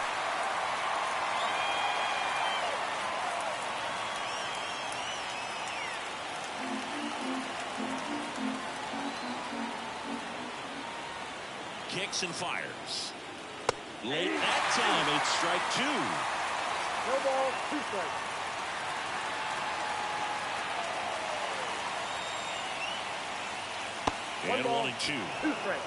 Kicks and fires. Late that time, it's strike two. No ball, 2 strikes. And 1 and 2. 2 strikes.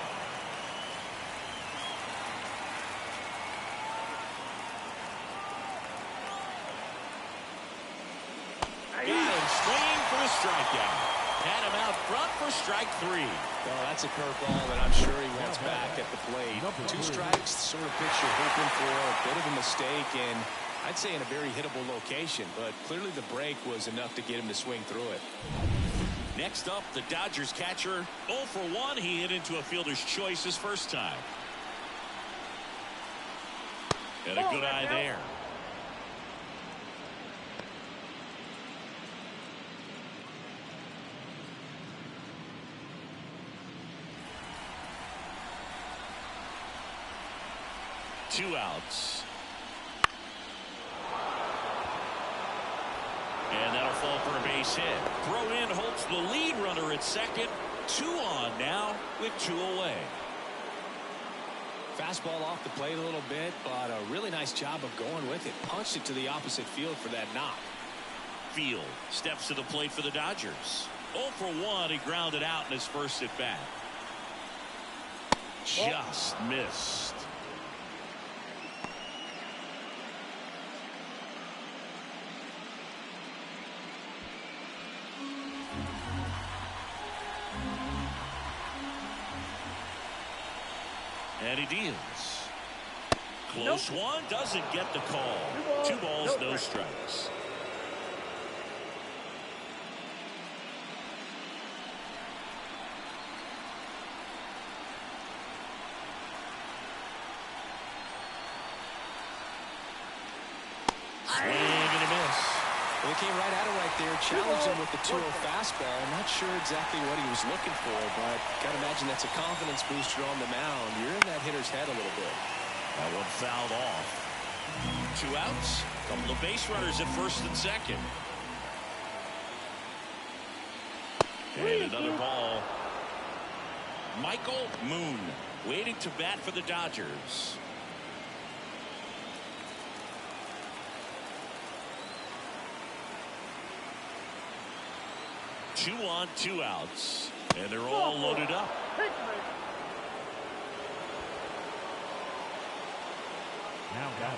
Got him swinging for the strikeout. Had him out front for strike 3. Well, that's a curveball that I'm sure he wants back at the plate. 2 strikes, sort of pitch you're hoping for. A bit of a mistake, and I'd say in a very hittable location. But clearly the break was enough to get him to swing through it. Next up, the Dodgers catcher. 0 for 1. He hit into a fielder's choice his first time. And a good eye there. Two outs. And that'll fall for a base hit. Throw in Holt's the lead runner at second. 2 on now with 2 away. Fastball off the plate a little bit, but a really nice job of going with it. Punched it to the opposite field for that knock. Field steps to the plate for the Dodgers. 0 for 1. He grounded out in his first at bat. Just missed. And he deals. Close one, doesn't get the call. 2 balls, no strikes. Swing and a miss. Well, he came right at it right there, challenged him with the 2-0 fastball. I'm not sure exactly what he was looking for, but gotta imagine that's a confidence booster on the mound. You're in that hitter's head a little bit. That one fouled off. 2 outs. Couple of base runners at first and second. And another ball. Michael Moon waiting to bat for the Dodgers. Two on, 2 outs, and they're all loaded up. Now got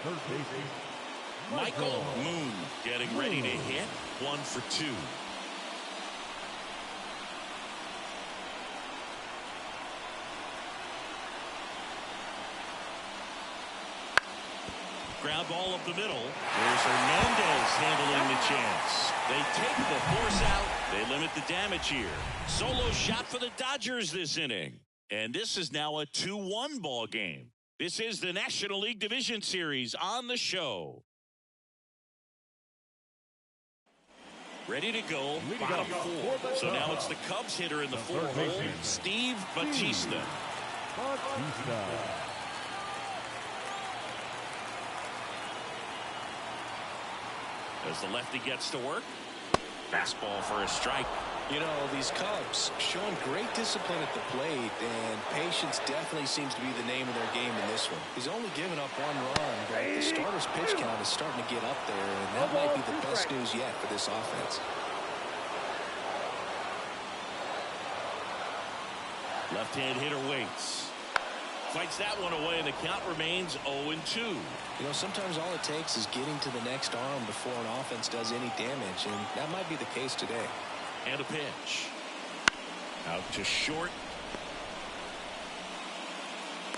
third baseman Michael Moon getting ready to hit. 1 for 2. Ground ball up the middle. There's Hernandez handling the chance. They take the force out. They limit the damage here. Solo shot for the Dodgers this inning. And this is now a 2-1 ball game. This is the National League Division Series on the show. Ready to go, bottom 4. So now it's the Cubs hitter in the 4 hole, Steve Batista. As the lefty gets to work. Fastball for a strike. You know, these Cubs showing great discipline at the plate, and patience definitely seems to be the name of their game in this one. He's only given up 1 run, but the starter's pitch count is starting to get up there, and that might be the best news yet for this offense. Left-hand hitter waits. Fights that one away, and the count remains 0-2. You know, sometimes all it takes is getting to the next arm before an offense does any damage, and that might be the case today. And a pitch. Out to short.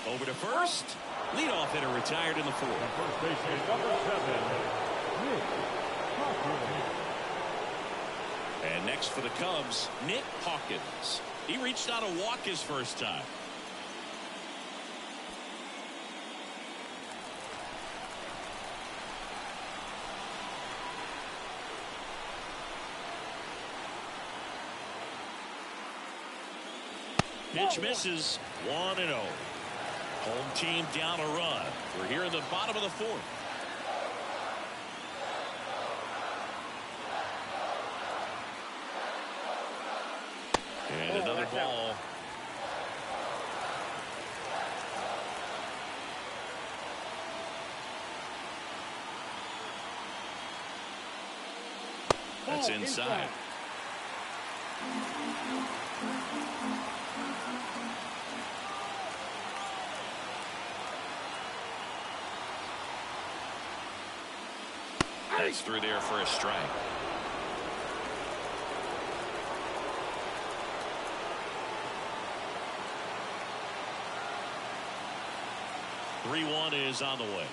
Over to first. Leadoff hitter retired in the 4th. First baseman number 7, Nick Hawkins. And next for the Cubs, Nick Hawkins. He reached out a walk his first time. Pitch misses. 1-0. Home team down a run. We're here in the bottom of the fourth. And another ball. That's inside. That's through there for a strike. Three-one is on the way.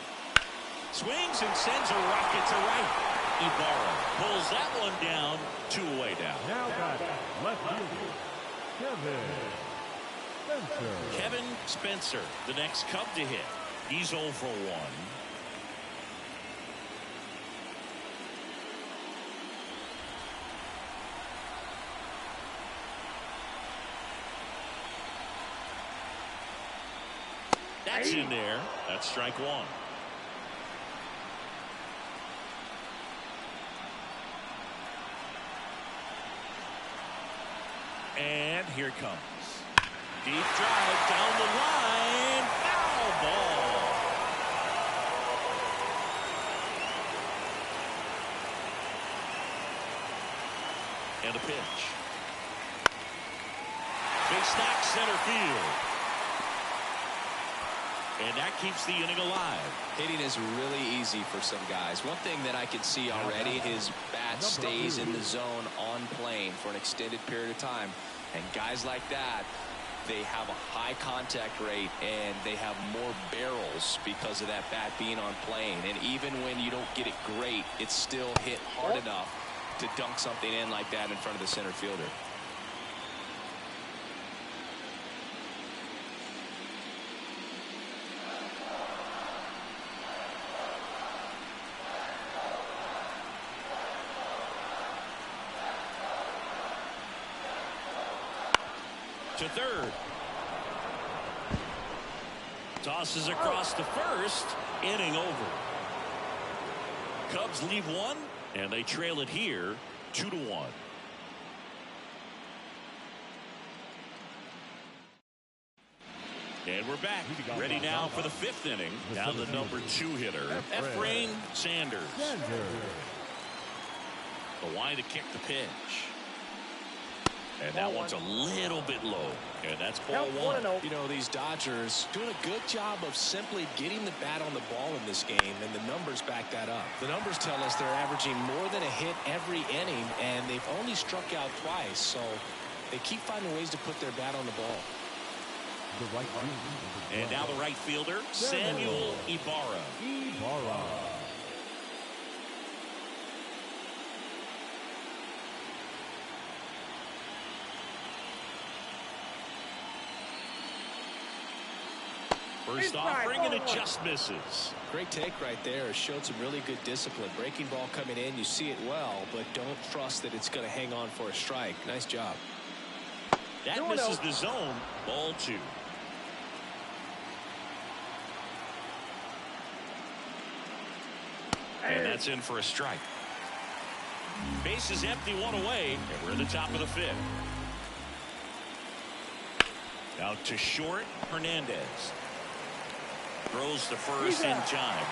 Swings and sends a rocket to right. Ibarra pulls that one down. 2 away now. Now got left fielder Kevin Spencer, the next Cub to hit. He's 0 for 1. That's in there. That's strike 1. And here it comes. Deep drive down the line. Foul ball. And a pitch. Big stack center field. And that keeps the inning alive. Hitting is really easy for some guys. One thing that I can see already, his bat stays in the zone on plane for an extended period of time. And guys like that, they have a high contact rate and they have more barrels because of that bat being on plane. And even when you don't get it great, it's still hit hard enough to dunk something in like that in front of the center fielder. To third. Tosses across to first. Inning over. Cubs leave one, and they trail it here 2-1. And we're back. Ready now for the 5th inning. Now the number 2 hitter, Efrain Sanders. The line to kick the pitch. And that one's a little bit low. And that's ball 1. You know, these Dodgers doing a good job of simply getting the bat on the ball in this game, and the numbers back that up. The numbers tell us they're averaging more than a hit every inning, and they've only struck out twice. So they keep finding ways to put their bat on the ball. And now the right fielder, Samuel Ibarra. First offering and it just misses. Great take right there. Showed some really good discipline. Breaking ball coming in, you see it well, but don't trust that it's going to hang on for a strike. Nice job. That misses the zone. Ball 2. And that's in for a strike. Base is empty, 1 away, and we're in the top of the 5th. Out to short, Hernandez. Throws to first in time.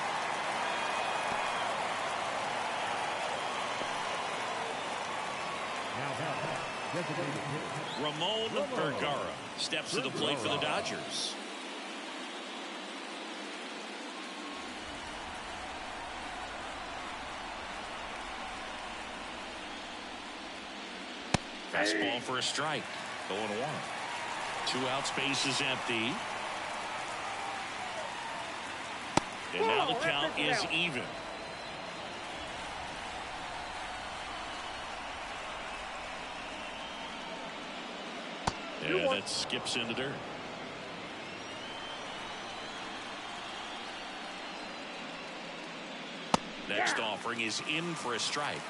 Ramon Vergara steps to the plate for the Dodgers. Fastball for a strike. 0-1. 2 outs, base is empty. And now the count is even. And that skips into dirt. Next offering is in for a strike.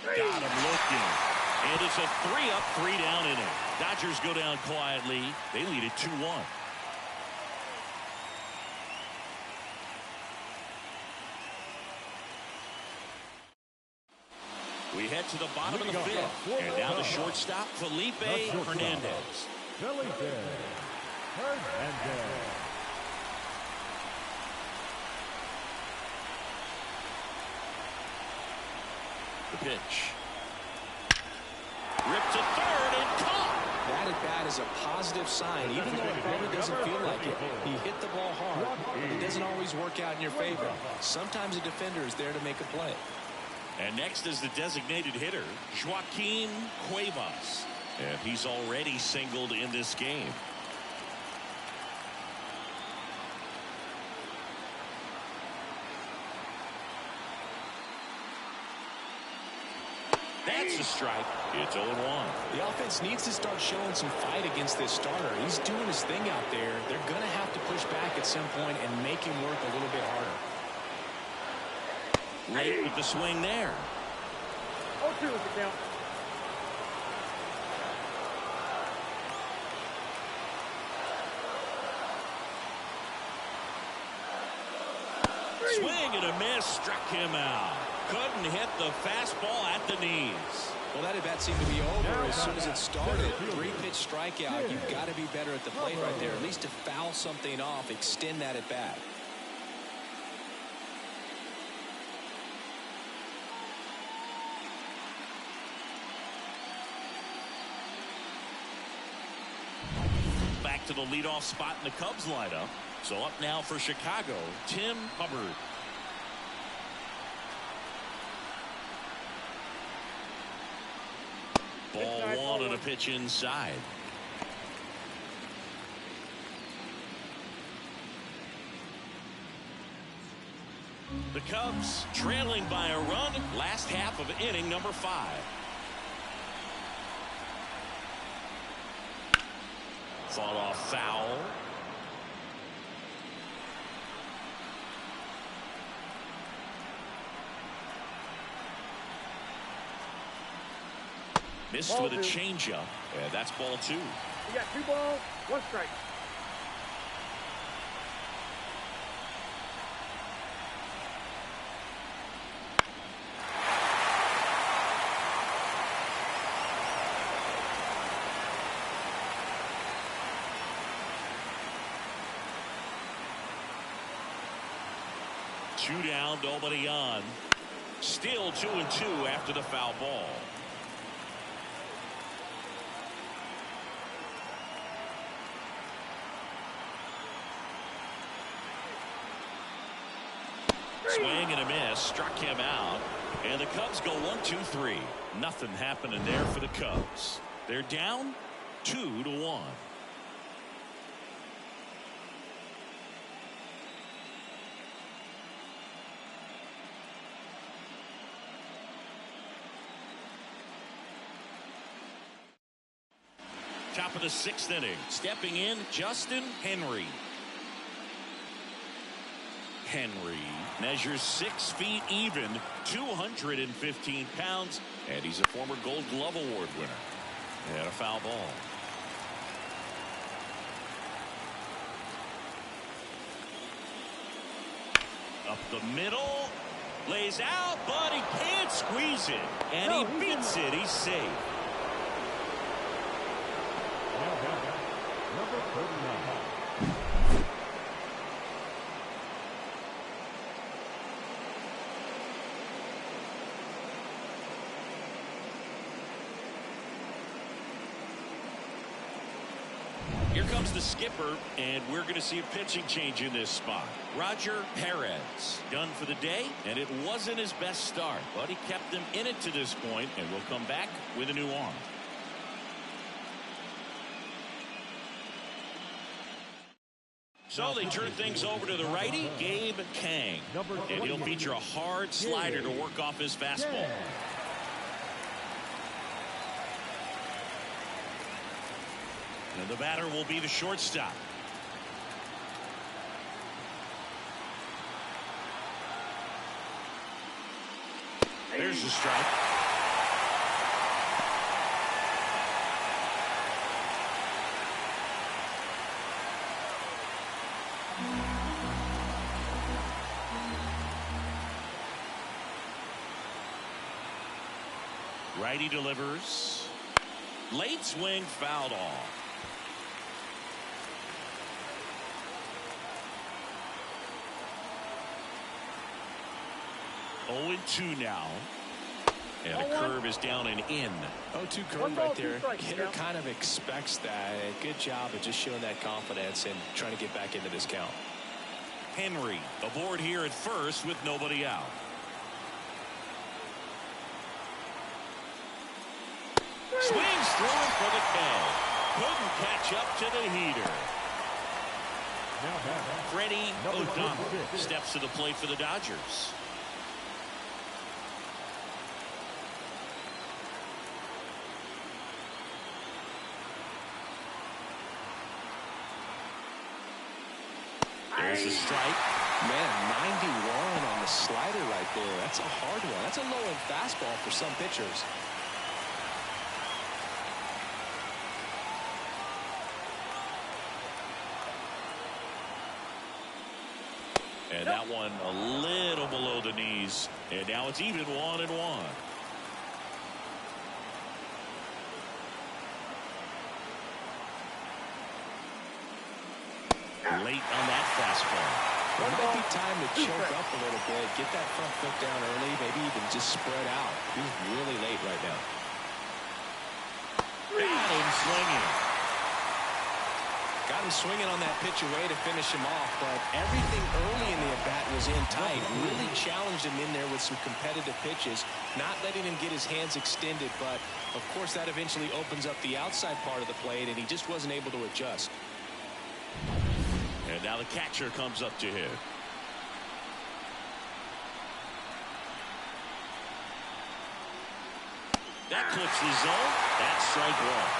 Got him looking. And it's a 3-up, 3-down inning. Dodgers go down quietly. They lead it 2-1. We head to the bottom of the fifth. And now the shortstop, Felipe Hernandez. Felipe Hernandez. The pitch. Ripped to third and caught. That at bat is a positive sign, even though it probably doesn't feel like it. He hit the ball hard. It doesn't always work out in your favor. Sometimes a defender is there to make a play. And next is the designated hitter, Joaquin Cuevas. And he's already singled in this game. That's a strike. It's 0-1. The offense needs to start showing some fight against this starter. He's doing his thing out there. They're going to have to push back at some point and make him work a little bit harder. Late with the swing there. 0-2 is the count. Swing and a miss, struck him out. Couldn't hit the fastball at the knees. Well, that at bat seemed to be over as soon as it started. 3-pitch strikeout. You've got to be better at the plate right there, at least to foul something off, extend that at bat. Back to the leadoff spot in the Cubs lineup. So up now for Chicago, Tim Hubbard. Ball one and a pitch inside. The Cubs trailing by a run, last half of inning number 5. Fought off foul. Missed with a changeup. And that's ball 2. You got 2 balls, 1 strike. Two down, nobody on. Still 2-2 after the foul ball. Swing and a miss, struck him out. And the Cubs go 1-2-3. Nothing happening there for the Cubs. They're down 2-1. Top of the 6th inning. Stepping in, Justin Henry. Henry measures 6 feet even, 215 pounds, and he's a former Gold Glove Award winner. And a foul ball. Up the middle, lays out, but he can't squeeze it, and he beats it. He's safe. Number 39. Here comes the skipper, and we're going to see a pitching change in this spot. Roger Perez done for the day, and it wasn't his best start, but he kept them in it to this point, and will come back with a new arm. So they turn things over to the righty, Gabe Kang, and he'll feature a hard slider to work off his fastball. And the batter will be the shortstop. There's a strike. Righty delivers. Late swing, fouled off. Oh, 0-2 now. And a curve is down and in. 0-2 curve right there. Hitter kind of expects that. Good job of just showing that confidence and trying to get back into this count. Henry aboard here at first with nobody out. Swings through it for the K. Couldn't catch up to the heater. Freddie O'Donnell steps to the plate for the Dodgers. There's a strike. Man, 91 on the slider right there. That's a hard one. That's a low-end fastball for some pitchers. And that one a little below the knees. And now it's even 1-1. Late on that fastball. It might be time to choke up a little bit, get that front foot down early, maybe even just spread out. He's really late right now. Got him swinging. Got him swinging on that pitch away to finish him off, but everything early in the at-bat was in tight. Really challenged him in there with some competitive pitches, not letting him get his hands extended, but of course that eventually opens up the outside part of the plate, and he just wasn't able to adjust. And now the catcher comes up to hit. That clips the zone. That's strike one.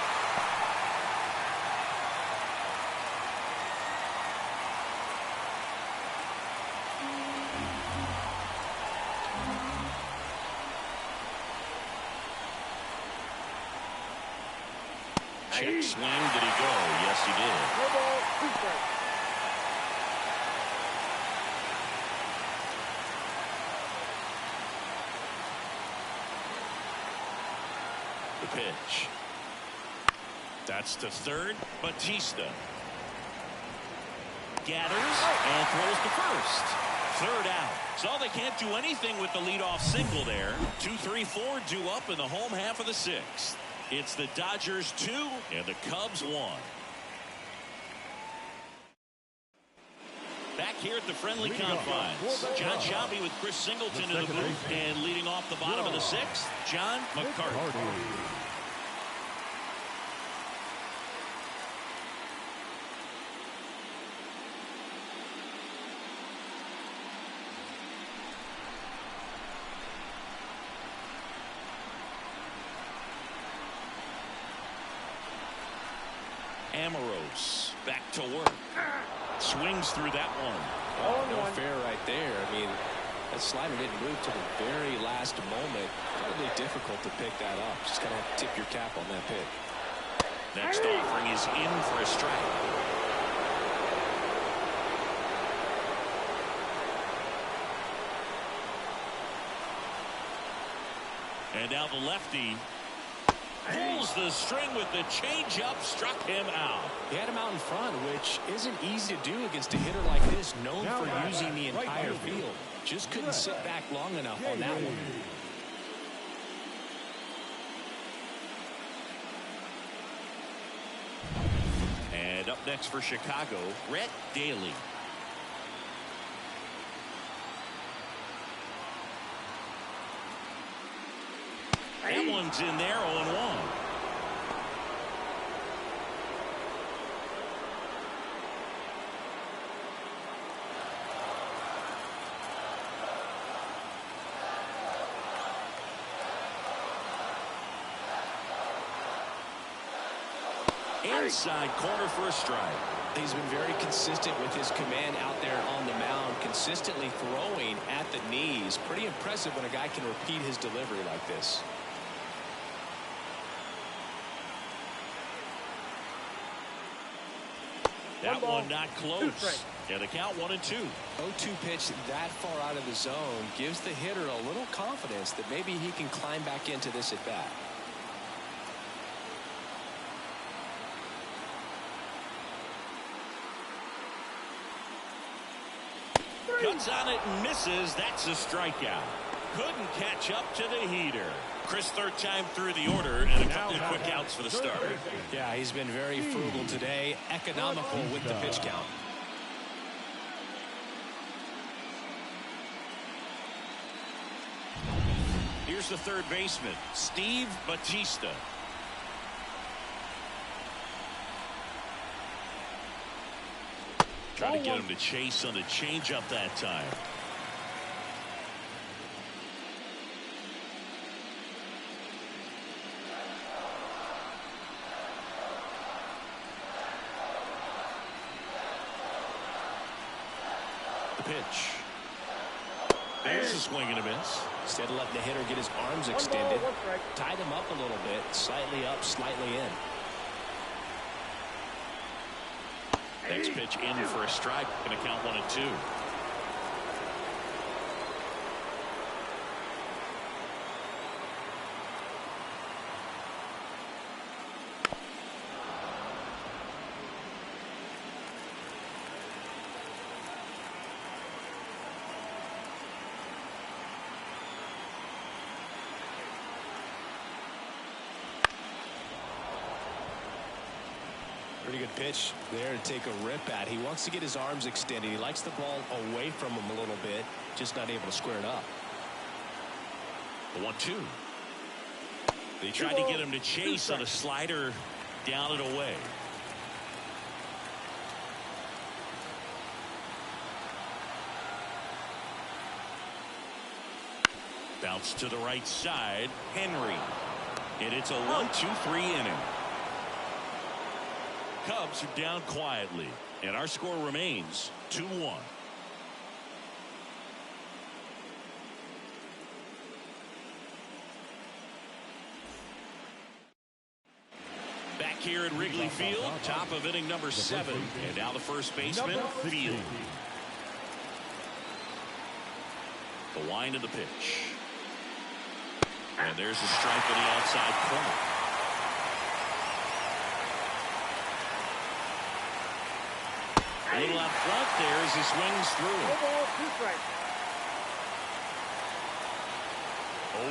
Check swing. Did he go? Yes, he did. No ball, 2 strikes. The pitch. That's to third. Batista gathers and throws to first. Third out. So they can't do anything with the leadoff single there. 2-3-4 due up in the home half of the 6th. It's the Dodgers 2 and the Cubs 1. Back here at the friendly confines, John Shelby with Chris Singleton in the booth, and leading off the bottom of the 6th, John McCarthy. Amoros back to work. Swings through that one. Oh, no fair right there. I mean, that slider didn't move to the very last moment. Incredibly difficult to pick that up. Just kind of have to tip your cap on that pick. Next offering is in for a strike. And now the lefty pulls the string with the changeup, struck him out. He had him out in front, which isn't easy to do against a hitter like this, known for using the entire field. Just couldn't sit back long enough on that one. And up next for Chicago, Rhett Daly. That one's in there, 0-1. Inside corner for a strike. He's been very consistent with his command out there on the mound, consistently throwing at the knees. Pretty impressive when a guy can repeat his delivery like this. That one not close. And the count 1-2. 0-2 pitch that far out of the zone gives the hitter a little confidence that maybe he can climb back into this at bat. Cuts on it and misses. That's a strikeout. Couldn't catch up to the heater. Chris, third time through the order, and a couple of quick outs for the starter. Yeah, he's been very frugal today, economical with the pitch count. Here's the third baseman, Steve Batista. Trying to get him to chase on the changeup that time. The pitch. There's a swing and a miss. Instead of letting the hitter get his arms extended, tied him up a little bit, slightly up, slightly in. Next pitch in for a strike. Going to count 1-2. Pretty good pitch there to take a rip at. He wants to get his arms extended. He likes the ball away from him a little bit, just not able to square it up. The 1-2. They tried to get him to chase on a slider down and away. Bounce to the right side. Henry. And it's a 1-2-3 inning. Cubs are down quietly, and our score remains 2-1. Back here at Wrigley Field, top of inning number 7, and now the first baseman, Field. The wind of the pitch. And there's a strike on the outside corner. A little out front there as he swings through.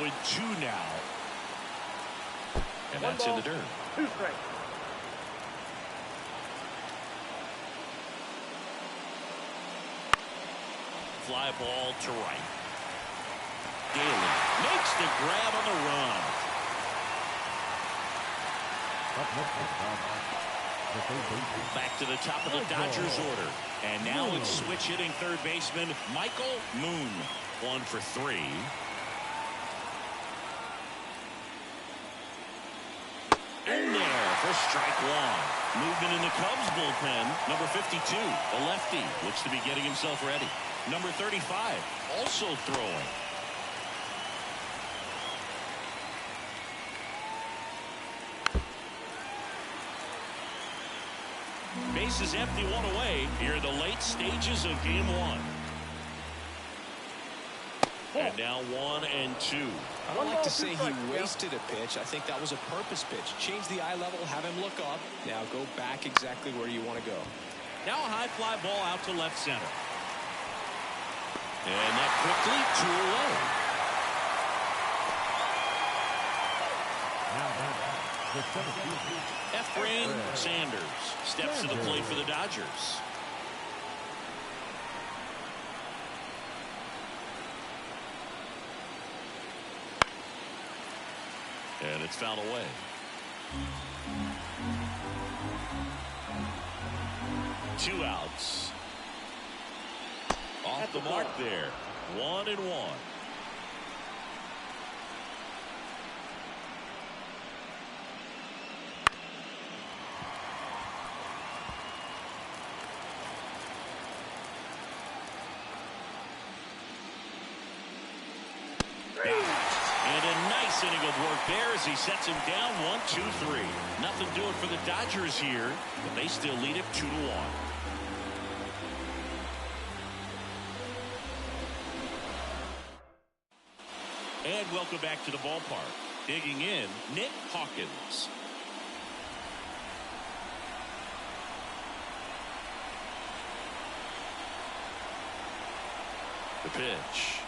0-2 now. And that's in the dirt. 2 strikes. Fly ball to right. Daly makes the grab on the run. Back to the top of the Dodgers order. And now it's switch hitting third baseman Michael Moon. 1 for 3. In there for strike 1. Movement in the Cubs bullpen. Number 52, a lefty, looks to be getting himself ready. Number 35, also throwing. Bases empty, 1 away here in the late stages of game 1. And now 1-2. I don't like to say he wasted a pitch. I think that was a purpose pitch. Change the eye level, have him look up. Now go back exactly where you want to go. Now a high fly ball out to left center. And that quickly 2 away. Efrain Sanders steps to the plate for the Dodgers. And it's fouled away. Two outs. Off the mark there. 1-1. inning of work there as he sets him down 1-2-3. Nothing doing for the Dodgers here, but they still lead it 2-1. And welcome back to the ballpark. Digging in, Nick Hawkins. The pitch.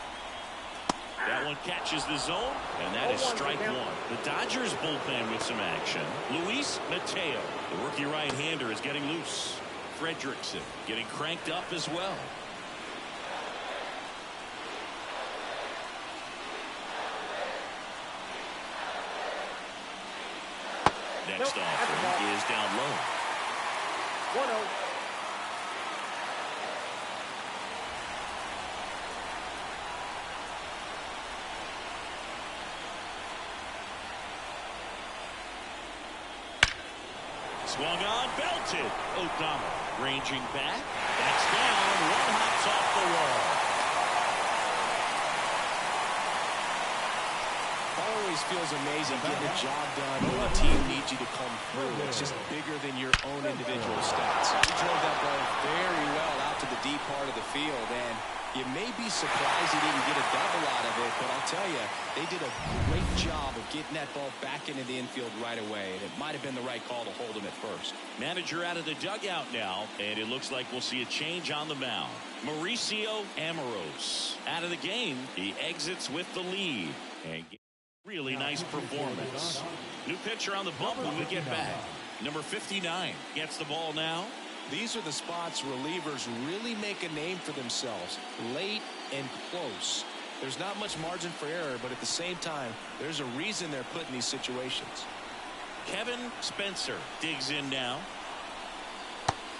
That one catches the zone, and that is strike one. The Dodgers bullpen with some action. Luis Mateo, the rookie right-hander, is getting loose. Fredrickson getting cranked up as well. Next offering is down low. 1-0. Swung on, belted. O'Donnell ranging back. That's down. One hops off the wall. Always feels amazing getting the job done when the team needs you to come through. It's just bigger than your own individual stats. He drove that ball very well out to the deep part of the field, and you may be surprised he didn't get a double out of it, but I'll tell you, they did a great job of getting that ball back into the infield right away, and it might have been the right call to hold him at first. Manager out of the dugout now, and it looks like we'll see a change on the mound. Mauricio Amoros out of the game. He exits with the lead. And really nice performance. New pitcher on the bump when we get back. Number 59 gets the ball now. These are the spots relievers really make a name for themselves. Late and close. There's not much margin for error, but at the same time, there's a reason they're put in these situations. Kevin Spencer digs in now.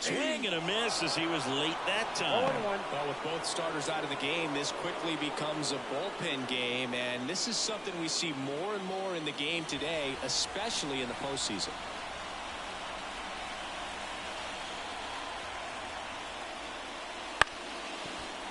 Swing and a miss as he was late that time. Well, with both starters out of the game, this quickly becomes a bullpen game, and this is something we see more and more in the game today, especially in the postseason.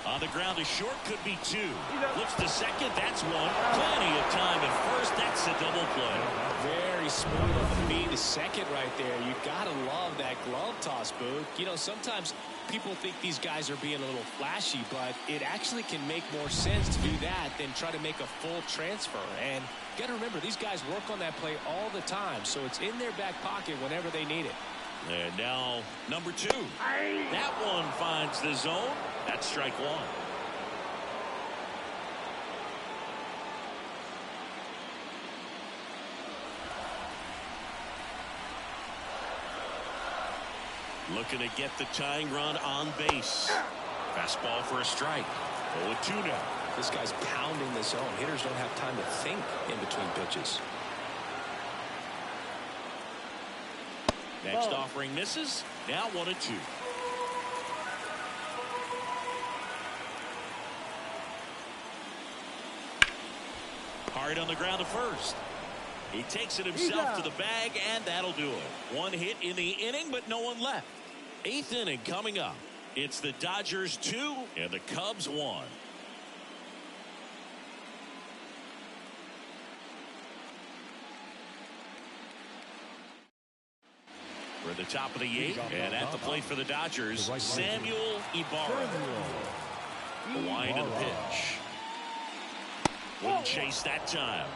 On the ground, a short could be two. Looks to second, that's one. Plenty of time at first, that's a double play. Very smooth on the feed to second right there. You gotta love that glove toss, Boog. You know, sometimes people think these guys are being a little flashy, but it actually can make more sense to do that than try to make a full transfer. And you gotta remember, these guys work on that play all the time, so it's in their back pocket whenever they need it. And now, number 2. That one finds the zone. That's strike one. Looking to get the tying run on base. Fastball for a strike. 0-2 now. This guy's pounding the zone. Hitters don't have time to think in between pitches. Next offering misses. Now 1-2. Hard on the ground to first. He takes it himself to the bag, and that'll do it. One hit in the inning, but no one left. 8th inning coming up. It's the Dodgers 2 and the Cubs 1. We're at the top of the 8th, and at the plate for the Dodgers, Samuel Ibarra. The wind and the pitch. Wouldn't chase that time.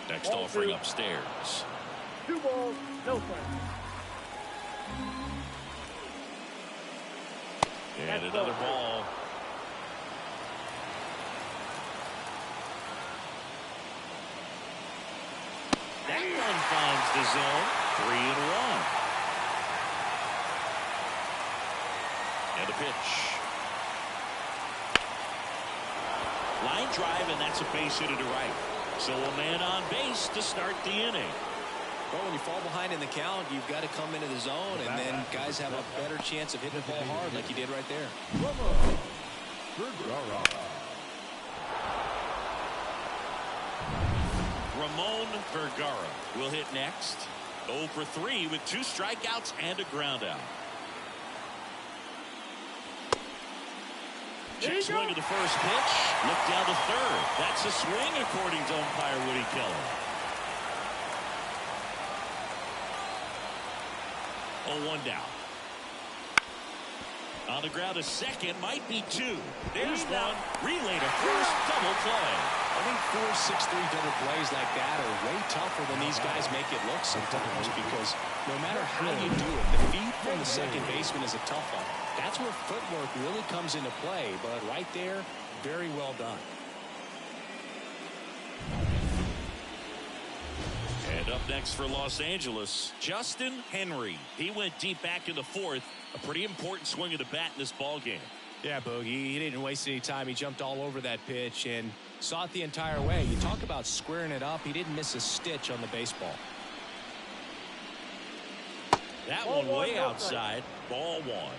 Next offering upstairs. 2 balls, no strikes. And another ball. That one finds the zone. 3-1. And a pitch. Line drive, and that's a base hit to right. So a man on base to start the inning. Well, when you fall behind in the count, you've got to come into the zone, and then guys have a better chance of hitting the ball hard like you did right there. Ramon Vergara will hit next. 0 for 3 with 2 strikeouts and a ground out. Check swing of the first pitch. Look down to third. That's a swing according to umpire Woody Keller. 0-1 down. On the ground, a second, might be two. There's one. Relay to first, double play. I think 4-6-3 double plays like that are way tougher than these guys make it look sometimes, because no matter how you do it, the feed from the second baseman is a tough one. That's where footwork really comes into play, but right there, very well done. And up next for Los Angeles, Justin Henry. He went deep back in the fourth. A pretty important swing of the bat in this ball game. Yeah, Boogie, he didn't waste any time. He jumped all over that pitch and saw it the entire way. You talk about squaring it up. He didn't miss a stitch on the baseball. That one way outside. Ball one.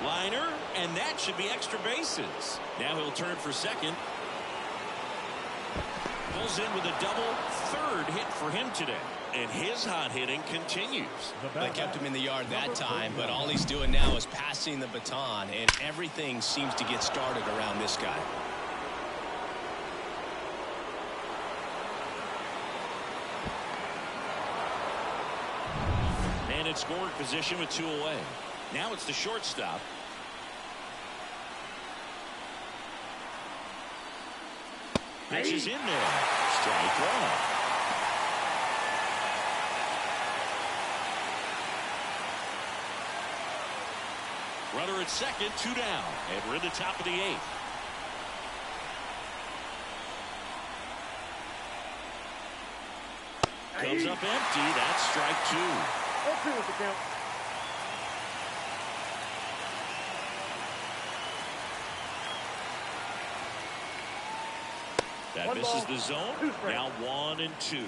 Liner, and that should be extra bases. Now he'll turn for second. Pulls in with a double. Third hit for him today. And his hot hitting continues. They kept him in the yard that time, but all he's doing now is passing the baton, and everything seems to get started around this guy. And it's scoring position with two away. Now it's the shortstop. Pitch is in there. Strike one. Runner at second, two down. And we're in the top of the eighth. Comes up empty. That's strike two. 0-2 with the count. That misses the zone. Now 1-2.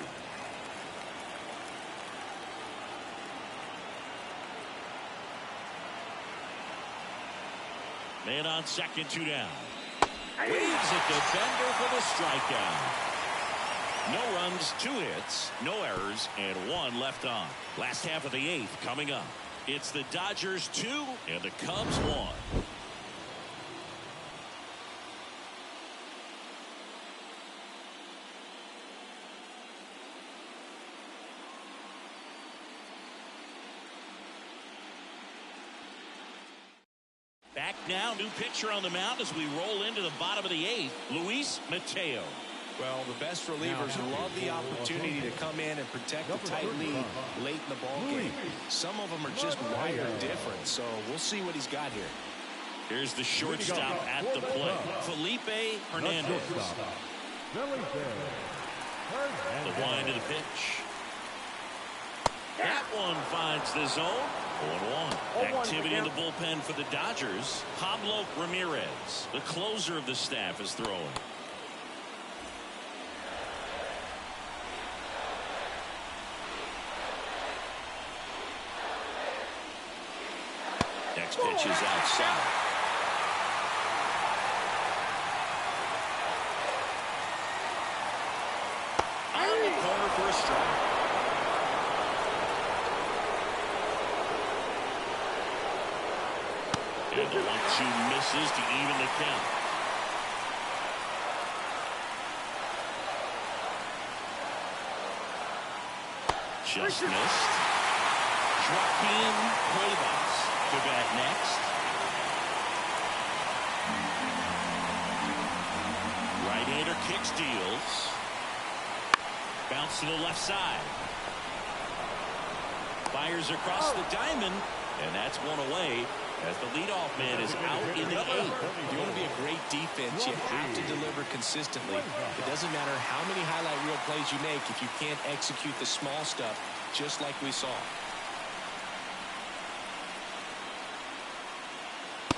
Man on second, two down. Waves at the defender for the strikeout. No runs, two hits, no errors, and one left on. Last half of the eighth coming up. It's the Dodgers 2 and the Cubs 1. Back now, new pitcher on the mound as we roll into the bottom of the eighth, Luis Mateo. Well, the best relievers love the opportunity to come in and protect a tight lead late in the ball game. Some of them are just wired different, so we'll see what he's got here. Here's the shortstop at the plate, Felipe Hernandez. The wind of the pitch. That one finds the zone. 0-1. Activity in the bullpen for the Dodgers. Pablo Ramirez, the closer of the staff, is throwing. Next pitch is outside. On the corner for a strike. And the 1-2 misses to even the count. Just missed. Joaquin Cuevas to bat next. Right-hander kicks, deals. Bounce to the left side. Fires across the diamond, and that's one away. As the leadoff man is out in the eighth. If you want to be a great defense, you have to deliver consistently. It doesn't matter how many highlight reel plays you make if you can't execute the small stuff, just like we saw.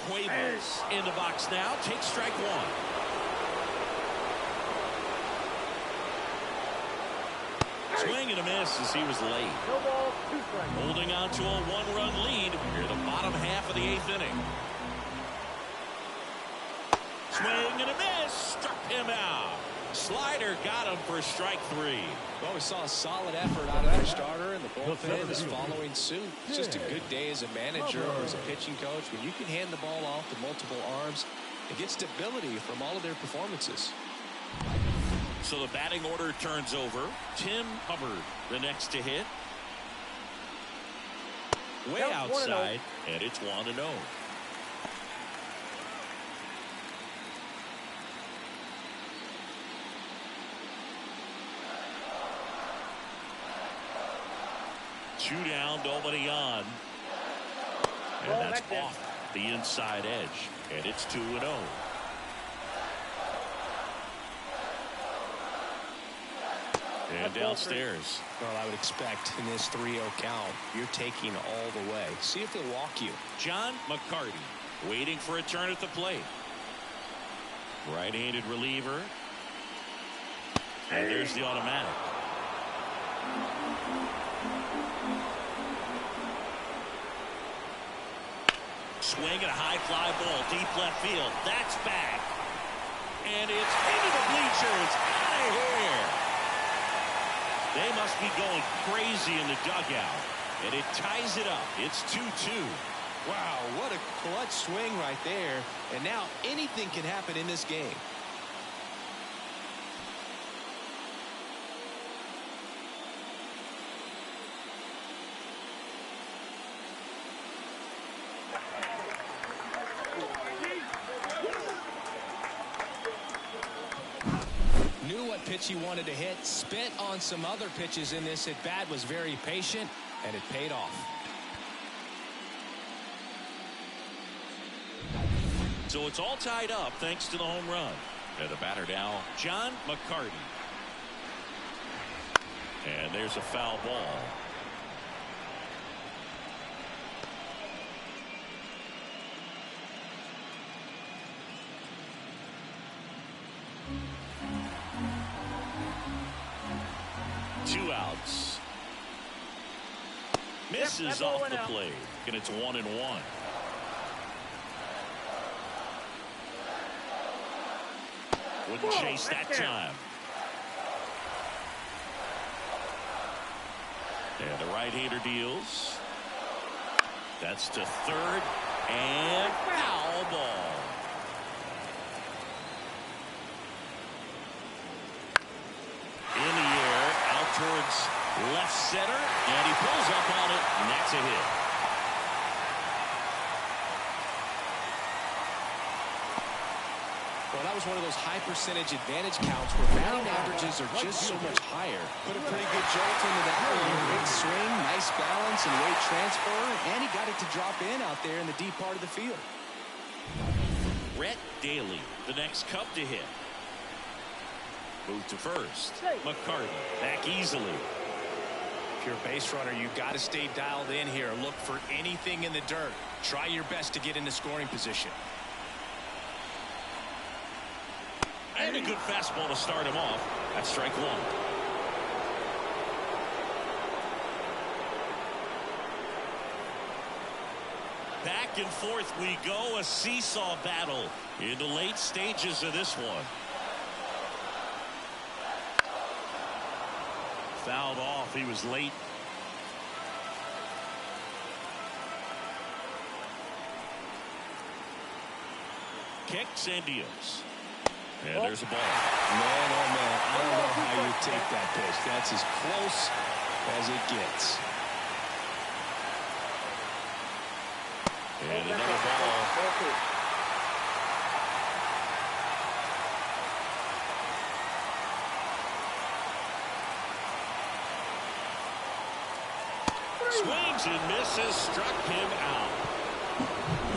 Cuevas in the box now. Takes strike one. Swing and a miss as he was late. No ball, 2 strikes. Holding on to a 1-run lead near the bottom half of the eighth inning. Swing and a miss. Struck him out. slider got him for strike 3. Well, we saw a solid effort out of their starter, and the bullpen is following suit. It's just a good day as a manager or as a pitching coach when you can hand the ball off to multiple arms and get stability from all of their performances. So the batting order turns over. Tim Hubbard, the next to hit. Way outside, and it's 1-0. Two down, nobody on. And that's off the inside edge. And it's 2-0. And downstairs. Well, I would expect in this 3-0 count, you're taking all the way. See if they'll walk you. John McCarty waiting for a turn at the plate. Right-handed reliever. And there's the automatic. Swing and a high fly ball deep left field. That's back. And it's into the bleachers. Out of here. They must be going crazy in the dugout. And it ties it up. It's 2-2. Wow, what a clutch swing right there. And now anything can happen in this game. Pitch he wanted to hit, spent on some other pitches in this at bat, was very patient, and it paid off. So it's all tied up thanks to the home run. And the batter now, John McCarty. And there's a foul ball. Two outs. Misses off the plate, and it's 1-1. Wouldn't chase that time. And the right-hander deals. That's to third, and foul ball. Towards left center, and he pulls up on it, and that's a hit. Well, that was one of those high percentage advantage counts where batting averages are just so much higher. Put a pretty good jolt into that one. Big swing, nice balance and weight transfer, and he got it to drop in out there in the deep part of the field. Rhett Daly, the next Cub to hit. Move to first. McCarty back easily. If you're a base runner, you've got to stay dialed in here. Look for anything in the dirt. Try your best to get into scoring position. And a good fastball to start him off. That's strike 1. Back and forth we go. A seesaw battle in the late stages of this one. Fouled off. He was late. Kicks and deals. And there's a ball. Man, oh man, I don't know how you take that pitch. That's as close as it gets. And another ball. Swings and misses, struck him out.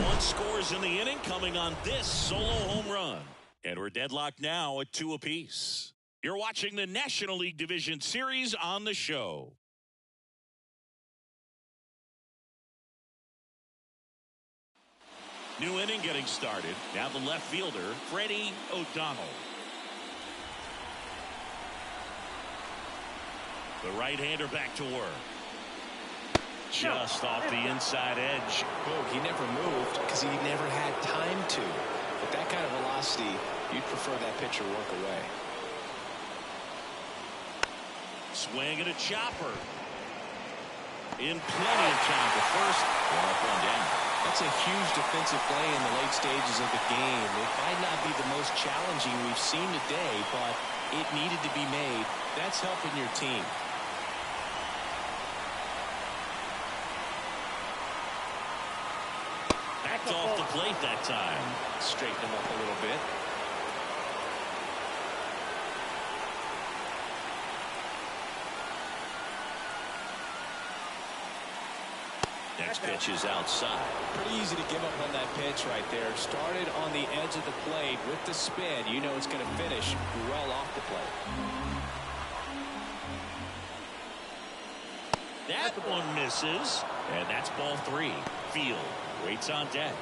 One scores in the inning, coming on this solo home run. And we're deadlocked now at 2 apiece. You're watching the National League Division Series on the show. New inning getting started. Now the left fielder, Freddie O'Donnell. The right-hander back to work. Just off the inside edge. Oh, he never moved because he never had time to. With that kind of velocity, you'd prefer that pitcher work away. Swing and a chopper. In plenty of time to first. One down. That's a huge defensive play in the late stages of the game. It might not be the most challenging we've seen today, but it needed to be made. That's helping your team. Backed off the plate that time. Straighten him up a little bit. Next pitch is outside. Pretty easy to give up on that pitch right there. Started on the edge of the plate with the spin. You know it's going to finish well off the plate. That one misses. And that's ball 3. Field waits on deck.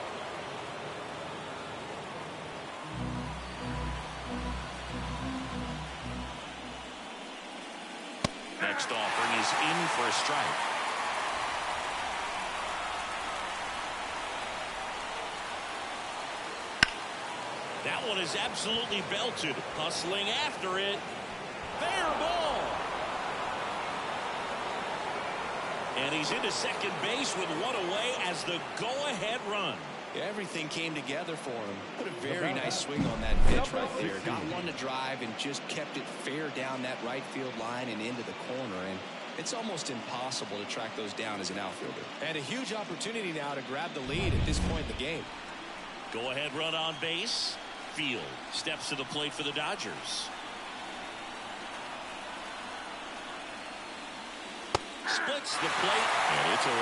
Next offering is in for a strike. That one is absolutely belted. Hustling after it. Fair ball. And he's into second base with one away as the go-ahead run. Everything came together for him. Put a very nice swing on that pitch right there. Got one to drive and just kept it fair down that right field line and into the corner. And it's almost impossible to track those down as an outfielder. And a huge opportunity now to grab the lead at this point in the game. Go-ahead run on base. Field steps to the plate for the Dodgers. Splits the plate, and it's 0-1.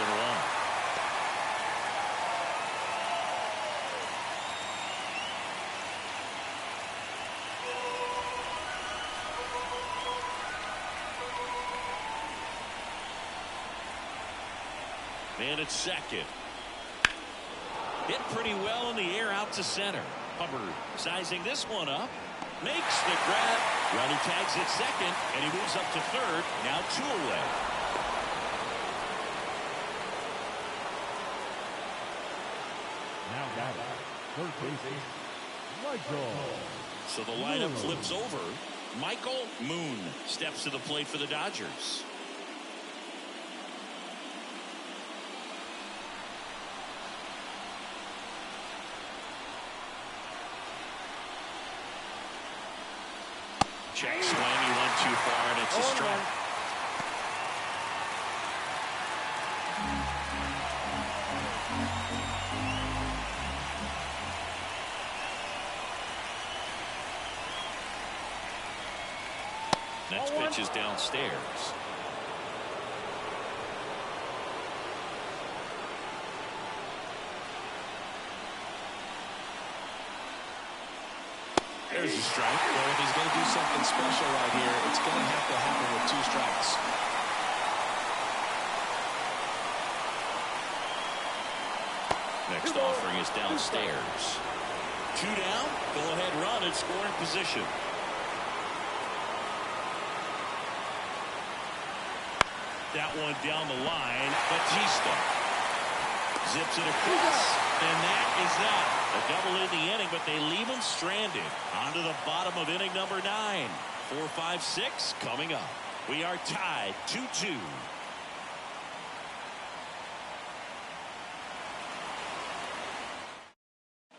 And it's second. Hit pretty well in the air out to center. Hubbard sizing this one up. Makes the grab. Running tags at second, and he moves up to third. Now 2 away. Now got it. Third baseman, Michael. So the lineup flips over. Michael Moon steps to the plate for the Dodgers. Check swing. He went too far, and it's a strike. Next pitch is downstairs. There's a strike. Well, if he's going to do something special right here, it's going to have to happen with 2 strikes. Next offering is downstairs. 2 down. Go ahead run in scoring position. That one down the line. Batista zips it across, and that is that. A double in the inning, but they leave him stranded. On to the bottom of inning number 9. 4, 5, 6 coming up. We are tied 2-2.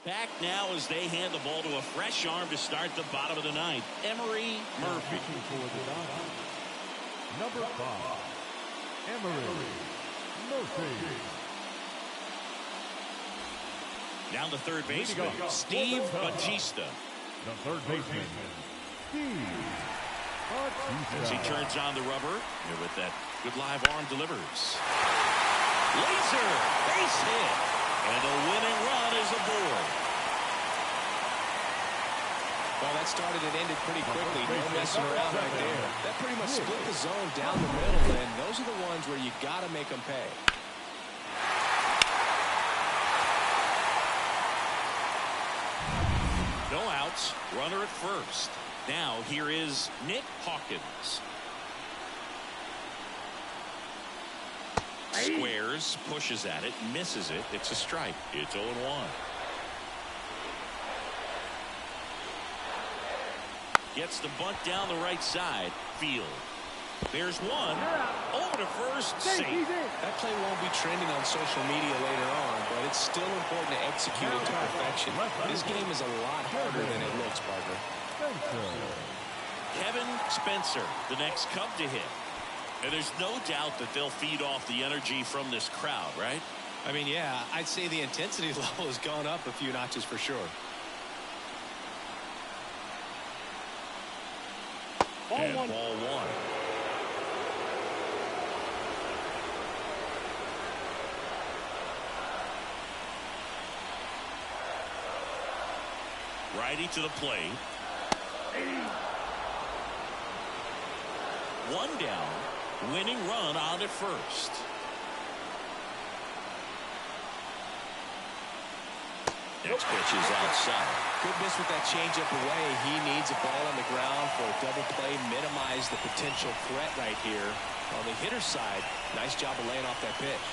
Back now as they hand the ball to a fresh arm to start the bottom of the 9th. Emery Murphy. Number 5, Emery Murphy. Down the third baseman, Steve Batista. The third baseman, Steve Batista. As he turns on the rubber, and with that good live arm delivers. Laser base hit, and the winning run is aboard. Well, that started and ended pretty quickly. No messing around right there. That pretty much split the zone down the middle, and those are the ones where you got to make them pay. No outs, runner at first. Now here is Nick Hawkins. Squares, pushes at it, misses it. It's a strike. It's 0-1. Gets the bunt down the right side. Field There's one. Over to first. Safe. That play won't be trending on social media later on, but it's still important to execute it to perfection. This game is a lot harder than it looks, partner. Kevin Spencer, the next Cub to hit. And there's no doubt that they'll feed off the energy from this crowd, right? I mean, yeah, I'd say the intensity level has gone up a few notches for sure. Ball one. Righty to the plate. One down. Winning run on at first. Next pitch is outside. Good miss with that changeup away. He needs a ball on the ground for a double play. Minimize the potential threat right here. On the hitter's side, nice job of laying off that pitch.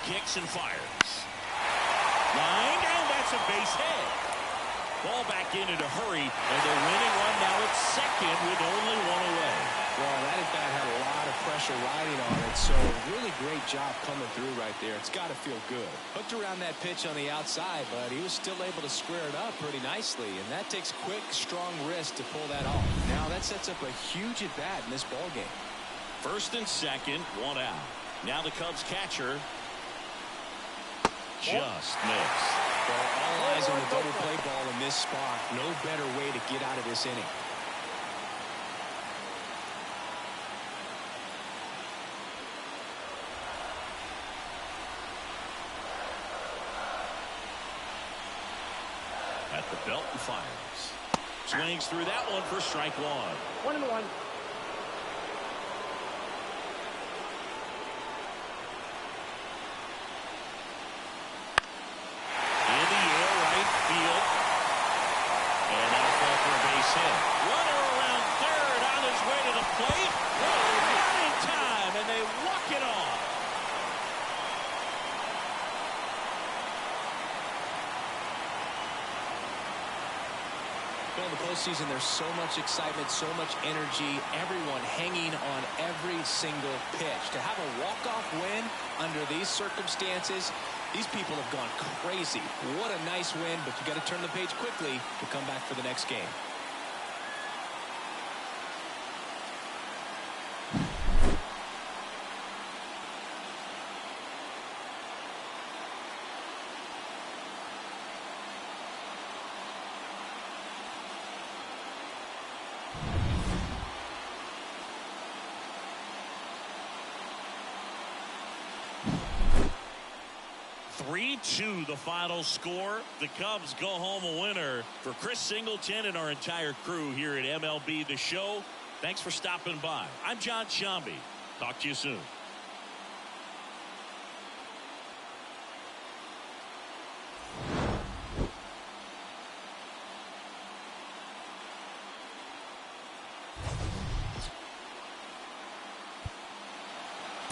Kicks and fires. Line, and that's a base hit. Ball back in a hurry, and the winning run now at second with only one away. Well, that at bat had a lot of pressure riding on it, so really great job coming through right there. It's got to feel good. Hooked around that pitch on the outside, but he was still able to square it up pretty nicely, and that takes quick, strong wrist to pull that off. Now that sets up a huge at bat in this ball game. First and second, one out. Now the Cubs catcher just missed. Well, all eyes on the double play ball in this spot. No better way to get out of this inning. At the belt and fires. Swings through that one for strike one. 1-1. Runner around third on his way to the plate. Oh, not in time, and they walk it off. Well, in the postseason, there's so much excitement, so much energy, everyone hanging on every single pitch. To have a walk-off win under these circumstances, these people have gone crazy. What a nice win, but you got to turn the page quickly to come back for the next game. (3-2) the final score. The Cubs go home a winner. For Chris Singleton and our entire crew here at MLB The Show, thanks for stopping by. I'm John Shambi. Talk to you soon.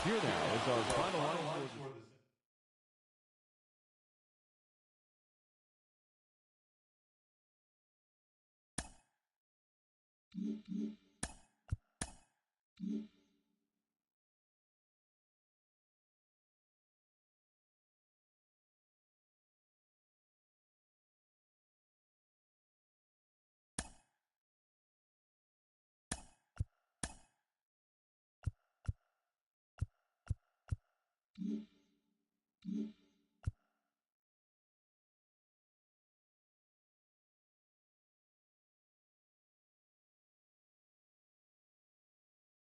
Here now is our final line for the